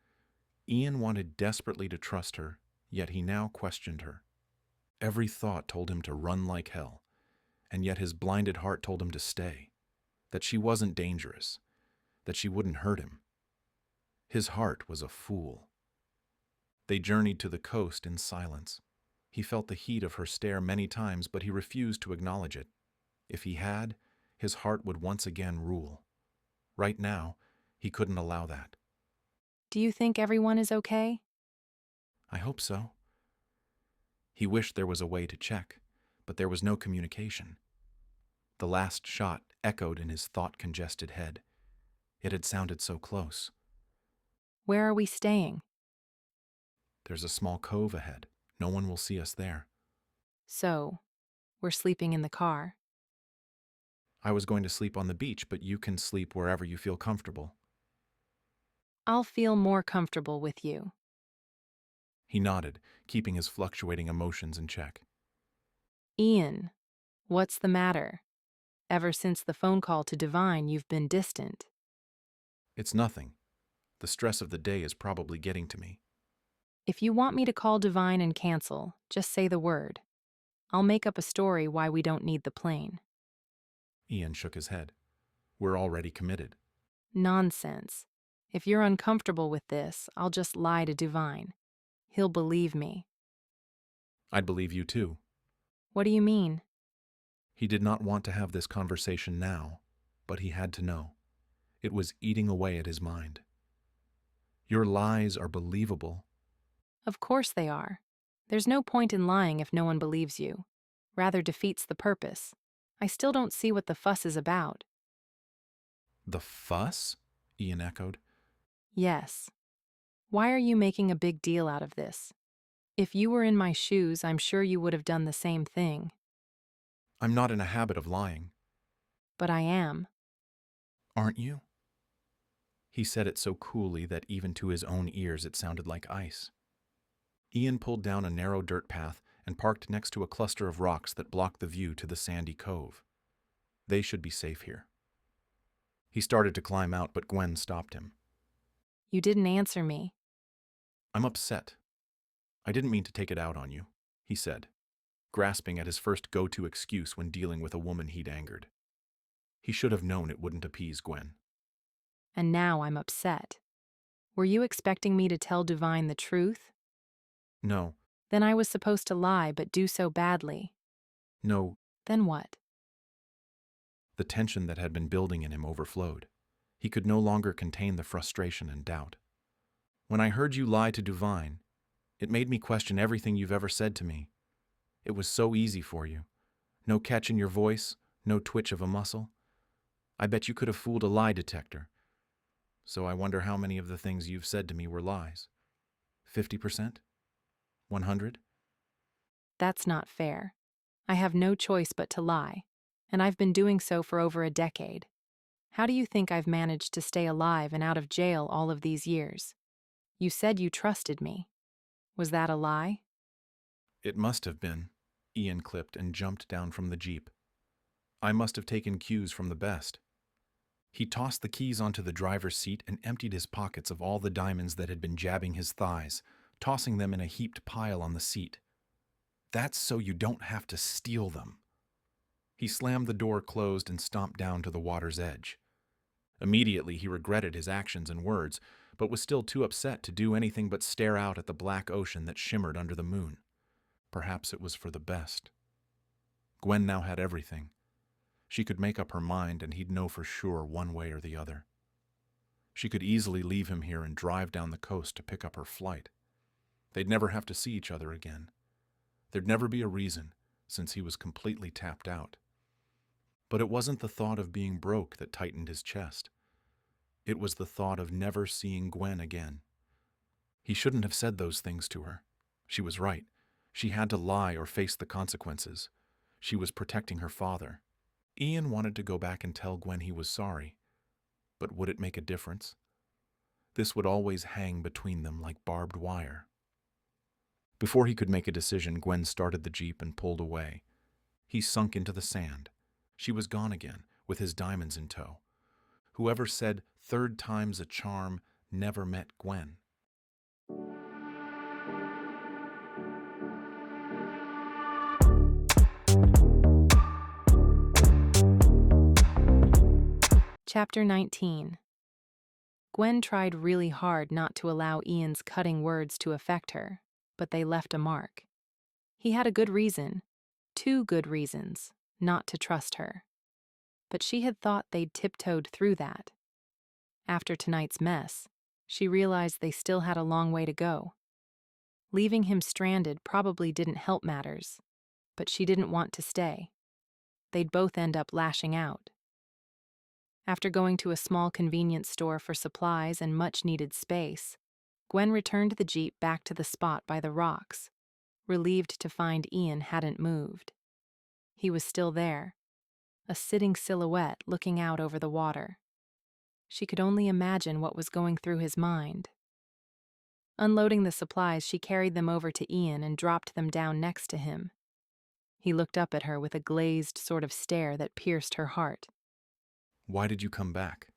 Ian wanted desperately to trust her, yet he now questioned her. Every thought told him to run like hell, and yet his blinded heart told him to stay, that she wasn't dangerous, that she wouldn't hurt him. His heart was a fool. They journeyed to the coast in silence. He felt the heat of her stare many times, but he refused to acknowledge it. If he had, his heart would once again rule. Right now, he couldn't allow that. Do you think everyone is okay? I hope so. He wished there was a way to check, but there was no communication. The last shot echoed in his thought-congested head. It had sounded so close. Where are we staying? There's a small cove ahead. No one will see us there. So, we're sleeping in the car. I was going to sleep on the beach, but you can sleep wherever you feel comfortable. I'll feel more comfortable with you. He nodded, keeping his fluctuating emotions in check. Ian, what's the matter? Ever since the phone call to Divine, you've been distant. It's nothing. The stress of the day is probably getting to me. If you want me to call Divine and cancel, just say the word. I'll make up a story why we don't need the plane. Ian shook his head. We're already committed. Nonsense. If you're uncomfortable with this, I'll just lie to Divine. He'll believe me. I'd believe you too. What do you mean? He did not want to have this conversation now, but he had to know. It was eating away at his mind. Your lies are believable. Of course they are. There's no point in lying if no one believes you. Rather defeats the purpose. I still don't see what the fuss is about. The fuss? Ian echoed. Yes. Why are you making a big deal out of this? If you were in my shoes, I'm sure you would have done the same thing. I'm not in a habit of lying. But I am. Aren't you? He said it so coolly that even to his own ears it sounded like ice. Ian pulled down a narrow dirt path and parked next to a cluster of rocks that blocked the view to the sandy cove. They should be safe here. He started to climb out, but Gwen stopped him. You didn't answer me. I'm upset. I didn't mean to take it out on you, he said, grasping at his first go-to excuse when dealing with a woman he'd angered. He should have known it wouldn't appease Gwen. And now I'm upset. Were you expecting me to tell Divine the truth? No. Then I was supposed to lie, but do so badly. No. Then what? The tension that had been building in him overflowed. He could no longer contain the frustration and doubt. When I heard you lie to Divine, it made me question everything you've ever said to me. It was so easy for you. No catch in your voice, No twitch of a muscle. I bet you could have fooled a lie detector. So I wonder how many of the things you've said to me were lies. 50%? 100? That's not fair. I have no choice but to lie, and I've been doing so for over a decade. How do you think I've managed to stay alive and out of jail all of these years? You said you trusted me. Was that a lie? It must have been. Ian clipped and jumped down from the Jeep. I must have taken cues from the best. He tossed the keys onto the driver's seat and emptied his pockets of all the diamonds that had been jabbing his thighs, tossing them in a heaped pile on the seat. That's so you don't have to steal them. He slammed the door closed and stomped down to the water's edge. Immediately he regretted his actions and words, but was still too upset to do anything but stare out at the black ocean that shimmered under the moon. Perhaps it was for the best. Gwen now had everything. She could make up her mind, and he'd know for sure one way or the other. She could easily leave him here and drive down the coast to pick up her flight. They'd never have to see each other again. There'd never be a reason, since he was completely tapped out. But it wasn't the thought of being broke that tightened his chest. It was the thought of never seeing Gwen again. He shouldn't have said those things to her. She was right. She had to lie or face the consequences. She was protecting her father. Ian wanted to go back and tell Gwen he was sorry. But would it make a difference? This would always hang between them like barbed wire. Before he could make a decision, Gwen started the Jeep and pulled away. He sunk into the sand. She was gone again, with his diamonds in tow. Whoever said third time's a charm never met Gwen. Chapter 19. Gwen tried really hard not to allow Ian's cutting words to affect her, but they left a mark. He had a good reason, 2 good reasons, not to trust her. But she had thought they'd tiptoed through that. After tonight's mess, she realized they still had a long way to go. Leaving him stranded probably didn't help matters, but she didn't want to stay. They'd both end up lashing out. After going to a small convenience store for supplies and much-needed space, Gwen returned the Jeep back to the spot by the rocks, relieved to find Ian hadn't moved. He was still there, a sitting silhouette looking out over the water. She could only imagine what was going through his mind. Unloading the supplies, she carried them over to Ian and dropped them down next to him. He looked up at her with a glazed sort of stare that pierced her heart. Why did you come back?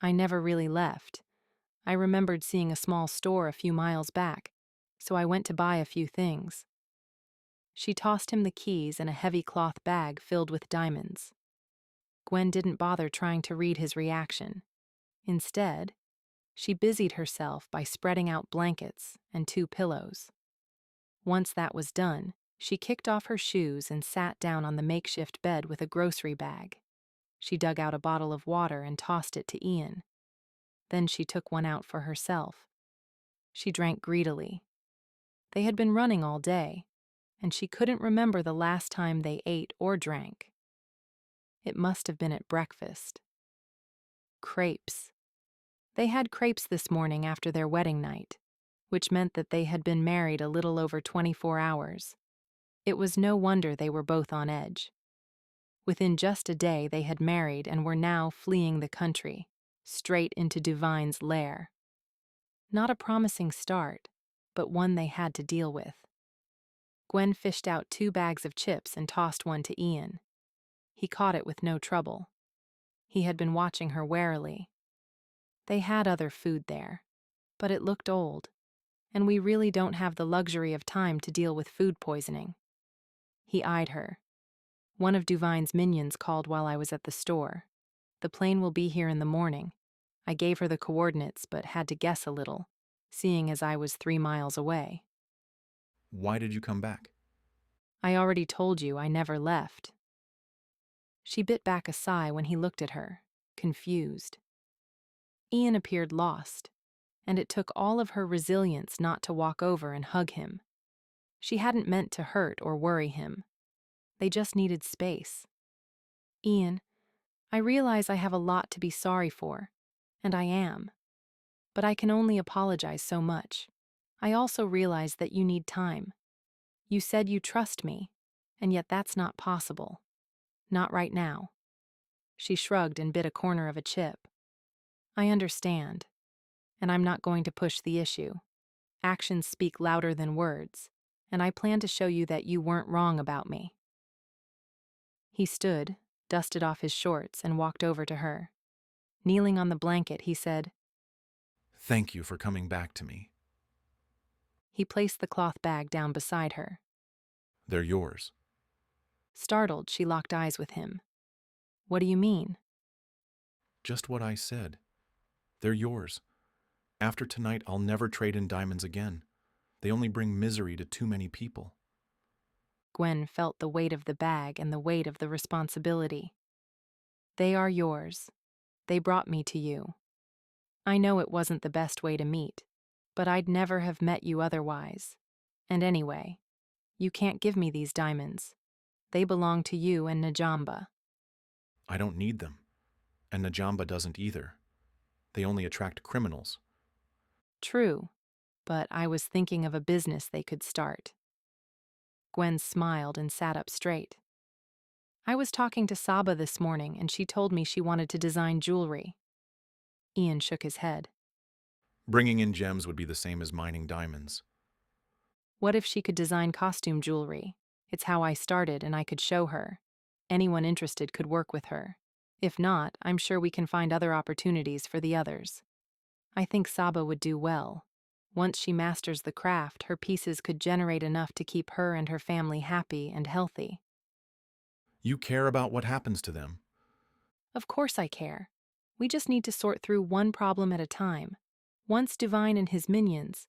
I never really left. I remembered seeing a small store a few miles back, so I went to buy a few things. She tossed him the keys and a heavy cloth bag filled with diamonds. Gwen didn't bother trying to read his reaction. Instead, she busied herself by spreading out blankets and 2 pillows. Once that was done, she kicked off her shoes and sat down on the makeshift bed with a grocery bag. She dug out a bottle of water and tossed it to Ian. Then she took one out for herself. She drank greedily. They had been running all day, and she couldn't remember the last time they ate or drank. It must have been at breakfast. Crepes. They had crepes this morning after their wedding night, which meant that they had been married a little over 24 hours. It was no wonder they were both on edge. Within just a day they had married and were now fleeing the country, straight into Duvine's lair. Not a promising start, but one they had to deal with. Gwen fished out 2 bags of chips and tossed one to Ian. He caught it with no trouble. He had been watching her warily. They had other food there, but it looked old, and we really don't have the luxury of time to deal with food poisoning. He eyed her. One of Duvine's minions called while I was at the store. The plane will be here in the morning. I gave her the coordinates, but had to guess a little, seeing as I was 3 miles away. Why did you come back? I already told you I never left. She bit back a sigh when he looked at her, confused. Ian appeared lost, and it took all of her resilience not to walk over and hug him. She hadn't meant to hurt or worry him. They just needed space, Ian, I realize I have a lot to be sorry for, and I am. But I can only apologize so much. I also realize that you need time. You said you trust me, and yet that's not possible. Not right now. She shrugged and bit a corner of a chip. I understand, and I'm not going to push the issue. Actions speak louder than words, and I plan to show you that you weren't wrong about me. He stood, dusted off his shorts, and walked over to her. Kneeling on the blanket, he said, Thank you for coming back to me. He placed the cloth bag down beside her. They're yours. Startled, she locked eyes with him. What do you mean? Just what I said. They're yours. After tonight, I'll never trade in diamonds again. They only bring misery to too many people. Gwen felt the weight of the bag and the weight of the responsibility. They are yours. They brought me to you. I know it wasn't the best way to meet, but I'd never have met you otherwise. And anyway, you can't give me these diamonds. They belong to you and Najamba. I don't need them. And Najamba doesn't either. They only attract criminals. True, but I was thinking of a business they could start. Gwen smiled and sat up straight. I was talking to Saba this morning, and she told me she wanted to design jewelry. Ian shook his head. Bringing in gems would be the same as mining diamonds. What if she could design costume jewelry? It's how I started, and I could show her. Anyone interested could work with her. If not, I'm sure we can find other opportunities for the others. I think Saba would do well. Once she masters the craft, her pieces could generate enough to keep her and her family happy and healthy. You care about what happens to them. Of course I care. We just need to sort through one problem at a time. Once Divine and his minions...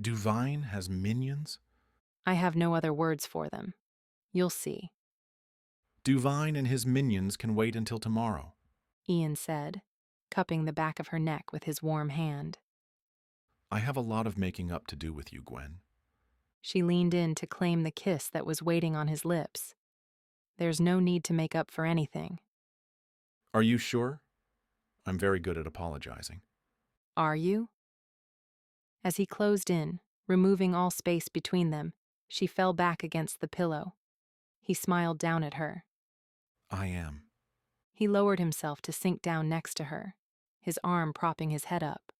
Divine has minions? I have no other words for them. You'll see. Divine and his minions can wait until tomorrow, Ian said, cupping the back of her neck with his warm hand. I have a lot of making up to do with you, Gwen. She leaned in to claim the kiss that was waiting on his lips. There's no need to make up for anything. Are you sure? I'm very good at apologizing. Are you? As he closed in, removing all space between them, she fell back against the pillow. He smiled down at her. I am. He lowered himself to sink down next to her, his arm propping his head up.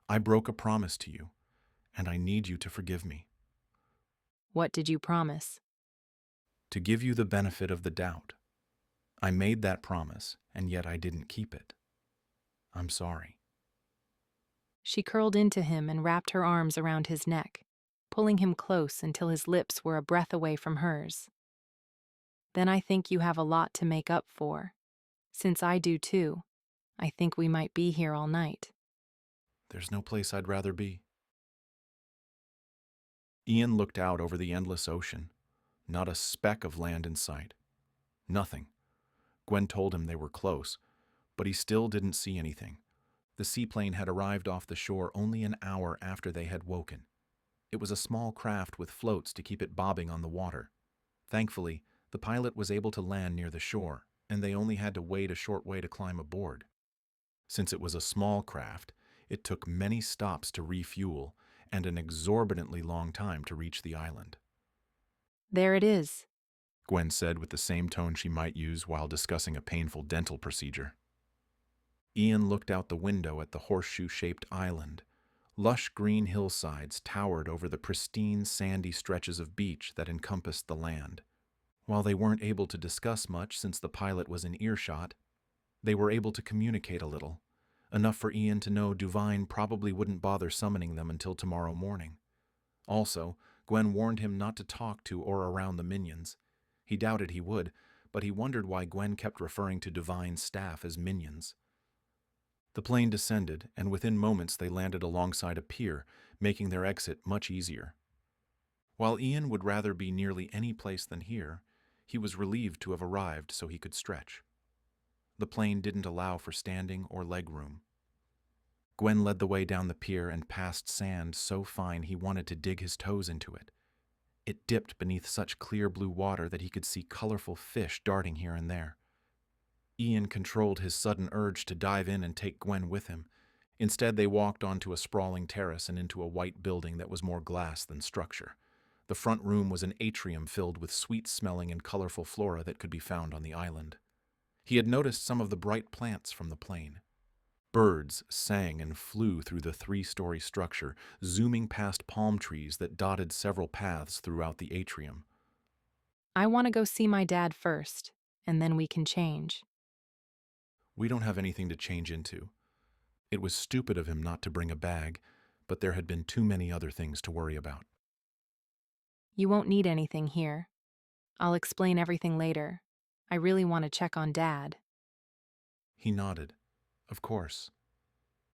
I broke a promise to you, and I need you to forgive me. What did you promise? To give you the benefit of the doubt. I made that promise, and yet I didn't keep it. I'm sorry. She curled into him and wrapped her arms around his neck, pulling him close until his lips were a breath away from hers. Then I think you have a lot to make up for. Since I do too, I think we might be here all night. There's no place I'd rather be. Ian looked out over the endless ocean. Not a speck of land in sight. Nothing. Gwen told him they were close, but he still didn't see anything. The seaplane had arrived off the shore only an hour after they had woken. It was a small craft with floats to keep it bobbing on the water. Thankfully, the pilot was able to land near the shore, and they only had to wait a short way to climb aboard. Since it was a small craft, it took many stops to refuel and an exorbitantly long time to reach the island. There it is, Gwen said with the same tone she might use while discussing a painful dental procedure. Ian looked out the window at the horseshoe-shaped island. Lush green hillsides towered over the pristine sandy stretches of beach that encompassed the land. While they weren't able to discuss much since the pilot was in earshot, they were able to communicate a little, enough for Ian to know Divine probably wouldn't bother summoning them until tomorrow morning. Also, Gwen warned him not to talk to or around the minions. He doubted he would, but he wondered why Gwen kept referring to Divine's staff as minions. The plane descended, and within moments they landed alongside a pier, making their exit much easier. While Ian would rather be nearly any place than here, he was relieved to have arrived so he could stretch. The plane didn't allow for standing or leg room. Gwen led the way down the pier and past sand so fine he wanted to dig his toes into it. It dipped beneath such clear blue water that he could see colorful fish darting here and there. Ian controlled his sudden urge to dive in and take Gwen with him. Instead, they walked onto a sprawling terrace and into a white building that was more glass than structure. The front room was an atrium filled with sweet-smelling and colorful flora that could be found on the island. He had noticed some of the bright plants from the plane. Birds sang and flew through the 3-story structure, zooming past palm trees that dotted several paths throughout the atrium. I want to go see my dad first, and then we can change. We don't have anything to change into. It was stupid of him not to bring a bag, but there had been too many other things to worry about. You won't need anything here. I'll explain everything later. I really want to check on Dad. He nodded. Of course.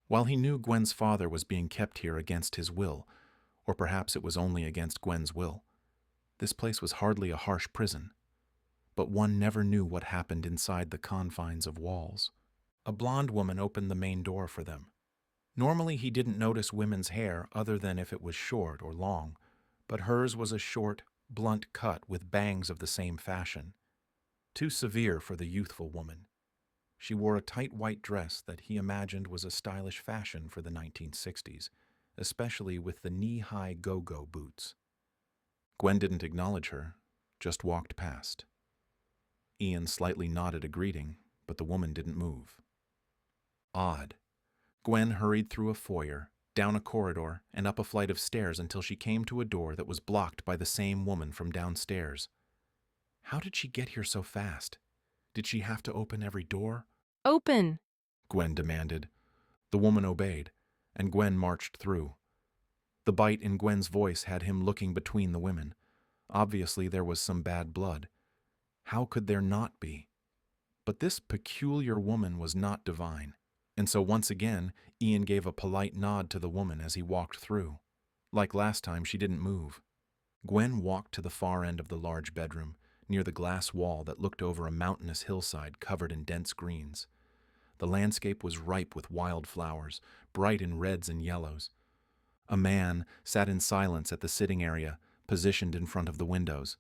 While he knew Gwen's father was being kept here against his will, or perhaps it was only against Gwen's will, this place was hardly a harsh prison. But one never knew what happened inside the confines of walls. A blonde woman opened the main door for them. Normally he didn't notice women's hair other than if it was short or long, but hers was a short, blunt cut with bangs of the same fashion. Too severe for the youthful woman. She wore a tight white dress that he imagined was a stylish fashion for the 1960s, especially with the knee-high go-go boots. Gwen didn't acknowledge her, just walked past. Ian slightly nodded a greeting, but the woman didn't move. Odd. Gwen hurried through a foyer, down a corridor, and up a flight of stairs until she came to a door that was blocked by the same woman from downstairs. How did she get here so fast? Did she have to open every door? Open! Gwen demanded. The woman obeyed, and Gwen marched through. The bite in Gwen's voice had him looking between the women. Obviously there was some bad blood. How could there not be? But this peculiar woman was not divine, and so once again Ian gave a polite nod to the woman as he walked through. Like last time, she didn't move. Gwen walked to the far end of the large bedroom, near the glass wall that looked over a mountainous hillside covered in dense greens. The landscape was ripe with wild flowers, bright in reds and yellows. A man sat in silence at the sitting area, positioned in front of the windows.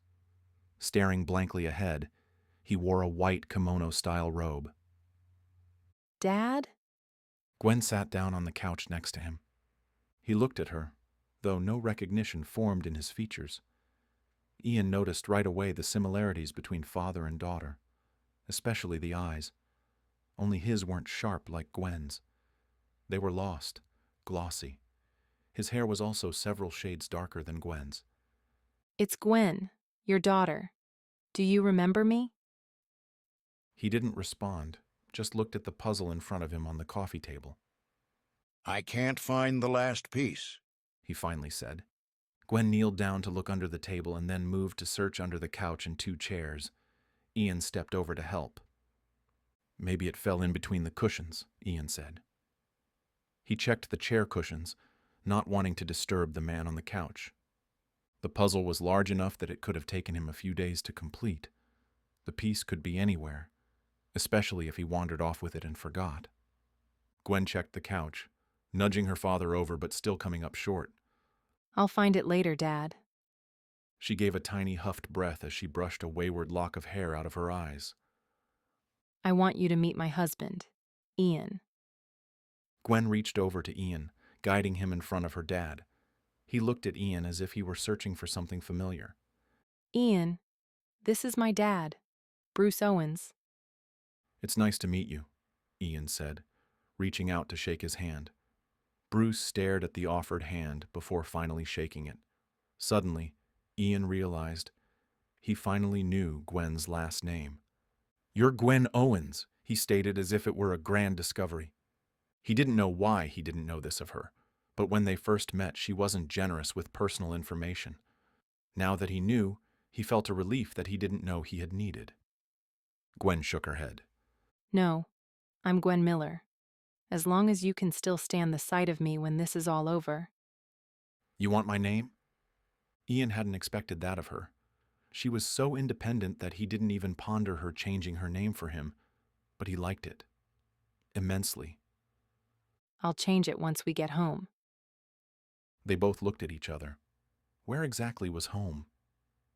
Staring blankly ahead, he wore a white kimono-style robe. Dad? Gwen sat down on the couch next to him. He looked at her, though no recognition formed in his features. Ian noticed right away the similarities between father and daughter, especially the eyes. Only his weren't sharp like Gwen's. They were lost, glossy. His hair was also several shades darker than Gwen's. It's Gwen, your daughter. Do you remember me? He didn't respond, just looked at the puzzle in front of him on the coffee table. I can't find the last piece, he finally said. Gwen kneeled down to look under the table and then moved to search under the couch and 2 chairs. Ian stepped over to help. Maybe it fell in between the cushions, Ian said. He checked the chair cushions, not wanting to disturb the man on the couch. The puzzle was large enough that it could have taken him a few days to complete. The piece could be anywhere, especially if he wandered off with it and forgot. Gwen checked the couch, nudging her father over but still coming up short. I'll find it later, Dad. She gave a tiny huffed breath as she brushed a wayward lock of hair out of her eyes. I want you to meet my husband, Ian. Gwen reached over to Ian, guiding him in front of her dad. He looked at Ian as if he were searching for something familiar. Ian, this is my dad, Bruce Owens. It's nice to meet you, Ian said, reaching out to shake his hand. Bruce stared at the offered hand before finally shaking it. Suddenly, Ian realized he finally knew Gwen's last name. You're Gwen Owens, he stated as if it were a grand discovery. He didn't know why he didn't know this of her, but when they first met, she wasn't generous with personal information. Now that he knew, he felt a relief that he didn't know he had needed. Gwen shook her head. No, I'm Gwen Miller. As long as you can still stand the sight of me when this is all over. You want my name? Ian hadn't expected that of her. She was so independent that he didn't even ponder her changing her name for him, but he liked it. Immensely. I'll change it once we get home. They both looked at each other. Where exactly was home?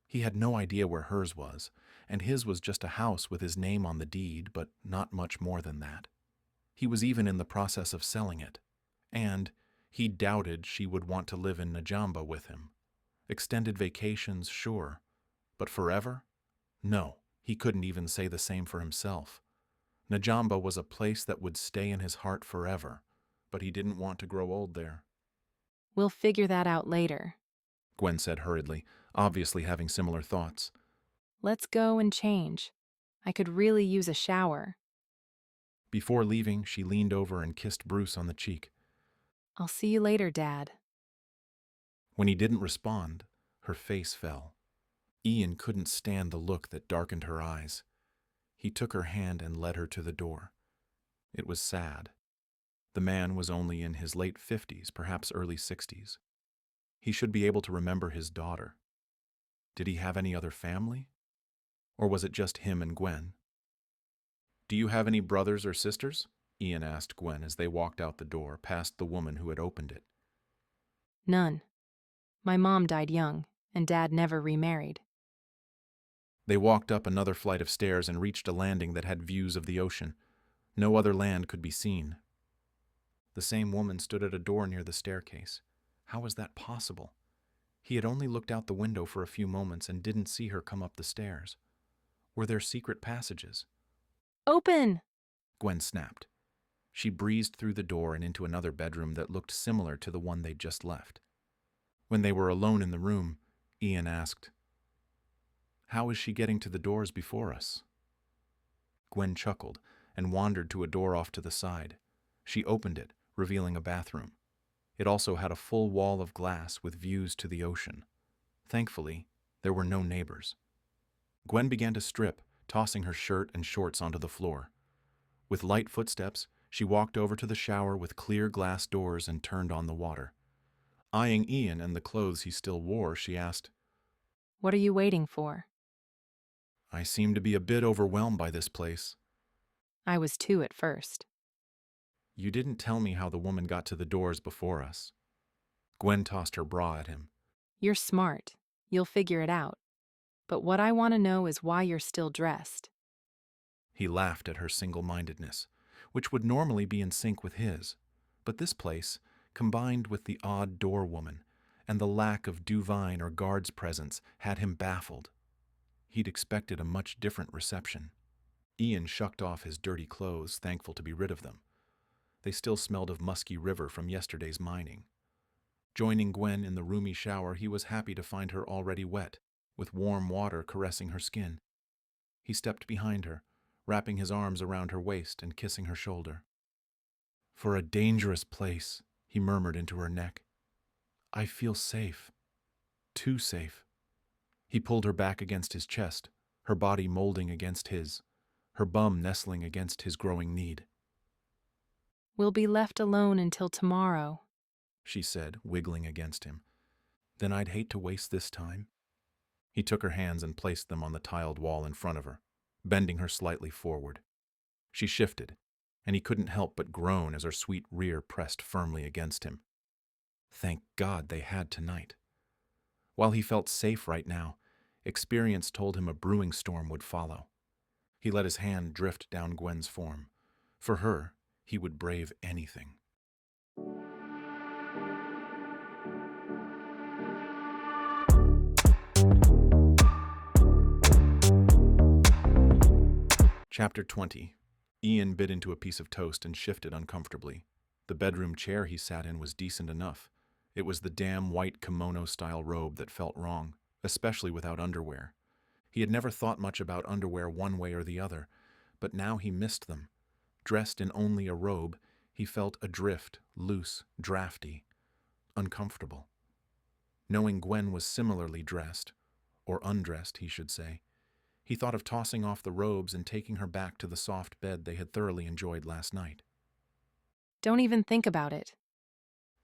He had no idea where hers was, and his was just a house with his name on the deed, but not much more than that. He was even in the process of selling it, and he doubted she would want to live in Najamba with him. Extended vacations, sure, but forever? No, he couldn't even say the same for himself. Najamba was a place that would stay in his heart forever, but he didn't want to grow old there. We'll figure that out later. Gwen said hurriedly, obviously having similar thoughts. Let's go and change. I could really use a shower. Before leaving, she leaned over and kissed Bruce on the cheek. I'll see you later, Dad. When he didn't respond, her face fell. Ian couldn't stand the look that darkened her eyes. He took her hand and led her to the door. It was sad. The man was only in his late 50s, perhaps early 60s. He should be able to remember his daughter. Did he have any other family? Or was it just him and Gwen? Do you have any brothers or sisters? Ian asked Gwen as they walked out the door, past the woman who had opened it. None. My mom died young, and Dad never remarried. They walked up another flight of stairs and reached a landing that had views of the ocean. No other land could be seen. The same woman stood at a door near the staircase. How was that possible? He had only looked out the window for a few moments and didn't see her come up the stairs. Were there secret passages? Open! Gwen snapped. She breezed through the door and into another bedroom that looked similar to the one they'd just left. When they were alone in the room, Ian asked, "How is she getting to the doors before us?" Gwen chuckled and wandered to a door off to the side. She opened it, revealing a bathroom. It also had a full wall of glass with views to the ocean. Thankfully, there were no neighbors. Gwen began to strip, tossing her shirt and shorts onto the floor. With light footsteps, she walked over to the shower with clear glass doors and turned on the water. Eyeing Ian and the clothes he still wore, she asked, What are you waiting for? "I seem to be a bit overwhelmed by this place." I was too at first. "You didn't tell me how the woman got to the doors before us." Gwen tossed her bra at him. You're smart. You'll figure it out. But what I want to know is why you're still dressed. He laughed at her single-mindedness, which would normally be in sync with his. But this place, combined with the odd door woman and the lack of Duvine or guards' presence, had him baffled. He'd expected a much different reception. Ian shucked off his dirty clothes, thankful to be rid of them. They still smelled of musky river from yesterday's mining. Joining Gwen in the roomy shower, he was happy to find her already wet, with warm water caressing her skin. He stepped behind her, wrapping his arms around her waist and kissing her shoulder. "For a dangerous place," he murmured into her neck. "I feel safe. Too safe." He pulled her back against his chest, her body molding against his, her bum nestling against his growing need. We'll be left alone until tomorrow, she said, wiggling against him. "Then I'd hate to waste this time." He took her hands and placed them on the tiled wall in front of her, bending her slightly forward. She shifted, and he couldn't help but groan as her sweet rear pressed firmly against him. Thank God they had tonight. While he felt safe right now, experience told him a brewing storm would follow. He let his hand drift down Gwen's form. For her, he would brave anything. Chapter 20. Ian bit into a piece of toast and shifted uncomfortably. The bedroom chair he sat in was decent enough. It was the damn white kimono-style robe that felt wrong, especially without underwear. He had never thought much about underwear one way or the other, but now he missed them. Dressed in only a robe, he felt adrift, loose, drafty, uncomfortable. Knowing Gwen was similarly dressed, or undressed, he should say, he thought of tossing off the robes and taking her back to the soft bed they had thoroughly enjoyed last night. Don't even think about it.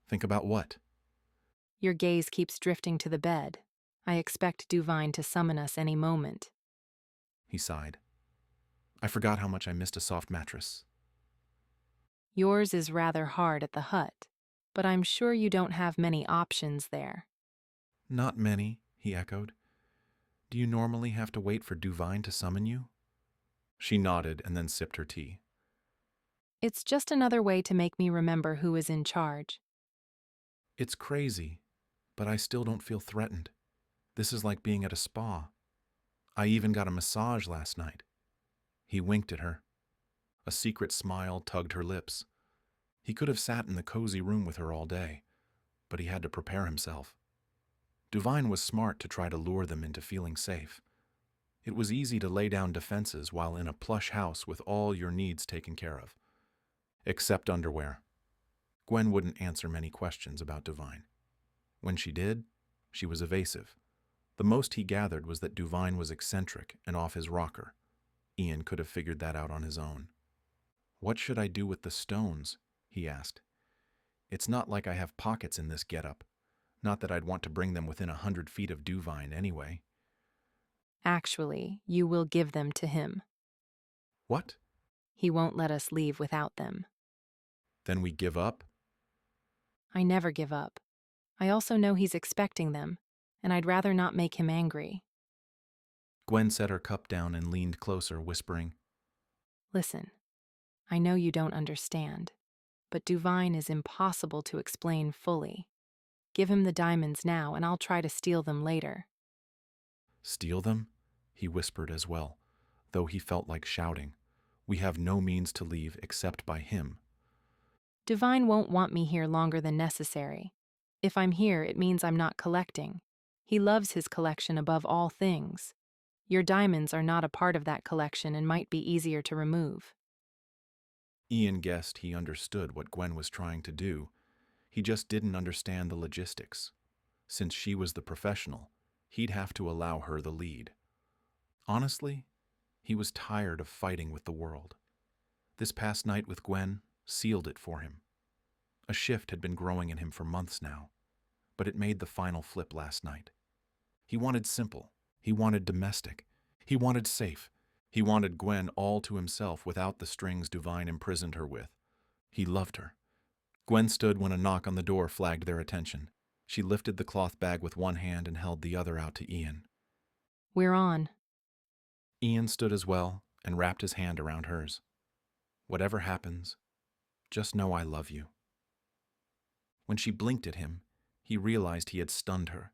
Think about what? Your gaze keeps drifting to the bed. I expect Duvine to summon us any moment. He sighed. I forgot how much I missed a soft mattress. Yours is rather hard at the hut, but I'm sure you don't have many options there. Not many, he echoed. Do you normally have to wait for Duvine to summon you? She nodded and then sipped her tea. It's just another way to make me remember who is in charge. It's crazy, but I still don't feel threatened. This is like being at a spa. I even got a massage last night. He winked at her. A secret smile tugged her lips. He could have sat in the cozy room with her all day, but he had to prepare himself. Duvine was smart to try to lure them into feeling safe. It was easy to lay down defenses while in a plush house with all your needs taken care of. Except underwear. Gwen wouldn't answer many questions about Duvine. When she did, she was evasive. The most he gathered was that Duvine was eccentric and off his rocker. Ian could have figured that out on his own. What should I do with the stones? He asked. It's not like I have pockets in this getup. Not that I'd want to bring them within 100 feet of Duvine anyway. Actually, you will give them to him. What? He won't let us leave without them. Then we give up? I never give up. I also know he's expecting them, and I'd rather not make him angry. Gwen set her cup down and leaned closer, whispering, Listen, I know you don't understand, but Duvine is impossible to explain fully. Give him the diamonds now, and I'll try to steal them later. Steal them? He whispered as well, though he felt like shouting. We have no means to leave except by him. Duvine won't want me here longer than necessary. If I'm here, it means I'm not collecting. He loves his collection above all things. Your diamonds are not a part of that collection and might be easier to remove. Ian guessed he understood what Gwen was trying to do. He just didn't understand the logistics. Since she was the professional, he'd have to allow her the lead. Honestly, he was tired of fighting with the world. This past night with Gwen sealed it for him. A shift had been growing in him for months now, but it made the final flip last night. He wanted simple. He wanted domestic. He wanted safe. He wanted Gwen all to himself without the strings Duvine imprisoned her with. He loved her. Gwen stood when a knock on the door flagged their attention. She lifted the cloth bag with one hand and held the other out to Ian. We're on. Ian stood as well and wrapped his hand around hers. Whatever happens, just know I love you. When she blinked at him, he realized he had stunned her.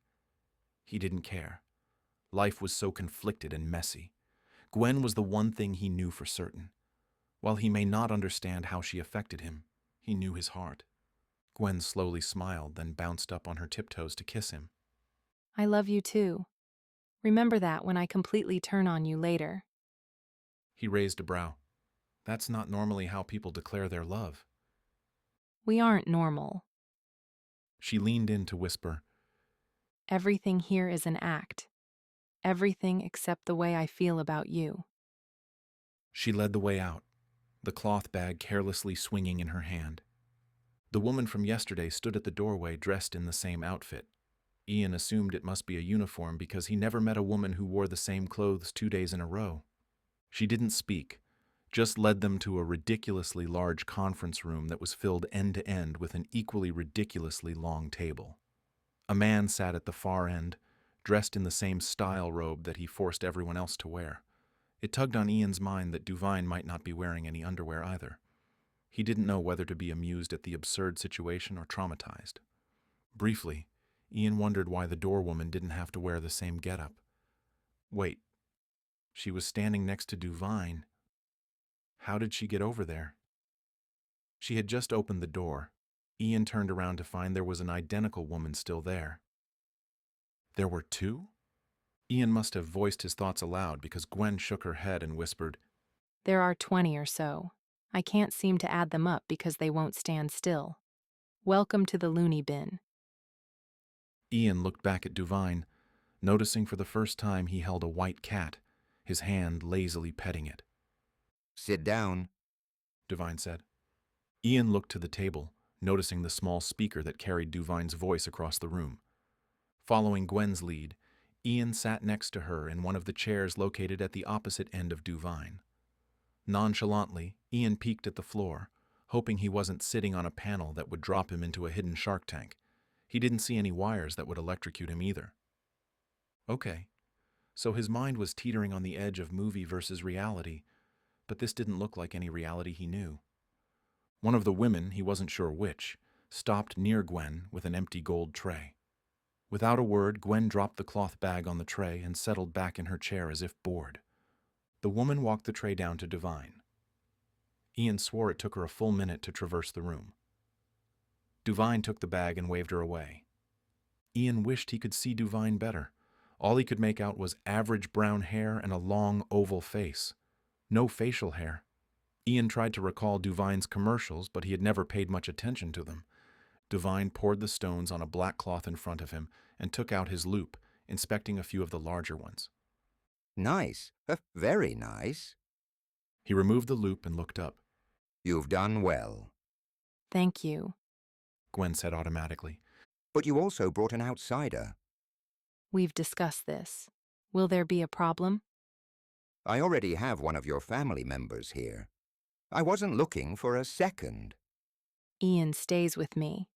He didn't care. Life was so conflicted and messy. Gwen was the one thing he knew for certain. While he may not understand how she affected him, he knew his heart. Gwen slowly smiled, then bounced up on her tiptoes to kiss him. I love you too. Remember that when I completely turn on you later. He raised a brow. That's not normally how people declare their love. We aren't normal. She leaned in to whisper, Everything here is an act. Everything except the way I feel about you. She led the way out, the cloth bag carelessly swinging in her hand. The woman from yesterday stood at the doorway dressed in the same outfit. Ian assumed it must be a uniform because he never met a woman who wore the same clothes 2 days in a row. She didn't speak, just led them to a ridiculously large conference room that was filled end to end with an equally ridiculously long table. A man sat at the far end, dressed in the same style robe that he forced everyone else to wear. It tugged on Ian's mind that Duvine might not be wearing any underwear either. He didn't know whether to be amused at the absurd situation or traumatized. Briefly, Ian wondered why the doorwoman didn't have to wear the same getup. Wait, she was standing next to Duvine. How did she get over there? She had just opened the door. Ian turned around to find there was an identical woman still there. There were two? Ian must have voiced his thoughts aloud because Gwen shook her head and whispered, There are 20 or so. I can't seem to add them up because they won't stand still. Welcome to the loony bin. Ian looked back at Duvine, noticing for the first time he held a white cat, his hand lazily petting it. Sit down, Duvine said. Ian looked to the table, noticing the small speaker that carried Duvine's voice across the room. Following Gwen's lead, Ian sat next to her in one of the chairs located at the opposite end of Duvine. Nonchalantly, Ian peeked at the floor, hoping he wasn't sitting on a panel that would drop him into a hidden shark tank. He didn't see any wires that would electrocute him either. Okay. so his mind was teetering on the edge of movie versus reality, but this didn't look like any reality he knew. One of the women, he wasn't sure which, stopped near Gwen with an empty gold tray. Without a word, Gwen dropped the cloth bag on the tray and settled back in her chair as if bored. The woman walked the tray down to Duvine. Ian swore it took her a full minute to traverse the room. Duvine took the bag and waved her away. Ian wished he could see Duvine better. All he could make out was average brown hair and a long, oval face. No facial hair. Ian tried to recall Duvine's commercials, but he had never paid much attention to them. Duvine poured the stones on a black cloth in front of him and took out his loupe, inspecting a few of the larger ones. Nice. Very nice. He removed the loupe and looked up. You've done well. Thank you. Gwen said automatically. But you also brought an outsider. We've discussed this. Will there be a problem? I already have one of your family members here. I wasn't looking for a second. Ian stays with me.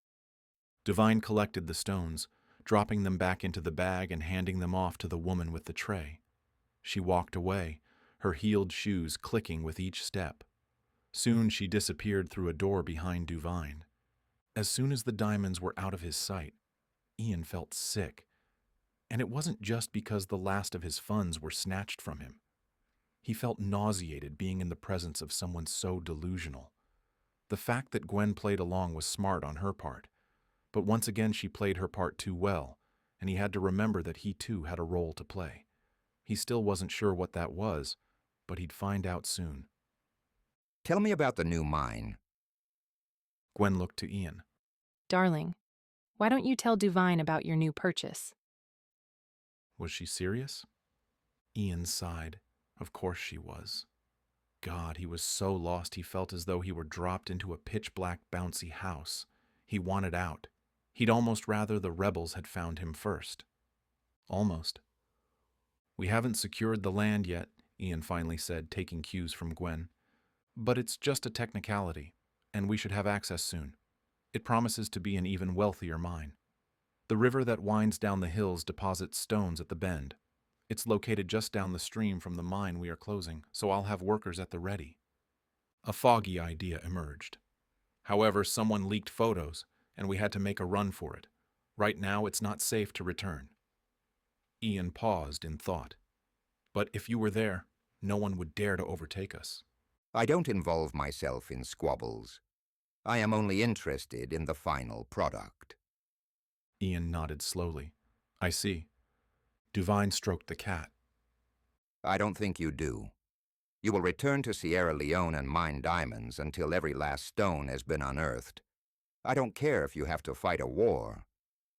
Duvine collected the stones, dropping them back into the bag and handing them off to the woman with the tray. She walked away, her heeled shoes clicking with each step. Soon she disappeared through a door behind Duvine. As soon as the diamonds were out of his sight, Ian felt sick. And it wasn't just because the last of his funds were snatched from him. He felt nauseated being in the presence of someone so delusional. The fact that Gwen played along was smart on her part, but once again she played her part too well, and he had to remember that he too had a role to play. He still wasn't sure what that was, but he'd find out soon. Tell me about the new mine. Gwen looked to Ian. Darling, why don't you tell Duvine about your new purchase? Was she serious? Ian sighed. Of course she was. God, he was so lost he felt as though he were dropped into a pitch-black bouncy house. He wanted out. He'd almost rather the rebels had found him first. Almost. We haven't secured the land yet, Ian finally said, taking cues from Gwen. But it's just a technicality, and we should have access soon. It promises to be an even wealthier mine. The river that winds down the hills deposits stones at the bend. It's located just down the stream from the mine we are closing, so I'll have workers at the ready. A foggy idea emerged. However, someone leaked photos, and we had to make a run for it. Right now, it's not safe to return. Ian paused in thought. But if you were there, no one would dare to overtake us. I don't involve myself in squabbles. I am only interested in the final product. Ian nodded slowly. I see. Duvine stroked the cat. I don't think you do. You will return to Sierra Leone and mine diamonds until every last stone has been unearthed. I don't care if you have to fight a war,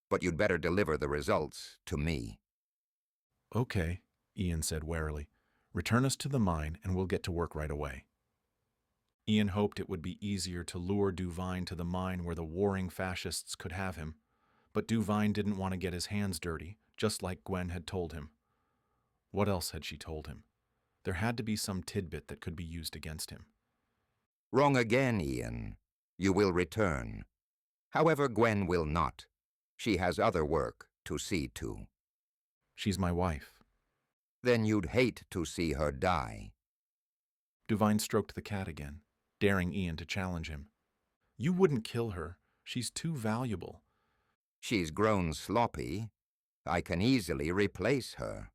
but you'd better deliver the results to me. Okay, Ian said warily. Return us to the mine and we'll get to work right away. Ian hoped it would be easier to lure Duvine to the mine where the warring fascists could have him, but Duvine didn't want to get his hands dirty, just like Gwen had told him. What else had she told him? There had to be some tidbit that could be used against him. Wrong again, Ian. You will return. However, Gwen will not. She has other work to see to. She's my wife. Then you'd hate to see her die. Duvine stroked the cat again, daring Ian to challenge him. You wouldn't kill her. She's too valuable. She's grown sloppy. I can easily replace her.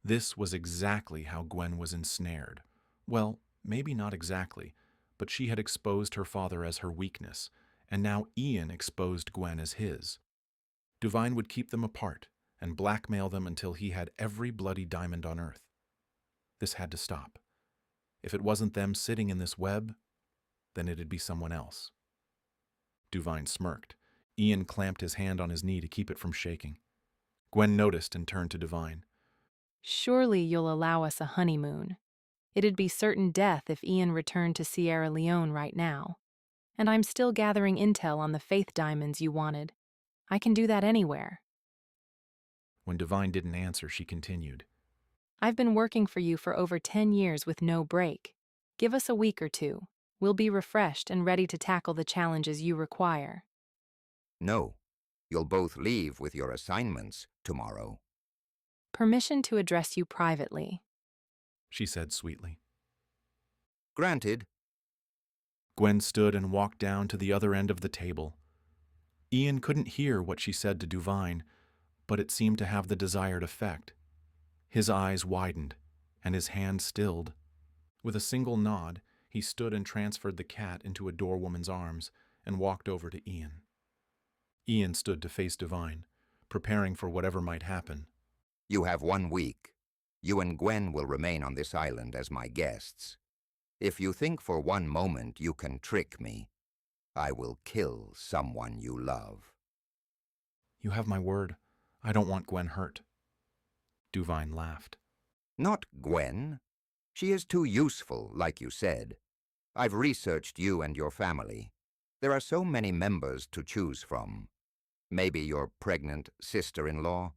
This was exactly how Gwen was ensnared. Well, maybe not exactly, but she had exposed her father as her weakness, and now Ian exposed Gwen as his. Duvine would keep them apart and blackmail them until he had every bloody diamond on Earth. This had to stop. If it wasn't them sitting in this web, then it'd be someone else. Duvine smirked. Ian clamped his hand on his knee to keep it from shaking. Gwen noticed and turned to Duvine. Surely you'll allow us a honeymoon. It'd be certain death if Ian returned to Sierra Leone right now. And I'm still gathering intel on the faith diamonds you wanted. I can do that anywhere. When Duvine didn't answer, she continued. I've been working for you for over 10 years with no break. Give us a week or two. We'll be refreshed and ready to tackle the challenges you require. No. You'll both leave with your assignments tomorrow. Permission to address you privately. she said sweetly. Granted. Gwen stood and walked down to the other end of the table. Ian couldn't hear what she said to Duvine, but it seemed to have the desired effect. His eyes widened, and his hand stilled. With a single nod, he stood and transferred the cat into a doorwoman's arms and walked over to Ian. Ian stood to face Duvine, preparing for whatever might happen. You have 1 week. You and Gwen will remain on this island as my guests. If you think for one moment you can trick me, I will kill someone you love. You have my word. I don't want Gwen hurt. Duvine laughed. Not Gwen. She is too useful, like you said. I've researched you and your family. There are so many members to choose from. Maybe your pregnant sister-in-law?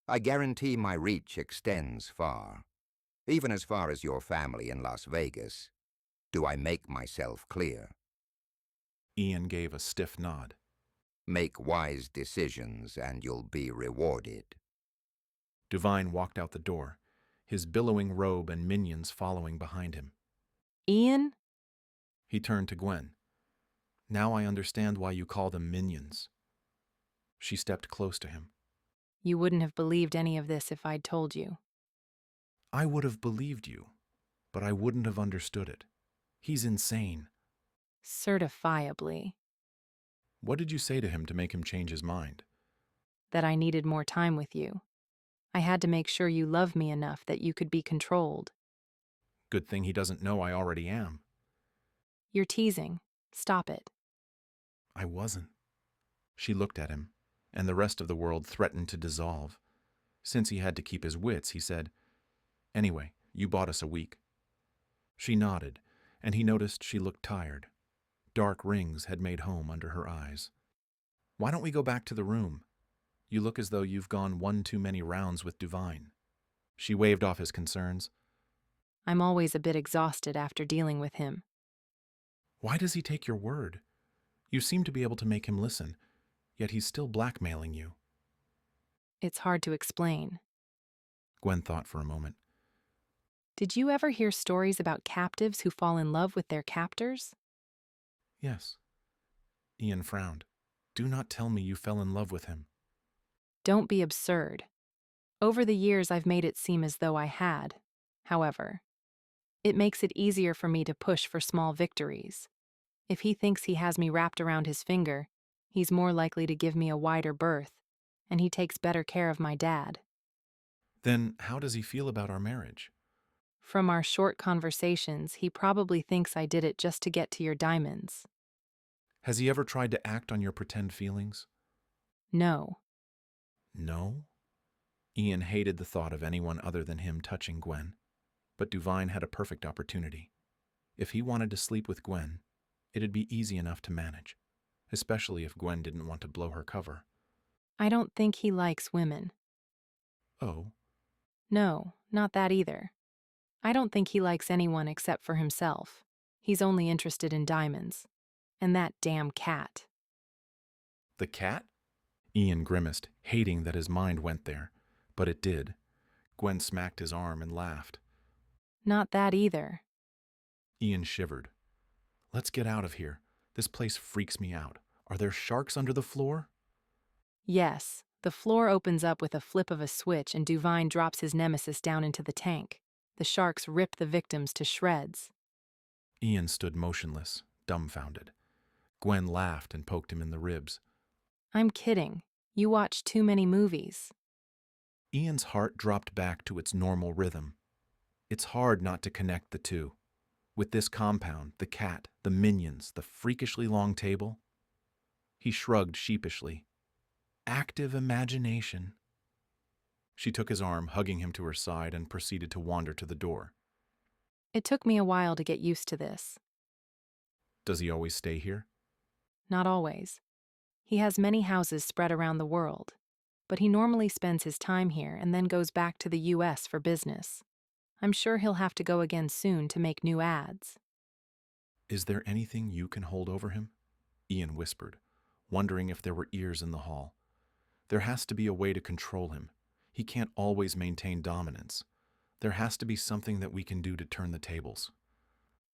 I guarantee my reach extends far. Even as far as your family in Las Vegas. Do I make myself clear? Ian gave a stiff nod. Make wise decisions and you'll be rewarded. Duvine walked out the door, his billowing robe and minions following behind him. Ian? He turned to Gwen. Now I understand why you call them minions. She stepped close to him. You wouldn't have believed any of this if I'd told you. I would have believed you, but I wouldn't have understood it. He's insane. Certifiably. What did you say to him to make him change his mind? That I needed more time with you. I had to make sure you loved me enough that you could be controlled. Good thing he doesn't know I already am. You're teasing. Stop it. I wasn't. She looked at him, and the rest of the world threatened to dissolve. Since he had to keep his wits, he said, Anyway, you bought us a week. She nodded, and he noticed she looked tired. Dark rings had made home under her eyes. Why don't we go back to the room? You look as though you've gone one too many rounds with Duvine. She waved off his concerns. I'm always a bit exhausted after dealing with him. Why does he take your word? You seem to be able to make him listen, yet he's still blackmailing you. It's hard to explain. Gwen thought for a moment. Did you ever hear stories about captives who fall in love with their captors? Yes. Ian frowned. Do not tell me you fell in love with him. Don't be absurd. Over the years, I've made it seem as though I had. However, it makes it easier for me to push for small victories. If he thinks he has me wrapped around his finger, he's more likely to give me a wider berth, and he takes better care of my dad. Then how does he feel about our marriage? From our short conversations, he probably thinks I did it just to get to your diamonds. Has he ever tried to act on your pretend feelings? No. No? Ian hated the thought of anyone other than him touching Gwen, but Duvine had a perfect opportunity. If he wanted to sleep with Gwen, it'd be easy enough to manage, especially if Gwen didn't want to blow her cover. I don't think he likes women. Oh? No, not that either. I don't think he likes anyone except for himself. He's only interested in diamonds. And that damn cat. The cat? Ian grimaced, hating that his mind went there, but it did. Gwen smacked his arm and laughed. Not that either. Ian shivered. Let's get out of here. This place freaks me out. Are there sharks under the floor? Yes, the floor opens up with a flip of a switch and Duvine drops his nemesis down into the tank. The sharks rip the victims to shreds. Ian stood motionless, dumbfounded. Gwen laughed and poked him in the ribs. I'm kidding. You watch too many movies. Ian's heart dropped back to its normal rhythm. It's hard not to connect the two. With this compound, the cat, the minions, the freakishly long table. He shrugged sheepishly. Active imagination. She took his arm, hugging him to her side, and proceeded to wander to the door. It took me a while to get used to this. Does he always stay here? Not always. He has many houses spread around the world, but he normally spends his time here and then goes back to the U.S. for business. I'm sure he'll have to go again soon to make new ads. Is there anything you can hold over him? Ian whispered, wondering if there were ears in the hall. There has to be a way to control him. He can't always maintain dominance. There has to be something that we can do to turn the tables.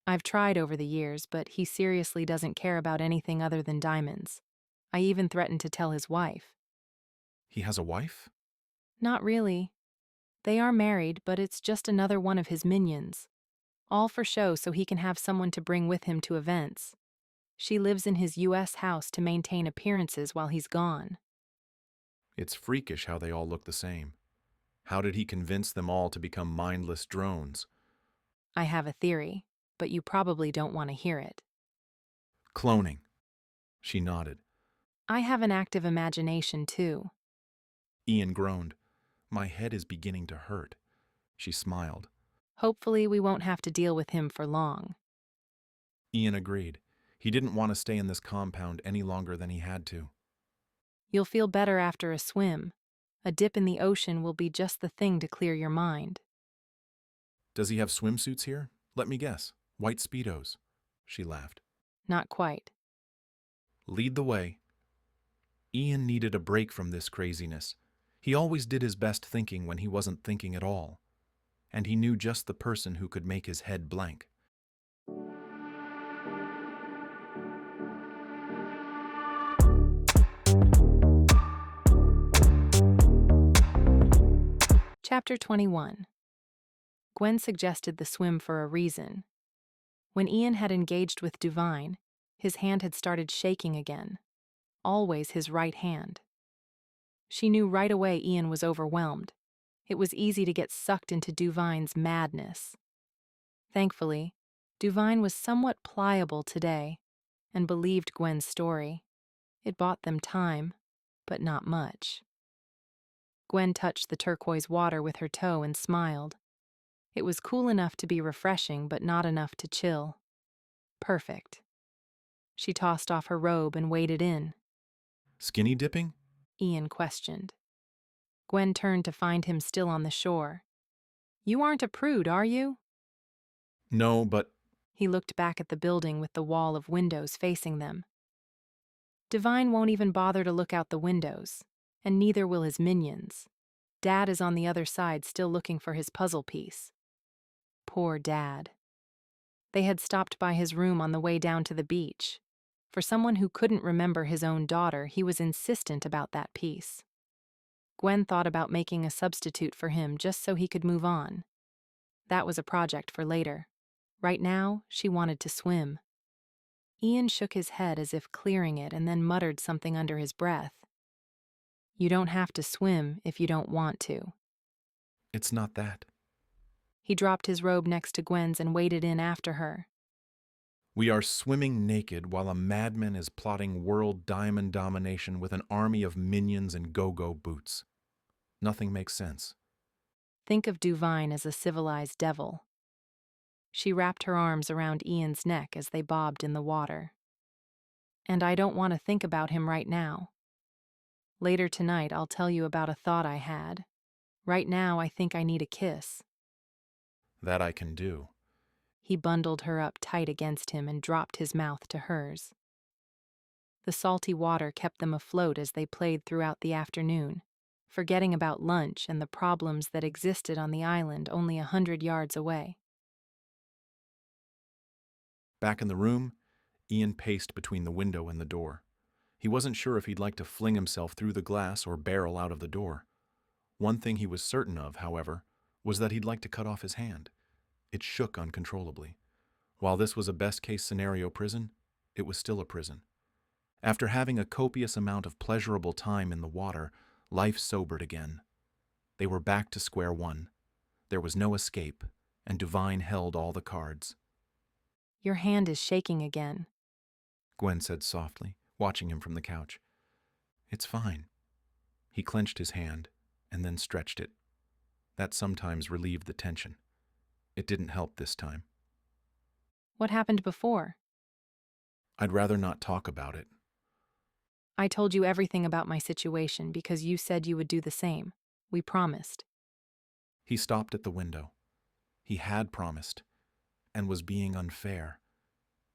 I've tried over the years, but he seriously doesn't care about anything other than diamonds. I even threatened to tell his wife. He has a wife? Not really. They are married, but it's just another one of his minions. All for show so he can have someone to bring with him to events. She lives in his U.S. house to maintain appearances while he's gone. It's freakish how they all look the same. How did he convince them all to become mindless drones? I have a theory, but you probably don't want to hear it. Cloning. She nodded. I have an active imagination, too. Ian groaned. My head is beginning to hurt. She smiled. Hopefully we won't have to deal with him for long. Ian agreed. He didn't want to stay in this compound any longer than he had to. You'll feel better after a swim. A dip in the ocean will be just the thing to clear your mind. Does he have swimsuits here? Let me guess. White Speedos. She laughed. Not quite. Lead the way. Ian needed a break from this craziness. He always did his best thinking when he wasn't thinking at all. And he knew just the person who could make his head blank. Chapter 21. Gwen suggested the swim for a reason. When Ian had engaged with Duvine, his hand had started shaking again. Always his right hand. She knew right away Ian was overwhelmed. It was easy to get sucked into Duvine's madness. Thankfully, Duvine was somewhat pliable today and believed Gwen's story. It bought them time, but not much. Gwen touched the turquoise water with her toe and smiled. It was cool enough to be refreshing, but not enough to chill. Perfect. She tossed off her robe and waded in. Skinny dipping? Ian questioned. Gwen turned to find him still on the shore. You aren't a prude, are you? No, but... He looked back at the building with the wall of windows facing them. Duvine won't even bother to look out the windows, and neither will his minions. Dad is on the other side still looking for his puzzle piece. Poor Dad. They had stopped by his room on the way down to the beach. For someone who couldn't remember his own daughter, he was insistent about that piece. Gwen thought about making a substitute for him just so he could move on. That was a project for later. Right now, she wanted to swim. Ian shook his head as if clearing it and then muttered something under his breath. You don't have to swim if you don't want to. It's not that. He dropped his robe next to Gwen's and waded in after her. We are swimming naked while a madman is plotting world diamond domination with an army of minions and go-go boots. Nothing makes sense. Think of Duvine as a civilized devil. She wrapped her arms around Ian's neck as they bobbed in the water. And I don't want to think about him right now. Later tonight, I'll tell you about a thought I had. Right now, I think I need a kiss. That I can do. He bundled her up tight against him and dropped his mouth to hers. The salty water kept them afloat as they played throughout the afternoon, forgetting about lunch and the problems that existed on the island only 100 yards away. Back in the room, Ian paced between the window and the door. He wasn't sure if he'd like to fling himself through the glass or barrel out of the door. One thing he was certain of, however, was that he'd like to cut off his hand. It shook uncontrollably. While this was a best-case scenario prison, it was still a prison. After having a copious amount of pleasurable time in the water, life sobered again. They were back to square one. There was no escape, and Duvine held all the cards. Your hand is shaking again, Gwen said softly, watching him from the couch. It's fine. He clenched his hand and then stretched it. That sometimes relieved the tension. It didn't help this time. What happened before? I'd rather not talk about it. I told you everything about my situation because you said you would do the same. We promised. He stopped at the window. He had promised, and was being unfair.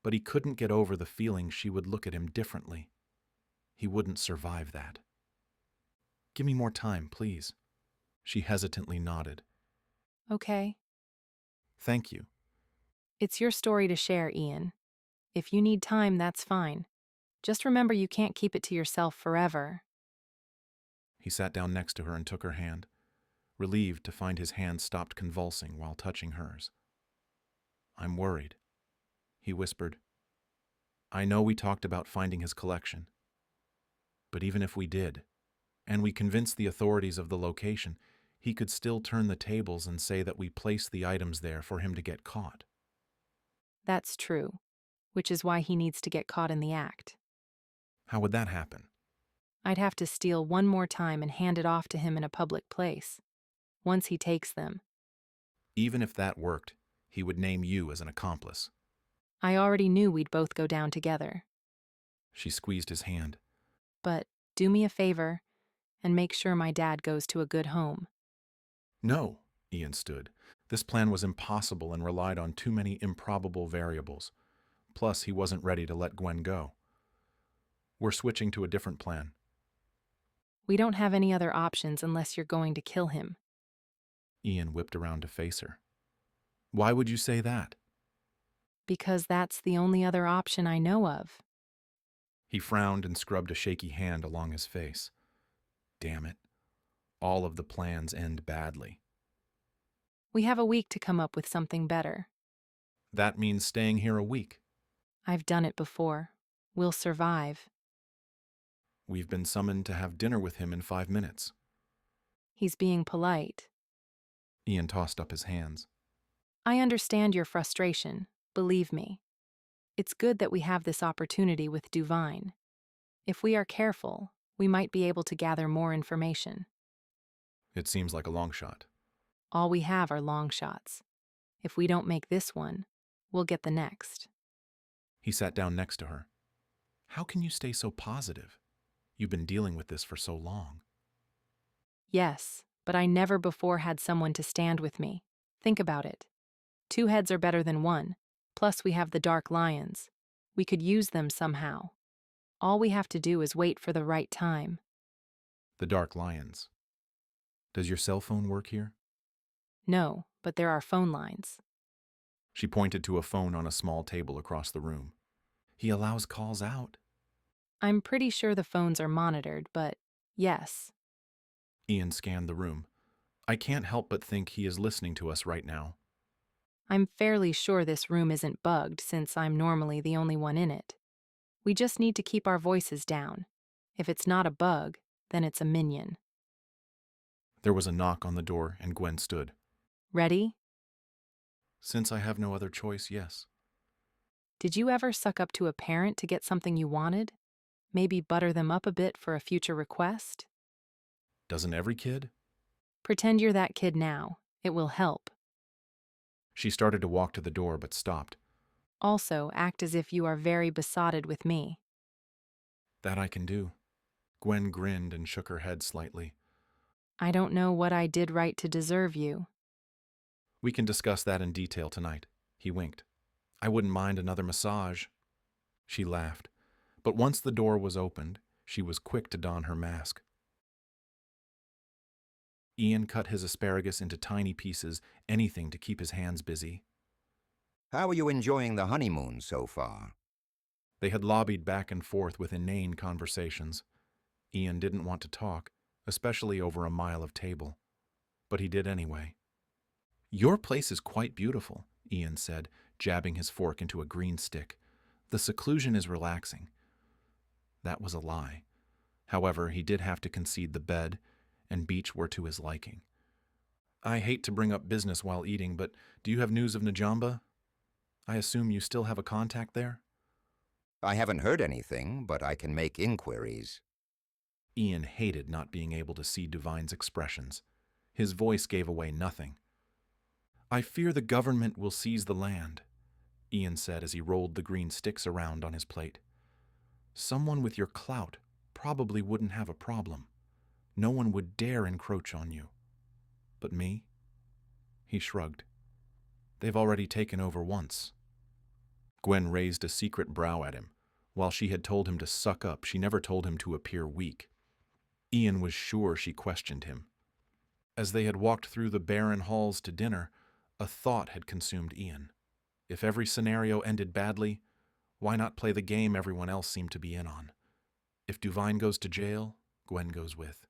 But he couldn't get over the feeling she would look at him differently. He wouldn't survive that. Give me more time, please. She hesitantly nodded. Okay. Thank you. It's your story to share, Ian. If you need time, that's fine. Just remember you can't keep it to yourself forever. He sat down next to her and took her hand, relieved to find his hand stopped convulsing while touching hers. I'm worried, he whispered. I know we talked about finding his collection. But even if we did, and we convinced the authorities of the location, he could still turn the tables and say that we placed the items there for him to get caught. That's true, which is why he needs to get caught in the act. How would that happen? I'd have to steal one more time and hand it off to him in a public place. Once he takes them. Even if that worked, he would name you as an accomplice. I already knew we'd both go down together. She squeezed his hand. But do me a favor and make sure my dad goes to a good home. No, Ian stood. This plan was impossible and relied on too many improbable variables. Plus, he wasn't ready to let Gwen go. We're switching to a different plan. We don't have any other options unless you're going to kill him. Ian whipped around to face her. Why would you say that? Because that's the only other option I know of. He frowned and scrubbed a shaky hand along his face. Damn it. All of the plans end badly. We have a week to come up with something better. That means staying here a week. I've done it before. We'll survive. We've been summoned to have dinner with him in 5 minutes. He's being polite. Ian tossed up his hands. I understand your frustration, believe me. It's good that we have this opportunity with Duvine. If we are careful, we might be able to gather more information. It seems like a long shot. All we have are long shots. If we don't make this one, we'll get the next. He sat down next to her. How can you stay so positive? You've been dealing with this for so long. Yes, but I never before had someone to stand with me. Think about it. 2 heads are better than 1. Plus we have the Dark Lions. We could use them somehow. All we have to do is wait for the right time. The Dark Lions. Does your cell phone work here? No, but there are phone lines. She pointed to a phone on a small table across the room. He allows calls out. I'm pretty sure the phones are monitored, but yes. Ian scanned the room. I can't help but think he is listening to us right now. I'm fairly sure this room isn't bugged since I'm normally the only one in it. We just need to keep our voices down. If it's not a bug, then it's a minion. There was a knock on the door and Gwen stood. Ready? Since I have no other choice, yes. Did you ever suck up to a parent to get something you wanted? Maybe butter them up a bit for a future request? Doesn't every kid? Pretend you're that kid now. It will help. She started to walk to the door but stopped. Also, act as if you are very besotted with me. That I can do. Gwen grinned and shook her head slightly. I don't know what I did right to deserve you. We can discuss that in detail tonight. He winked. I wouldn't mind another massage. She laughed. But once the door was opened, she was quick to don her mask. Ian cut his asparagus into tiny pieces, anything to keep his hands busy. How are you enjoying the honeymoon so far? They had lobbied back and forth with inane conversations. Ian didn't want to talk, especially over a mile of table. But he did anyway. Your place is quite beautiful, Ian said, jabbing his fork into a green stick. The seclusion is relaxing. That was a lie. However, he did have to concede the bed and beach were to his liking. I hate to bring up business while eating, but do you have news of Najamba? I assume you still have a contact there? I haven't heard anything, but I can make inquiries. Ian hated not being able to see Duvine's expressions. His voice gave away nothing. I fear the government will seize the land, Ian said as he rolled the green sticks around on his plate. Someone with your clout probably wouldn't have a problem. No one would dare encroach on you. But me? He shrugged. They've already taken over once. Gwen raised a secret brow at him. While she had told him to suck up, she never told him to appear weak. Ian was sure she questioned him. As they had walked through the barren halls to dinner, a thought had consumed Ian. If every scenario ended badly, why not play the game everyone else seemed to be in on? If Duvine goes to jail, Gwen goes with.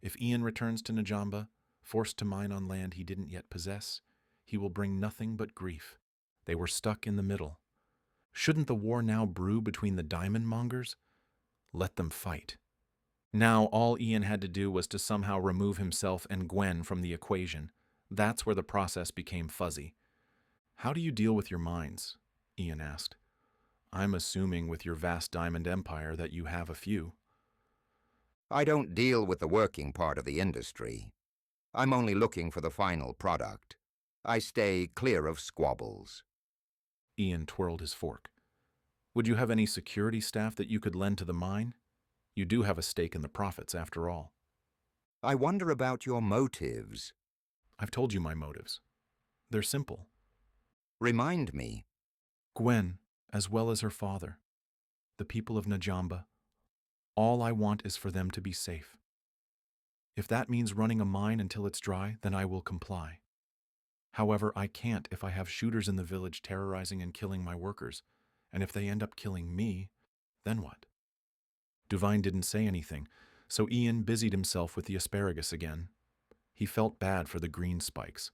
If Ian returns to Najamba, forced to mine on land he didn't yet possess, he will bring nothing but grief. They were stuck in the middle. Shouldn't the war now brew between the diamond mongers? Let them fight. Now all Ian had to do was to somehow remove himself and Gwen from the equation. That's where the process became fuzzy. How do you deal with your minds? Ian asked. I'm assuming with your vast diamond empire that you have a few. I don't deal with the working part of the industry. I'm only looking for the final product. I stay clear of squabbles. Ian twirled his fork. Would you have any security staff that you could lend to the mine? You do have a stake in the profits, after all. I wonder about your motives. I've told you my motives. They're simple. Remind me. Gwen, as well as her father, the people of Najamba, all I want is for them to be safe. If that means running a mine until it's dry, then I will comply. However, I can't if I have shooters in the village terrorizing and killing my workers, and if they end up killing me, then what? Duvine didn't say anything, so Ian busied himself with the asparagus again. He felt bad for the green spikes.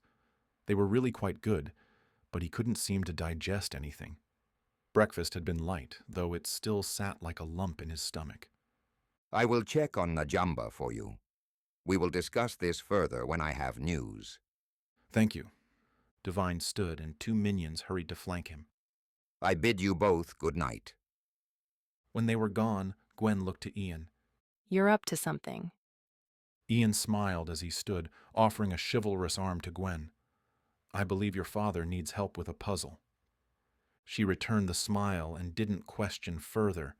They were really quite good, but he couldn't seem to digest anything. Breakfast had been light, though it still sat like a lump in his stomach. I will check on Najamba for you. We will discuss this further when I have news. Thank you. Duvine stood, and 2 minions hurried to flank him. I bid you both good night. When they were gone, Gwen looked to Ian. You're up to something. Ian smiled as he stood, offering a chivalrous arm to Gwen. I believe your father needs help with a puzzle. She returned the smile and didn't question further,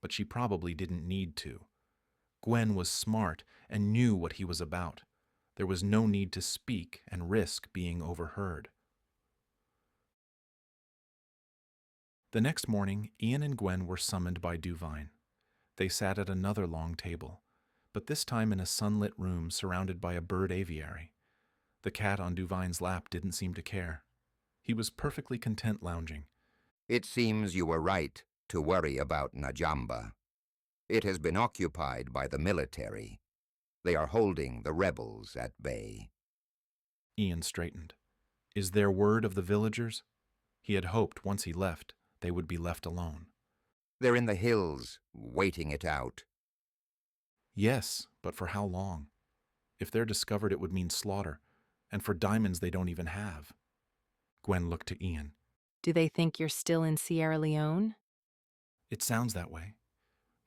but she probably didn't need to. Gwen was smart and knew what he was about. There was no need to speak and risk being overheard. The next morning, Ian and Gwen were summoned by Duvine. They sat at another long table, but this time in a sunlit room surrounded by a bird aviary. The cat on Duvine's lap didn't seem to care. He was perfectly content lounging. It seems you were right to worry about Najamba. It has been occupied by the military. They are holding the rebels at bay. Ian straightened. Is there word of the villagers? He had hoped once he left, they would be left alone. They're in the hills, waiting it out. Yes, but for how long? If they're discovered, it would mean slaughter, and for diamonds they don't even have. Gwen looked to Ian. Do they think you're still in Sierra Leone? It sounds that way.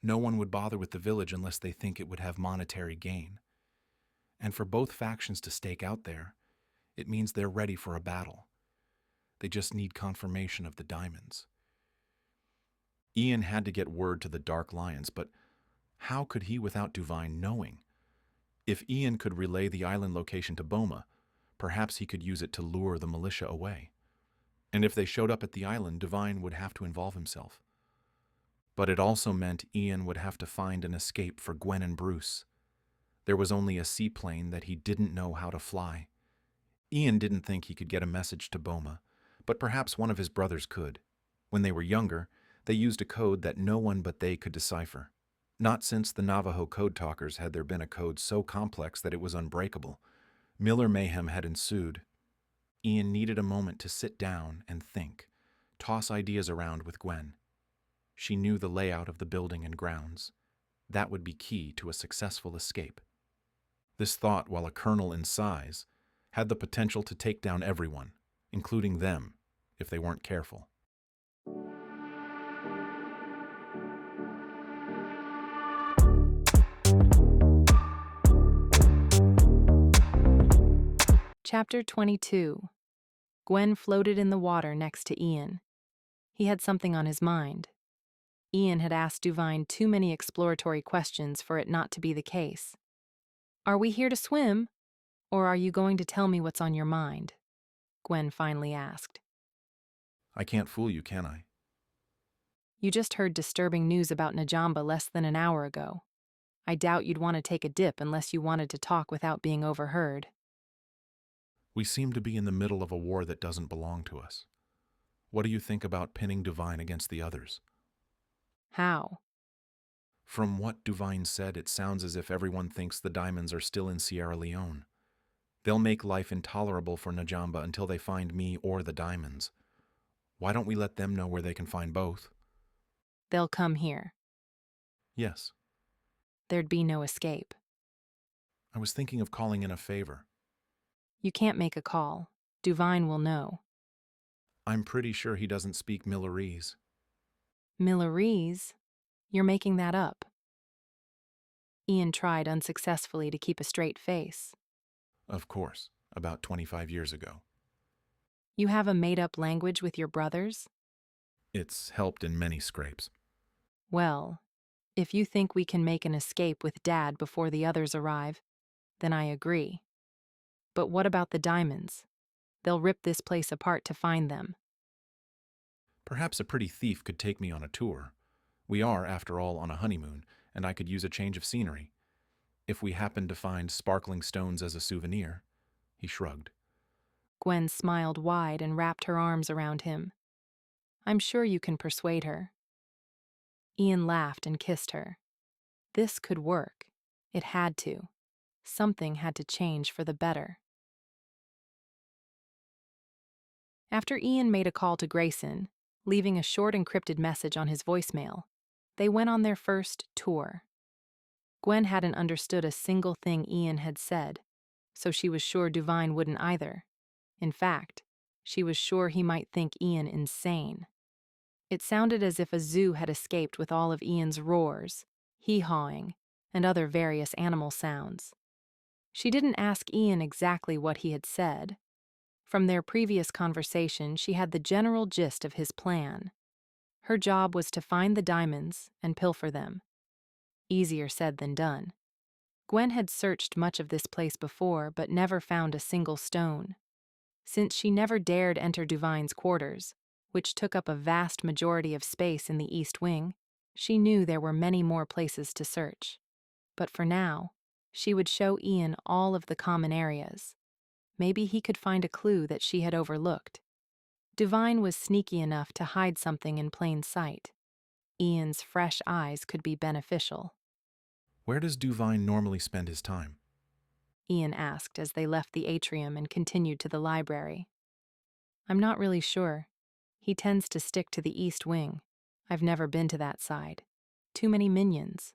No one would bother with the village unless they think it would have monetary gain. And for both factions to stake out there, it means they're ready for a battle. They just need confirmation of the diamonds. Ian had to get word to the Dark Lions, but how could he without Duvine knowing? If Ian could relay the island location to Boma, perhaps he could use it to lure the militia away. And if they showed up at the island, Duvine would have to involve himself. But it also meant Ian would have to find an escape for Gwen and Bruce. There was only a seaplane that he didn't know how to fly. Ian didn't think he could get a message to Boma, but perhaps one of his brothers could. When they were younger, they used a code that no one but they could decipher. Not since the Navajo code talkers had there been a code so complex that it was unbreakable. Miller mayhem had ensued. Ian needed a moment to sit down and think, toss ideas around with Gwen. She knew the layout of the building and grounds. That would be key to a successful escape. This thought, while a kernel in size, had the potential to take down everyone, including them, if they weren't careful. Chapter 22. Gwen floated in the water next to Ian. He had something on his mind. Ian had asked Duvine too many exploratory questions for it not to be the case. Are we here to swim, or are you going to tell me what's on your mind? Gwen finally asked. I can't fool you, can I? You just heard disturbing news about Najamba less than an hour ago. I doubt you'd want to take a dip unless you wanted to talk without being overheard. We seem to be in the middle of a war that doesn't belong to us. What do you think about pinning Duvine against the others? How? From what Duvine said, it sounds as if everyone thinks the diamonds are still in Sierra Leone. They'll make life intolerable for Najamba until they find me or the diamonds. Why don't we let them know where they can find both? They'll come here. Yes. There'd be no escape. I was thinking of calling in a favor. You can't make a call. Duvine will know. I'm pretty sure he doesn't speak Millerese. Millerese? You're making that up. Ian tried unsuccessfully to keep a straight face. Of course, about 25 years ago. You have a made-up language with your brothers? It's helped in many scrapes. Well, if you think we can make an escape with Dad before the others arrive, then I agree. But what about the diamonds? They'll rip this place apart to find them. Perhaps a pretty thief could take me on a tour. We are, after all, on a honeymoon, and I could use a change of scenery. If we happen to find sparkling stones as a souvenir. He shrugged. Gwen smiled wide and wrapped her arms around him. I'm sure you can persuade her. Ian laughed and kissed her. This could work. It had to. Something had to change for the better. After Ian made a call to Grayson, leaving a short encrypted message on his voicemail, they went on their first tour. Gwen hadn't understood a single thing Ian had said, so she was sure Duvine wouldn't either. In fact, she was sure he might think Ian insane. It sounded as if a zoo had escaped with all of Ian's roars, hee-hawing, and other various animal sounds. She didn't ask Ian exactly what he had said. From their previous conversation, she had the general gist of his plan. Her job was to find the diamonds and pilfer them. Easier said than done. Gwen had searched much of this place before, but never found a single stone. Since she never dared enter Duvine's quarters, which took up a vast majority of space in the East Wing, she knew there were many more places to search. But for now, she would show Ian all of the common areas. Maybe he could find a clue that she had overlooked. Duvine was sneaky enough to hide something in plain sight. Ian's fresh eyes could be beneficial. Where does Duvine normally spend his time? Ian asked as they left the atrium and continued to the library. I'm not really sure. He tends to stick to the East Wing. I've never been to that side. Too many minions.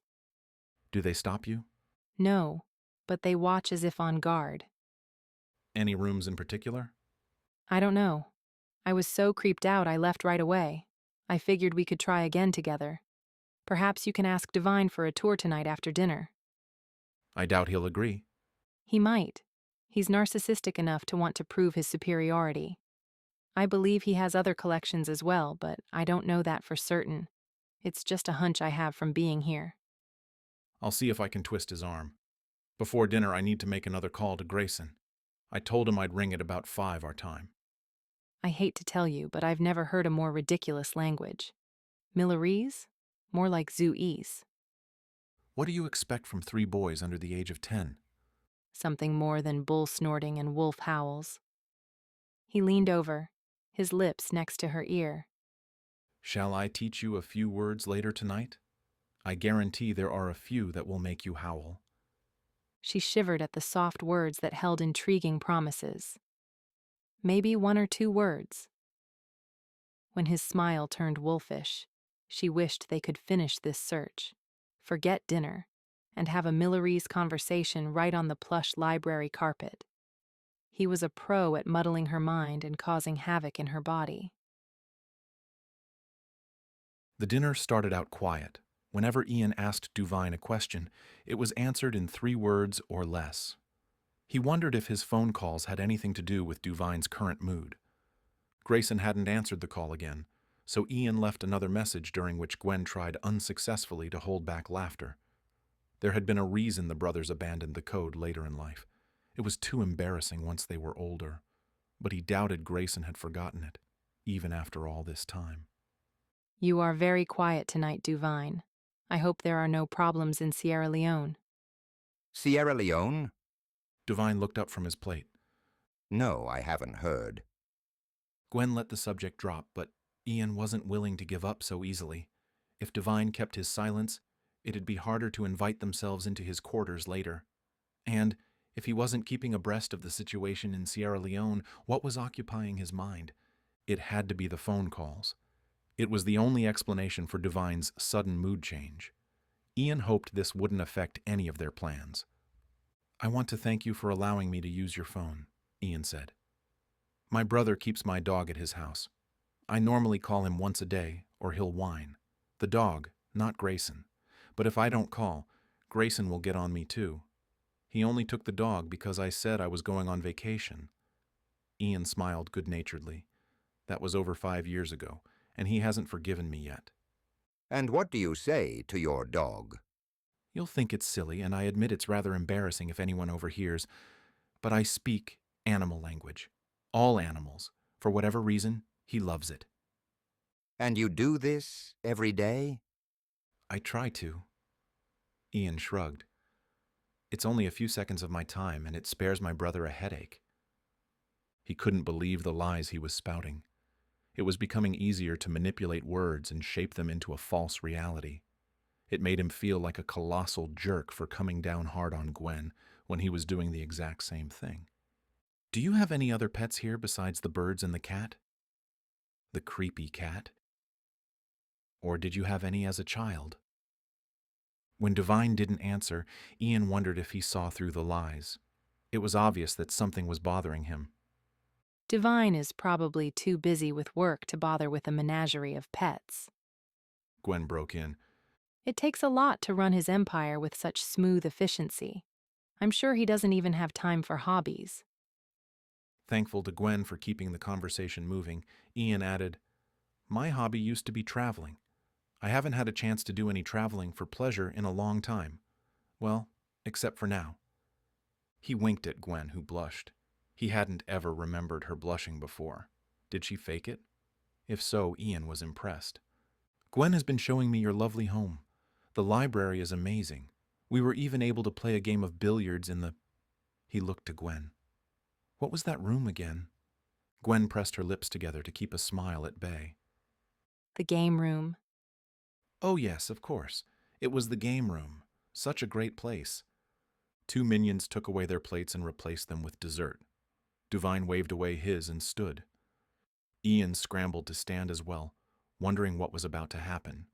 Do they stop you? No, but they watch as if on guard. Any rooms in particular? I don't know. I was so creeped out I left right away. I figured we could try again together. Perhaps you can ask Duvine for a tour tonight after dinner. I doubt he'll agree. He might. He's narcissistic enough to want to prove his superiority. I believe he has other collections as well, but I don't know that for certain. It's just a hunch I have from being here. I'll see if I can twist his arm. Before dinner, I need to make another call to Grayson. I told him I'd ring at about 5 our time. I hate to tell you, but I've never heard a more ridiculous language. Millerese? More like Zooese. What do you expect from 3 boys under the age of 10? Something more than bull snorting and wolf howls. He leaned over, his lips next to her ear. Shall I teach you a few words later tonight? I guarantee there are a few that will make you howl. She shivered at the soft words that held intriguing promises. Maybe 1 or 2 words. When his smile turned wolfish, she wished they could finish this search, forget dinner, and have a Millerese conversation right on the plush library carpet. He was a pro at muddling her mind and causing havoc in her body. The dinner started out quiet. Whenever Ian asked Duvine a question, it was answered in 3 words or less. He wondered if his phone calls had anything to do with Duvine's current mood. Grayson hadn't answered the call again, so Ian left another message during which Gwen tried unsuccessfully to hold back laughter. There had been a reason the brothers abandoned the code later in life. It was too embarrassing once they were older, but he doubted Grayson had forgotten it, even after all this time. You are very quiet tonight, Duvine. I hope there are no problems in Sierra Leone. Sierra Leone? Devine looked up from his plate. No, I haven't heard. Gwen let the subject drop, but Ian wasn't willing to give up so easily. If Devine kept his silence, it'd be harder to invite themselves into his quarters later. And if he wasn't keeping abreast of the situation in Sierra Leone, what was occupying his mind? It had to be the phone calls. It was the only explanation for Devine's sudden mood change. Ian hoped this wouldn't affect any of their plans. "I want to thank you for allowing me to use your phone," Ian said. "My brother keeps my dog at his house. I normally call him once a day, or he'll whine. The dog, not Grayson. But if I don't call, Grayson will get on me too. He only took the dog because I said I was going on vacation." Ian smiled good-naturedly. That was over 5 years ago, and he hasn't forgiven me yet. And what do you say to your dog? You'll think it's silly, and I admit it's rather embarrassing if anyone overhears, but I speak animal language. All animals. For whatever reason, he loves it. And you do this every day? I try to. Ian shrugged. It's only a few seconds of my time, and it spares my brother a headache. He couldn't believe the lies he was spouting. It was becoming easier to manipulate words and shape them into a false reality. It made him feel like a colossal jerk for coming down hard on Gwen when he was doing the exact same thing. "Do you have any other pets here besides the birds and the cat? The creepy cat? Or did you have any as a child?" When Devine didn't answer, Ian wondered if he saw through the lies. It was obvious that something was bothering him. Devine is probably too busy with work to bother with a menagerie of pets. Gwen broke in. It takes a lot to run his empire with such smooth efficiency. I'm sure he doesn't even have time for hobbies. Thankful to Gwen for keeping the conversation moving, Ian added, "My hobby used to be traveling. I haven't had a chance to do any traveling for pleasure in a long time. Well, except for now." He winked at Gwen, who blushed. He hadn't ever remembered her blushing before. Did she fake it? If so, Ian was impressed. "Gwen has been showing me your lovely home. The library is amazing. We were even able to play a game of billiards in the—" He looked to Gwen. "What was that room again?" Gwen pressed her lips together to keep a smile at bay. The game room. "Oh yes, of course. It was the game room. Such a great place." 2 minions took away their plates and replaced them with dessert. Devine waved away his and stood. Ian scrambled to stand as well, wondering what was about to happen.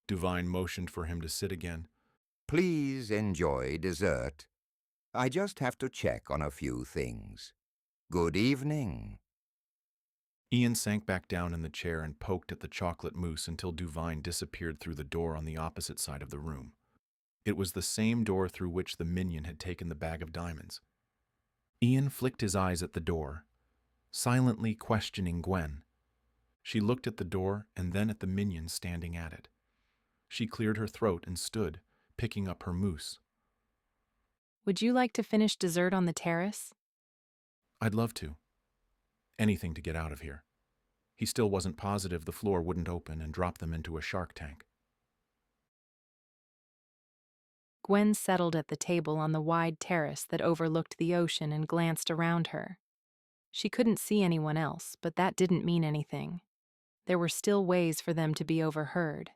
Devine motioned for him to sit again. Please enjoy dessert. I just have to check on a few things. Good evening. Ian sank back down in the chair and poked at the chocolate mousse until Devine disappeared through the door on the opposite side of the room. It was the same door through which the minion had taken the bag of diamonds. Ian flicked his eyes at the door, silently questioning Gwen. She looked at the door and then at the minion standing at it. She cleared her throat and stood, picking up her mousse. Would you like to finish dessert on the terrace? I'd love to. Anything to get out of here. He still wasn't positive the floor wouldn't open and drop them into a shark tank. Gwen settled at the table on the wide terrace that overlooked the ocean and glanced around her. She couldn't see anyone else, but that didn't mean anything. There were still ways for them to be overheard.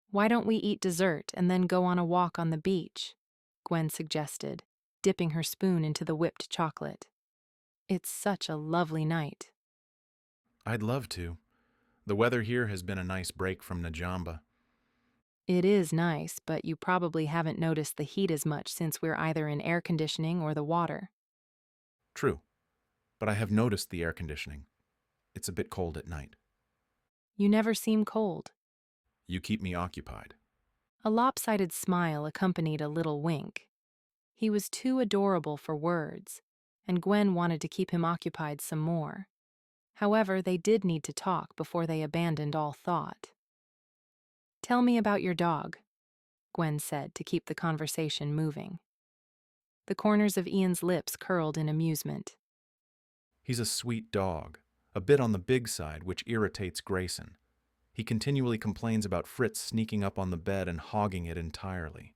"Why don't we eat dessert and then go on a walk on the beach?" Gwen suggested, dipping her spoon into the whipped chocolate. "It's such a lovely night." I'd love to. The weather here has been a nice break from Najamba. It is nice, but you probably haven't noticed the heat as much since we're either in air conditioning or the water. True. But I have noticed the air conditioning. It's a bit cold at night. You never seem cold. You keep me occupied. A lopsided smile accompanied a little wink. He was too adorable for words, and Gwen wanted to keep him occupied some more. However, they did need to talk before they abandoned all thought. "Tell me about your dog," Gwen said to keep the conversation moving. The corners of Ian's lips curled in amusement. He's a sweet dog, a bit on the big side, which irritates Grayson. He continually complains about Fritz sneaking up on the bed and hogging it entirely.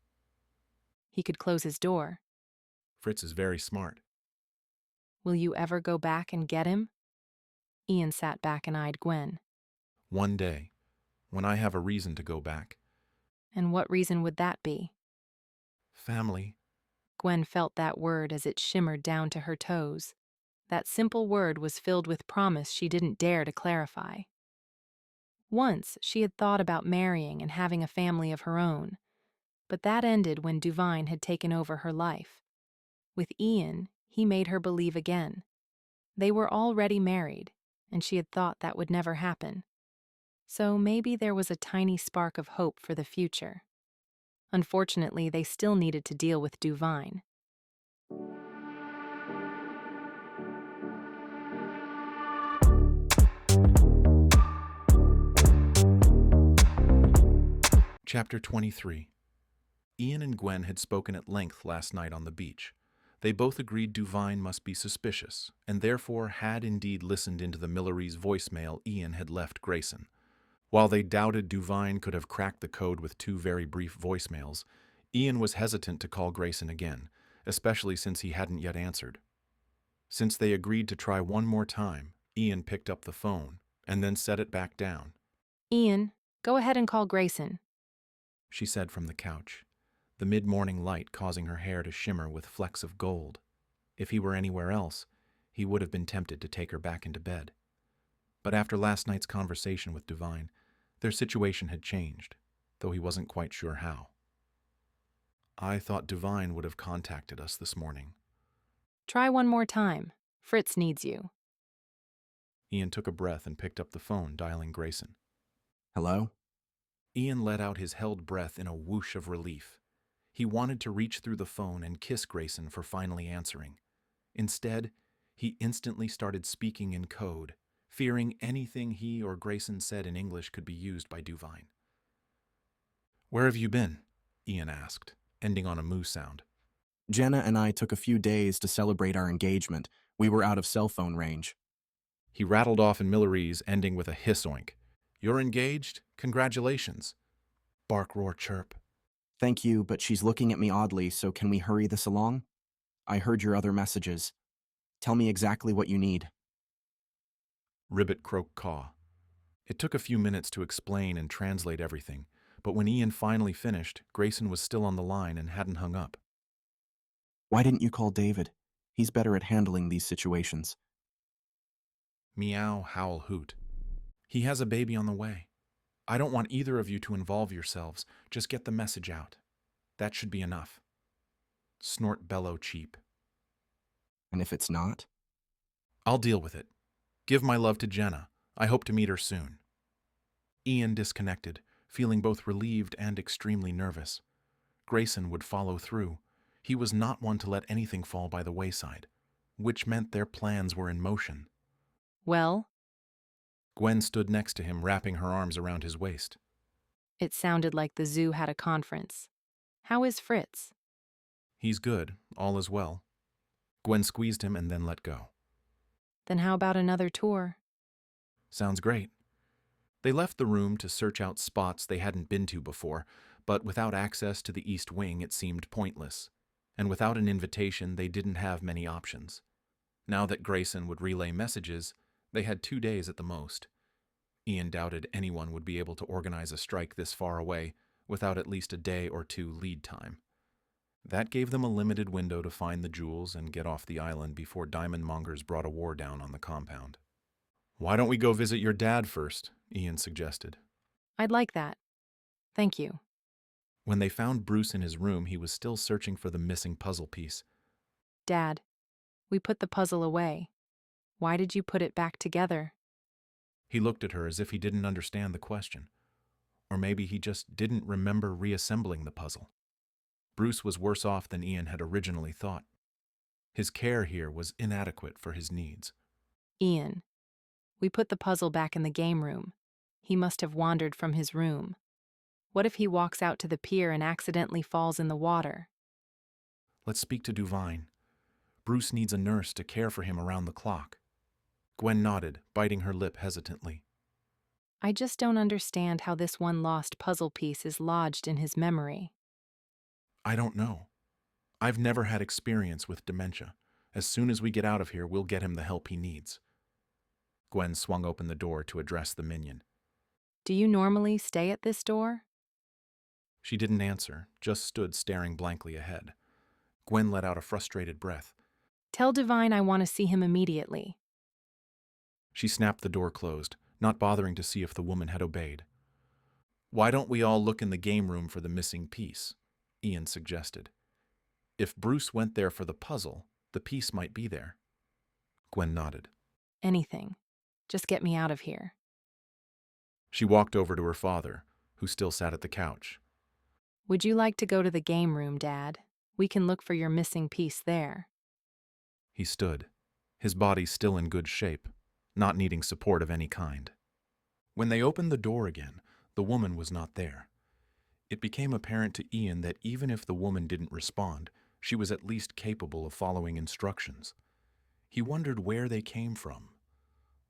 He could close his door. Fritz is very smart. Will you ever go back and get him? Ian sat back and eyed Gwen. One day, when I have a reason to go back. And what reason would that be? Family. Gwen felt that word as it shimmered down to her toes. That simple word was filled with promise she didn't dare to clarify. Once she had thought about marrying and having a family of her own, but that ended when Duvine had taken over her life. With Ian, he made her believe again. They were already married, and she had thought that would never happen. So maybe there was a tiny spark of hope for the future. Unfortunately, they still needed to deal with Duvine. Chapter 23. Ian and Gwen had spoken at length last night on the beach. They both agreed Duvine must be suspicious, and therefore had indeed listened into the Millery's voicemail Ian had left Grayson. While they doubted Duvine could have cracked the code with 2 very brief voicemails, Ian was hesitant to call Grayson again, especially since he hadn't yet answered. Since they agreed to try one more time, Ian picked up the phone and then set it back down. Ian, go ahead and call Grayson, she said from the couch, the mid-morning light causing her hair to shimmer with flecks of gold. If he were anywhere else, he would have been tempted to take her back into bed. But after last night's conversation with Duvine, their situation had changed, though he wasn't quite sure how. I thought Duvine would have contacted us this morning. Try one more time. Fritz needs you. Ian took a breath and picked up the phone, dialing Grayson. Hello? Ian let out his held breath in a whoosh of relief. He wanted to reach through the phone and kiss Grayson for finally answering. Instead, he instantly started speaking in code, fearing anything he or Grayson said in English could be used by Duvine. Where have you been? Ian asked, ending on a moo sound. Jenna and I took a few days to celebrate our engagement. We were out of cell phone range. He rattled off in Millerese, ending with a hiss oink. You're engaged? Congratulations. Bark, roar, chirp. Thank you, but she's looking at me oddly, so can we hurry this along? I heard your other messages. Tell me exactly what you need. Ribbit croak caw. It took a few minutes to explain and translate everything, but when Ian finally finished, Grayson was still on the line and hadn't hung up. Why didn't you call David? He's better at handling these situations. Meow, howl, hoot. He has a baby on the way. I don't want either of you to involve yourselves. Just get the message out. That should be enough. Snort, bellow, cheep. And if it's not? I'll deal with it. Give my love to Jenna. I hope to meet her soon. Ian disconnected, feeling both relieved and extremely nervous. Grayson would follow through. He was not one to let anything fall by the wayside, which meant their plans were in motion. Well? Gwen stood next to him, wrapping her arms around his waist. It sounded like the zoo had a conference. How is Fritz? He's good. All is well. Gwen squeezed him and then let go. Then how about another tour? Sounds great. They left the room to search out spots they hadn't been to before, but without access to the East Wing it seemed pointless. And without an invitation, they didn't have many options. Now that Grayson would relay messages, they had 2 days at the most. Ian doubted anyone would be able to organize a strike this far away without at least a day or 2 lead time. That gave them a limited window to find the jewels and get off the island before diamond mongers brought a war down on the compound. Why don't we go visit your dad first? Ian suggested. I'd like that. Thank you. When they found Bruce in his room, he was still searching for the missing puzzle piece. Dad, we put the puzzle away. Why did you put it back together? He looked at her as if he didn't understand the question. Or maybe he just didn't remember reassembling the puzzle. Bruce was worse off than Ian had originally thought. His care here was inadequate for his needs. Ian, we put the puzzle back in the game room. He must have wandered from his room. What if he walks out to the pier and accidentally falls in the water? Let's speak to Duvine. Bruce needs a nurse to care for him around the clock. Gwen nodded, biting her lip hesitantly. I just don't understand how this one lost puzzle piece is lodged in his memory. I don't know. I've never had experience with dementia. As soon as we get out of here, we'll get him the help he needs. Gwen swung open the door to address the minion. Do you normally stay at this door? She didn't answer, just stood staring blankly ahead. Gwen let out a frustrated breath. Tell Divine I want to see him immediately. She snapped the door closed, not bothering to see if the woman had obeyed. Why don't we all look in the game room for the missing piece? Ian suggested. If Bruce went there for the puzzle, the piece might be there. Gwen nodded. Anything. Just get me out of here. She walked over to her father, who still sat at the couch. Would you like to go to the game room, Dad? We can look for your missing piece there. He stood, his body still in good shape, not needing support of any kind. When they opened the door again, the woman was not there. It became apparent to Ian that even if the woman didn't respond, she was at least capable of following instructions. He wondered where they came from,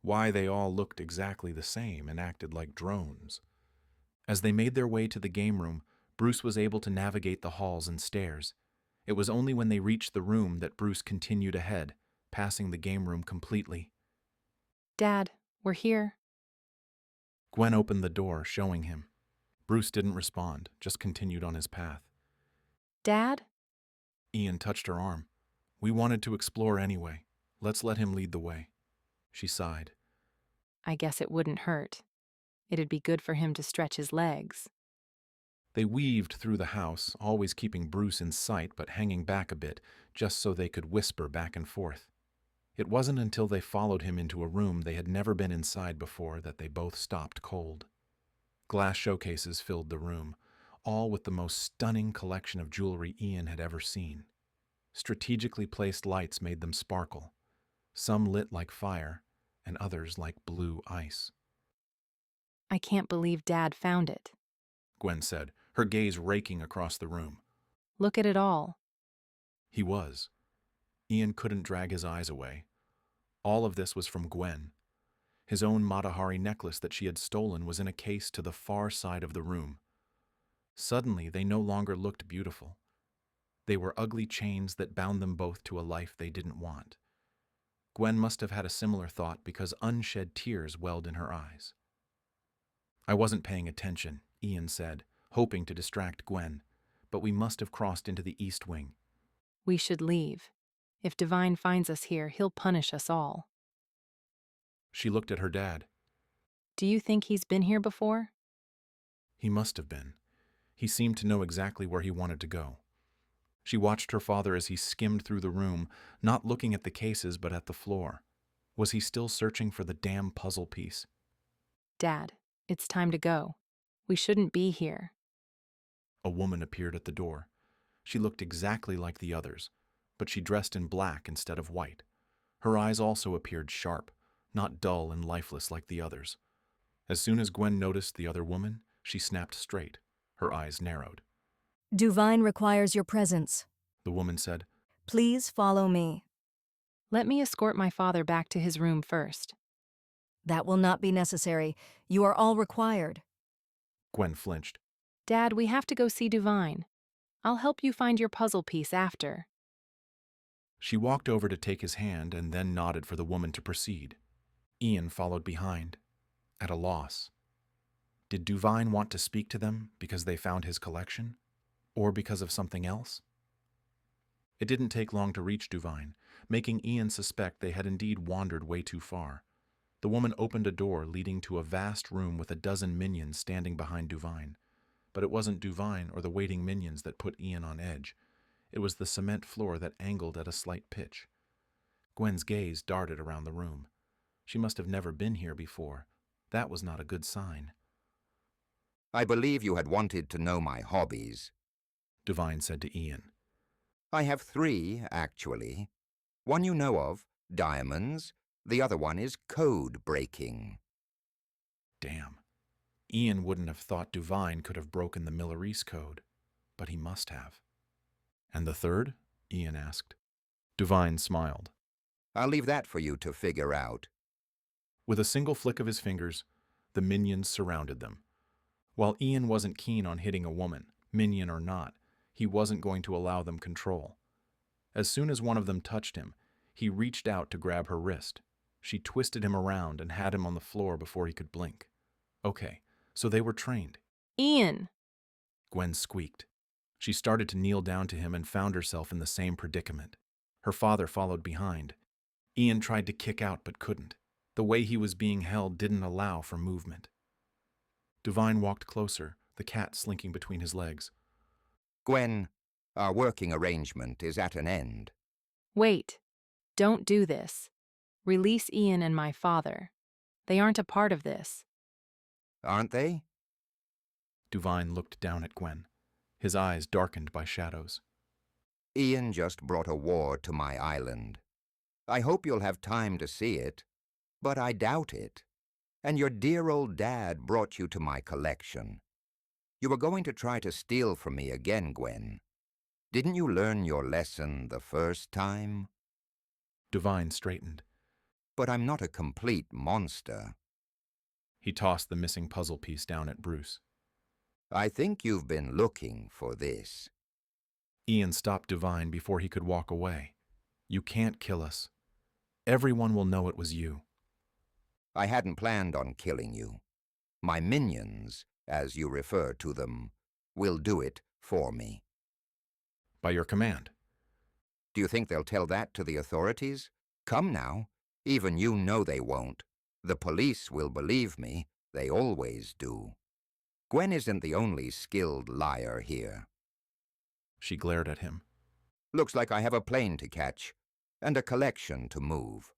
why they all looked exactly the same and acted like drones. As they made their way to the game room, Bruce was able to navigate the halls and stairs. It was only when they reached the room that Bruce continued ahead, passing the game room completely. Dad, we're here. Gwen opened the door, showing him. Bruce didn't respond, just continued on his path. Dad? Ian touched her arm. We wanted to explore anyway. Let's let him lead the way. She sighed. I guess it wouldn't hurt. It'd be good for him to stretch his legs. They weaved through the house, always keeping Bruce in sight but hanging back a bit, just so they could whisper back and forth. It wasn't until they followed him into a room they had never been inside before that they both stopped cold. Glass showcases filled the room, all with the most stunning collection of jewelry Ian had ever seen. Strategically placed lights made them sparkle, some lit like fire, and others like blue ice. I can't believe Dad found it. Gwen said, her gaze raking across the room. Look at it all. He was. Ian couldn't drag his eyes away. All of this was from Gwen. His own Matahari necklace that she had stolen was in a case to the far side of the room. Suddenly, they no longer looked beautiful. They were ugly chains that bound them both to a life they didn't want. Gwen must have had a similar thought because unshed tears welled in her eyes. I wasn't paying attention, Ian said, hoping to distract Gwen, but we must have crossed into the east wing. We should leave. If Divine finds us here, he'll punish us all. She looked at her dad. Do you think he's been here before? He must have been. He seemed to know exactly where he wanted to go. She watched her father as he skimmed through the room, not looking at the cases but at the floor. Was he still searching for the damn puzzle piece? Dad, it's time to go. We shouldn't be here. A woman appeared at the door. She looked exactly like the others, but she dressed in black instead of white. Her eyes also appeared sharp, not dull and lifeless like the others. As soon as Gwen noticed the other woman, she snapped straight. Her eyes narrowed. Divine requires your presence. The woman said, Please follow me. Let me escort my father back to his room first. That will not be necessary. You are all required. Gwen flinched. Dad, we have to go see Divine. I'll help you find your puzzle piece after. She walked over to take his hand and then nodded for the woman to proceed. Ian followed behind, at a loss. Did Divine want to speak to them because they found his collection? Or because of something else? It didn't take long to reach Divine, making Ian suspect they had indeed wandered way too far. The woman opened a door leading to a vast room with a dozen minions standing behind Divine. But it wasn't Divine or the waiting minions that put Ian on edge. It was the cement floor that angled at a slight pitch. Gwen's gaze darted around the room. She must have never been here before. That was not a good sign. I believe you had wanted to know my hobbies. Divine said to Ian. I have 3, actually. One you know of, diamonds. The other one is code breaking. Damn. Ian wouldn't have thought Divine could have broken the Millerese code, but he must have. And the third? Ian asked. Divine smiled. I'll leave that for you to figure out. With a single flick of his fingers, The minions surrounded them. While Ian wasn't keen on hitting a woman, minion or not, he wasn't going to allow them control. As soon as one of them touched him, he reached out to grab her wrist. She twisted him around and had him on the floor before he could blink. Okay, so they were trained. Ian! Gwen squeaked. She started to kneel down to him and found herself in the same predicament. Her father followed behind. Ian tried to kick out but couldn't. The way he was being held didn't allow for movement. Divine walked closer, the cat slinking between his legs. Gwen, our working arrangement is at an end. Wait. Don't do this. Release Ian and my father. They aren't a part of this. Aren't they? Divine looked down at Gwen, his eyes darkened by shadows. Ian just brought a war to my island. I hope you'll have time to see it, but I doubt it. And your dear old dad brought you to my collection. You were going to try to steal from me again, Gwen. Didn't you learn your lesson the first time? Divine straightened. But I'm not a complete monster. He tossed the missing puzzle piece down at Bruce. I think you've been looking for this. Ian stopped Divine before he could walk away. You can't kill us. Everyone will know it was you. I hadn't planned on killing you. My minions, as you refer to them, will do it for me. By your command. Do you think they'll tell that to the authorities? Come now. Even you know they won't. The police will believe me. They always do. Gwen isn't the only skilled liar here. She glared at him. Looks like I have a plane to catch, and a collection to move.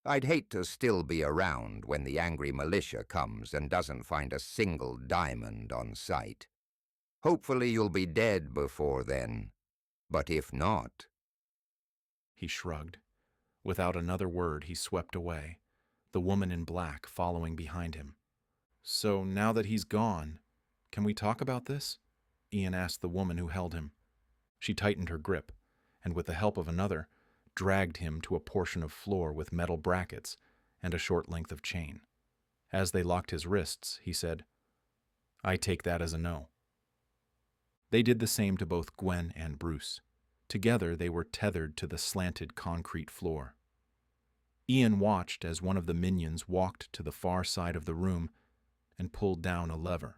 I'd hate to still be around when the angry militia comes and doesn't find a single diamond on site. Hopefully you'll be dead before then. But if not... He shrugged. Without another word, he swept away, the woman in black following behind him. So now that he's gone, can we talk about this? Ian asked the woman who held him. She tightened her grip, and with the help of another, dragged him to a portion of floor with metal brackets and a short length of chain. As they locked his wrists, he said, I take that as a no. They did the same to both Gwen and Bruce. Together they were tethered to the slanted concrete floor. Ian watched as one of the minions walked to the far side of the room and pulled down a lever.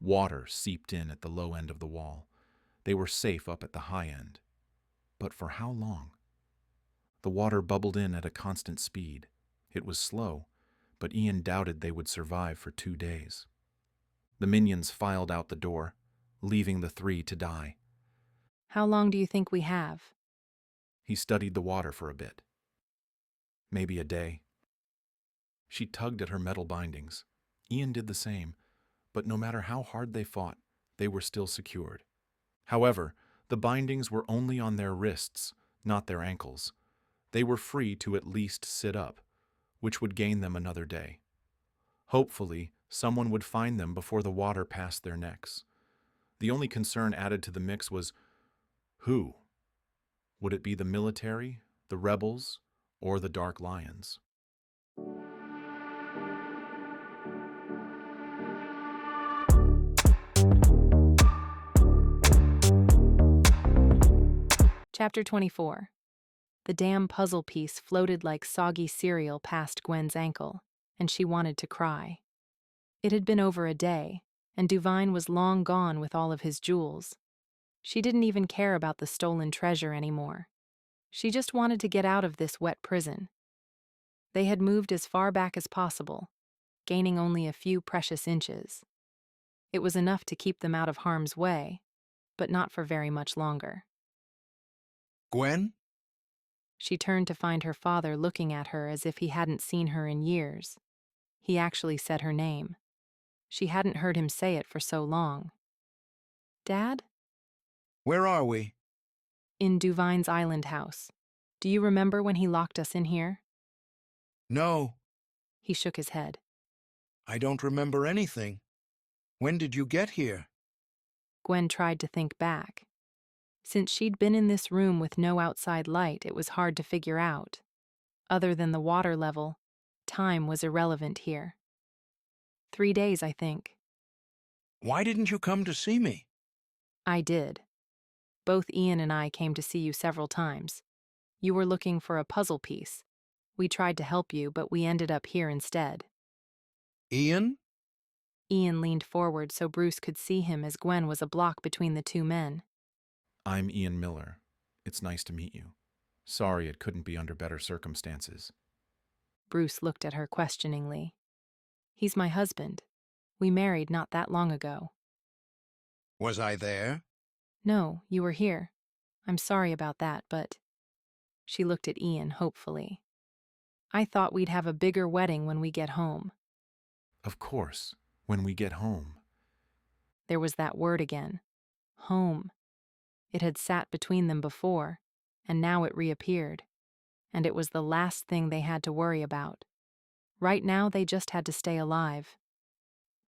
Water seeped in at the low end of the wall. They were safe up at the high end. But for how long? The water bubbled in at a constant speed. It was slow, but Ian doubted they would survive for 2 days. The minions filed out the door, leaving the 3 to die. How long do you think we have? He studied the water for a bit. Maybe a day. She tugged at her metal bindings. Ian did the same, but no matter how hard they fought, they were still secured. However, the bindings were only on their wrists, not their ankles. They were free to at least sit up, which would gain them another day. Hopefully, someone would find them before the water passed their necks. The only concern added to the mix was, who? Would it be the military, the rebels, or the Dark Lions? Chapter 24. The damn puzzle piece floated like soggy cereal past Gwen's ankle, and she wanted to cry. It had been over a day, and Divine was long gone with all of his jewels. She didn't even care about the stolen treasure anymore. She just wanted to get out of this wet prison. They had moved as far back as possible, gaining only a few precious inches. It was enough to keep them out of harm's way, but not for very much longer. Gwen? She turned to find her father looking at her as if he hadn't seen her in years. He actually said her name. She hadn't heard him say it for so long. Dad? Where are we? In Divine's island house. Do you remember when he locked us in here? No, He shook his head. I don't remember anything. When did you get here? Gwen tried to think back. Since she'd been in this room with no outside light, it was hard to figure out. Other than the water level, time was irrelevant here. 3 days, I think. Why didn't you come to see me? I did. Both Ian and I came to see you several times. You were looking for a puzzle piece. We tried to help you, but we ended up here instead. Ian? Ian leaned forward so Bruce could see him as Gwen was a block between the two men. I'm Ian Miller. It's nice to meet you. Sorry it couldn't be under better circumstances. Bruce looked at her questioningly. He's my husband. We married not that long ago. Was I there? No, you were here. I'm sorry about that, but... She looked at Ian hopefully. I thought we'd have a bigger wedding when we get home. Of course, when we get home. There was that word again. Home. It had sat between them before, and now it reappeared. And it was the last thing they had to worry about. Right now they just had to stay alive.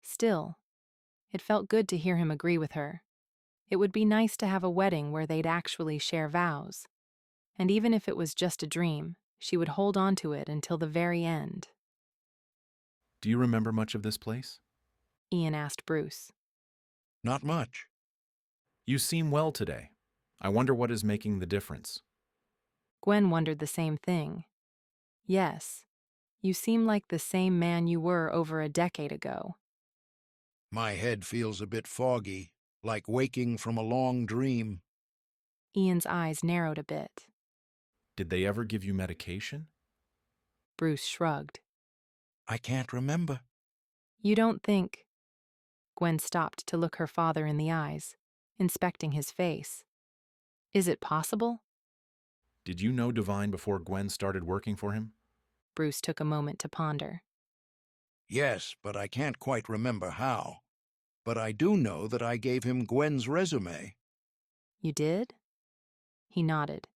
Still, it felt good to hear him agree with her. It would be nice to have a wedding where they'd actually share vows. And even if it was just a dream, she would hold on to it until the very end. Do you remember much of this place? Ian asked Bruce. Not much. You seem well today. I wonder what is making the difference. Gwen wondered the same thing. Yes, you seem like the same man you were over a decade ago. My head feels a bit foggy, like waking from a long dream. Ian's eyes narrowed a bit. Did they ever give you medication? Bruce shrugged. I can't remember. You don't think... Gwen stopped to look her father in the eyes, inspecting his face. Is it possible? Did you know Divine before Gwen started working for him? Bruce took a moment to ponder. Yes, but I can't quite remember how. But I do know that I gave him Gwen's resume. You did? He nodded.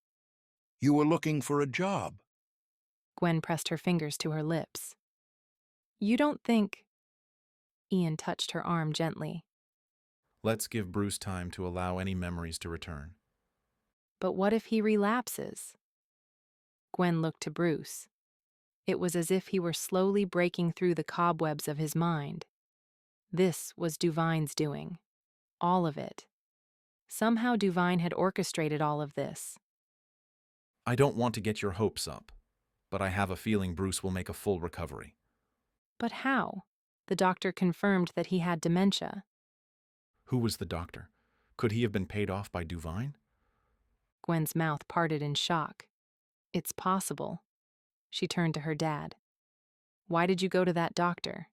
You were looking for a job. Gwen pressed her fingers to her lips. You don't think... Ian touched her arm gently. Let's give Bruce time to allow any memories to return. But what if he relapses? Gwen looked to Bruce. It was as if he were slowly breaking through the cobwebs of his mind. This was Duvine's doing. All of it. Somehow Duvine had orchestrated all of this. I don't want to get your hopes up, but I have a feeling Bruce will make a full recovery. But how? The doctor confirmed that he had dementia. Who was the doctor? Could he have been paid off by Duvine? Gwen's mouth parted in shock. It's possible. She turned to her dad. Why did you go to that doctor?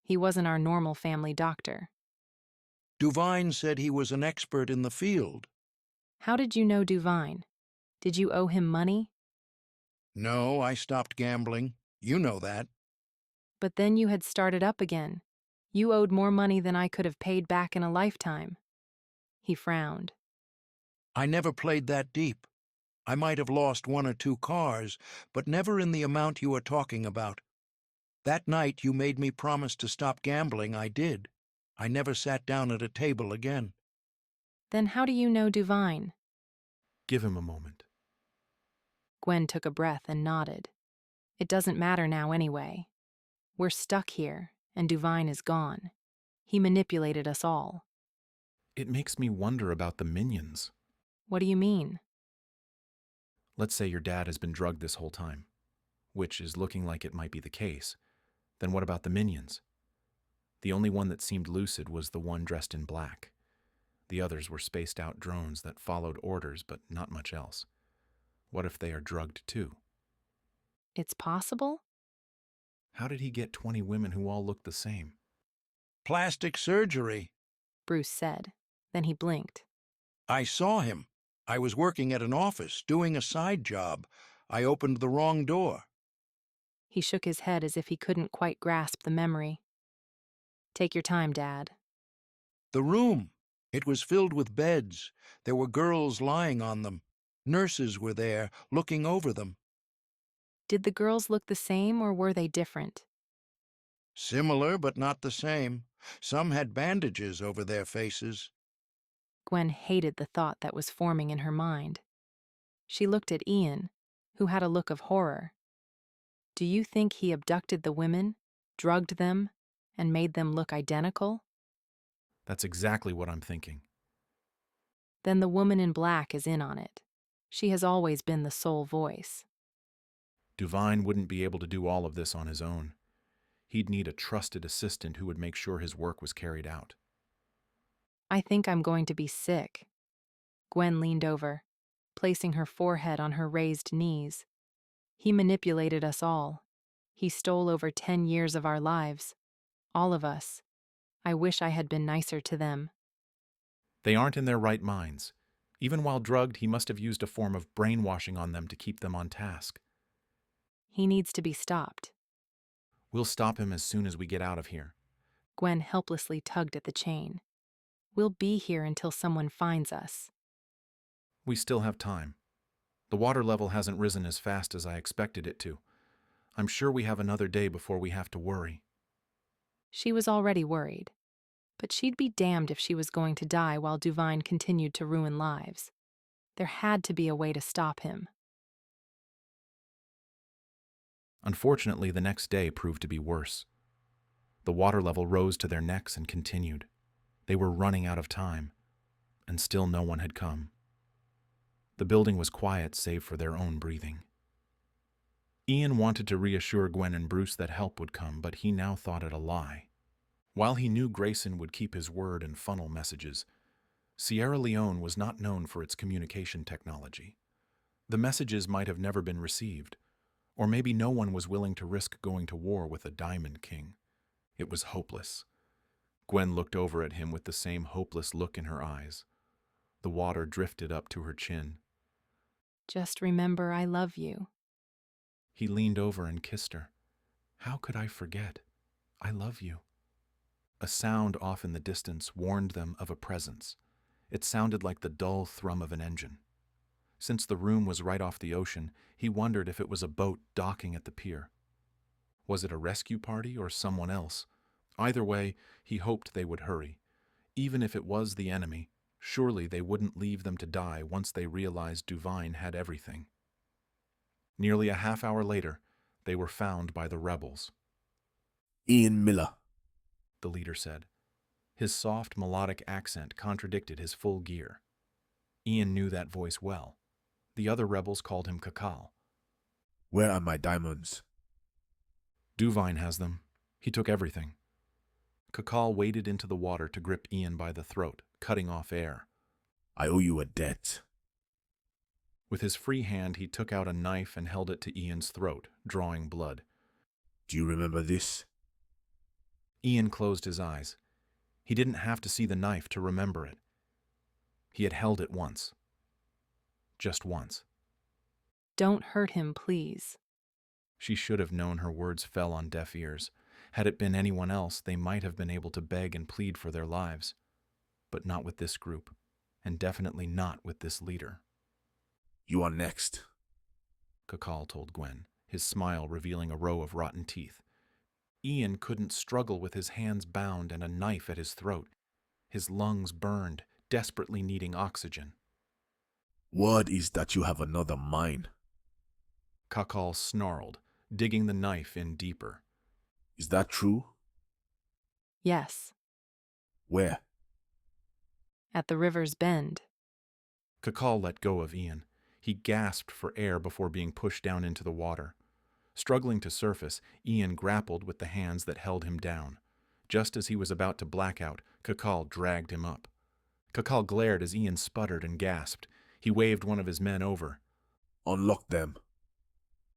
He wasn't our normal family doctor. Duvine said he was an expert in the field. How did you know Duvine? Did you owe him money? No, I stopped gambling. You know that. But then you had started up again. You owed more money than I could have paid back in a lifetime. He frowned. I never played that deep. I might have lost 1 or 2 cars, but never in the amount you are talking about. That night you made me promise to stop gambling, I did. I never sat down at a table again. Then how do you know Duvine? Give him a moment. Gwen took a breath and nodded. It doesn't matter now anyway. We're stuck here, and Duvine is gone. He manipulated us all. It makes me wonder about the minions. What do you mean? Let's say your dad has been drugged this whole time, which is looking like it might be the case. Then what about the minions? The only one that seemed lucid was the one dressed in black. The others were spaced out drones that followed orders, but not much else. What if they are drugged too? It's possible? How did he get 20 women who all looked the same? Plastic surgery. Bruce said. Then he blinked. I saw him. I was working at an office, doing a side job. I opened the wrong door. He shook his head as if he couldn't quite grasp the memory. Take your time, Dad. The room. It was filled with beds. There were girls lying on them. Nurses were there, looking over them. Did the girls look the same or were they different? Similar, but not the same. Some had bandages over their faces. Gwen hated the thought that was forming in her mind. She looked at Ian, who had a look of horror. Do you think he abducted the women, drugged them, and made them look identical? That's exactly what I'm thinking. Then the woman in black is in on it. She has always been the sole voice. Duvine wouldn't be able to do all of this on his own. He'd need a trusted assistant who would make sure his work was carried out. I think I'm going to be sick. Gwen leaned over, placing her forehead on her raised knees. He manipulated us all. He stole over 10 years of our lives. All of us. I wish I had been nicer to them. They aren't in their right minds. Even while drugged, he must have used a form of brainwashing on them to keep them on task. He needs to be stopped. We'll stop him as soon as we get out of here. Gwen helplessly tugged at the chain. We'll be here until someone finds us. We still have time. The water level hasn't risen as fast as I expected it to. I'm sure we have another day before we have to worry. She was already worried. But she'd be damned if she was going to die while Duvine continued to ruin lives. There had to be a way to stop him. Unfortunately, the next day proved to be worse. The water level rose to their necks and continued. They were running out of time, and still no one had come. The building was quiet save for their own breathing. Ian wanted to reassure Gwen and Bruce that help would come, but he now thought it a lie. While he knew Grayson would keep his word and funnel messages, Sierra Leone was not known for its communication technology. The messages might have never been received, or maybe no one was willing to risk going to war with a Diamond King. It was hopeless. Gwen looked over at him with the same hopeless look in her eyes. The water drifted up to her chin. Just remember I love you. He leaned over and kissed her. How could I forget? I love you. A sound off in the distance warned them of a presence. It sounded like the dull thrum of an engine. Since the room was right off the ocean, he wondered if it was a boat docking at the pier. Was it a rescue party or someone else? Either way, he hoped they would hurry. Even if it was the enemy, surely they wouldn't leave them to die once they realized Duvine had everything. Nearly a half hour later, they were found by the rebels. Ian Miller, the leader said. His soft, melodic accent contradicted his full gear. Ian knew that voice well. The other rebels called him Cacal. Where are my diamonds? Duvine has them. He took everything. Cacal waded into the water to grip Ian by the throat, cutting off air. I owe you a debt. With his free hand, he took out a knife and held it to Ian's throat, drawing blood. Do you remember this? Ian closed his eyes. He didn't have to see the knife to remember it. He had held it once. Just once. Don't hurt him, please. She should have known her words fell on deaf ears. Had it been anyone else, they might have been able to beg and plead for their lives. But not with this group, and definitely not with this leader. You are next, Cacal told Gwen, his smile revealing a row of rotten teeth. Ian couldn't struggle with his hands bound and a knife at his throat. His lungs burned, desperately needing oxygen. Word is that you have another mine. Cacal snarled, digging the knife in deeper. Is that true? Yes. Where? At the river's bend. Cacal let go of Ian. He gasped for air before being pushed down into the water. Struggling to surface, Ian grappled with the hands that held him down. Just as he was about to black out, Cacal dragged him up. Cacal glared as Ian sputtered and gasped. He waved one of his men over. Unlock them.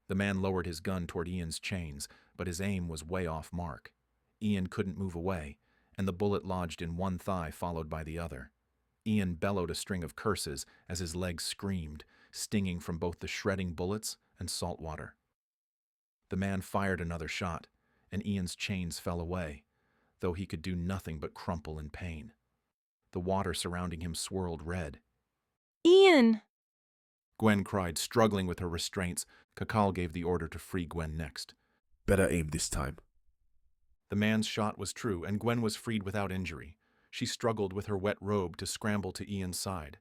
The man lowered his gun toward Ian's chains, but his aim was way off mark. Ian couldn't move away, and the bullet lodged in one thigh followed by the other. Ian bellowed a string of curses as his legs screamed, stinging from both the shredding bullets and salt water. The man fired another shot, and Ian's chains fell away, though he could do nothing but crumple in pain. The water surrounding him swirled red. Ian! Gwen cried, struggling with her restraints. Cacal gave the order to free Gwen next. Better aim this time. The man's shot was true, and Gwen was freed without injury. She struggled with her wet robe to scramble to Ian's side.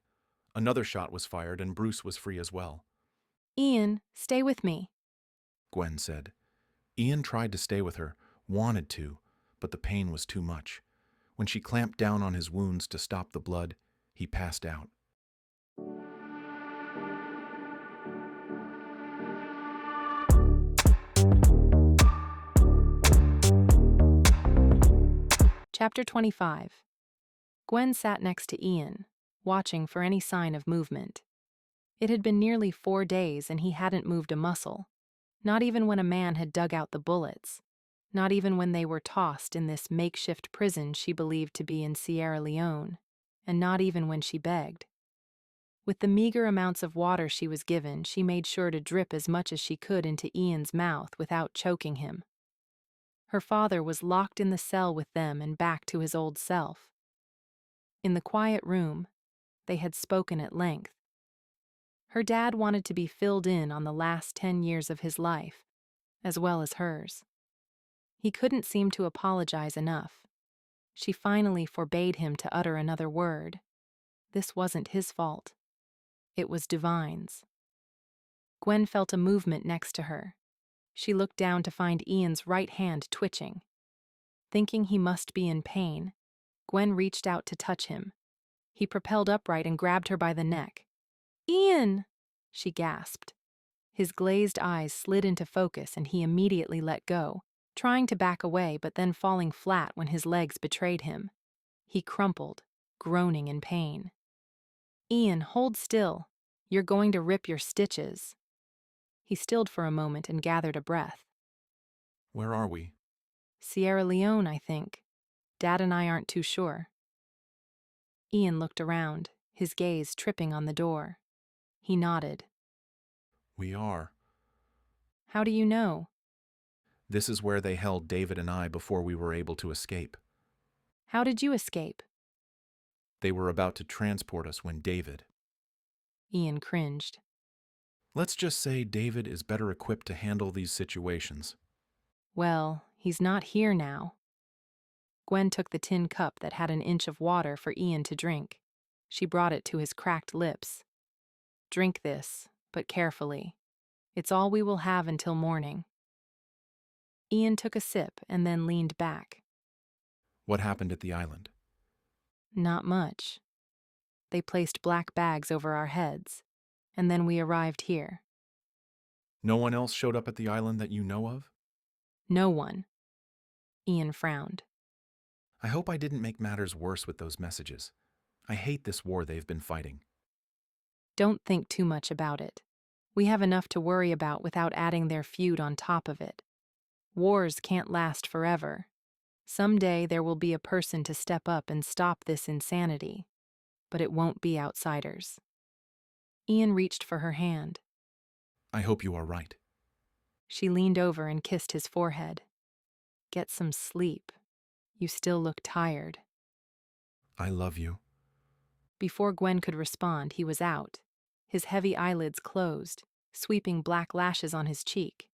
Another shot was fired, and Bruce was free as well. Ian, stay with me, Gwen said. Ian tried to stay with her, wanted to, but the pain was too much. When she clamped down on his wounds to stop the blood, he passed out. Chapter 25. Gwen sat next to Ian, watching for any sign of movement. It had been nearly 4 days and he hadn't moved a muscle, not even when a man had dug out the bullets, not even when they were tossed in this makeshift prison she believed to be in Sierra Leone, and not even when she begged. With the meager amounts of water she was given, she made sure to drip as much as she could into Ian's mouth without choking him. Her father was locked in the cell with them and back to his old self. In the quiet room, they had spoken at length. Her dad wanted to be filled in on the last 10 years of his life, as well as hers. He couldn't seem to apologize enough. She finally forbade him to utter another word. This wasn't his fault. It was Divine's. Gwen felt a movement next to her. She looked down to find Ian's right hand twitching. Thinking he must be in pain, Gwen reached out to touch him. He propelled upright and grabbed her by the neck. "Ian!" she gasped. His glazed eyes slid into focus and he immediately let go, trying to back away but then falling flat when his legs betrayed him. He crumpled, groaning in pain. "Ian, hold still. You're going to rip your stitches." He stilled for a moment and gathered a breath. Where are we? Sierra Leone, I think. Dad and I aren't too sure. Ian looked around, his gaze tripping on the door. He nodded. We are. How do you know? This is where they held David and I before we were able to escape. How did you escape? They were about to transport us when David... Ian cringed. Let's just say David is better equipped to handle these situations. Well, he's not here now. Gwen took the tin cup that had an inch of water for Ian to drink. She brought it to his cracked lips. Drink this, but carefully. It's all we will have until morning. Ian took a sip and then leaned back. What happened at the island? Not much. They placed black bags over our heads, and then we arrived here. No one else showed up at the island that you know of? No one. Ian frowned. I hope I didn't make matters worse with those messages. I hate this war they've been fighting. Don't think too much about it. We have enough to worry about without adding their feud on top of it. Wars can't last forever. Someday there will be a person to step up and stop this insanity, but it won't be outsiders. Ian reached for her hand. I hope you are right. She leaned over and kissed his forehead. Get some sleep. You still look tired. I love you. Before Gwen could respond, he was out. His heavy eyelids closed, sweeping black lashes on his cheek.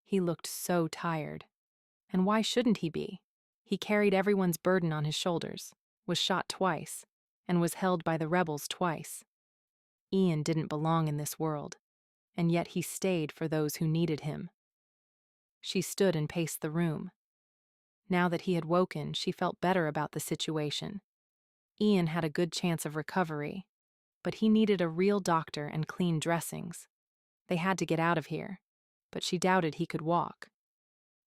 He looked so tired. And why shouldn't he be? He carried everyone's burden on his shoulders, was shot twice, and was held by the rebels twice. Ian didn't belong in this world, and yet he stayed for those who needed him. She stood and paced the room. Now that he had woken, she felt better about the situation. Ian had a good chance of recovery, but he needed a real doctor and clean dressings. They had to get out of here, but she doubted he could walk.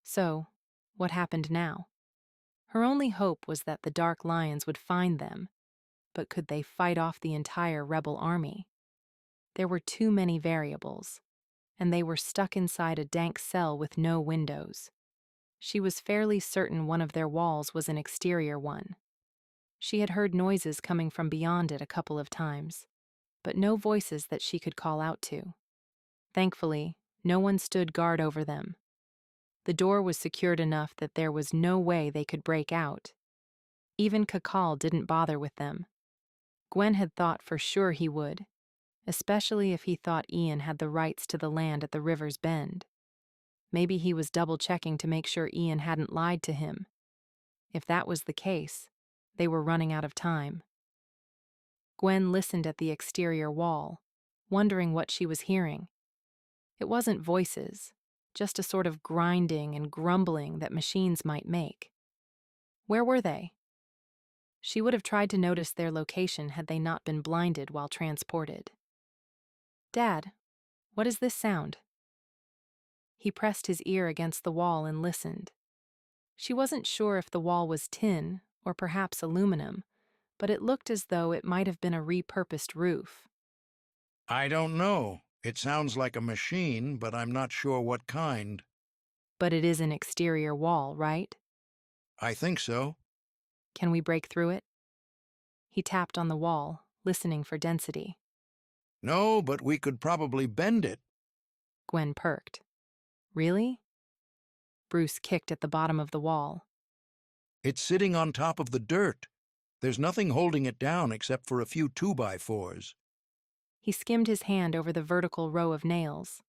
So, what happened now? Her only hope was that the Dark Lions would find them, but could they fight off the entire rebel army? There were too many variables, and they were stuck inside a dank cell with no windows. She was fairly certain one of their walls was an exterior one. She had heard noises coming from beyond it a couple of times, but no voices that she could call out to. Thankfully, no one stood guard over them. The door was secured enough that there was no way they could break out. Even Cacal didn't bother with them. Gwen had thought for sure he would, especially if he thought Ian had the rights to the land at the river's bend. Maybe he was double-checking to make sure Ian hadn't lied to him. If that was the case, they were running out of time. Gwen listened at the exterior wall, wondering what she was hearing. It wasn't voices, just a sort of grinding and grumbling that machines might make. Where were they? She would have tried to notice their location had they not been blinded while transported. Dad, what is this sound? He pressed his ear against the wall and listened. She wasn't sure if the wall was tin or perhaps aluminum, but it looked as though it might have been a repurposed roof. I don't know. It sounds like a machine, but I'm not sure what kind. But it is an exterior wall, right? I think so. Can we break through it? He tapped on the wall, listening for density. No, but we could probably bend it. Gwen perked. Really? Bruce kicked at the bottom of the wall. It's sitting on top of the dirt. There's nothing holding it down except for a few 2x4s. He skimmed his hand over the vertical row of nails.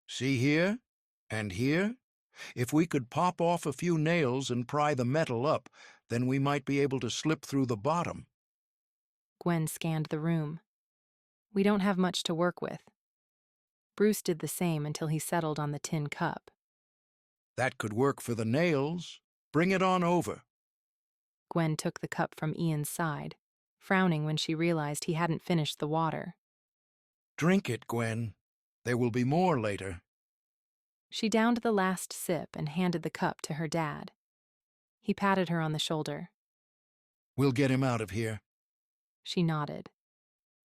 See here? And here? If we could pop off a few nails and pry the metal up, then we might be able to slip through the bottom. Gwen scanned the room. We don't have much to work with. Bruce did the same until he settled on the tin cup. That could work for the nails. Bring it on over. Gwen took the cup from Ian's side, frowning when she realized he hadn't finished the water. Drink it, Gwen. There will be more later. She downed the last sip and handed the cup to her dad. He patted her on the shoulder. We'll get him out of here. She nodded.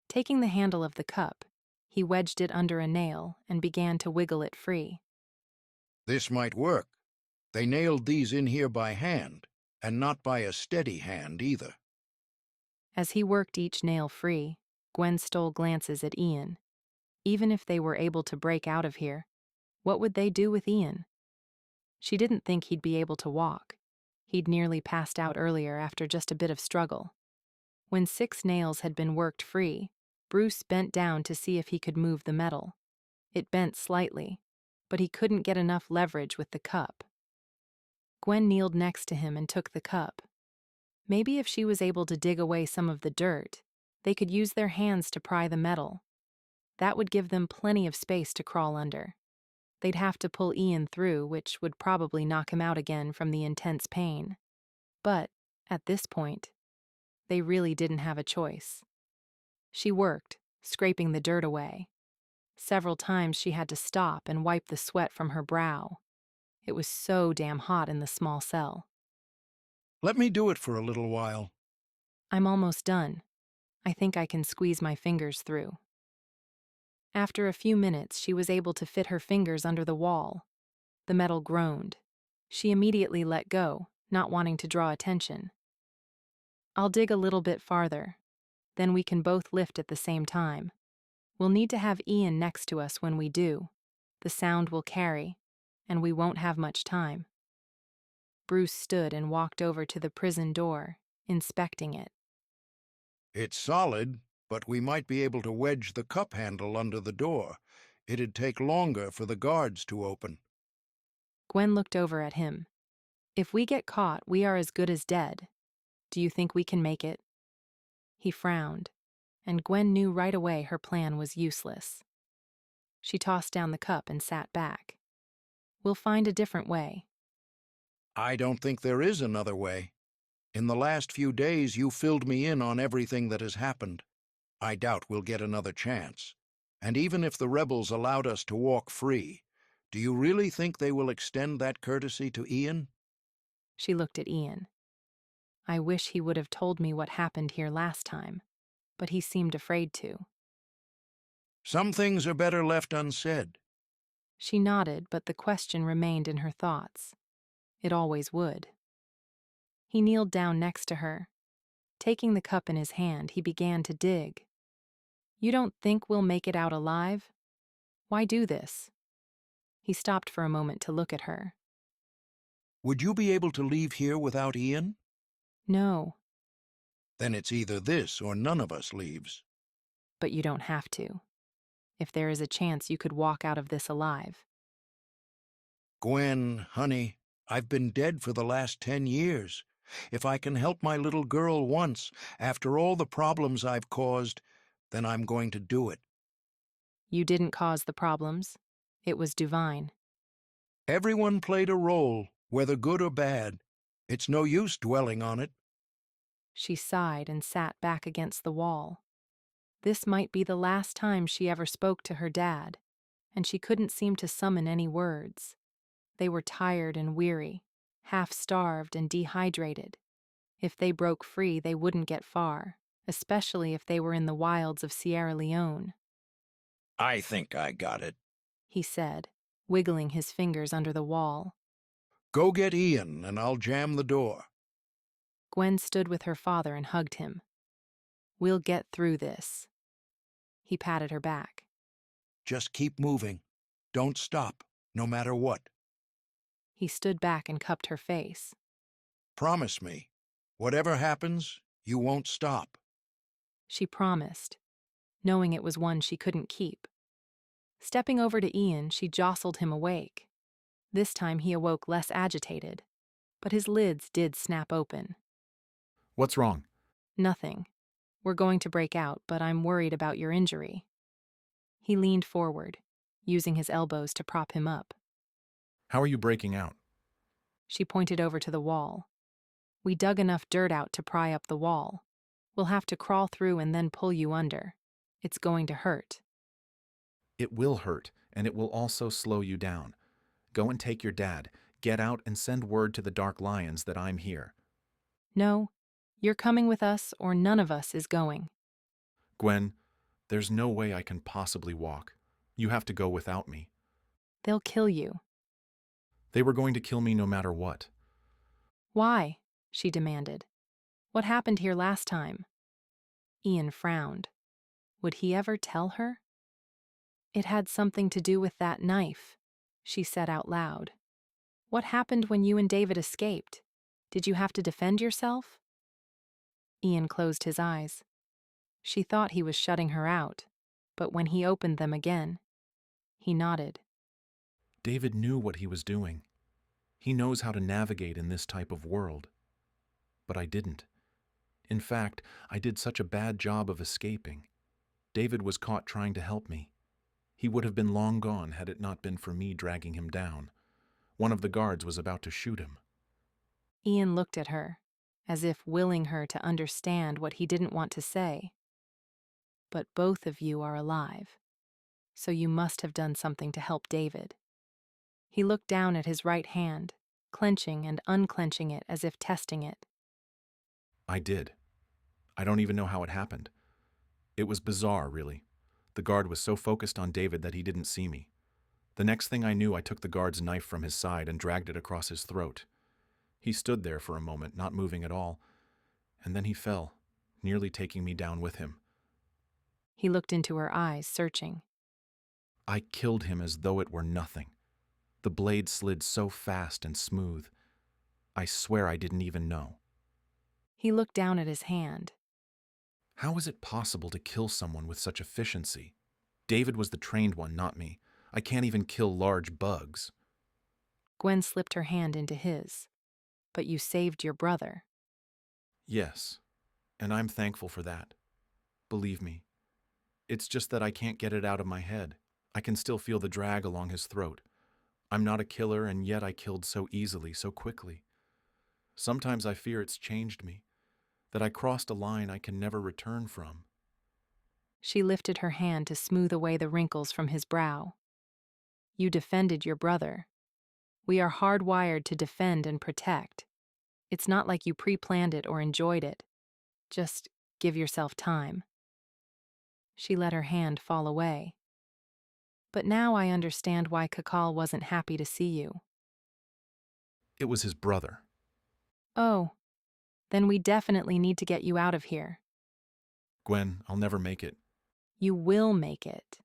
Taking the handle of the cup, he wedged it under a nail and began to wiggle it free. This might work. They nailed these in here by hand, and not by a steady hand either. As he worked each nail free, Gwen stole glances at Ian. Even if they were able to break out of here, what would they do with Ian? She didn't think he'd be able to walk. He'd nearly passed out earlier after just a bit of struggle. When 6 nails had been worked free, Bruce bent down to see if he could move the metal. It bent slightly, but he couldn't get enough leverage with the cup. Gwen kneeled next to him and took the cup. Maybe if she was able to dig away some of the dirt, they could use their hands to pry the metal. That would give them plenty of space to crawl under. They'd have to pull Ian through, which would probably knock him out again from the intense pain. But, at this point, they really didn't have a choice. She worked, scraping the dirt away. Several times she had to stop and wipe the sweat from her brow. It was so damn hot in the small cell. Let me do it for a little while. I'm almost done. I think I can squeeze my fingers through. After a few minutes, she was able to fit her fingers under the wall. The metal groaned. She immediately let go, not wanting to draw attention. I'll dig a little bit farther. Then we can both lift at the same time. We'll need to have Ian next to us when we do. The sound will carry, and we won't have much time. Bruce stood and walked over to the prison door, inspecting it. It's solid, but we might be able to wedge the cup handle under the door. It'd take longer for the guards to open. Gwen looked over at him. If we get caught, we are as good as dead. Do you think we can make it? He frowned, and Gwen knew right away her plan was useless. She tossed down the cup and sat back. We'll find a different way. I don't think there is another way. In the last few days, you filled me in on everything that has happened. I doubt we'll get another chance. And even if the rebels allowed us to walk free, do you really think they will extend that courtesy to Ian? She looked at Ian. I wish he would have told me what happened here last time, but he seemed afraid to. Some things are better left unsaid. She nodded, but the question remained in her thoughts. It always would. He kneeled down next to her. Taking the cup in his hand, he began to dig. You don't think we'll make it out alive? Why do this? He stopped for a moment to look at her. Would you be able to leave here without Ian? No. Then it's either this or none of us leaves. But you don't have to. If there is a chance you could walk out of this alive. Gwen, honey, I've been dead for the last 10 years. If I can help my little girl once, after all the problems I've caused, then I'm going to do it. You didn't cause the problems. It was divine. Everyone played a role, whether good or bad. It's no use dwelling on it. She sighed and sat back against the wall. This might be the last time she ever spoke to her dad, and she couldn't seem to summon any words. They were tired and weary, half-starved and dehydrated. If they broke free, they wouldn't get far, especially if they were in the wilds of Sierra Leone. I think I got it. He said, wiggling his fingers under the wall. Go get Ian, and I'll jam the door. Gwen stood with her father and hugged him. We'll get through this. He patted her back. Just keep moving. Don't stop, no matter what. He stood back and cupped her face. Promise me, whatever happens, you won't stop. She promised, knowing it was one she couldn't keep. Stepping over to Ian, she jostled him awake. This time he awoke less agitated, but his lids did snap open. What's wrong? Nothing. We're going to break out, but I'm worried about your injury. He leaned forward, using his elbows to prop him up. How are you breaking out? She pointed over to the wall. We dug enough dirt out to pry up the wall. We'll have to crawl through and then pull you under. It's going to hurt. It will hurt, and it will also slow you down. Go and take your dad. Get out and send word to the Dark Lions that I'm here. No, you're coming with us or none of us is going. Gwen, there's no way I can possibly walk. You have to go without me. They'll kill you. They were going to kill me no matter what. Why? She demanded. What happened here last time? Ian frowned. Would he ever tell her? It had something to do with that knife, she said out loud. What happened when you and David escaped? Did you have to defend yourself? Ian closed his eyes. She thought he was shutting her out, but when he opened them again, he nodded. David knew what he was doing. He knows how to navigate in this type of world. But I didn't. In fact, I did such a bad job of escaping. David was caught trying to help me. He would have been long gone had it not been for me dragging him down. One of the guards was about to shoot him. Ian looked at her, as if willing her to understand what he didn't want to say. But both of you are alive, so you must have done something to help David. He looked down at his right hand, clenching and unclenching it as if testing it. I did. I don't even know how it happened. It was bizarre, really. The guard was so focused on David that he didn't see me. The next thing I knew, I took the guard's knife from his side and dragged it across his throat. He stood there for a moment, not moving at all, and then he fell, nearly taking me down with him. He looked into her eyes, searching. I killed him as though it were nothing. The blade slid so fast and smooth. I swear I didn't even know. He looked down at his hand. How is it possible to kill someone with such efficiency? David was the trained one, not me. I can't even kill large bugs. Gwen slipped her hand into his. But you saved your brother. Yes, and I'm thankful for that. Believe me. It's just that I can't get it out of my head. I can still feel the drag along his throat. I'm not a killer, and yet I killed so easily, so quickly. Sometimes I fear it's changed me, that I crossed a line I can never return from. She lifted her hand to smooth away the wrinkles from his brow. You defended your brother. We are hardwired to defend and protect. It's not like you pre-planned it or enjoyed it. Just give yourself time. She let her hand fall away. But now I understand why Kakal wasn't happy to see you. It was his brother. Oh, then we definitely need to get you out of here. Gwen, I'll never make it. You will make it.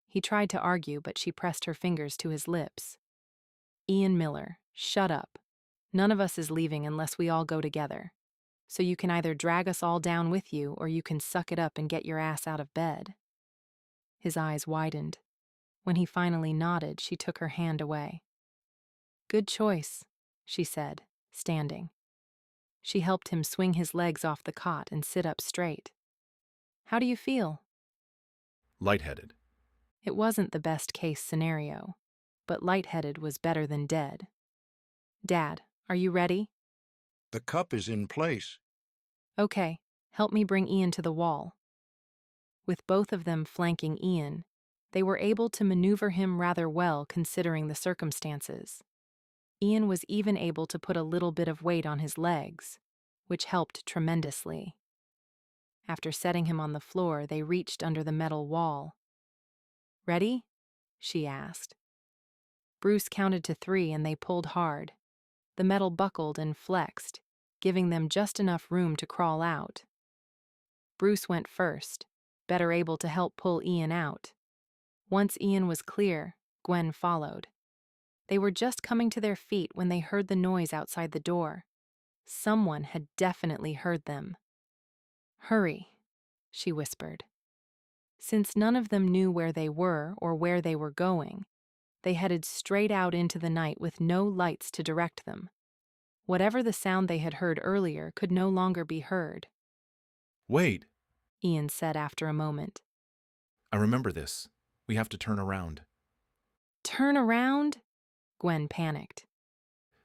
He tried to argue, but she pressed her fingers to his lips. Ian Miller, shut up. None of us is leaving unless we all go together. So you can either drag us all down with you or you can suck it up and get your ass out of bed. His eyes widened. When he finally nodded, she took her hand away. Good choice, she said, standing. She helped him swing his legs off the cot and sit up straight. How do you feel? Lightheaded. It wasn't the best-case scenario, but lightheaded was better than dead. Dad, are you ready? The cup is in place. Okay, help me bring Ian to the wall. With both of them flanking Ian, they were able to maneuver him rather well considering the circumstances. Ian was even able to put a little bit of weight on his legs, which helped tremendously. After setting him on the floor, they reached under the metal wall. "Ready?" she asked. Bruce counted to 3 and they pulled hard. The metal buckled and flexed, giving them just enough room to crawl out. Bruce went first, better able to help pull Ian out. Once Ian was clear, Gwen followed. They were just coming to their feet when they heard the noise outside the door. Someone had definitely heard them. "Hurry," she whispered. Since none of them knew where they were or where they were going, they headed straight out into the night with no lights to direct them. Whatever the sound they had heard earlier could no longer be heard. Wait, Ian said after a moment. I remember this. We have to turn around. "Turn around?" Gwen panicked.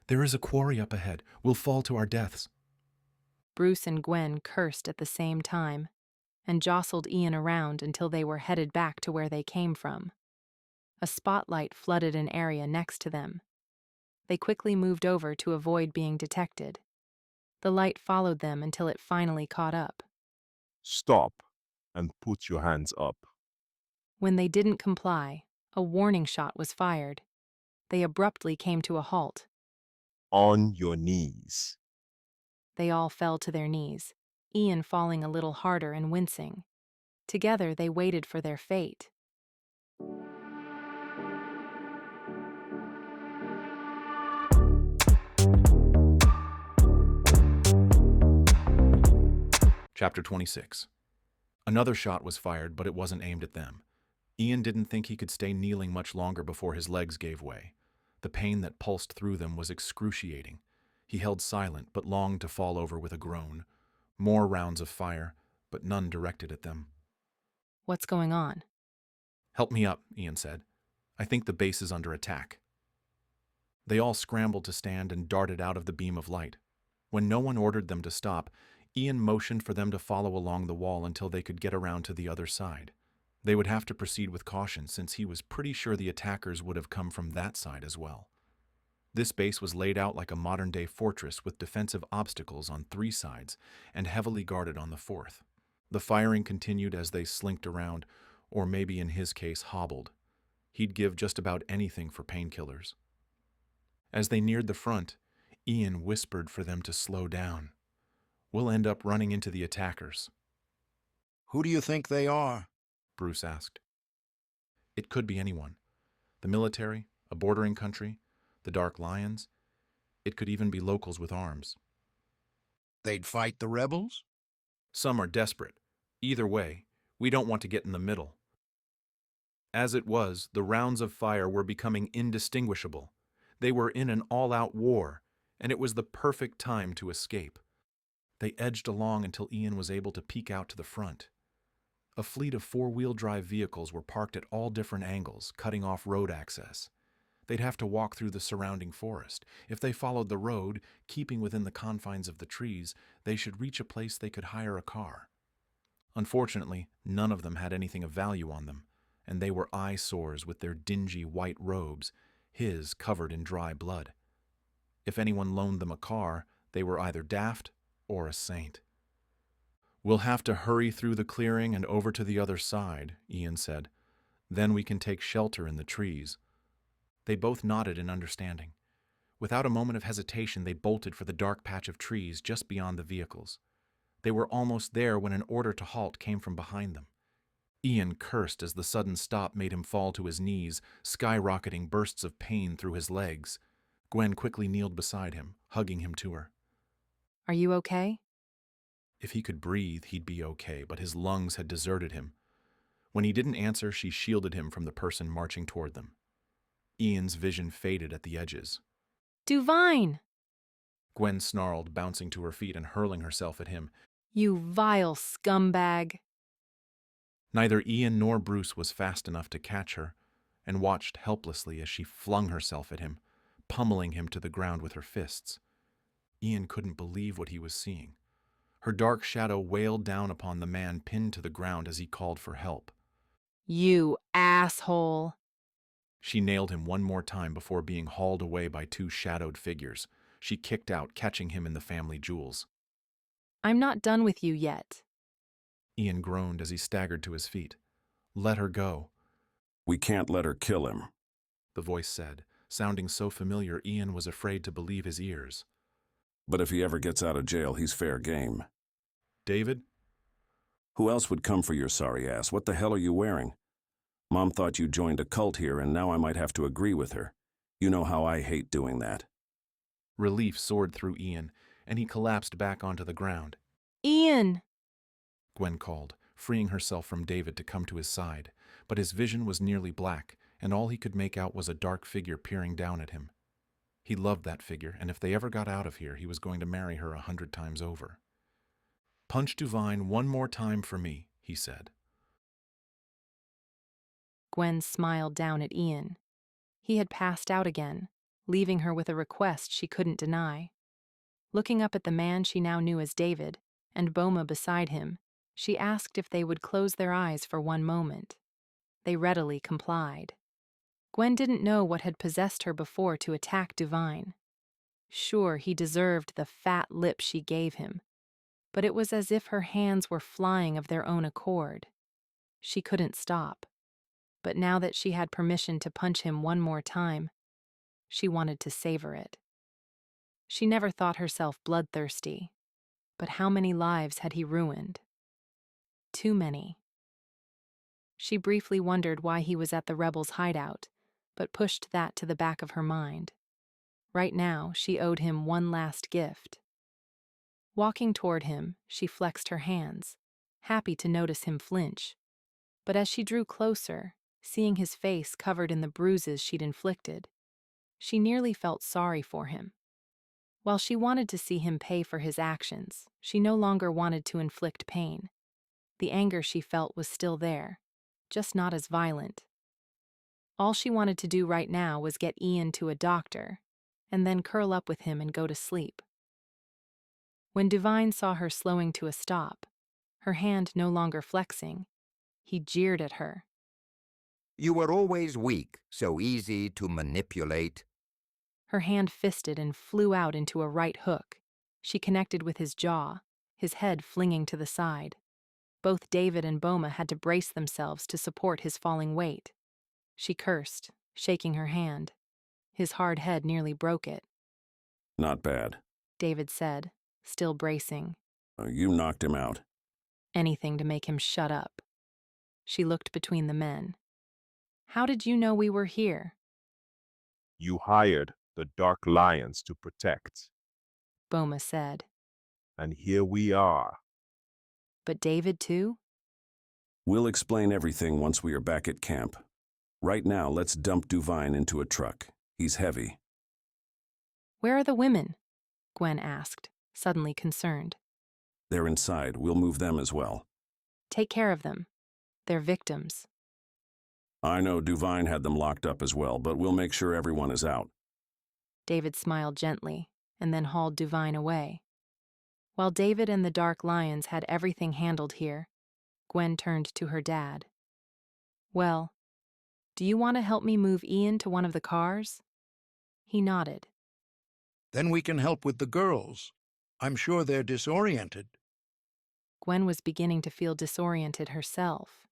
There is a quarry up ahead. We'll fall to our deaths. Bruce and Gwen cursed at the same time and jostled Ian around until they were headed back to where they came from. A spotlight flooded an area next to them. They quickly moved over to avoid being detected. The light followed them until it finally caught up. Stop and put your hands up. When they didn't comply, a warning shot was fired. They abruptly came to a halt. On your knees. They all fell to their knees, Ian falling a little harder and wincing. Together they waited for their fate. Chapter 26. Another shot was fired, but it wasn't aimed at them. Ian didn't think he could stay kneeling much longer before his legs gave way. The pain that pulsed through them was excruciating. He held silent, but longed to fall over with a groan. More rounds of fire, but none directed at them. "What's going on?" Help me up, Ian said. I think the base is under attack. They all scrambled to stand and darted out of the beam of light. When no one ordered them to stop, Ian motioned for them to follow along the wall until they could get around to the other side. They would have to proceed with caution since he was pretty sure the attackers would have come from that side as well. This base was laid out like a modern-day fortress with defensive obstacles on 3 sides and heavily guarded on the 4th. The firing continued as they slinked around, or maybe in his case hobbled. He'd give just about anything for painkillers. As they neared the front, Ian whispered for them to slow down. We'll end up running into the attackers. Who do you think they are? Bruce asked. It could be anyone. The military, a bordering country, the Dark Lions. It could even be locals with arms. They'd fight the rebels? Some are desperate. Either way, we don't want to get in the middle. As it was, the rounds of fire were becoming indistinguishable. They were in an all-out war, and it was the perfect time to escape. They edged along until Ian was able to peek out to the front. A fleet of 4-wheel drive vehicles were parked at all different angles, cutting off road access. They'd have to walk through the surrounding forest. If they followed the road, keeping within the confines of the trees, they should reach a place they could hire a car. Unfortunately, none of them had anything of value on them, and they were eyesores with their dingy white robes, his covered in dry blood. If anyone loaned them a car, they were either daft or a saint. We'll have to hurry through the clearing and over to the other side, Ian said. Then we can take shelter in the trees. They both nodded in understanding. Without a moment of hesitation, they bolted for the dark patch of trees just beyond the vehicles. They were almost there when an order to halt came from behind them. Ian cursed as the sudden stop made him fall to his knees, skyrocketing bursts of pain through his legs. Gwen quickly kneeled beside him, hugging him to her. "Are you okay?" If he could breathe, he'd be okay, but his lungs had deserted him. When he didn't answer, she shielded him from the person marching toward them. Ian's vision faded at the edges. "Duvine!" Gwen snarled, bouncing to her feet and hurling herself at him. "You vile scumbag!" Neither Ian nor Bruce was fast enough to catch her, and watched helplessly as she flung herself at him, pummeling him to the ground with her fists. Ian couldn't believe what he was seeing. Her dark shadow wailed down upon the man pinned to the ground as he called for help. You asshole! She nailed him one more time before being hauled away by two shadowed figures. She kicked out, catching him in the family jewels. I'm not done with you yet. Ian groaned as he staggered to his feet. Let her go, We can't let her kill him. the voice said, sounding so familiar Ian was afraid to believe his ears. But if he ever gets out of jail, he's fair game. David? Who else would come for your sorry ass? What the hell are you wearing? Mom thought you joined a cult here, and now I might have to agree with her. You know how I hate doing that. Relief soared through Ian, and he collapsed back onto the ground. Ian! Gwen called, freeing herself from David to come to his side, but his vision was nearly black, and all he could make out was a dark figure peering down at him. He loved that figure, and if they ever got out of here, he was going to marry her 100 times over. Punch Duvine one more time for me, he said. Gwen smiled down at Ian. He had passed out again, leaving her with a request she couldn't deny. Looking up at the man she now knew as David, and Boma beside him, she asked if they would close their eyes for one moment. They readily complied. Gwen didn't know what had possessed her before to attack Duvine. Sure, he deserved the fat lip she gave him, but it was as if her hands were flying of their own accord. She couldn't stop. But now that she had permission to punch him one more time, she wanted to savor it. She never thought herself bloodthirsty, but how many lives had he ruined? Too many. She briefly wondered why he was at the rebels' hideout, but pushed that to the back of her mind. Right now, she owed him one last gift. Walking toward him, she flexed her hands, happy to notice him flinch. But as she drew closer, seeing his face covered in the bruises she'd inflicted, she nearly felt sorry for him. While she wanted to see him pay for his actions, she no longer wanted to inflict pain. The anger she felt was still there, just not as violent. All she wanted to do right now was get Ian to a doctor, and then curl up with him and go to sleep. When Duvine saw her slowing to a stop, her hand no longer flexing, he jeered at her. You were always weak, so easy to manipulate. Her hand fisted and flew out into a right hook. She connected with his jaw, his head flinging to the side. Both David and Boma had to brace themselves to support his falling weight. She cursed, shaking her hand. His hard head nearly broke it. Not bad. David said, still bracing. You knocked him out. Anything to make him shut up. She looked between the men. How did you know we were here? You hired the Dark Lions to protect, Boma said. and here we are. But David too? We'll explain everything once we are back at camp. Right now, let's dump Duvine into a truck. He's heavy. Where are the women? Gwen asked, suddenly concerned. They're inside. We'll move them as well. Take care of them. They're victims. I know Duvine had them locked up as well, but we'll make sure everyone is out. David smiled gently, and then hauled Duvine away. While David and the Dark Lions had everything handled here, Gwen turned to her dad. Well, do you want to help me move Ian to one of the cars? He nodded. Then we can help with the girls. I'm sure they're disoriented. Gwen was beginning to feel disoriented herself.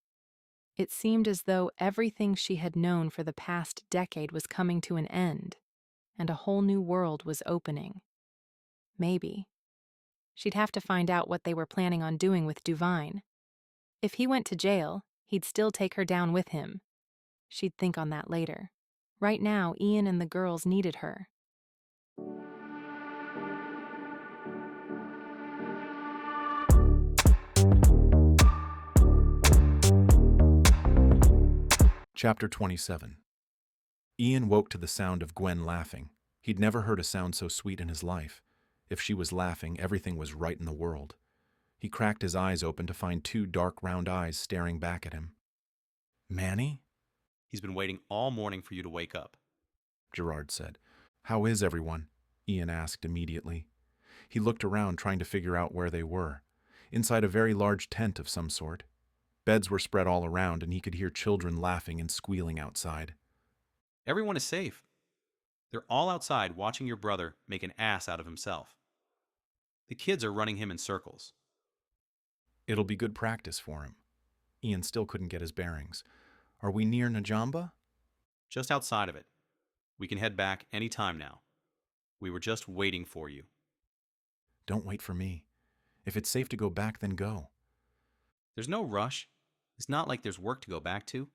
It seemed as though everything she had known for the past decade was coming to an end, and a whole new world was opening. Maybe. She'd have to find out what they were planning on doing with Duvine. If he went to jail, he'd still take her down with him. She'd think on that later. Right now, Ian and the girls needed her. Chapter 27. Ian woke to the sound of Gwen laughing. He'd never heard a sound so sweet in his life. If she was laughing, everything was right in the world. He cracked his eyes open to find two dark round eyes staring back at him. Manny? He's been waiting all morning for you to wake up. Gerard said. How is everyone? Ian asked immediately. He looked around, trying to figure out where they were. Inside a very large tent of some sort. Beds were spread all around, and he could hear children laughing and squealing outside. Everyone is safe. They're all outside watching your brother make an ass out of himself. The kids are running him in circles. It'll be good practice for him. Ian still couldn't get his bearings. Are we near Najamba? Just outside of it. We can head back any time now. We were just waiting for you. Don't wait for me. If it's safe to go back, then go. There's no rush. It's not like there's work to go back to.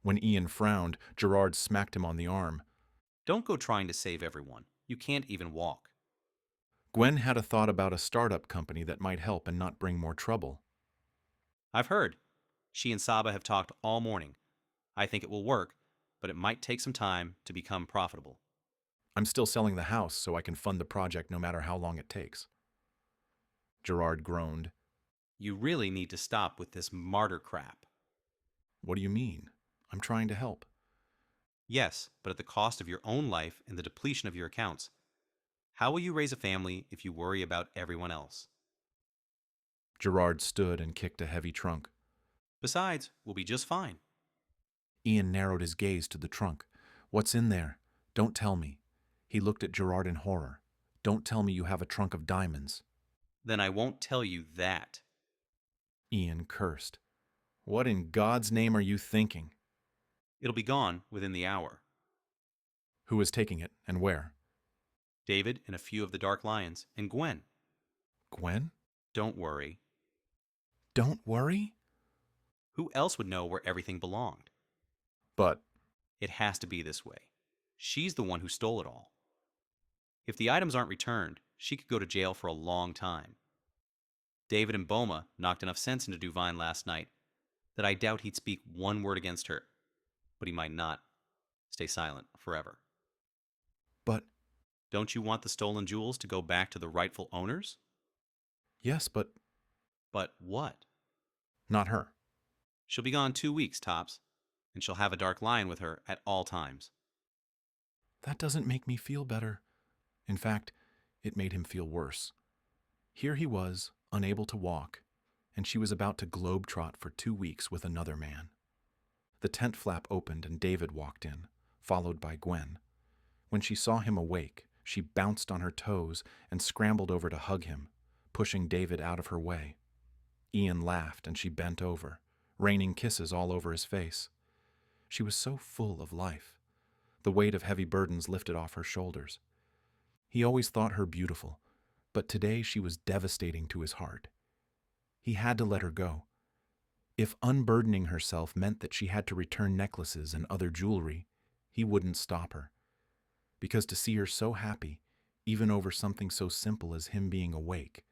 When Ian frowned, Gerard smacked him on the arm. Don't go trying to save everyone. You can't even walk. Gwen had a thought about a startup company that might help and not bring more trouble. I've heard. She and Saba have talked all morning. I think it will work, but it might take some time to become profitable. I'm still selling the house so I can fund the project no matter how long it takes. Gerard groaned. You really need to stop with this martyr crap. What do you mean? I'm trying to help. Yes, but at the cost of your own life and the depletion of your accounts. How will you raise a family if you worry about everyone else? Gerard stood and kicked a heavy trunk. Besides, we'll be just fine. Ian narrowed his gaze to the trunk. What's in there? Don't tell me. He looked at Gerard in horror. Don't tell me you have a trunk of diamonds. Then I won't tell you that. Ian cursed. What in God's name are you thinking? It'll be gone within the hour. Who is taking it, and where? David and a few of the Dark Lions, and Gwen. Gwen? Don't worry. Don't worry? Who else would know where everything belonged? But it has to be this way. She's the one who stole it all. If the items aren't returned, she could go to jail for a long time. David and Boma knocked enough sense into Duvine last night that I doubt he'd speak one word against her, but he might not stay silent forever. But don't you want the stolen jewels to go back to the rightful owners? Yes, but... But what? Not her. She'll be gone 2 weeks, tops, and she'll have a Dark Lion with her at all times. That doesn't make me feel better. In fact, it made him feel worse. Here he was, unable to walk, and she was about to globe-trot for 2 weeks with another man. The tent flap opened and David walked in, followed by Gwen. When she saw him awake, she bounced on her toes and scrambled over to hug him, pushing David out of her way. Ian laughed and she bent over, raining kisses all over his face. She was so full of life. The weight of heavy burdens lifted off her shoulders. He always thought her beautiful, but today she was devastating to his heart. He had to let her go. If unburdening herself meant that she had to return necklaces and other jewelry, he wouldn't stop her. Because to see her so happy, even over something so simple as him being awake,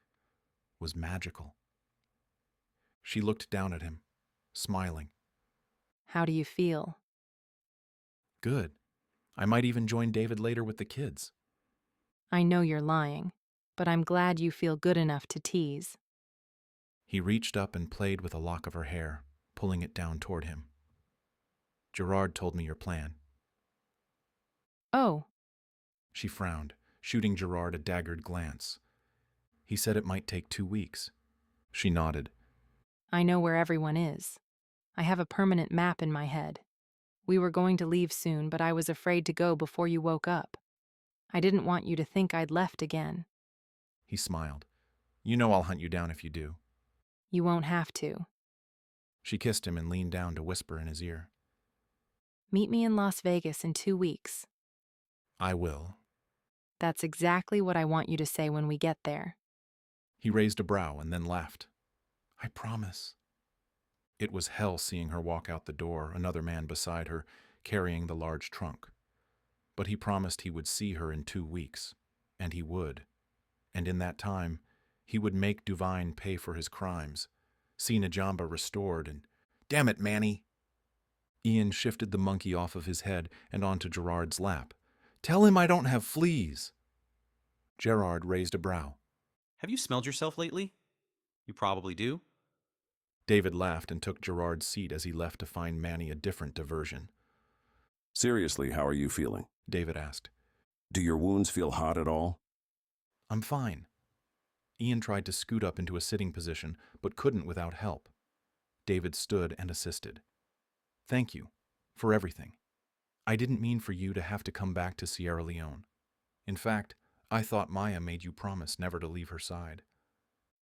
was magical. She looked down at him, smiling. How do you feel? Good. I might even join David later with the kids. I know you're lying, but I'm glad you feel good enough to tease. He reached up and played with a lock of her hair, pulling it down toward him. Gerard told me your plan. Oh. She frowned, shooting Gerard a daggered glance. He said it might take 2 weeks. She nodded. I know where everyone is. I have a permanent map in my head. We were going to leave soon, but I was afraid to go before you woke up. I didn't want you to think I'd left again. He smiled. You know I'll hunt you down if you do. You won't have to. She kissed him and leaned down to whisper in his ear. Meet me in Las Vegas in 2 weeks. I will. That's exactly what I want you to say when we get there. He raised a brow and then laughed. I promise. It was hell seeing her walk out the door, another man beside her, carrying the large trunk. But he promised he would see her in 2 weeks, and he would. And in that time, he would make Duvine pay for his crimes, see Najamba restored, and... Damn it, Manny! Ian shifted the monkey off of his head and onto Gerard's lap. Tell him I don't have fleas! Gerard raised a brow. Have you smelled yourself lately? You probably do. David laughed and took Gerard's seat as he left to find Manny a different diversion. Seriously, how are you feeling? David asked. Do your wounds feel hot at all? I'm fine. Ian tried to scoot up into a sitting position, but couldn't without help. David stood and assisted. Thank you for everything. I didn't mean for you to have to come back to Sierra Leone. In fact, I thought Maya made you promise never to leave her side.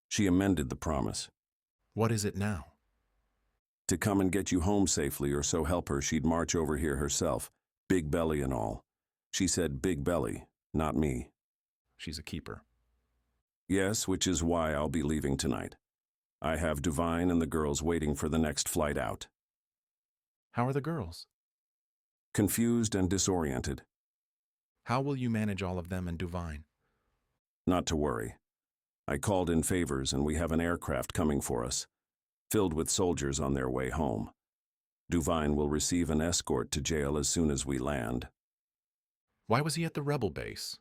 She amended the promise. What is it now? To come and get you home safely, or so help her she'd march over here herself, big belly and all. She said big belly, not me. She's a keeper. Yes, which is why I'll be leaving tonight. I have Divine and the girls waiting for the next flight out. How are the girls? Confused and disoriented. How will you manage all of them and Duvine? Not to worry. I called in favors and we have an aircraft coming for us, filled with soldiers on their way home. Duvine will receive an escort to jail as soon as we land. Why was he at the rebel base?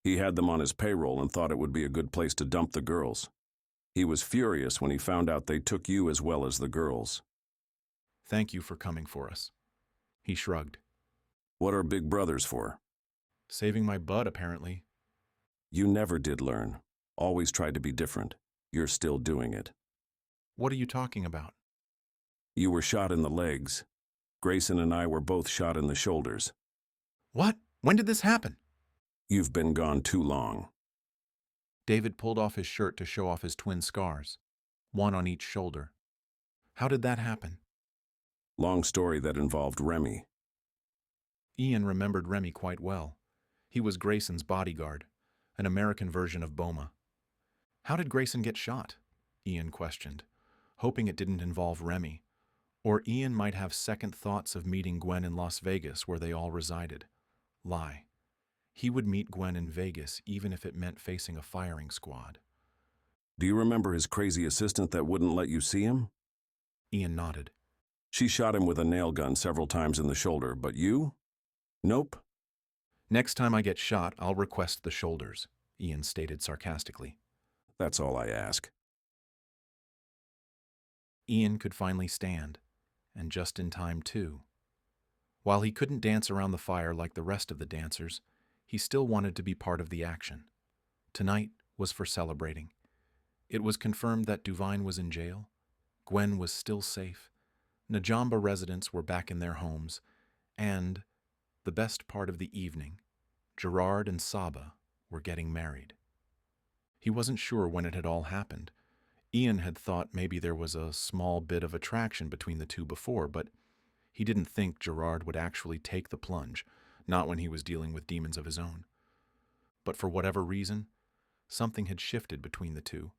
He had them on his payroll and thought it would be a good place to dump the girls. He was furious when he found out they took you as well as the girls. Thank you for coming for us. He shrugged. What are big brothers for? Saving my butt, apparently. You never did learn. Always tried to be different. You're still doing it. What are you talking about? You were shot in the legs. Grayson and I were both shot in the shoulders. What? When did this happen? You've been gone too long. David pulled off his shirt to show off his twin scars, one on each shoulder. How did that happen? Long story that involved Remy. Ian remembered Remy quite well. He was Grayson's bodyguard, an American version of Boma. How did Grayson get shot? Ian questioned, hoping it didn't involve Remy. Or Ian might have second thoughts of meeting Gwen in Las Vegas where they all resided. Lie. He would meet Gwen in Vegas even if it meant facing a firing squad. Do you remember his crazy assistant that wouldn't let you see him? Ian nodded. She shot him with a nail gun several times in the shoulder, but you? Nope. Next time I get shot, I'll request the shoulders, Ian stated sarcastically. That's all I ask. Ian could finally stand, and just in time too. While he couldn't dance around the fire like the rest of the dancers, he still wanted to be part of the action. Tonight was for celebrating. It was confirmed that Duvine was in jail, Gwen was still safe, Najamba residents were back in their homes, and, the best part of the evening, Gerard and Saba were getting married. He wasn't sure when it had all happened. Ian had thought maybe there was a small bit of attraction between the two before, but he didn't think Gerard would actually take the plunge, not when he was dealing with demons of his own. But for whatever reason, something had shifted between the two,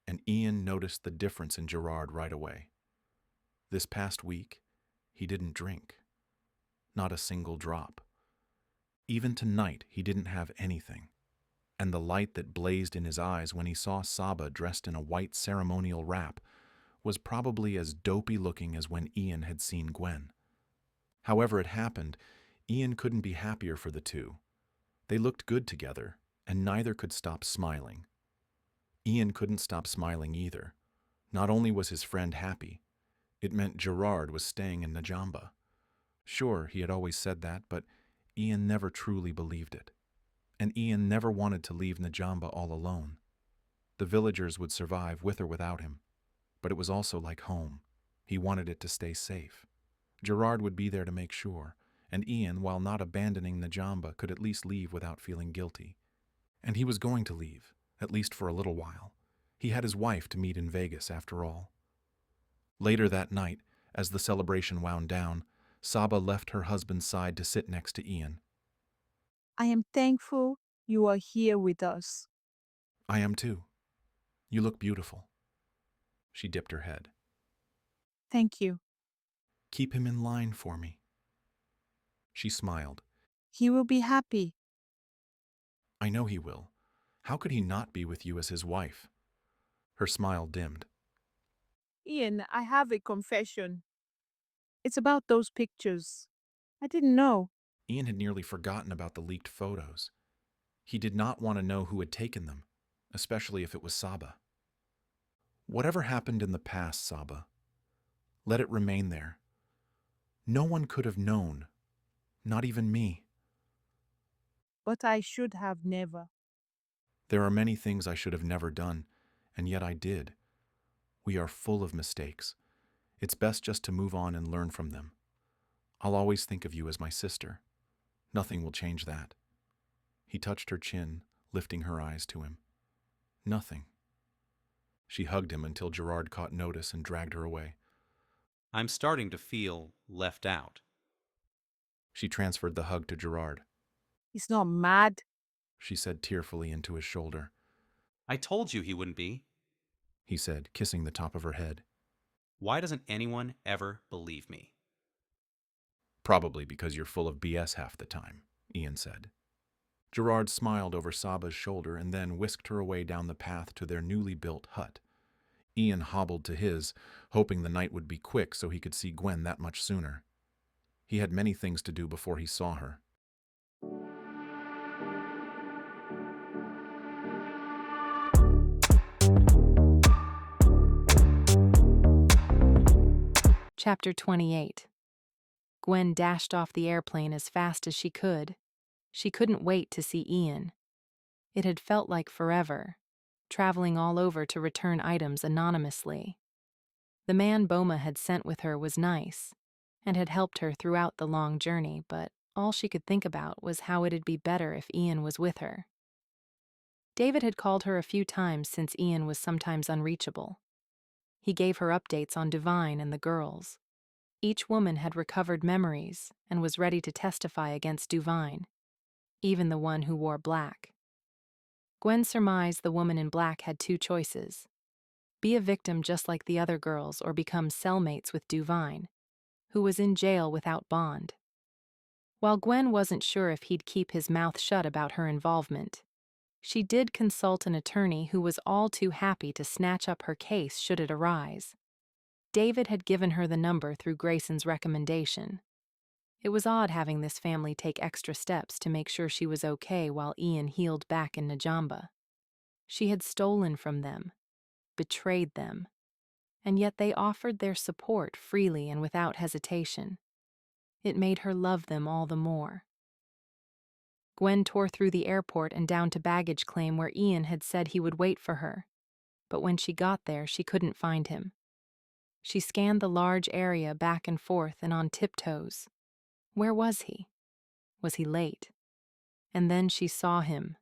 and Ian noticed the difference in Gerard right away. This past week, he didn't drink. Not a single drop. Even tonight, he didn't have anything. And the light that blazed in his eyes when he saw Saba dressed in a white ceremonial wrap was probably as dopey looking as when Ian had seen Gwen. However it happened, Ian couldn't be happier for the two. They looked good together, and neither could stop smiling. Ian couldn't stop smiling either. Not only was his friend happy, it meant Gerard was staying in Najamba. Sure, he had always said that, but Ian never truly believed it. And Ian never wanted to leave Najamba all alone. The villagers would survive with or without him, but it was also like home. He wanted it to stay safe. Gerard would be there to make sure, and Ian, while not abandoning Najamba, could at least leave without feeling guilty. And he was going to leave, at least for a little while. He had his wife to meet in Vegas, after all. Later that night, as the celebration wound down, Saba left her husband's side to sit next to Ian. I am thankful you are here with us. I am too. You look beautiful. She dipped her head. Thank you. Keep him in line for me. She smiled. He will be happy. I know he will. How could he not be with you as his wife? Her smile dimmed. Ian, I have a confession. It's about those pictures. I didn't know. Ian had nearly forgotten about the leaked photos. He did not want to know who had taken them, especially if it was Saba. Whatever happened in the past, Saba, let it remain there. No one could have known, not even me. But I should have never. There are many things I should have never done, and yet I did. We are full of mistakes. It's best just to move on and learn from them. I'll always think of you as my sister. Nothing will change that. He touched her chin, lifting her eyes to him. Nothing. She hugged him until Gerard caught notice and dragged her away. I'm starting to feel left out. She transferred the hug to Gerard. He's not mad. She said tearfully into his shoulder. I told you he wouldn't be. He said, kissing the top of her head. Why doesn't anyone ever believe me? Probably because you're full of BS half the time, Ian said. Gerard smiled over Saba's shoulder and then whisked her away down the path to their newly built hut. Ian hobbled to his, hoping the night would be quick so he could see Gwen that much sooner. He had many things to do before he saw her. Chapter 28. Gwen dashed off the airplane as fast as she could. She couldn't wait to see Ian. It had felt like forever, traveling all over to return items anonymously. The man Boma had sent with her was nice, and had helped her throughout the long journey, but all she could think about was how it'd be better if Ian was with her. David had called her a few times since Ian was sometimes unreachable. He gave her updates on Divine and the girls. Each woman had recovered memories and was ready to testify against Divine, even the one who wore black. Gwen surmised the woman in black had two choices: be a victim just like the other girls or become cellmates with Divine, who was in jail without bond. While Gwen wasn't sure if he'd keep his mouth shut about her involvement, she did consult an attorney who was all too happy to snatch up her case should it arise. David had given her the number through Grayson's recommendation. It was odd having this family take extra steps to make sure she was okay while Ian healed back in Najamba. She had stolen from them, betrayed them, and yet they offered their support freely and without hesitation. It made her love them all the more. Gwen tore through the airport and down to baggage claim where Ian had said he would wait for her, but when she got there, she couldn't find him. She scanned the large area back and forth and on tiptoes. Where was he? Was he late? And then she saw him,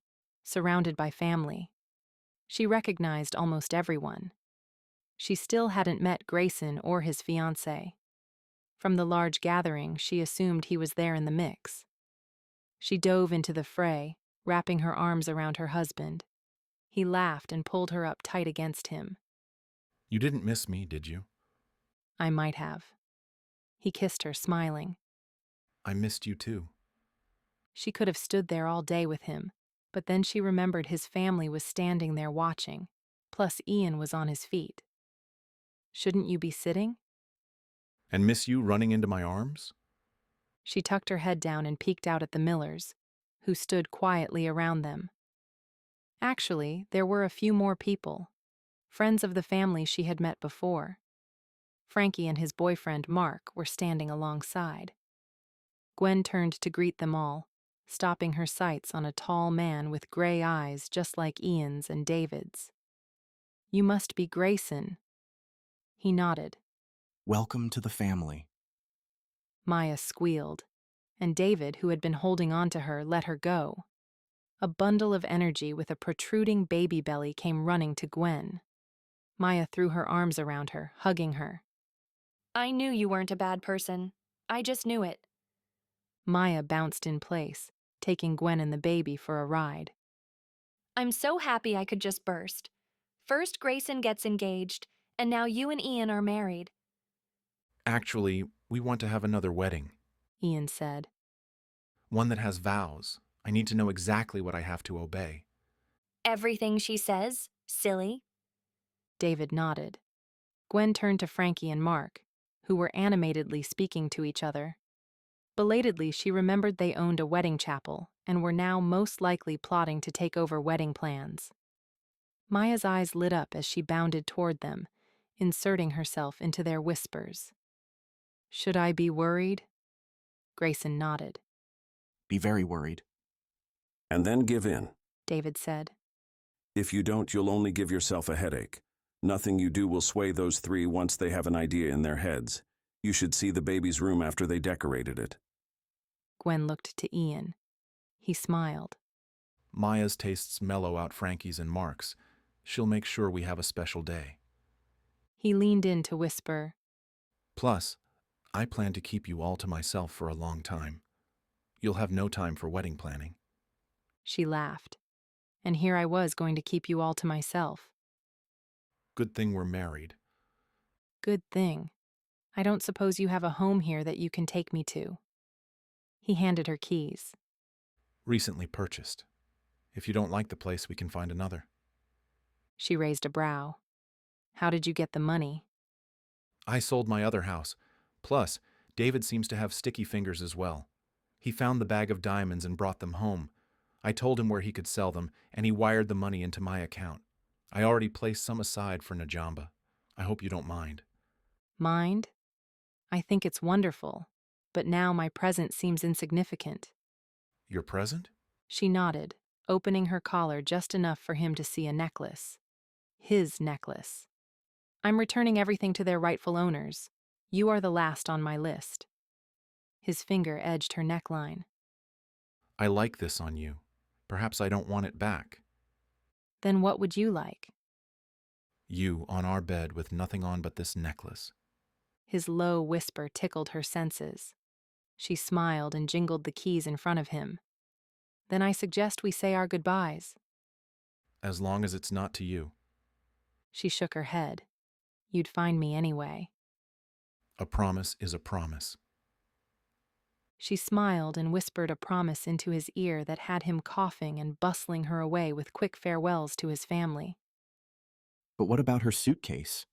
surrounded by family. She recognized almost everyone. She still hadn't met Grayson or his fiancée. From the large gathering, she assumed he was there in the mix. She dove into the fray, wrapping her arms around her husband. He laughed and pulled her up tight against him. You didn't miss me, did you? I might have. He kissed her, smiling. I missed you too. She could have stood there all day with him, but then she remembered his family was standing there watching, plus Ian was on his feet. Shouldn't you be sitting? And miss you running into my arms? She tucked her head down and peeked out at the Millers, who stood quietly around them. Actually, there were a few more people, friends of the family she had met before. Frankie and his boyfriend, Mark, were standing alongside. Gwen turned to greet them all, stopping her sights on a tall man with gray eyes just like Ian's and David's. You must be Grayson. He nodded. Welcome to the family. Maya squealed, and David, who had been holding on to her, let her go. A bundle of energy with a protruding baby belly came running to Gwen. Maya threw her arms around her, hugging her. I knew you weren't a bad person. I just knew it. Maya bounced in place, taking Gwen and the baby for a ride. I'm so happy I could just burst. First Grayson gets engaged, and now you and Ian are married. Actually, we want to have another wedding, Ian said. One that has vows. I need to know exactly what I have to obey. Everything she says? Silly. David nodded. Gwen turned to Frankie and Mark, who were animatedly speaking to each other. Belatedly, she remembered they owned a wedding chapel and were now most likely plotting to take over wedding plans. Maya's eyes lit up as she bounded toward them, inserting herself into their whispers. Should I be worried? Grayson nodded. Be very worried. And then give in. David said. If you don't, you'll only give yourself a headache. Nothing you do will sway those three once they have an idea in their heads. You should see the baby's room after they decorated it. Gwen looked to Ian. He smiled. Maya's tastes mellow out Frankie's and Mark's. She'll make sure we have a special day. He leaned in to whisper, Plus, I plan to keep you all to myself for a long time. You'll have no time for wedding planning. She laughed. And here I was going to keep you all to myself. Good thing we're married. Good thing. I don't suppose you have a home here that you can take me to. He handed her keys. Recently purchased. If you don't like the place, we can find another. She raised a brow. How did you get the money? I sold my other house. Plus, David seems to have sticky fingers as well. He found the bag of diamonds and brought them home. I told him where he could sell them, and he wired the money into my account. I already placed some aside for Najamba. I hope you don't mind. Mind? I think it's wonderful, but now my present seems insignificant. Your present? She nodded, opening her collar just enough for him to see a necklace. His necklace. I'm returning everything to their rightful owners. You are the last on my list. His finger edged her neckline. I like this on you. Perhaps I don't want it back. Then what would you like? You on our bed with nothing on but this necklace. His low whisper tickled her senses. She smiled and jingled the keys in front of him. Then I suggest we say our goodbyes. As long as it's not to you. She shook her head. You'd find me anyway. A promise is a promise. She smiled and whispered a promise into his ear that had him coughing and bustling her away with quick farewells to his family. But what about her suitcase?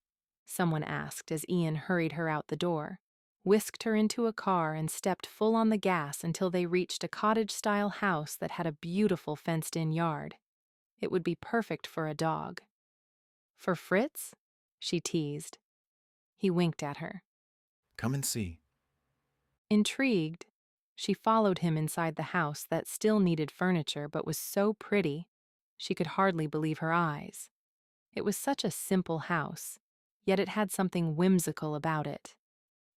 Someone asked as Ian hurried her out the door, whisked her into a car and stepped full on the gas until they reached a cottage-style house that had a beautiful fenced-in yard. It would be perfect for a dog. For Fritz? She teased. He winked at her. Come and see. Intrigued, she followed him inside the house that still needed furniture but was so pretty, she could hardly believe her eyes. It was such a simple house, yet it had something whimsical about it.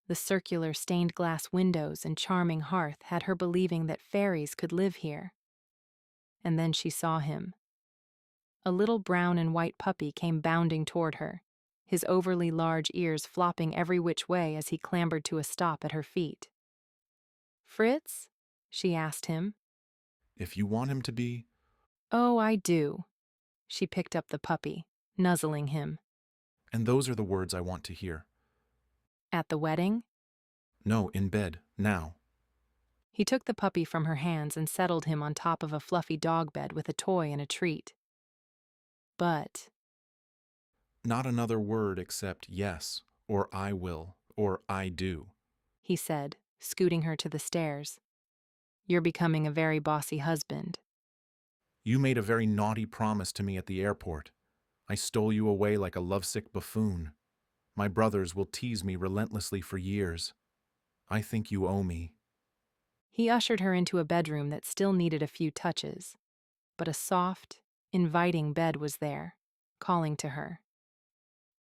The circular stained glass windows and charming hearth had her believing that fairies could live here. And then she saw him. A little brown and white puppy came bounding toward her, his overly large ears flopping every which way as he clambered to a stop at her feet. Fritz? She asked him. If you want him to be... Oh, I do. She picked up the puppy, nuzzling him. And those are the words I want to hear. At the wedding? No, in bed, now. He took the puppy from her hands and settled him on top of a fluffy dog bed with a toy and a treat. But... Not another word except yes, or I will, or I do, he said, scooting her to the stairs. You're becoming a very bossy husband. You made a very naughty promise to me at the airport. I stole you away like a lovesick buffoon. My brothers will tease me relentlessly for years. I think you owe me. He ushered her into a bedroom that still needed a few touches, but a soft, inviting bed was there, calling to her.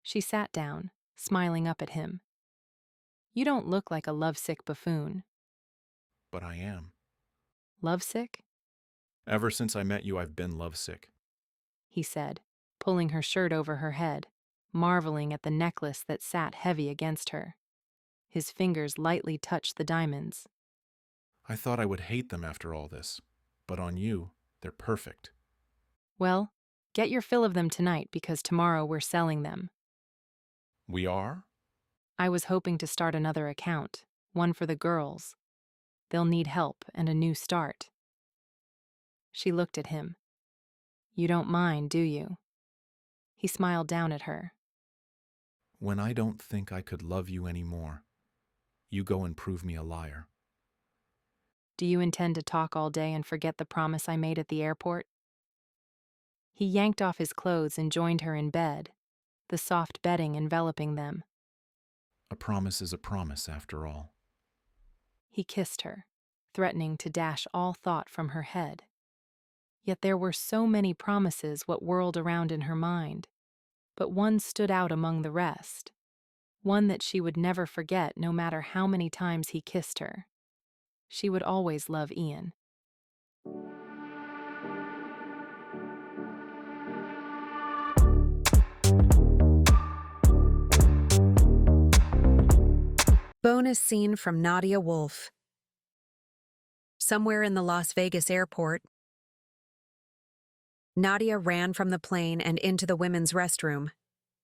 She sat down, smiling up at him. You don't look like a lovesick buffoon. But I am. Lovesick? Ever since I met you, I've been lovesick, he said, pulling her shirt over her head, marveling at the necklace that sat heavy against her. His fingers lightly touched the diamonds. I thought I would hate them after all this, but on you, they're perfect. Well, get your fill of them tonight because tomorrow we're selling them. We are? I was hoping to start another account, one for the girls. They'll need help and a new start. She looked at him. You don't mind, do you? He smiled down at her. When I don't think I could love you anymore, you go and prove me a liar. Do you intend to talk all day and forget the promise I made at the airport? He yanked off his clothes and joined her in bed, the soft bedding enveloping them. A promise is a promise, after all. He kissed her, threatening to dash all thought from her head. Yet there were so many promises what whirled around in her mind. But one stood out among the rest. One that she would never forget no matter how many times he kissed her. She would always love Ian. Bonus scene from Nadia Wolf. Somewhere in the Las Vegas airport, Nadia ran from the plane and into the women's restroom.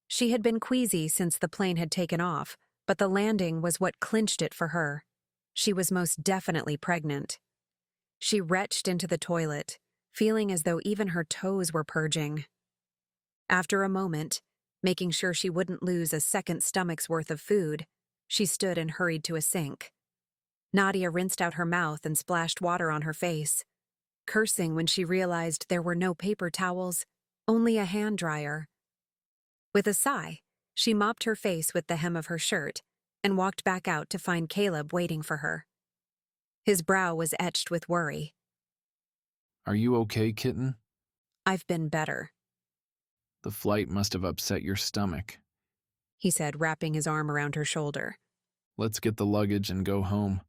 She had been queasy since the plane had taken off, but the landing was what clinched it for her. She was most definitely pregnant. She retched into the toilet, feeling as though even her toes were purging. After a moment, making sure she wouldn't lose a second stomach's worth of food, she stood and hurried to a sink. Nadia rinsed out her mouth and splashed water on her face, cursing when she realized there were no paper towels, only a hand dryer. With a sigh, she mopped her face with the hem of her shirt and walked back out to find Caleb waiting for her. His brow was etched with worry. Are you okay, kitten? I've been better, The flight must have upset your stomach. he said, wrapping his arm around her shoulder. Let's get the luggage and go home.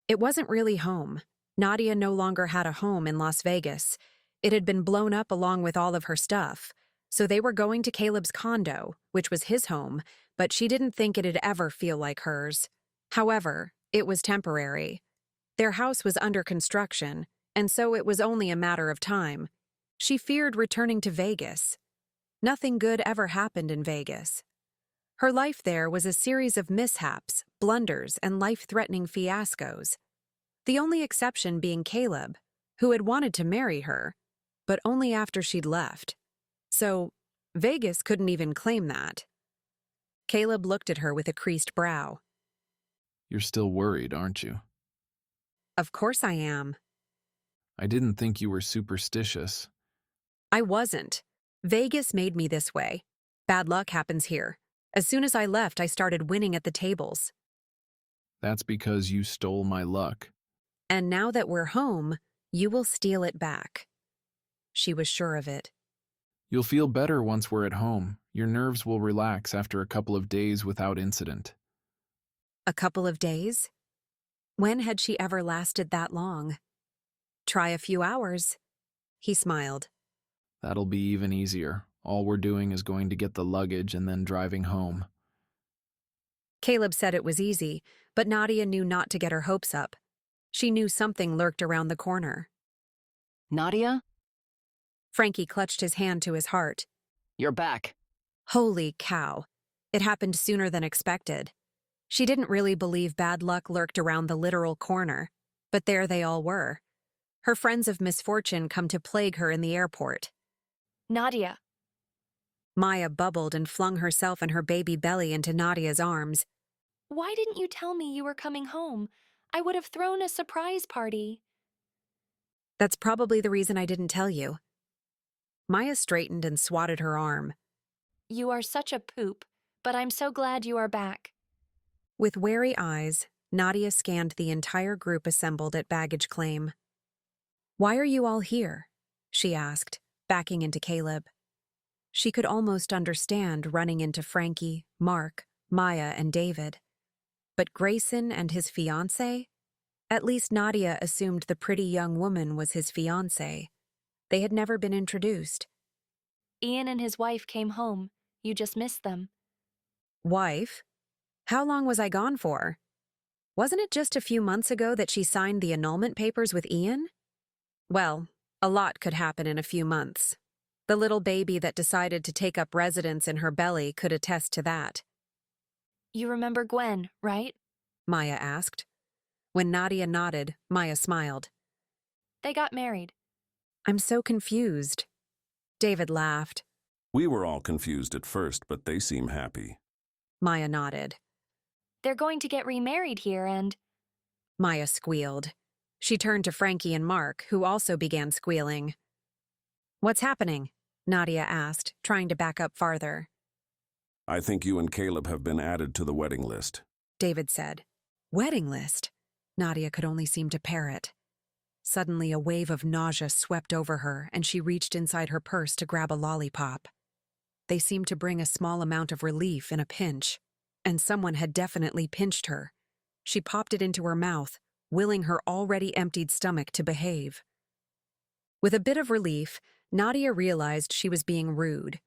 It wasn't really home. Nadia no longer had a home in Las Vegas. It had been blown up along with all of her stuff, so they were going to Caleb's condo, which was his home, but she didn't think it'd ever feel like hers. However, it was temporary. Their house was under construction, and so it was only a matter of time. She feared returning to Vegas. Nothing good ever happened in Vegas. Her life there was a series of mishaps, blunders, and life-threatening fiascos. The only exception being Caleb, who had wanted to marry her, but only after she'd left. So, Vegas couldn't even claim that. Caleb looked at her with a creased brow. You're still worried, aren't you? Of course I am. I didn't think you were superstitious. I wasn't. Vegas made me this way. Bad luck happens here. As soon as I left, I started winning at the tables. That's because you stole my luck. And now that we're home, you will steal it back. She was sure of it. You'll feel better once we're at home. Your nerves will relax after a couple of days without incident. A couple of days? When had she ever lasted that long? Try a few hours. He smiled. That'll be even easier. All we're doing is going to get the luggage and then driving home. Caleb said it was easy, but Nadia knew not to get her hopes up. She knew something lurked around the corner. Nadia? Frankie clutched his hand to his heart. You're back. Holy cow. It happened sooner than expected. She didn't really believe bad luck lurked around the literal corner, but there they all were. Her friends of misfortune come to plague her in the airport. Nadia. Maya bubbled and flung herself and her baby belly into Nadia's arms. Why didn't you tell me you were coming home? I would have thrown a surprise party. That's probably the reason I didn't tell you. Maya straightened and swatted her arm. You are such a poop, but I'm so glad you are back. With wary eyes, Nadia scanned the entire group assembled at baggage claim. Why are you all here? She asked, backing into Caleb. She could almost understand running into Frankie, Mark, Maya, and David. But Grayson and his fiancé? At least Nadia assumed the pretty young woman was his fiancé. They had never been introduced. Ian and his wife came home. You just missed them. Wife? How long was I gone for? Wasn't it just a few months ago that she signed the annulment papers with Ian? Well, a lot could happen in a few months. The little baby that decided to take up residence in her belly could attest to that. You remember Gwen, right? Maya asked. When Nadia nodded, Maya smiled. They got married. I'm so confused. David laughed. We were all confused at first, but they seem happy. Maya nodded. They're going to get remarried here and... Maya squealed. She turned to Frankie and Mark, who also began squealing. What's happening? Nadia asked, trying to back up farther. I think you and Caleb have been added to the wedding list. David said. Wedding list? Nadia could only seem to parrot. Suddenly, a wave of nausea swept over her, and she reached inside her purse to grab a lollipop. They seemed to bring a small amount of relief in a pinch, and someone had definitely pinched her. She popped it into her mouth, willing her already emptied stomach to behave. With a bit of relief, Nadia realized she was being rude.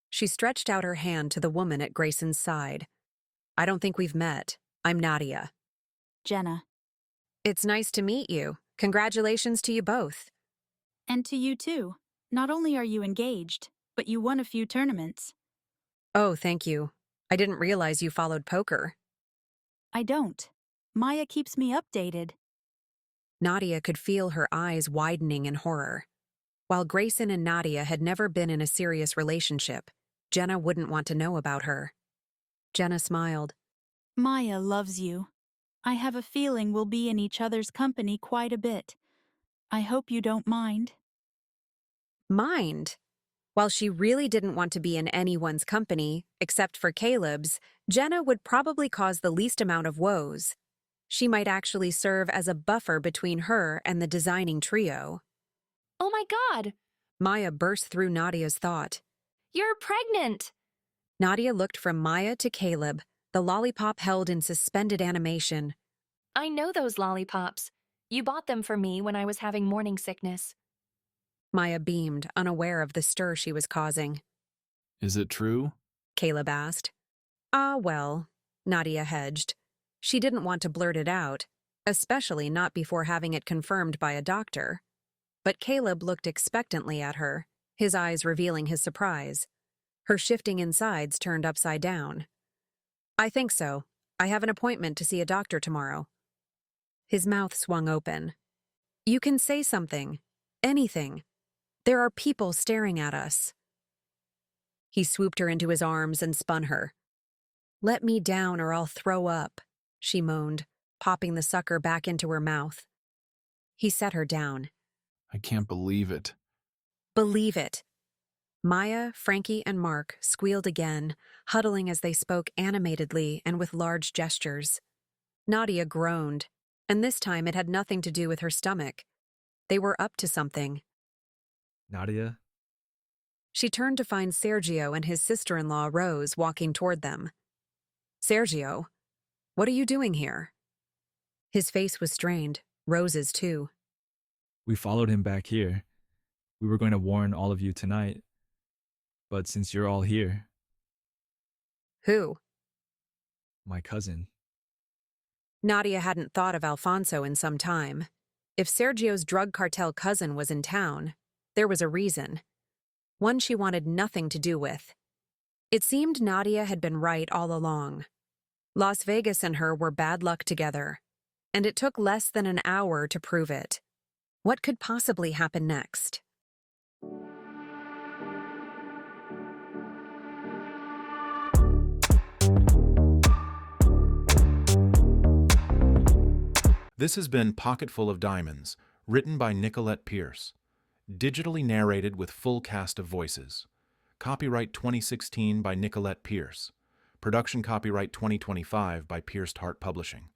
She stretched out her hand to the woman at Grayson's side. "I don't think we've met. I'm Nadia." "Jenna." "It's nice to meet you. Congratulations to you both." "And to you too. Not only are you engaged, but you won a few tournaments." "Oh, thank you. I didn't realize you followed poker." "I don't. Maya keeps me updated." Nadia could feel her eyes widening in horror. While Grayson and Nadia had never been in a serious relationship, Jenna wouldn't want to know about her. Jenna smiled. "Maya loves you. I have a feeling we'll be in each other's company quite a bit. I hope you don't mind." Mind? While she really didn't want to be in anyone's company, except for Caleb's, Jenna would probably cause the least amount of woes. She might actually serve as a buffer between her and the designing trio. Oh my God! Maya burst through Nadia's thought. You're pregnant! Nadia looked from Maya to Caleb, the lollipop held in suspended animation. I know those lollipops. You bought them for me when I was having morning sickness. Maya beamed, unaware of the stir she was causing. Is it true? Caleb asked. "Ah, well," Nadia hedged. She didn't want to blurt it out, especially not before having it confirmed by a doctor. But Caleb looked expectantly at her, his eyes revealing his surprise. Her shifting insides turned upside down. "I think so. I have an appointment to see a doctor tomorrow." His mouth swung open. "You can say something. Anything. There are people staring at us." He swooped her into his arms and spun her. "Let me down or I'll throw up," she moaned, popping the sucker back into her mouth. He set her down. I can't believe it. "Believe it." Maya, Frankie, and Mark squealed again, huddling as they spoke animatedly and with large gestures. Nadia groaned, and this time it had nothing to do with her stomach. They were up to something. "Nadia?" She turned to find Sergio and his sister-in-law Rose walking toward them. "Sergio, what are you doing here?" His face was strained, Rose's too. "We followed him back here. We were going to warn all of you tonight. But since you're all here..." "Who?" "My cousin." Nadia hadn't thought of Alfonso in some time. If Sergio's drug cartel cousin was in town, there was a reason. One she wanted nothing to do with. It seemed Nadia had been right all along. Las Vegas and her were bad luck together, and it took less than an hour to prove it. What could possibly happen next? This has been Pocketful of Diamonds, written by Nicolette Pierce. Digitally narrated with full cast of voices. Copyright 2016 by Nicolette Pierce. Production copyright 2025 by Pierced Heart Publishing.